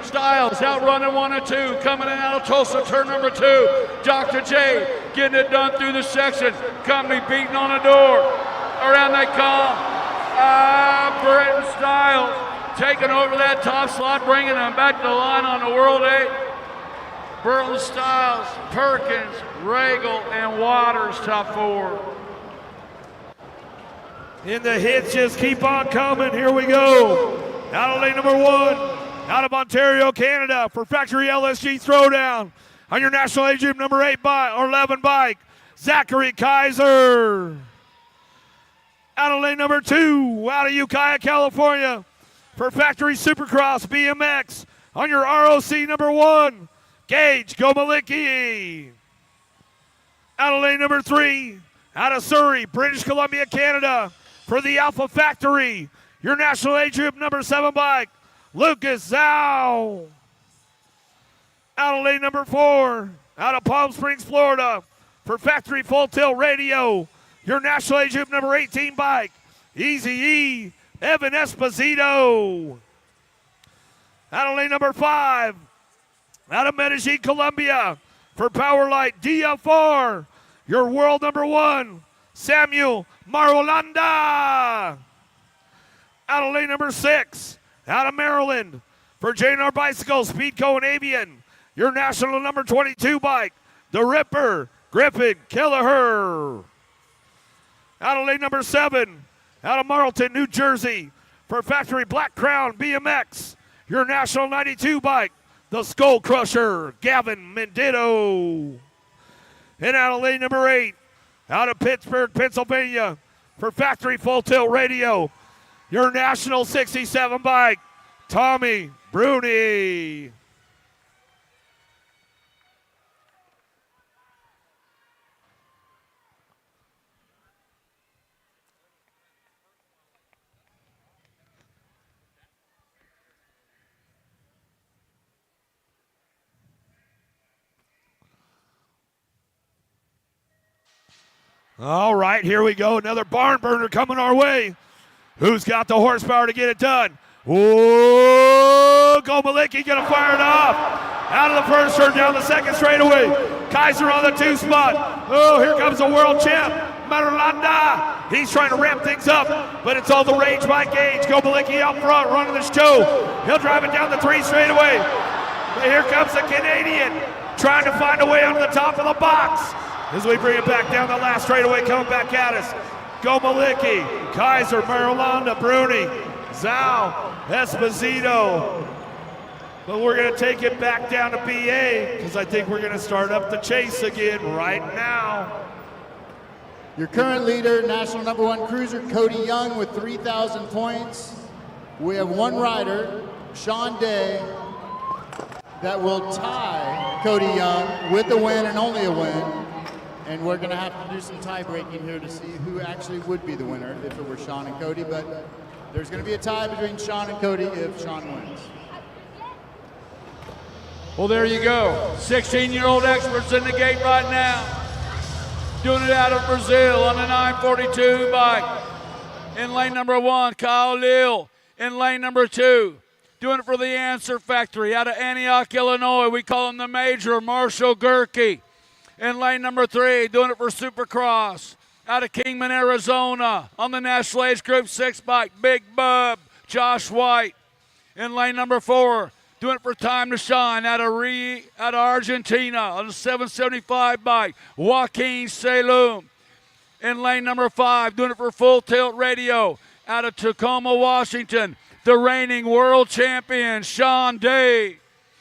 Styles outrunning 1 and 2, coming in out of Tulsa, turn number 2. Dr. J getting it done through the section. Company beating on the door. Around they come. Burton Styles taking over that top slot, bringing them back to the line on the World 8. Burton Styles, Perkins, Regal, and Waters top 4. And the hits just keep on coming. Here we go. Out of lane number 1, out of Ontario, Canada, for Factory LSG Throwdown. On your national age group number 8 bike, or 11 bike, Zachary Kaiser. Out of lane number 2, out of Ukiah, California, for Factory Supercross BMX. On your ROC number 1, Gage Gomalicki. Out of lane number 3, out of Surrey, British Columbia, Canada, for the Alpha Factory, your national age group number 7 bike, Lucas Zhao. Out of lane number 4, out of Palm Springs, Florida, for Factory Full Tilt Radio, your national age group number 18 bike, Easy E, Evan Esposito. Out of lane number 5, out of Medellin, Colombia, for Powerlight DFR, your world number 1, Samuel Marolanda. Out of lane number 6, out of Maryland, for JNR Bicycles, Speedco and Avian, your national number 22 bike, the Ripper, Griffin Kelleher. Out of lane number 7, out of Marlton, New Jersey, for Factory Black Crown BMX, your national 92 bike, the Skull Crusher, Gavin Mendito. And out of lane number 8, out of Pittsburgh, Pennsylvania, for Factory Full Tilt Radio, your national 67 bike, Tommy Bruni. All right, here we go. Another barn burner coming our way. Who's got the horsepower to get it done? Oh, Gomalicki gonna fire it off. Out of the first turn, down the second straightaway. Kaiser on the 2 spot. Oh, here comes the world champ, Marolanda. He's trying to ramp things up, but it's all the rage by Gage. Gomalicki out front, running the show. He'll drive it down the 3 straightaway. But here comes the Canadian, trying to find a way onto the top of the box. As we bring it back down the last straightaway, coming back at us. Gomalicki, Kaiser, Marolanda, Bruni, Zhao, Esposito. But we're going to take it back down to BA because I think we're going to start up the chase again right now. Your current leader, national number 1 cruiser, Cody Young, with 3,000 points. We have 1 rider, Sean Day, that will tie Cody Young with a win and only a win. And we're going to have to do some tie breaking here to see who actually would be the winner if it were Sean and Cody. But there's going to be a tie between Sean and Cody if Sean wins. Well, there you go. 16-year-old experts in the gate right now. Doing it out of Brazil on the 942 bike. In lane number 1, Kyle Leal. In lane number 2, doing it for the Answer Factory out of Antioch, Illinois. We call him the Major, Marshall Gerke. In lane number 3, doing it for Supercross out of Kingman, Arizona, on the National Age Group 6 bike, Big Bub, Josh White. In lane number 4, doing it for Time to Shine out of Argentina on the 775 bike, Joaquin Salum. In lane number 5, doing it for Full Tilt Radio out of Tacoma, Washington, the reigning world champion, Sean Day.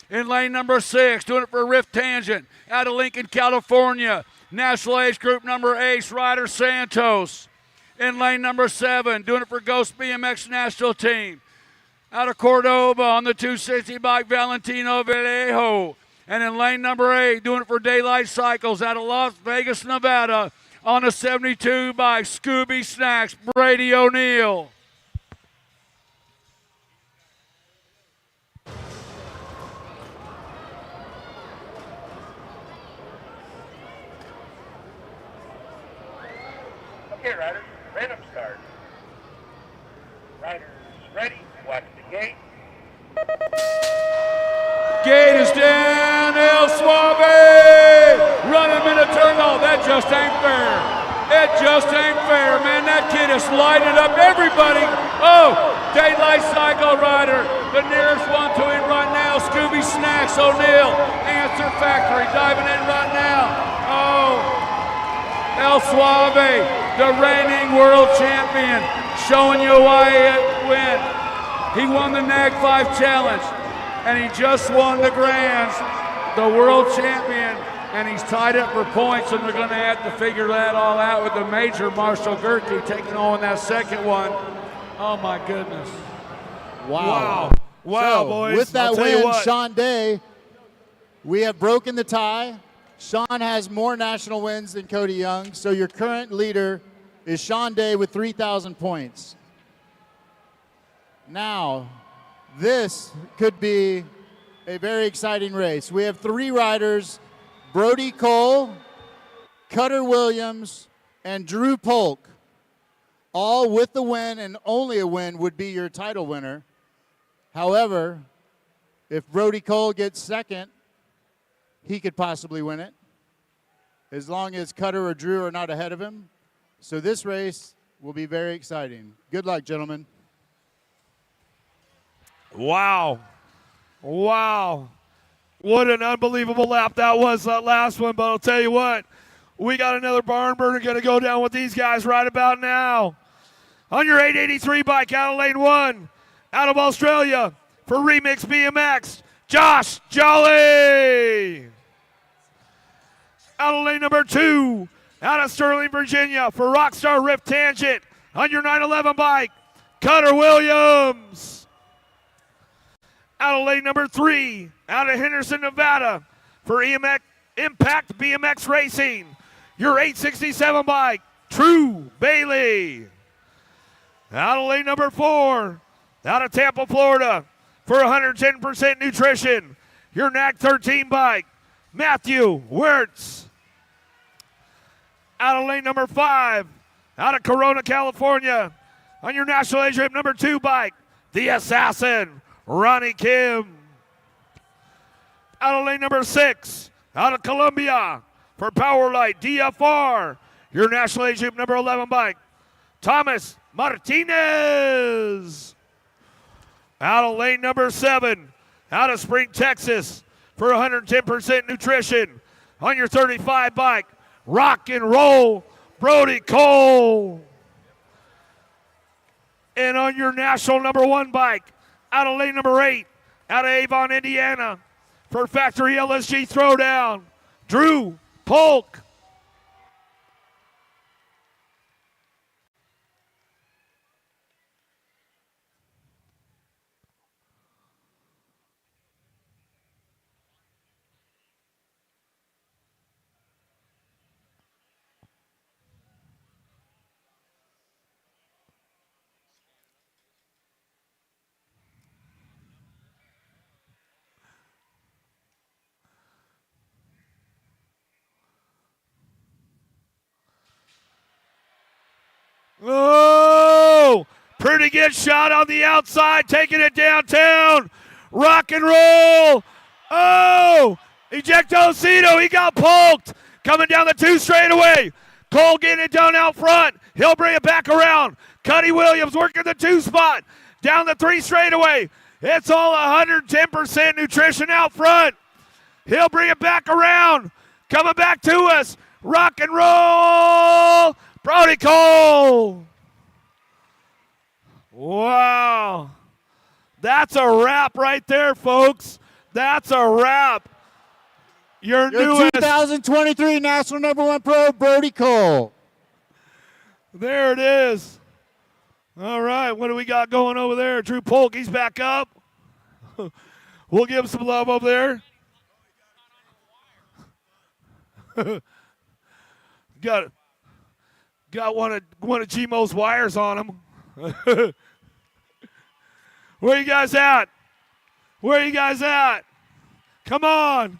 In lane number 6, doing it for Rift Tangent out of Lincoln, California, National Age Group number Ace, Ryder Santos. In lane number 7, doing it for Ghost BMX National Team out of Cordoba on the 260 bike, Valentino Vallejo. And in lane number 8, doing it for Daylight Cycles out of Las Vegas, Nevada on the 72 bike, Scooby Snacks, Brady O'Neill. Okay, riders, random start. Riders ready, watch the gate. Gate is down, El Suave! Run him in a turn. Oh, that just ain't fair. It just ain't fair, man. That kid has lighted up everybody. Oh, Daylight Cycle Rider, the nearest one to him right now, Scooby Snacks O'Neill, Answer Factory, diving in right now. Oh, El Suave, the reigning world champion, showing you why he win. He won the NAG 5 Challenge, and he just won the Grands, the world champion, and he's tied up for points, and they're going to have to figure that all out with the major Marshall Gerke taking on that second one. Oh, my goodness. Wow. Wow, So, boys. with that I'll tell you win, what. Sean Day, we have broken the tie. Sean has more national wins than Cody Young, so your current leader is Sean Day with 3,000 points. Now, this could be a very exciting race. We have 3 riders, Brody Cole, Cutter Williams, and Drew Polk, all with the win, and only a win would be your title winner. However, if Brody Cole gets second, he could possibly win it, as long as Cutter or Drew are not ahead of him. So this race will be very exciting. Good luck, gentlemen. Wow. Wow. What an unbelievable lap that was, that last one. But I'll tell you what, we got another barn burner going to go down with these guys right about now. On your 883 bike out of lane 1, out of Australia for Remix BMX, Josh Jolly. Out of lane number 2, out of Sterling, Virginia for Rockstar Rift Tangent on your 911 bike, Cutter Williams. Out of lane number 3, out of Henderson, Nevada for Impact BMX Racing, your 867 bike, True Bailey. Out of lane number 4, out of Tampa, Florida for 110% nutrition, your NAC 13 bike, Matthew Wirtz. Out of lane number 5, out of Corona, California, on your National Age Group number 2 bike, the Assassin, Ronnie Kim. Out of lane number 6, out of Colombia, for Powerlight DFR, your National Age Group number 11 bike, Thomas Martinez. Out of lane number 7, out of Spring, Texas, for 110% nutrition, on your 35 bike, Rock and Roll, Brody Cole. And on your national number 1 bike, out of lane number 8, out of Avon, Indiana, for Factory LSG Throwdown, Drew Polk. Oh, pretty good shot on the outside, taking it downtown. Rock and roll. Oh, Ejectocito, he got poked. Coming down the 2 straightaway. Cole getting it down out front. He'll bring it back around. Cuddy Williams working the 2 spot. Down the 3 straightaway. It's all 110% nutrition out front. He'll bring it back around. Coming back to us. Rock and roll. Brody Cole. Wow. That's a wrap right there, folks. That's a wrap. Your newest 2023 National #1 Pro, Brody Cole. There it is. All right, what do we got going over there? Drew Polk, he's back up. We'll give him some love over there. got one of G-Mo's wires on him. Where you guys at? Where you guys at? Come on.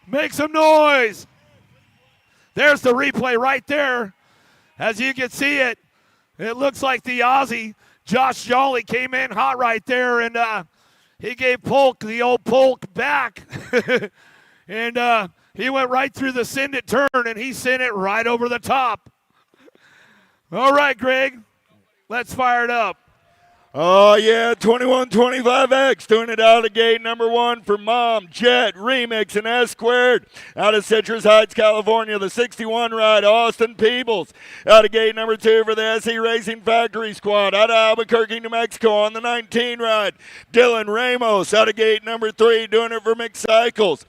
Make some noise. There's the replay right there. As you can see it, it looks like the Aussie, Josh Jolly, came in hot right there, and he gave Polk, the old Polk, back. And he went right through the send it turn, and he sent it right over the top. All right, Greg, let's fire it up. Oh, yeah, 2125X doing it out of gate number 1 for Mom, Jet, Remix, and S Squared. Out of Citrus Heights, California, the 61 ride, Austin Peebles. Out of gate number 2 for the SE Racing Factory Squad. Out of Albuquerque, New Mexico on the 19 ride, Dylan Ramos. Out of gate number 3, doing it for McCycles.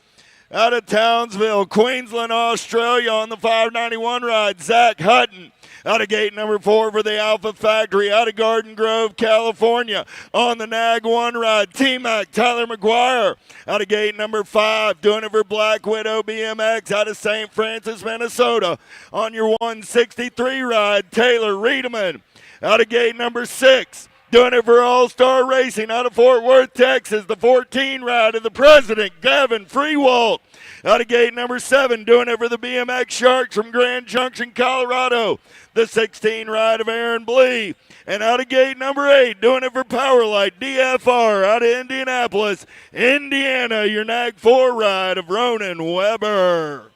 Out of Townsville, Queensland, Australia on the 591 ride, Zach Hutton. Out of gate number 4 for the Alpha Factory, out of Garden Grove, California, on the Nag 1 ride, T-Mac, Tyler McGuire. Out of gate number 5, doing it for Black Widow BMX, out of St. Francis, Minnesota, on your 163 ride, Taylor Riedemann. Out of gate number 6, doing it for All-Star Racing, out of Fort Worth, Texas, the 14 ride of the President, Gavin Freewalt. Out of gate number 7, doing it for the BMX Sharks from Grand Junction, Colorado, the 16 ride of Aaron Blee. And out of gate number 8, doing it for Powerlight DFR out of Indianapolis, Indiana, your NAG 4 ride of Ronan Weber.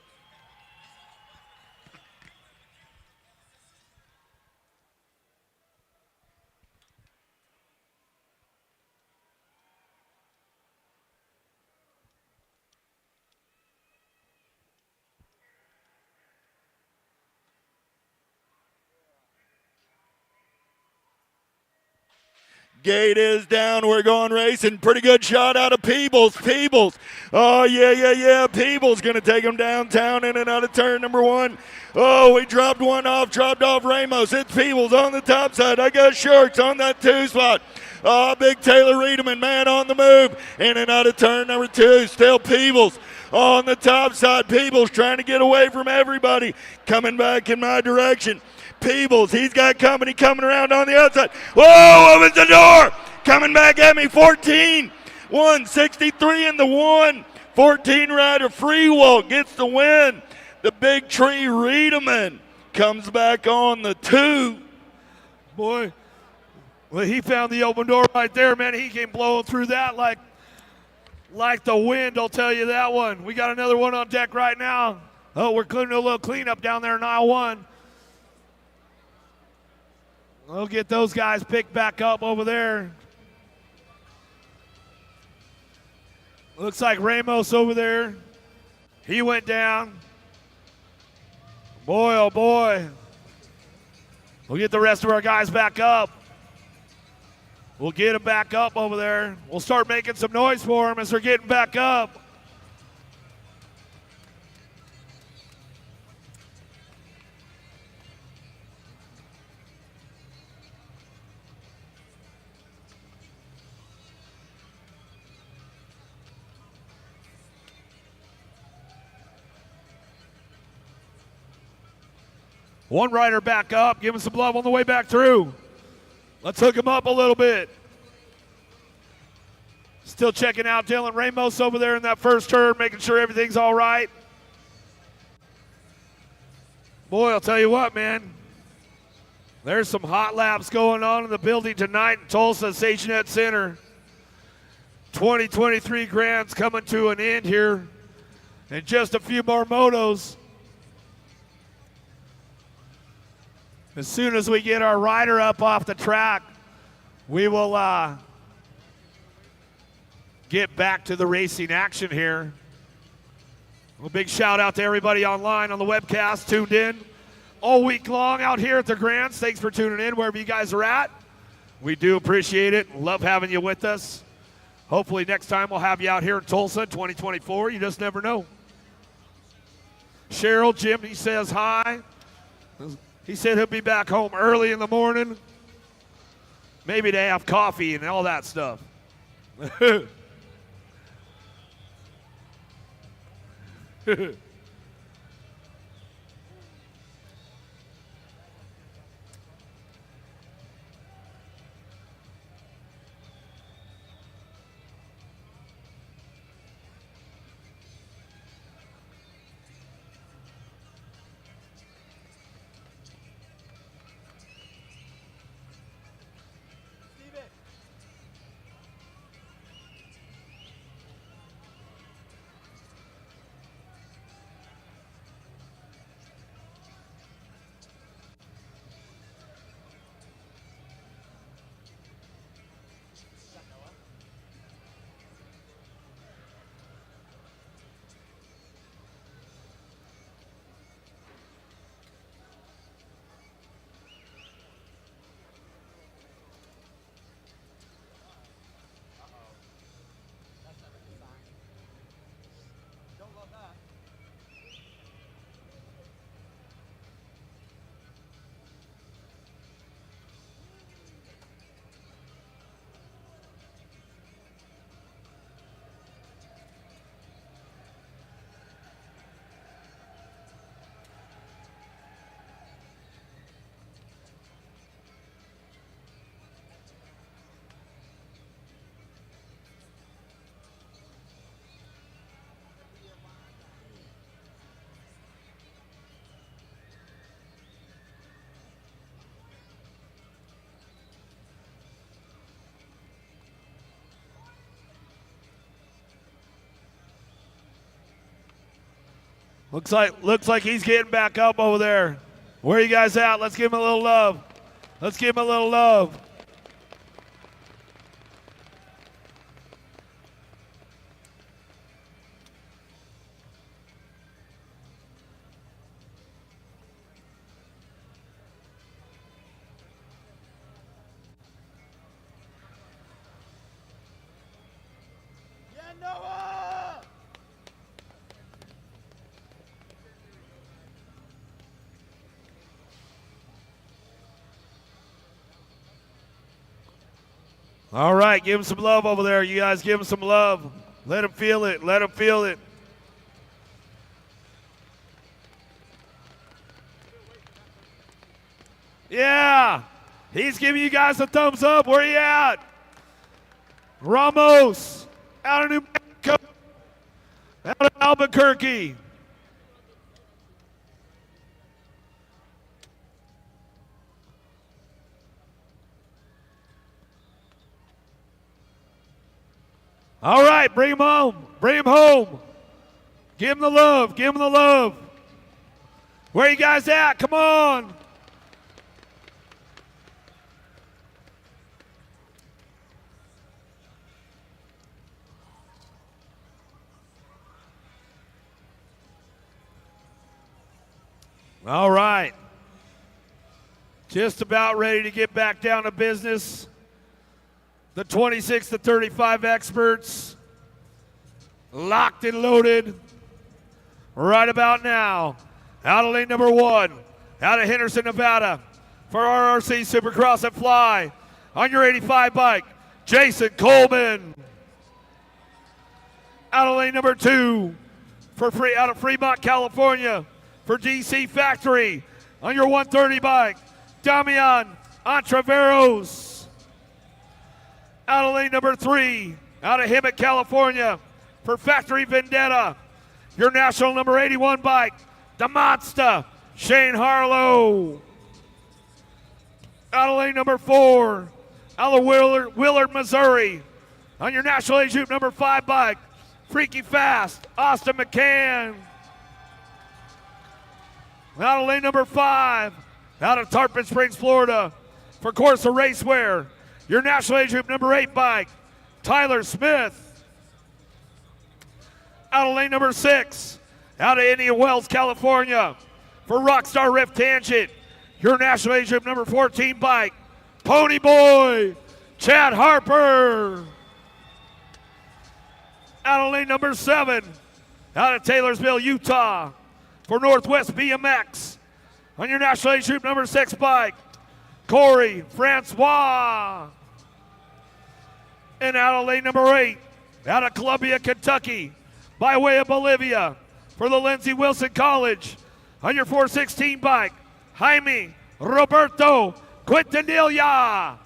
Gate is down. We're going racing. Pretty good shot out of Peebles. Peebles. Oh, yeah. Peebles going to take him downtown in and out of turn number 1. Oh, we dropped off Ramos. It's Peebles on the top side. I got Sharks on that 2 spot. Oh, big Taylor Riedemann, man, on the move. In and out of turn number 2. Still Peebles on the top side. Peebles trying to get away from everybody. Coming back in my direction. Peebles, he's got company coming around on the outside. Whoa, opens the door. Coming back at me, 14. 163 in the 1. 14 rider Freewalt gets the win. The big tree Riedemann comes back on the 2. Boy, well, he found the open door right there, man. He came blowing through that like the wind, I'll tell you that one. We got another one on deck right now. Oh, we're doing a little cleanup down there in aisle 1. We'll get those guys picked back up over there. Looks like Ramos over there. He went down. Boy, oh boy. We'll get the rest of our guys back up. We'll get them back up over there. We'll start making some noise for them as they're getting back up. One rider back up, give him some love on the way back through. Let's hook him up a little bit. Still checking out Dylan Ramos over there in that first turn, making sure everything's all right. Boy, I'll tell you what, man. There's some hot laps going on in the building tonight in Tulsa, Sagenet Center. 2023 Grands coming to an end here. And just a few more motos. As soon as we get our rider up off the track, we will get back to the racing action here. A big shout out to everybody online on the webcast, tuned in all week long out here at the Grands. Thanks for tuning in wherever you guys are at. We do appreciate it. Love having you with us. Hopefully next time we'll have you out here in Tulsa 2024. You just never know. Cheryl, Jim, he says hi. He said he'll be back home early in the morning. Maybe to have coffee and all that stuff. Looks like he's getting back up over there. Where are you guys at? Let's give him a little love. Let's give him a little love. All right, give him some love over there. You guys give him some love. Let him feel it. Let him feel it. Yeah. He's giving you guys a thumbs up. Where you at? Ramos out of New Mexico. Out of Albuquerque. All right, bring him home. Bring him home. Give him the love. Give him the love. Where you guys at? Come on. All right. Just about ready to get back down to business. The 26 to 35 experts locked and loaded right about now. Out of lane number 1, out of Henderson, Nevada, for RRC Supercross and Fly. On your 85 bike, Jason Coleman. Out of lane number 2, out of Fremont, California, for DC Factory. On your 130 bike, Damian Entreveros. Out of lane number 3, out of Hemet, California, for Factory Vendetta. Your national number 81 bike, the Monster, Shane Harlow. Out of lane number 4, out of Willard, Missouri. On your national age group number 5 bike, Freaky Fast, Austin McCann. Out of lane number 5, out of Tarpon Springs, Florida, for Corsa Racewear. Your national age group number 8 bike, Tyler Smith. Out of lane number 6, out of Indian Wells, California, for Rockstar Rift Tangent, your national age group number 14 bike, Pony Boy, Chad Harper. Out of lane number 7, out of Taylorsville, Utah, for Northwest BMX, on your national age group number 6 bike, Corey Francois. And out of lane number 8, out of Columbia, Kentucky, by way of Bolivia, for the Lindsey Wilson College, on your 416 bike, Jaime Roberto Quintanilla.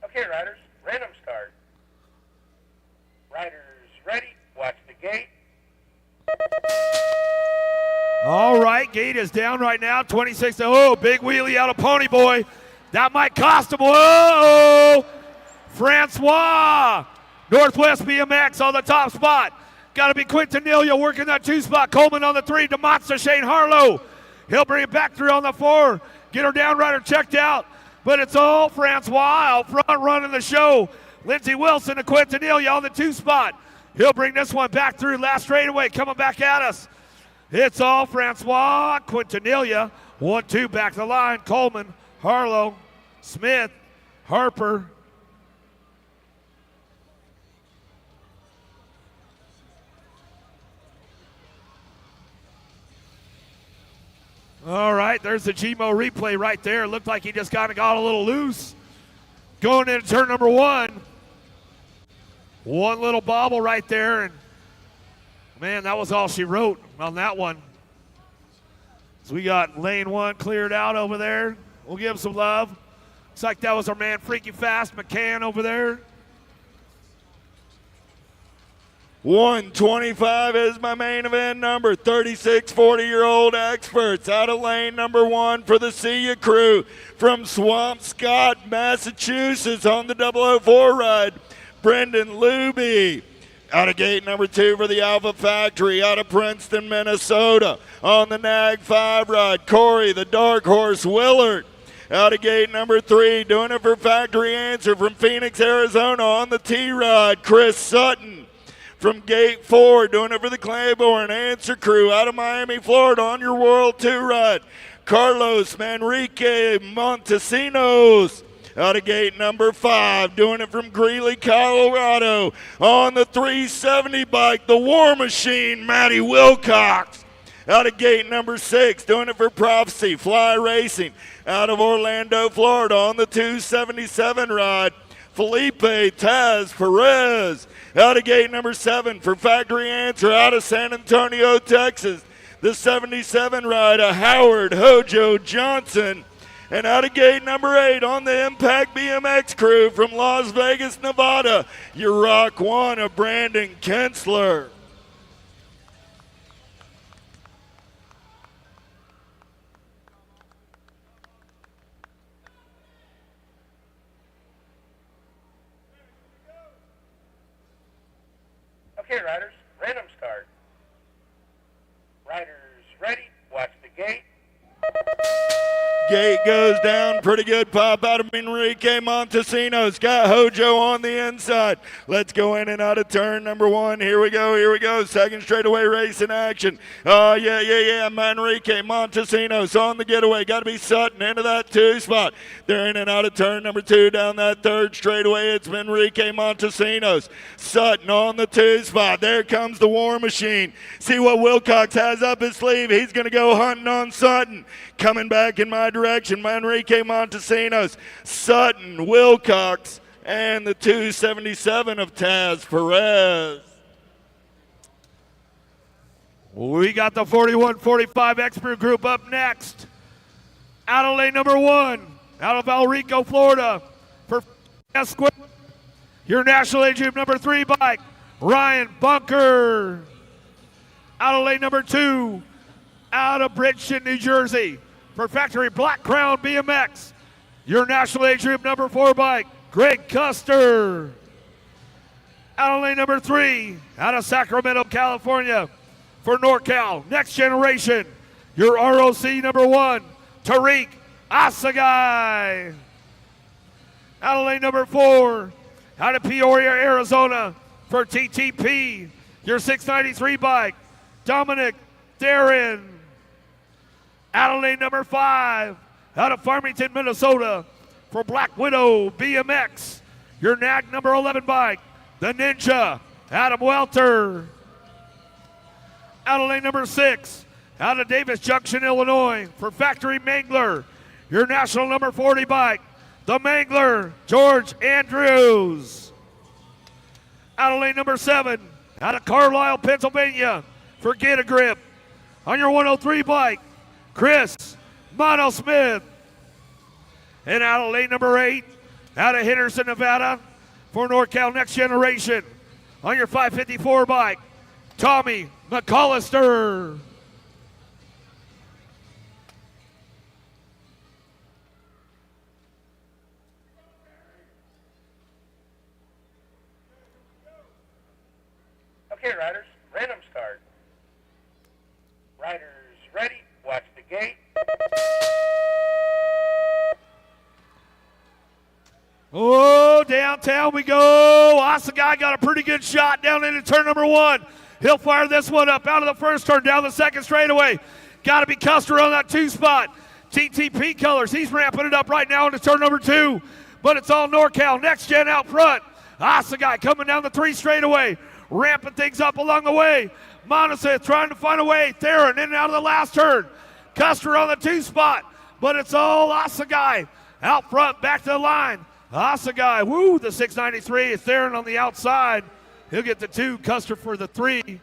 Okay, riders, random start. Riders ready, watch the gate. All right, gate is down right now, 26 to, oh, big wheelie out of Pony Boy. That might cost him, whoa! Francois, Northwest BMX on the top spot. Got to be Quintanilla working that 2 spot. Coleman on the 3, DeMonster Shane Harlow. He'll bring it back through on the 4. Get her down rider checked out. But it's all Francois out front running the show. Lindsey Wilson to Quintanilla on the 2 spot. He'll bring this one back through last straightaway, coming back at us. It's all Francois, Quintanilla, 1-2 back the line. Coleman, Harlow, Smith, Harper. All right, there's the GMO replay right there. Looked like he just kind of got a little loose. Going into turn number 1. One little bobble right there, and man, that was all she wrote on that one. So we got lane 1 cleared out over there. We'll give him some love. Looks like that was our man Freaky Fast McCann over there. 125 is my main event number. 36 40-year-old experts out of lane number 1 for the See Ya crew from Swampscott, Massachusetts on the 004 ride. Brendan Luby. Out of gate number 2 for the Alpha Factory out of Princeton, Minnesota on the Nag 5 ride. Corey the Dark Horse Willard. Out of gate number 3, doing it for Factory Answer from Phoenix, Arizona on the T-Rod, Chris Sutton. From gate 4, doing it for the Claiborne Answer crew out of Miami, Florida on your World 2 ride, Carlos Manrique Montesinos. Out of gate number 5, doing it from Greeley, Colorado on the 370 bike, the War Machine, Matty Wilcox. Out of gate number 6, doing it for Prophecy, Fly Racing out of Orlando, Florida on the 277 ride, Felipe Taz Perez. Out of gate number 7 for Factory Answer out of San Antonio, Texas, the 77 ride of Howard Hojo Johnson. And out of gate number 8 on the Impact BMX crew from Las Vegas, Nevada, your Rock 1 of Brandon Kensler. Okay, riders, random start. Riders ready, watch the gate. Gate goes down, pretty good pop out of Enrique Montesinos. Got Hojo on the inside. Let's go in and out of turn number 1. Here we go. Second straightaway race in action. Yeah. Enrique Montesinos on the getaway. Got to be Sutton into that 2 spot. They're in and out of turn number 2 down that 3rd straightaway. It's Enrique Montesinos. Sutton on the 2 spot. There comes the War Machine. See what Wilcox has up his sleeve. He's going to go hunting on Sutton. Coming back in my direction, Enrique Montesinos, Sutton, Wilcox, and the 277 of Taz Perez. We got the 41-45 expert group up next. Out of lane number 1, out of El Rico, Florida, for Square, your national age group number 3 bike, Ryan Bunker. Out of lane number 2, out of Bridgeton, New Jersey, for Factory Black Crown BMX, your national age group number 4 bike, Greg Custer. Out of lane number 3, out of Sacramento, California, for NorCal Next Generation, your ROC number 1, Tariq Asagai. Out of lane number 4, out of Peoria, Arizona, for TTP, your 693 bike, Dominic Darren. Out of lane number 5, out of Farmington, Minnesota, for Black Widow BMX, your NAG number 11 bike, the Ninja, Adam Welter. Out of lane number 6, out of Davis Junction, Illinois, for Factory Mangler, your national number 40 bike, the Mangler, George Andrews. Out of lane number 7, out of Carlisle, Pennsylvania, for Get a Grip, on your 103 bike, Chris Mono Smith. And out of lane number 8, out of Henderson, Nevada, for NorCal Next Generation, on your 554 bike, Tommy McAllister. Okay, riders, random start. Riders ready, watch the gate. Oh, downtown we go. Asagai got a pretty good shot down into turn number 1. He'll fire this one up out of the first turn, down the second straightaway. Got to be Custer on that 2 spot. TTP colors, he's ramping it up right now into turn number 2. But it's all NorCal Next Gen out front. Asagai coming down the 3 straightaway, ramping things up along the way. Monosith trying to find a way. Theron in and out of the last turn. Custer on the 2 spot. But it's all Asagai out front, back to the line. Asagai, woo, the 693. Theron on the outside. He'll get the 2, Custer for the 3.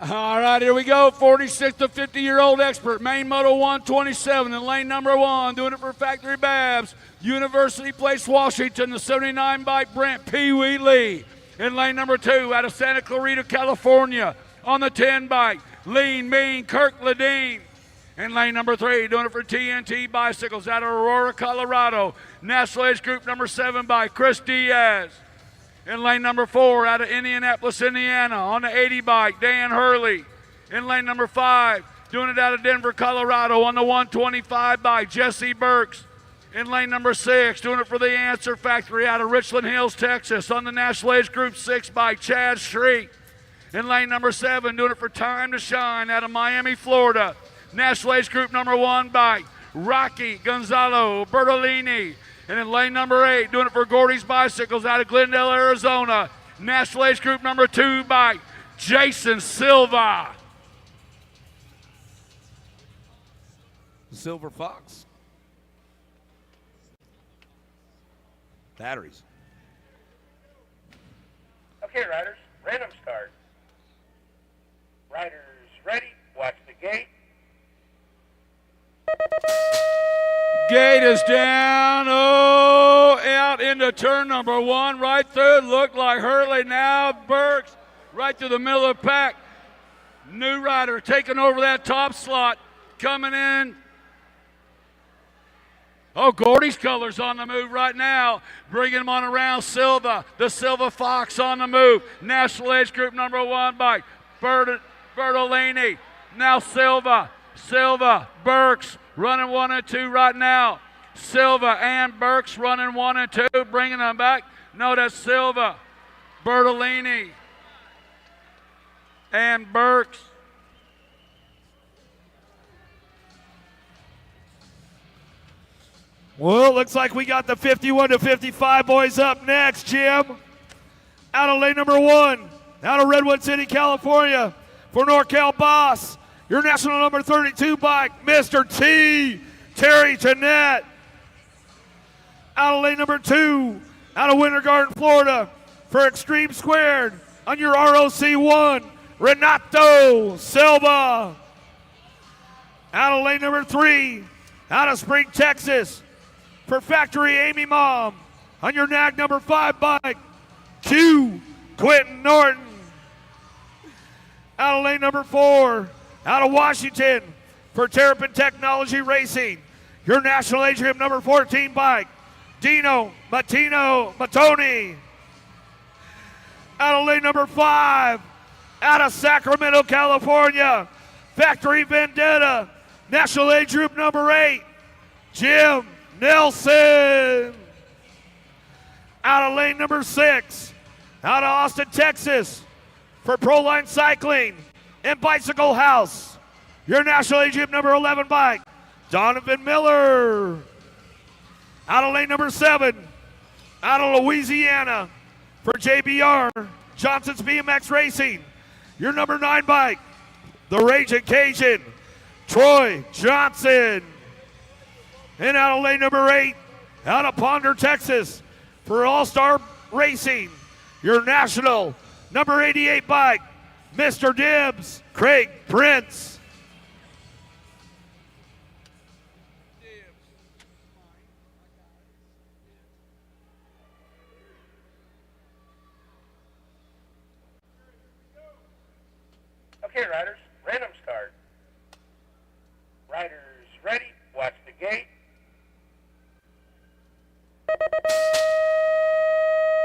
All right, here we go. 46 to 50-year-old expert, main moto 127 in lane number 1, doing it for Factory Babs. University Place, Washington, the 79 bike, Brent Pee Wee Lee. In lane number 2, out of Santa Clarita, California, on the 10 bike, Lean Mean Kirk Ledeen. In lane number 3, doing it for TNT Bicycles, out of Aurora, Colorado, National Age Group number 7 by Chris Diaz. In lane number 4, out of Indianapolis, Indiana, on the 80 bike, Dan Hurley. In lane number 5, doing it out of Denver, Colorado, on the 125 bike, Jesse Burks. In lane number 6, doing it for the Answer Factory out of Richland Hills, Texas, on the National Age Group 6 bike, Chad Shriek. In lane number 7, doing it for Time to Shine out of Miami, Florida, National Age Group number 1 bike, Rocky Gonzalo Bertolini. And in lane number 8, doing it for Gordy's Bicycles out of Glendale, Arizona, National Age Group number 2 bike, Jason Silva. Silver Fox. Batteries. Okay, riders, random start. Riders ready, watch the gate. Gate is down, oh, out into turn number 1, right through, looked like Hurley now, Burks, right through the middle of the pack. New rider taking over that top slot, coming in. Oh, Gordy's colors on the move right now, bringing him on around. Silva, the Silva Fox on the move. National Age Group number 1 bike, Bertolini, now Silva, Burks, running 1 and 2 right now. Silva and Burks running 1 and 2, bringing them back. No, that's Silva, Bertolini, and Burks. Well, looks like we got the 51 to 55 boys up next, Jim. Out of lane number 1, out of Redwood City, California, for NorCal Boss, your national number 32 bike, Mr. T, Terry Jeanette. Out of lane number 2, out of Winter Garden, Florida, for Extreme Squared, on your ROC1, Renato Silva. Out of lane number 3, out of Spring, Texas, for Factory Amy Mom, on your NAG number 5 bike, Q Quentin Norton. Out of lane number 4, out of Washington, for Terrapin Technology Racing, your National Age Group number 14 bike, Dino Matoni. Out of lane number 5, Out of Sacramento, California, Factory Vendetta, National Age Group number 8, Jim Nelson. Out of lane number 6, out of Austin, Texas, for Proline Cycling and Bicycle House, your National Age Group number 11 bike, Donovan Miller. Out of lane number 7, out of Louisiana, for JBR, Johnson's BMX Racing, your number 9 bike, the Raging Cajun, Troy Johnson. And out of lane number 8, out of Ponder, Texas, for All-Star Racing, your national number 88 bike, Mr. Dibbs, Craig Prince. Okay, riders, random start. Riders ready, watch the gate.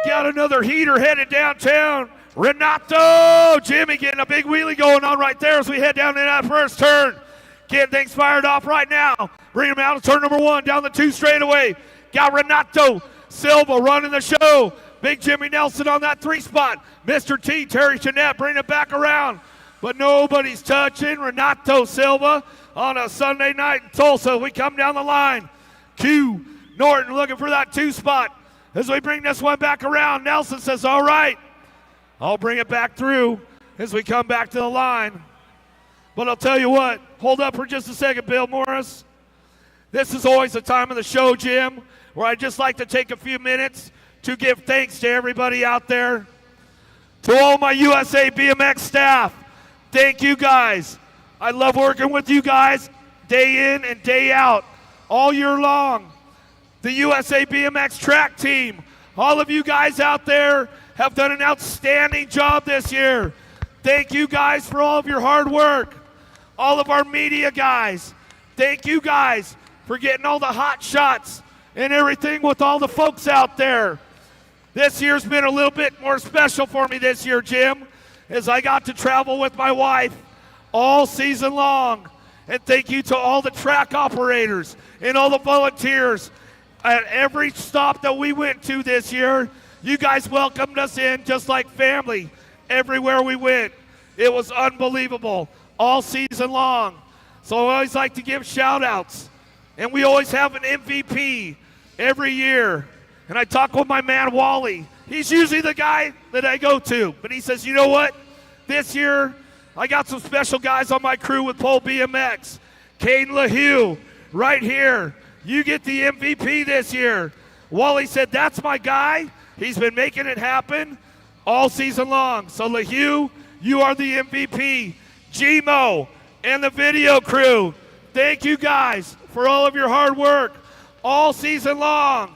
Got another heater headed downtown. Renato, Jimmy getting a big wheelie going on right there as we head down in that first turn. Getting things fired off right now. Bring him out of turn number 1, down the 2 straightaway. Got Renato Silva running the show. Big Jimmy Nelson on that 3 spot. Mr. T, Terry Jeanette, bring it back around. But nobody's touching Renato Silva on a Sunday night in Tulsa. We come down the line. Q Norton looking for that 2 spot. As we bring this one back around, Nelson says, all right, I'll bring it back through as we come back to the line. But I'll tell you what, hold up for just a second, Bill Morris. This is always the time of the show, Jim, where I'd just like to take a few minutes to give thanks to everybody out there. To all my USA BMX staff, thank you guys. I love working with you guys day in and day out, all year long. The USA BMX track team, all of you guys out there have done an outstanding job this year. Thank you guys for all of your hard work. All of our media guys, thank you guys for getting all the hot shots and everything with all the folks out there. This year's been a little bit more special for me this year, Jim, as I got to travel with my wife all season long. And thank you to all the track operators and all the volunteers at every stop that we went to this year. You guys welcomed us in just like family everywhere we went. It was unbelievable all season long. So I always like to give shout outs. And we always have an MVP every year. And I talk with my man Wally. He's usually the guy that I go to. But he says, you know what? This year, I got some special guys on my crew with Pole BMX. Caden LaHue, right here. You get the MVP this year. Wally said, that's my guy. He's been making it happen all season long. So LaHue, you are the MVP. Gmo and the video crew, thank you guys for all of your hard work all season long.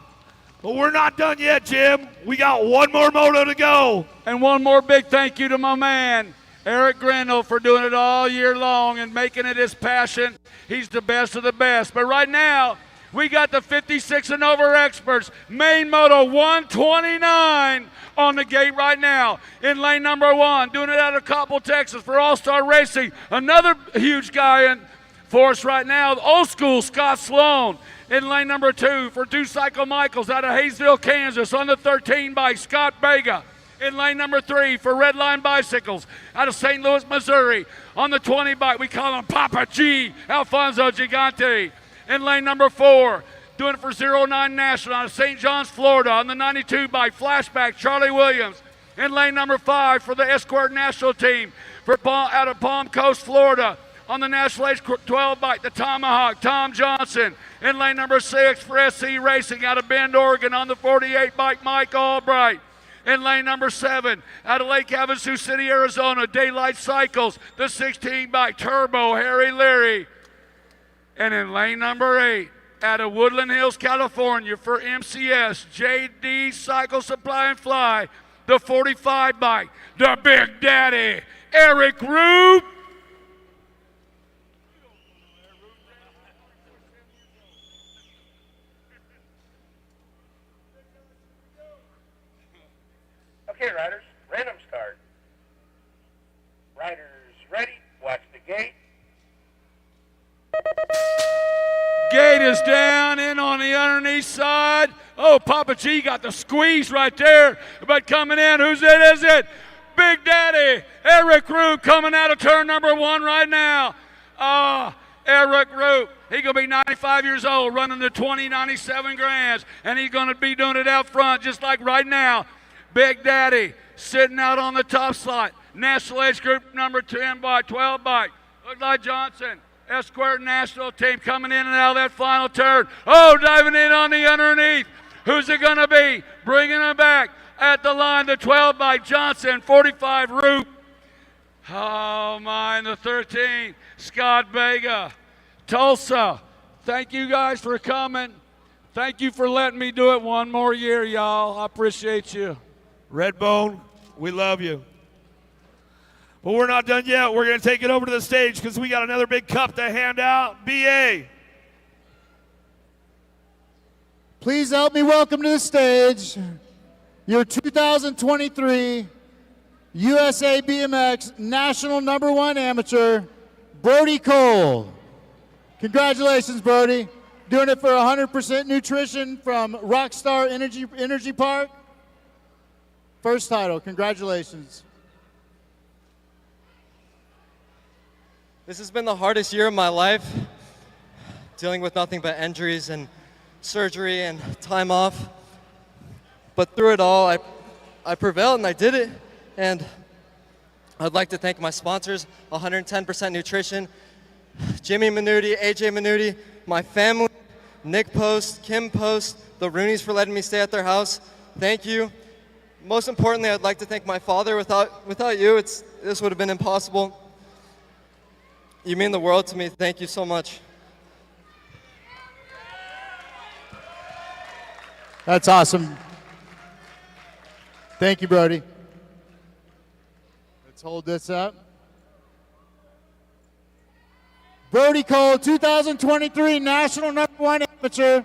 But we're not done yet, Jim. We got one more moto to go. And one more big thank you to my man, Eric Grindle, for doing it all year long and making it his passion. He's the best of the best. But right now, we got the 56 and over experts, main moto 129 on the gate right now in lane number 1, doing it out of Coppell, Texas for All-Star Racing. Another huge guy in for us right now, old school Scott Sloan in lane number 2 for Two Cycle Michaels out of Hayesville, Kansas on the 13 bike, Scott Vega. In lane number 3 for Redline Bicycles out of St. Louis, Missouri on the 20 bike. We call him Papa G, Alfonso Gigante. In lane number 4, doing it for 09 National out of St. John's, Florida on the 92 bike, Flashback, Charlie Williams. In lane number 5 for the Escort National Team out of Palm Coast, Florida on the National Age 12 bike, the Tomahawk, Tom Johnson. In lane number 6 for SC Racing out of Bend, Oregon on the 48 bike, Mike Albright. In lane number 7, out of Lake Havasu City, Arizona, Daylight Cycles, the 16 bike, Turbo, Harry Leary. And in lane number 8, out of Woodland Hills, California, for MCS, JD Cycle Supply and Fly, the 45 bike, the Big Daddy, Eric Roop. Okay, riders, random start. is down in on the underneath side. Oh, Papa G got the squeeze right there. But coming in, who's it? Is it Big Daddy Eric Root coming out of turn number 1 right now? Eric Root. He's going to be 95 years old, running the 2097 Grands, and he's going to be doing it out front just like right now. Big Daddy sitting out on the top slot. National Age Group number 10 bike, 12 bike. Looks like Johnson. Esquire National Team coming in and out of that final turn. Oh, diving in on the underneath. Who's it going to be? Bringing him back at the line, the 12 bike, Johnson, 45 Root. Oh, my, the 13, Scott Vega. Tulsa, thank you guys for coming. Thank you for letting me do it one more year, y'all. I appreciate you. Redbone, we love you. But we're not done yet. We're going to take it over to the stage because we got another big cup to hand out. BA. Please help me welcome to the stage your 2023 USA BMX National #1 Amateur, Brody Cole. Congratulations, Brody. Doing it for 100% nutrition from Rockstar Energy Park. First title, congratulations. This has been the hardest year of my life, dealing with nothing but injuries and surgery and time off. But through it all, I prevailed and I did it. And I'd like to thank my sponsors, 110% Nutrition, Jimmy Minuti, AJ Minuti, my family, Nick Post, Kim Post, the Roonies for letting me stay at their house. Thank you. Most importantly, I'd like to thank my father. Without you, this would have been impossible. You mean the world to me. Thank you so much. That's awesome. Thank you, Brody. Let's hold this up. Brody Cole, 2023 National #1 Amateur.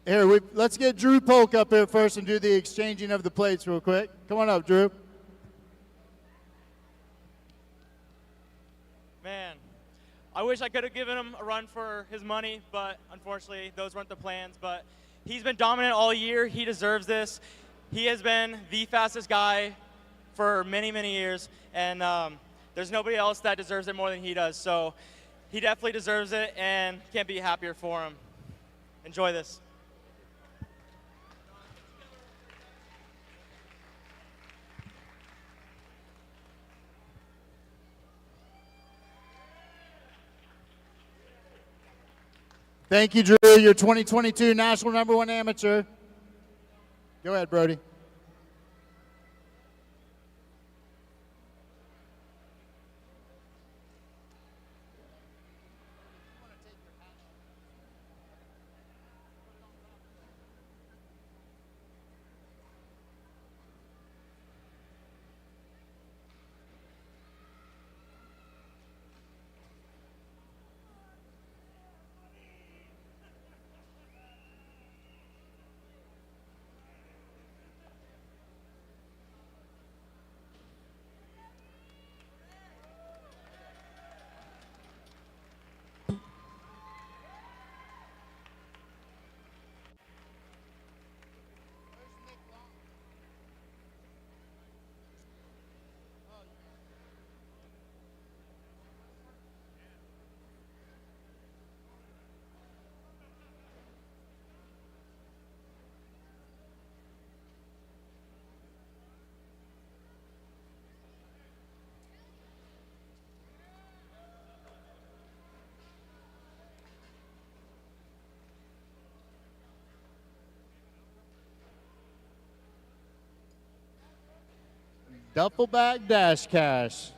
Here, let's get Drew Polk up here first and do the exchanging of the plates real quick. Come on up, Drew. Man, I wish I could have given him a run for his money, but unfortunately, those weren't the plans. But he's been dominant all year. He deserves this. He has been the fastest guy for many, many years, and there's nobody else that deserves it more than he does. So he definitely deserves it, and can't be happier for him. Enjoy this. Thank you, Drew. Your 2022 National #1 Amateur. Go ahead, Brody. Duffel bag dash cash.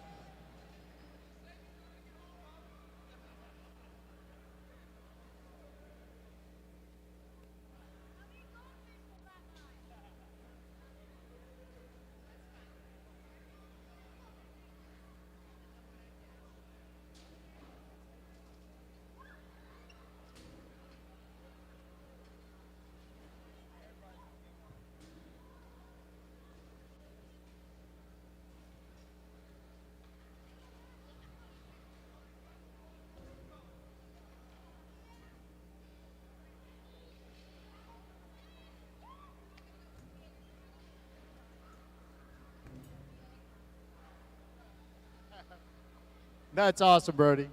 That's awesome, Brody.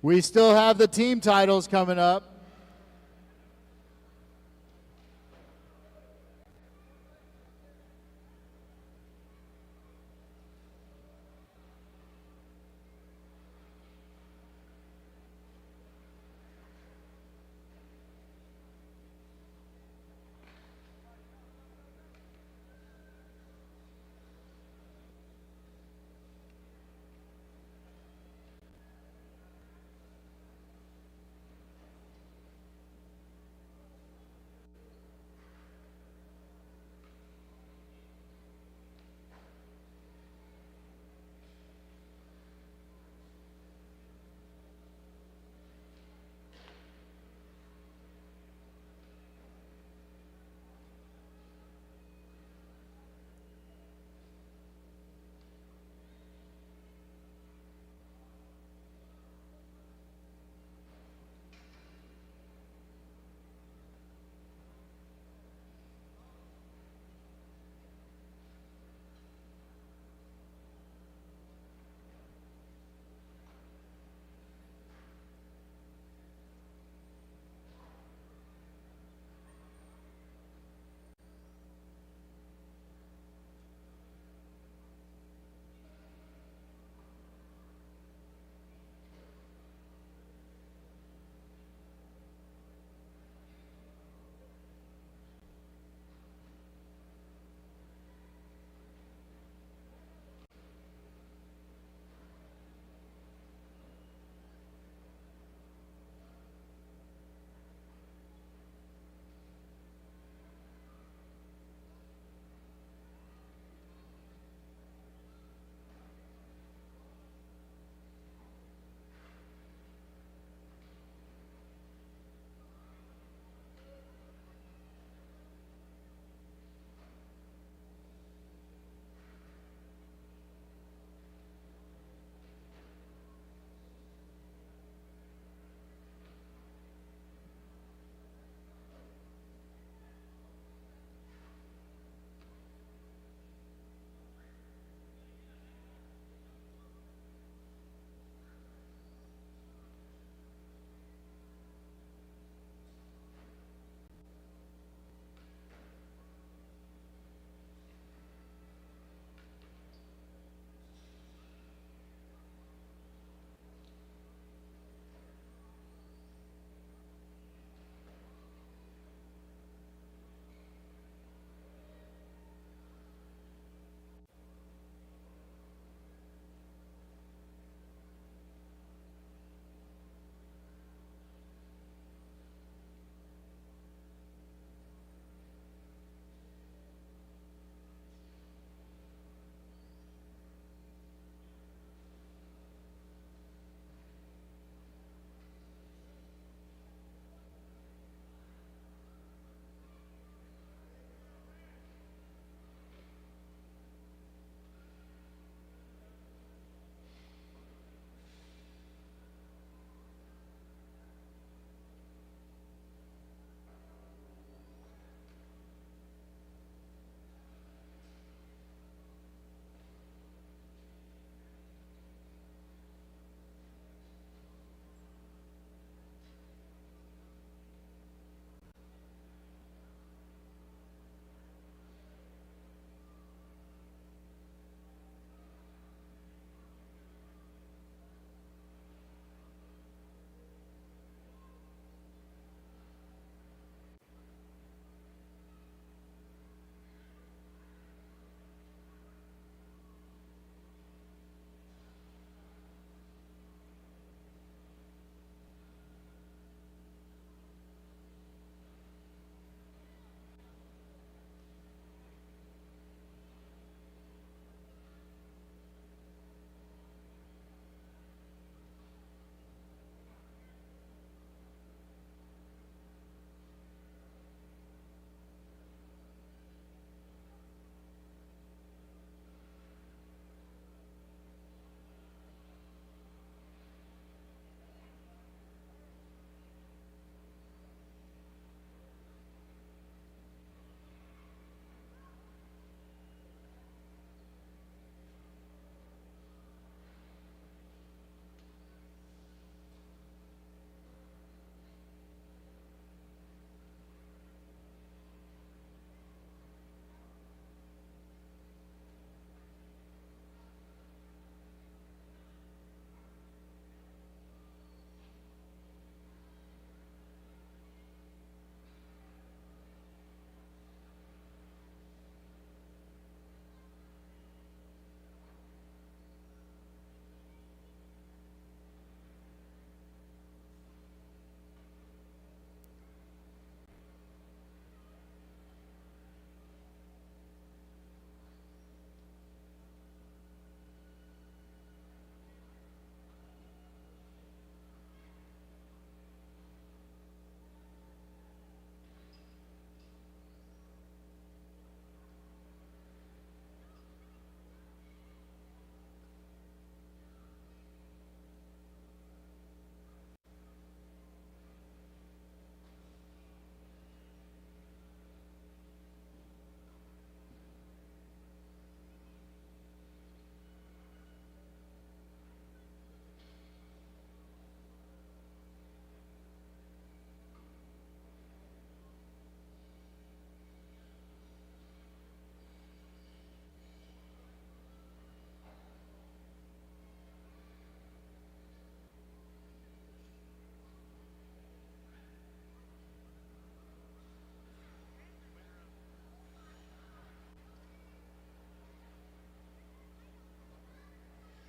We still have the team titles coming up.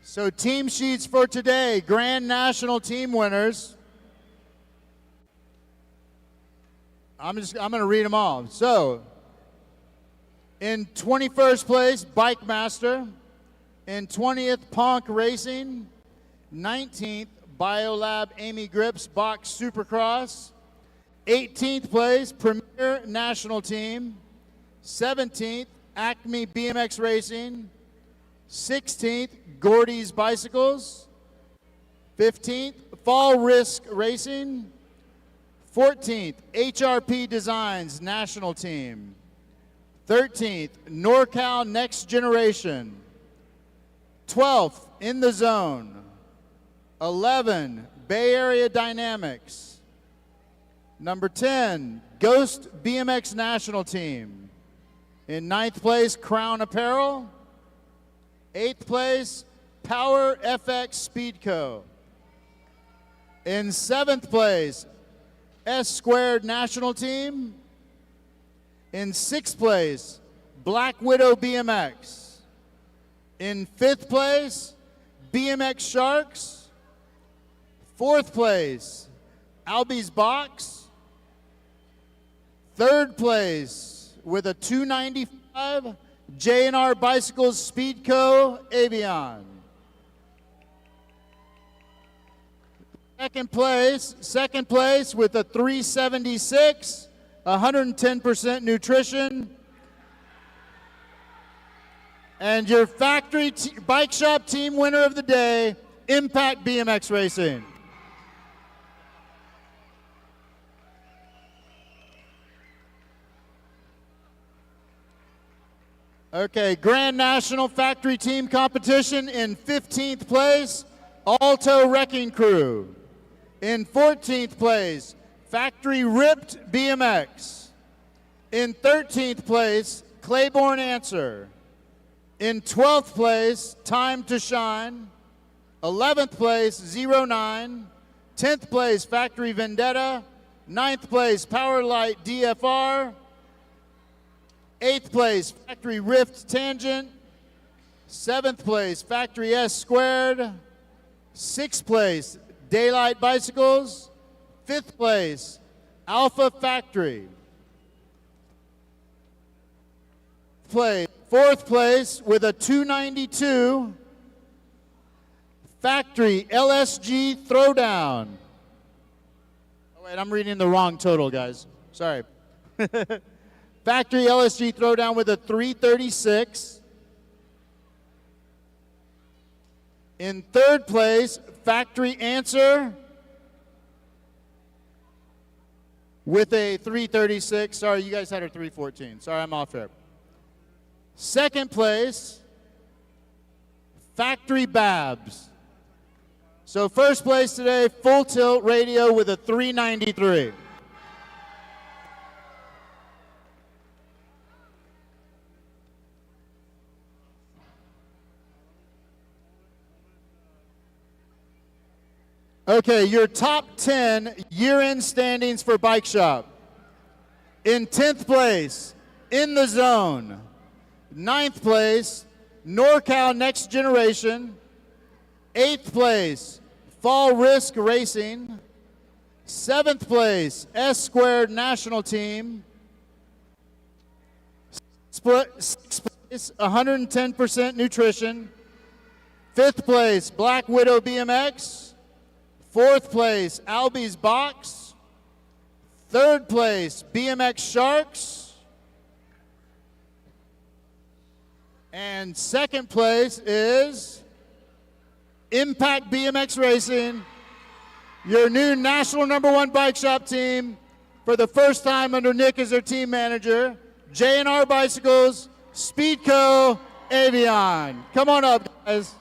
So team sheets for today, Grand National team winners. I'm going to read them all. So, in 21st place, Bike Master. In 20th, Ponk Racing. 19th, Biolab Amy Grips Box Supercross. 18th place, Premier National Team. 17th, Acme BMX Racing. 16th, Gordy's Bicycles. 15th, Fall Risk Racing. 14th, HRP Designs National Team. 13th, NorCal Next Generation. 12th, In the Zone. 11, Bay Area Dynamics. Number 10, Ghost BMX National Team. In 9th place, Crown Apparel. 8th place, Power FX Speedco. In 7th place, S Squared National Team. In 6th place, Black Widow BMX. In 5th place, BMX Sharks. 4th place, Albie's Box. 3rd place, with a 295, J&R Bicycles Speedco Avion. Second place with a 376, 110% nutrition. And your factory bike shop team winner of the day, Impact BMX Racing. Okay, Grand National Factory Team Competition in 15th place, Alto Wrecking Crew. In 14th place, Factory Ripped BMX. In 13th place, Claiborne Answer. In 12th place, Time to Shine. 11th place, 09. 10th place, Factory Vendetta. 9th place, Power Light DFR. 8th place, Factory Rift Tangent. 7th place, Factory S Squared. 6th place, Daylight Bicycles. 5th place, Alpha Factory. 4th place with a 292, Factory LSG Throwdown. Oh wait, I'm reading the wrong total, guys. Sorry. Factory LSG Throwdown with a 336. In 3rd place, Factory Answer with a 336. Sorry, you guys had a 314. Sorry, I'm off here. 2nd place, Factory Babs. So 1st place today, Full Tilt Radio with a 393. Okay, your top 10 year-end standings for Bike Shop. In 10th place, In the Zone. 9th place, NorCal Next Generation. 8th place, Fall Risk Racing. 7th place, S Squared National Team. 6th place, 110% nutrition. 5th place, Black Widow BMX. 4th place, Albie's Box. 3rd place, BMX Sharks. And 2nd place is Impact BMX Racing, your new national #1 bike shop team for the first time under Nick as their team manager, J&R Bicycles, Speedco, Avion. Come on up, guys.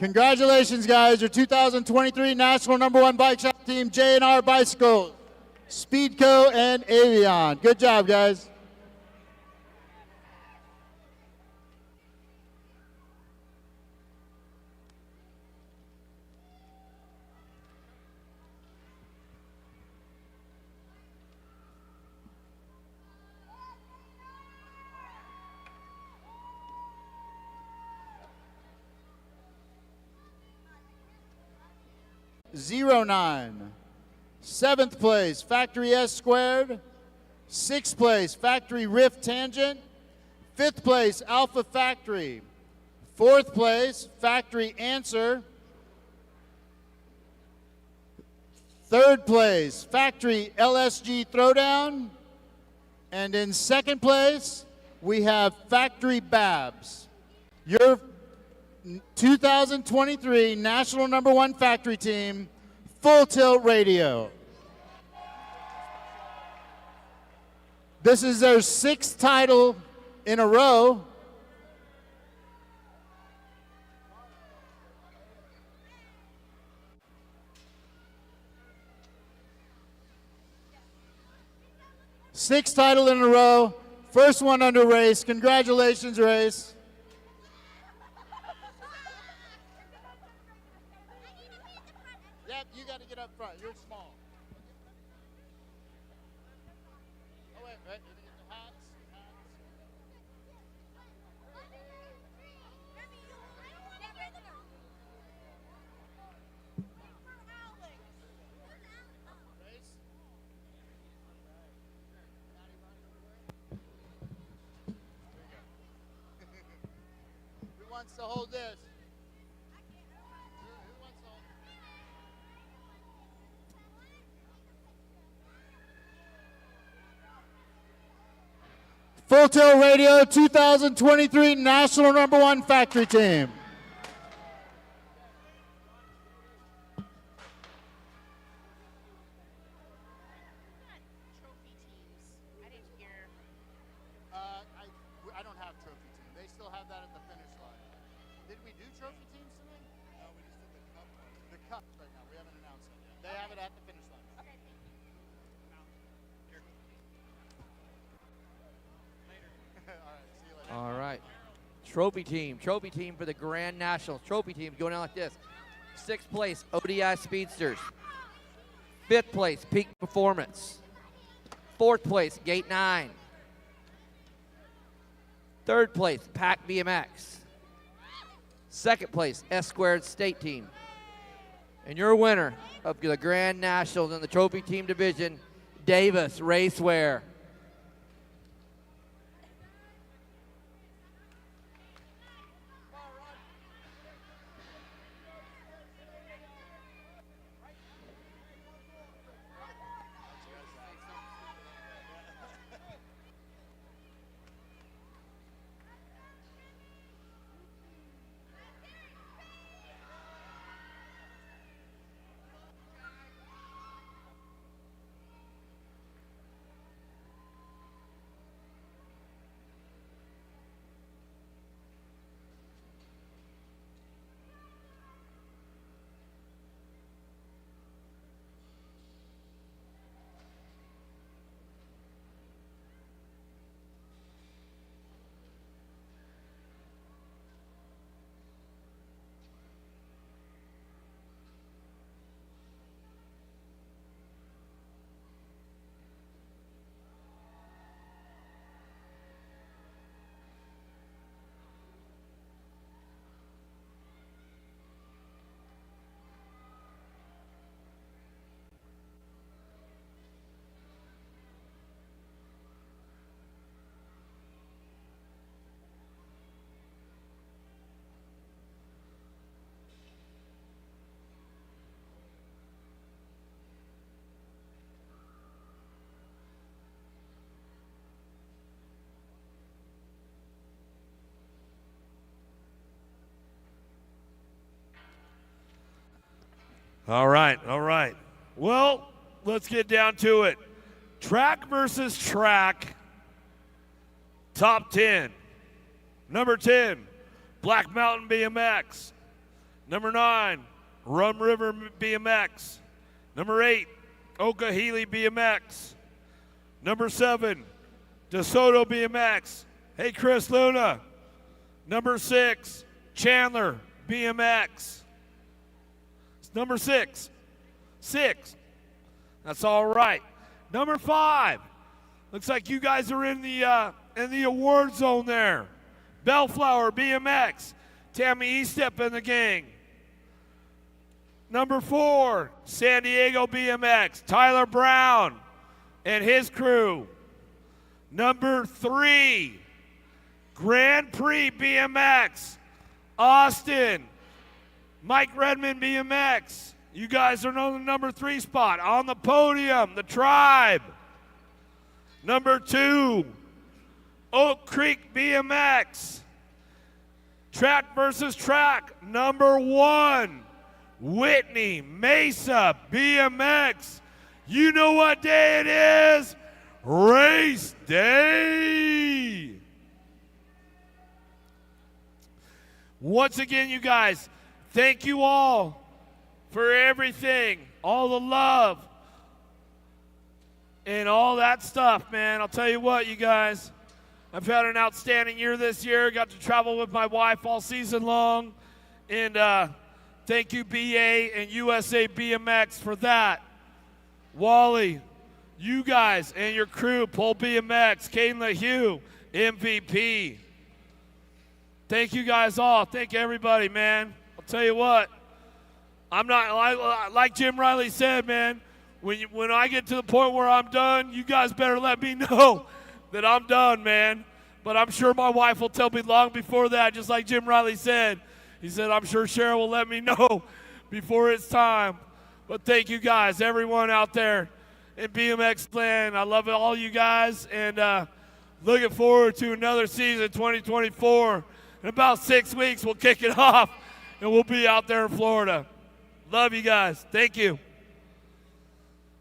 Congratulations, guys. Your 2023 National #1 Bike Shop Team, J&R Bicycles, Speedco, and Avion. Good job, guys. '09. 7th place, Factory S Squared. 6th place, Factory Rift Tangent. 5th place, Alpha Factory. 4th place, Factory Answer. 3rd place, Factory LSG Throwdown. And in 2nd place, we have Factory Babs. Your 2023 National #1 Factory Team, Full Tilt Radio. This is their 6th title in a row. Sixth title in a row. First one under Race. Congratulations, Race. Yep, you got to get up front. You're small. Oh, wait, right. You get the hats. Who wants to hold this? Full Tilt Radio 2023 National #1 Factory Team. I don't have trophy team. They still have that at the finish line. Did we do trophy teams tonight? No, we just did the cup one. The cups right now. We haven't announced it yet. They have it at the finish line. Okay. All right. Trophy team for the Grand Nationals. Trophy team going out like this. 6th place, ODI Speedsters. 5th place, Peak Performance. 4th place, Gate 9. 3rd place, Pack BMX. 2nd place, S Squared State Team. And your winner of the Grand Nationals in the Trophy Team Division, Davis Racewear. All right. Well, let's get down to it. Track versus track. Top 10. Number 10, Black Mountain BMX. Number 9, Rum River BMX. Number 8, Okahili BMX. Number 7, DeSoto BMX. Hey, Chris Luna. Number 6, Chandler BMX. It's number 6. 6. That's all right. Number 5. Looks like you guys are in the award zone there. Bellflower BMX. Tammy Estep and the gang. Number 4, San Diego BMX. Tyler Brown and his crew. Number 3, Grand Prix BMX. Austin. Mike Redmond BMX. You guys are on the number 3 spot. On the podium, the Tribe. Number 2, Oak Creek BMX. Track versus track. Number 1, Whitney Mesa BMX. You know what day it is? Race day. Once again, you guys, thank you all for everything, all the love, and all that stuff, man. I'll tell you what, you guys, I've had an outstanding year this year. Got to travel with my wife all season long, and thank you, BA and USA BMX, for that. Wally, you guys and your crew, Pole BMX, Kayla Hugh, MVP. Thank you guys all. Thank everybody, man. I'll tell you what, I'm not, like Jim Riley said, man, when I get to the point where I'm done, you guys better let me know that I'm done, man. But I'm sure my wife will tell me long before that, just like Jim Riley said. He said, I'm sure Cheryl will let me know before it's time. But thank you guys, everyone out there in BMX land. I love all you guys, and looking forward to another season, 2024. In about 6 weeks, we'll kick it off, and we'll be out there in Florida. Love you guys. Thank you.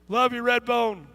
Love you, Redbone.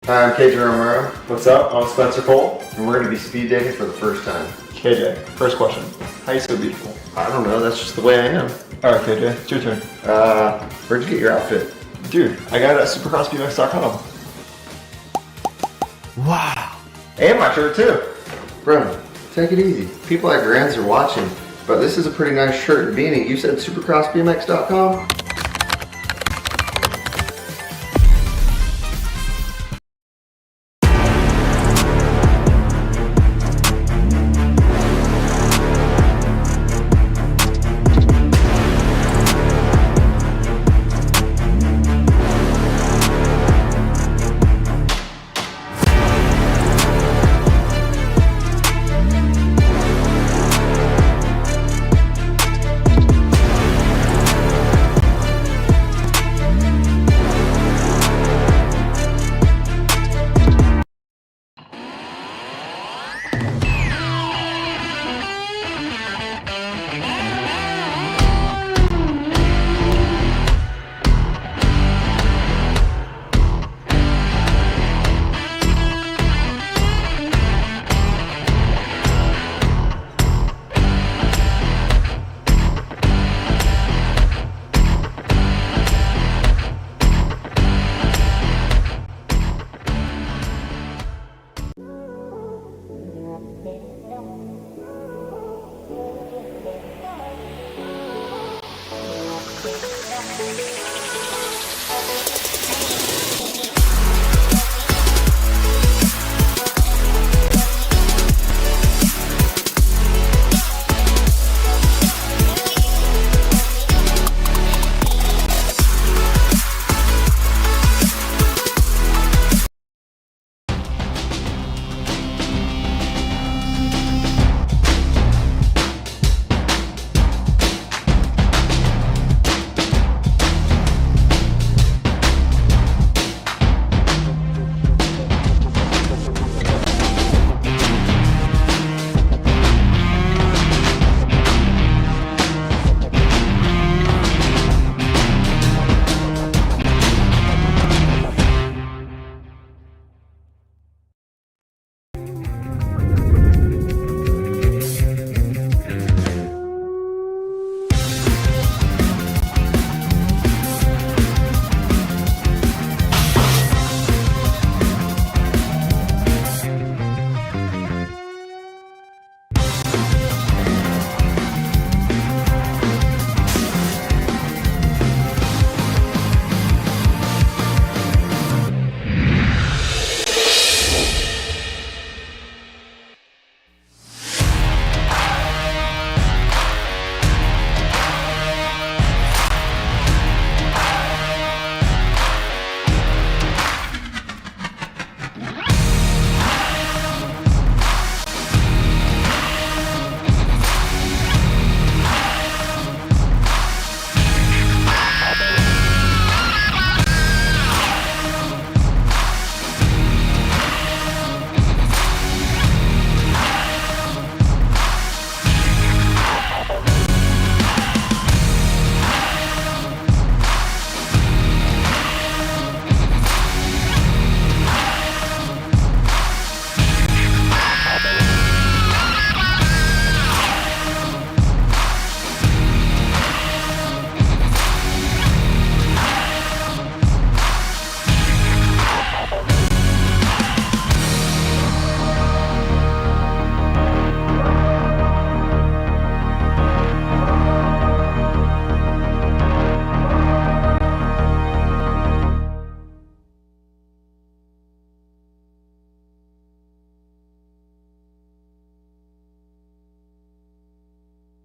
Hi, I'm KJ Romero. What's up? I'm Spencer Cole. And we're going to be speed dating for the first time. KJ, first question. How are you so beautiful? I don't know, that's just the way I am. Alright, KJ, it's your turn. Where'd you get your outfit? Dude, I got it at supercrossbmx.com. Wow. And my shirt too. Bro, take it easy. People at Grands are watching, but this is a pretty nice shirt and beanie. You said supercrossbmx.com?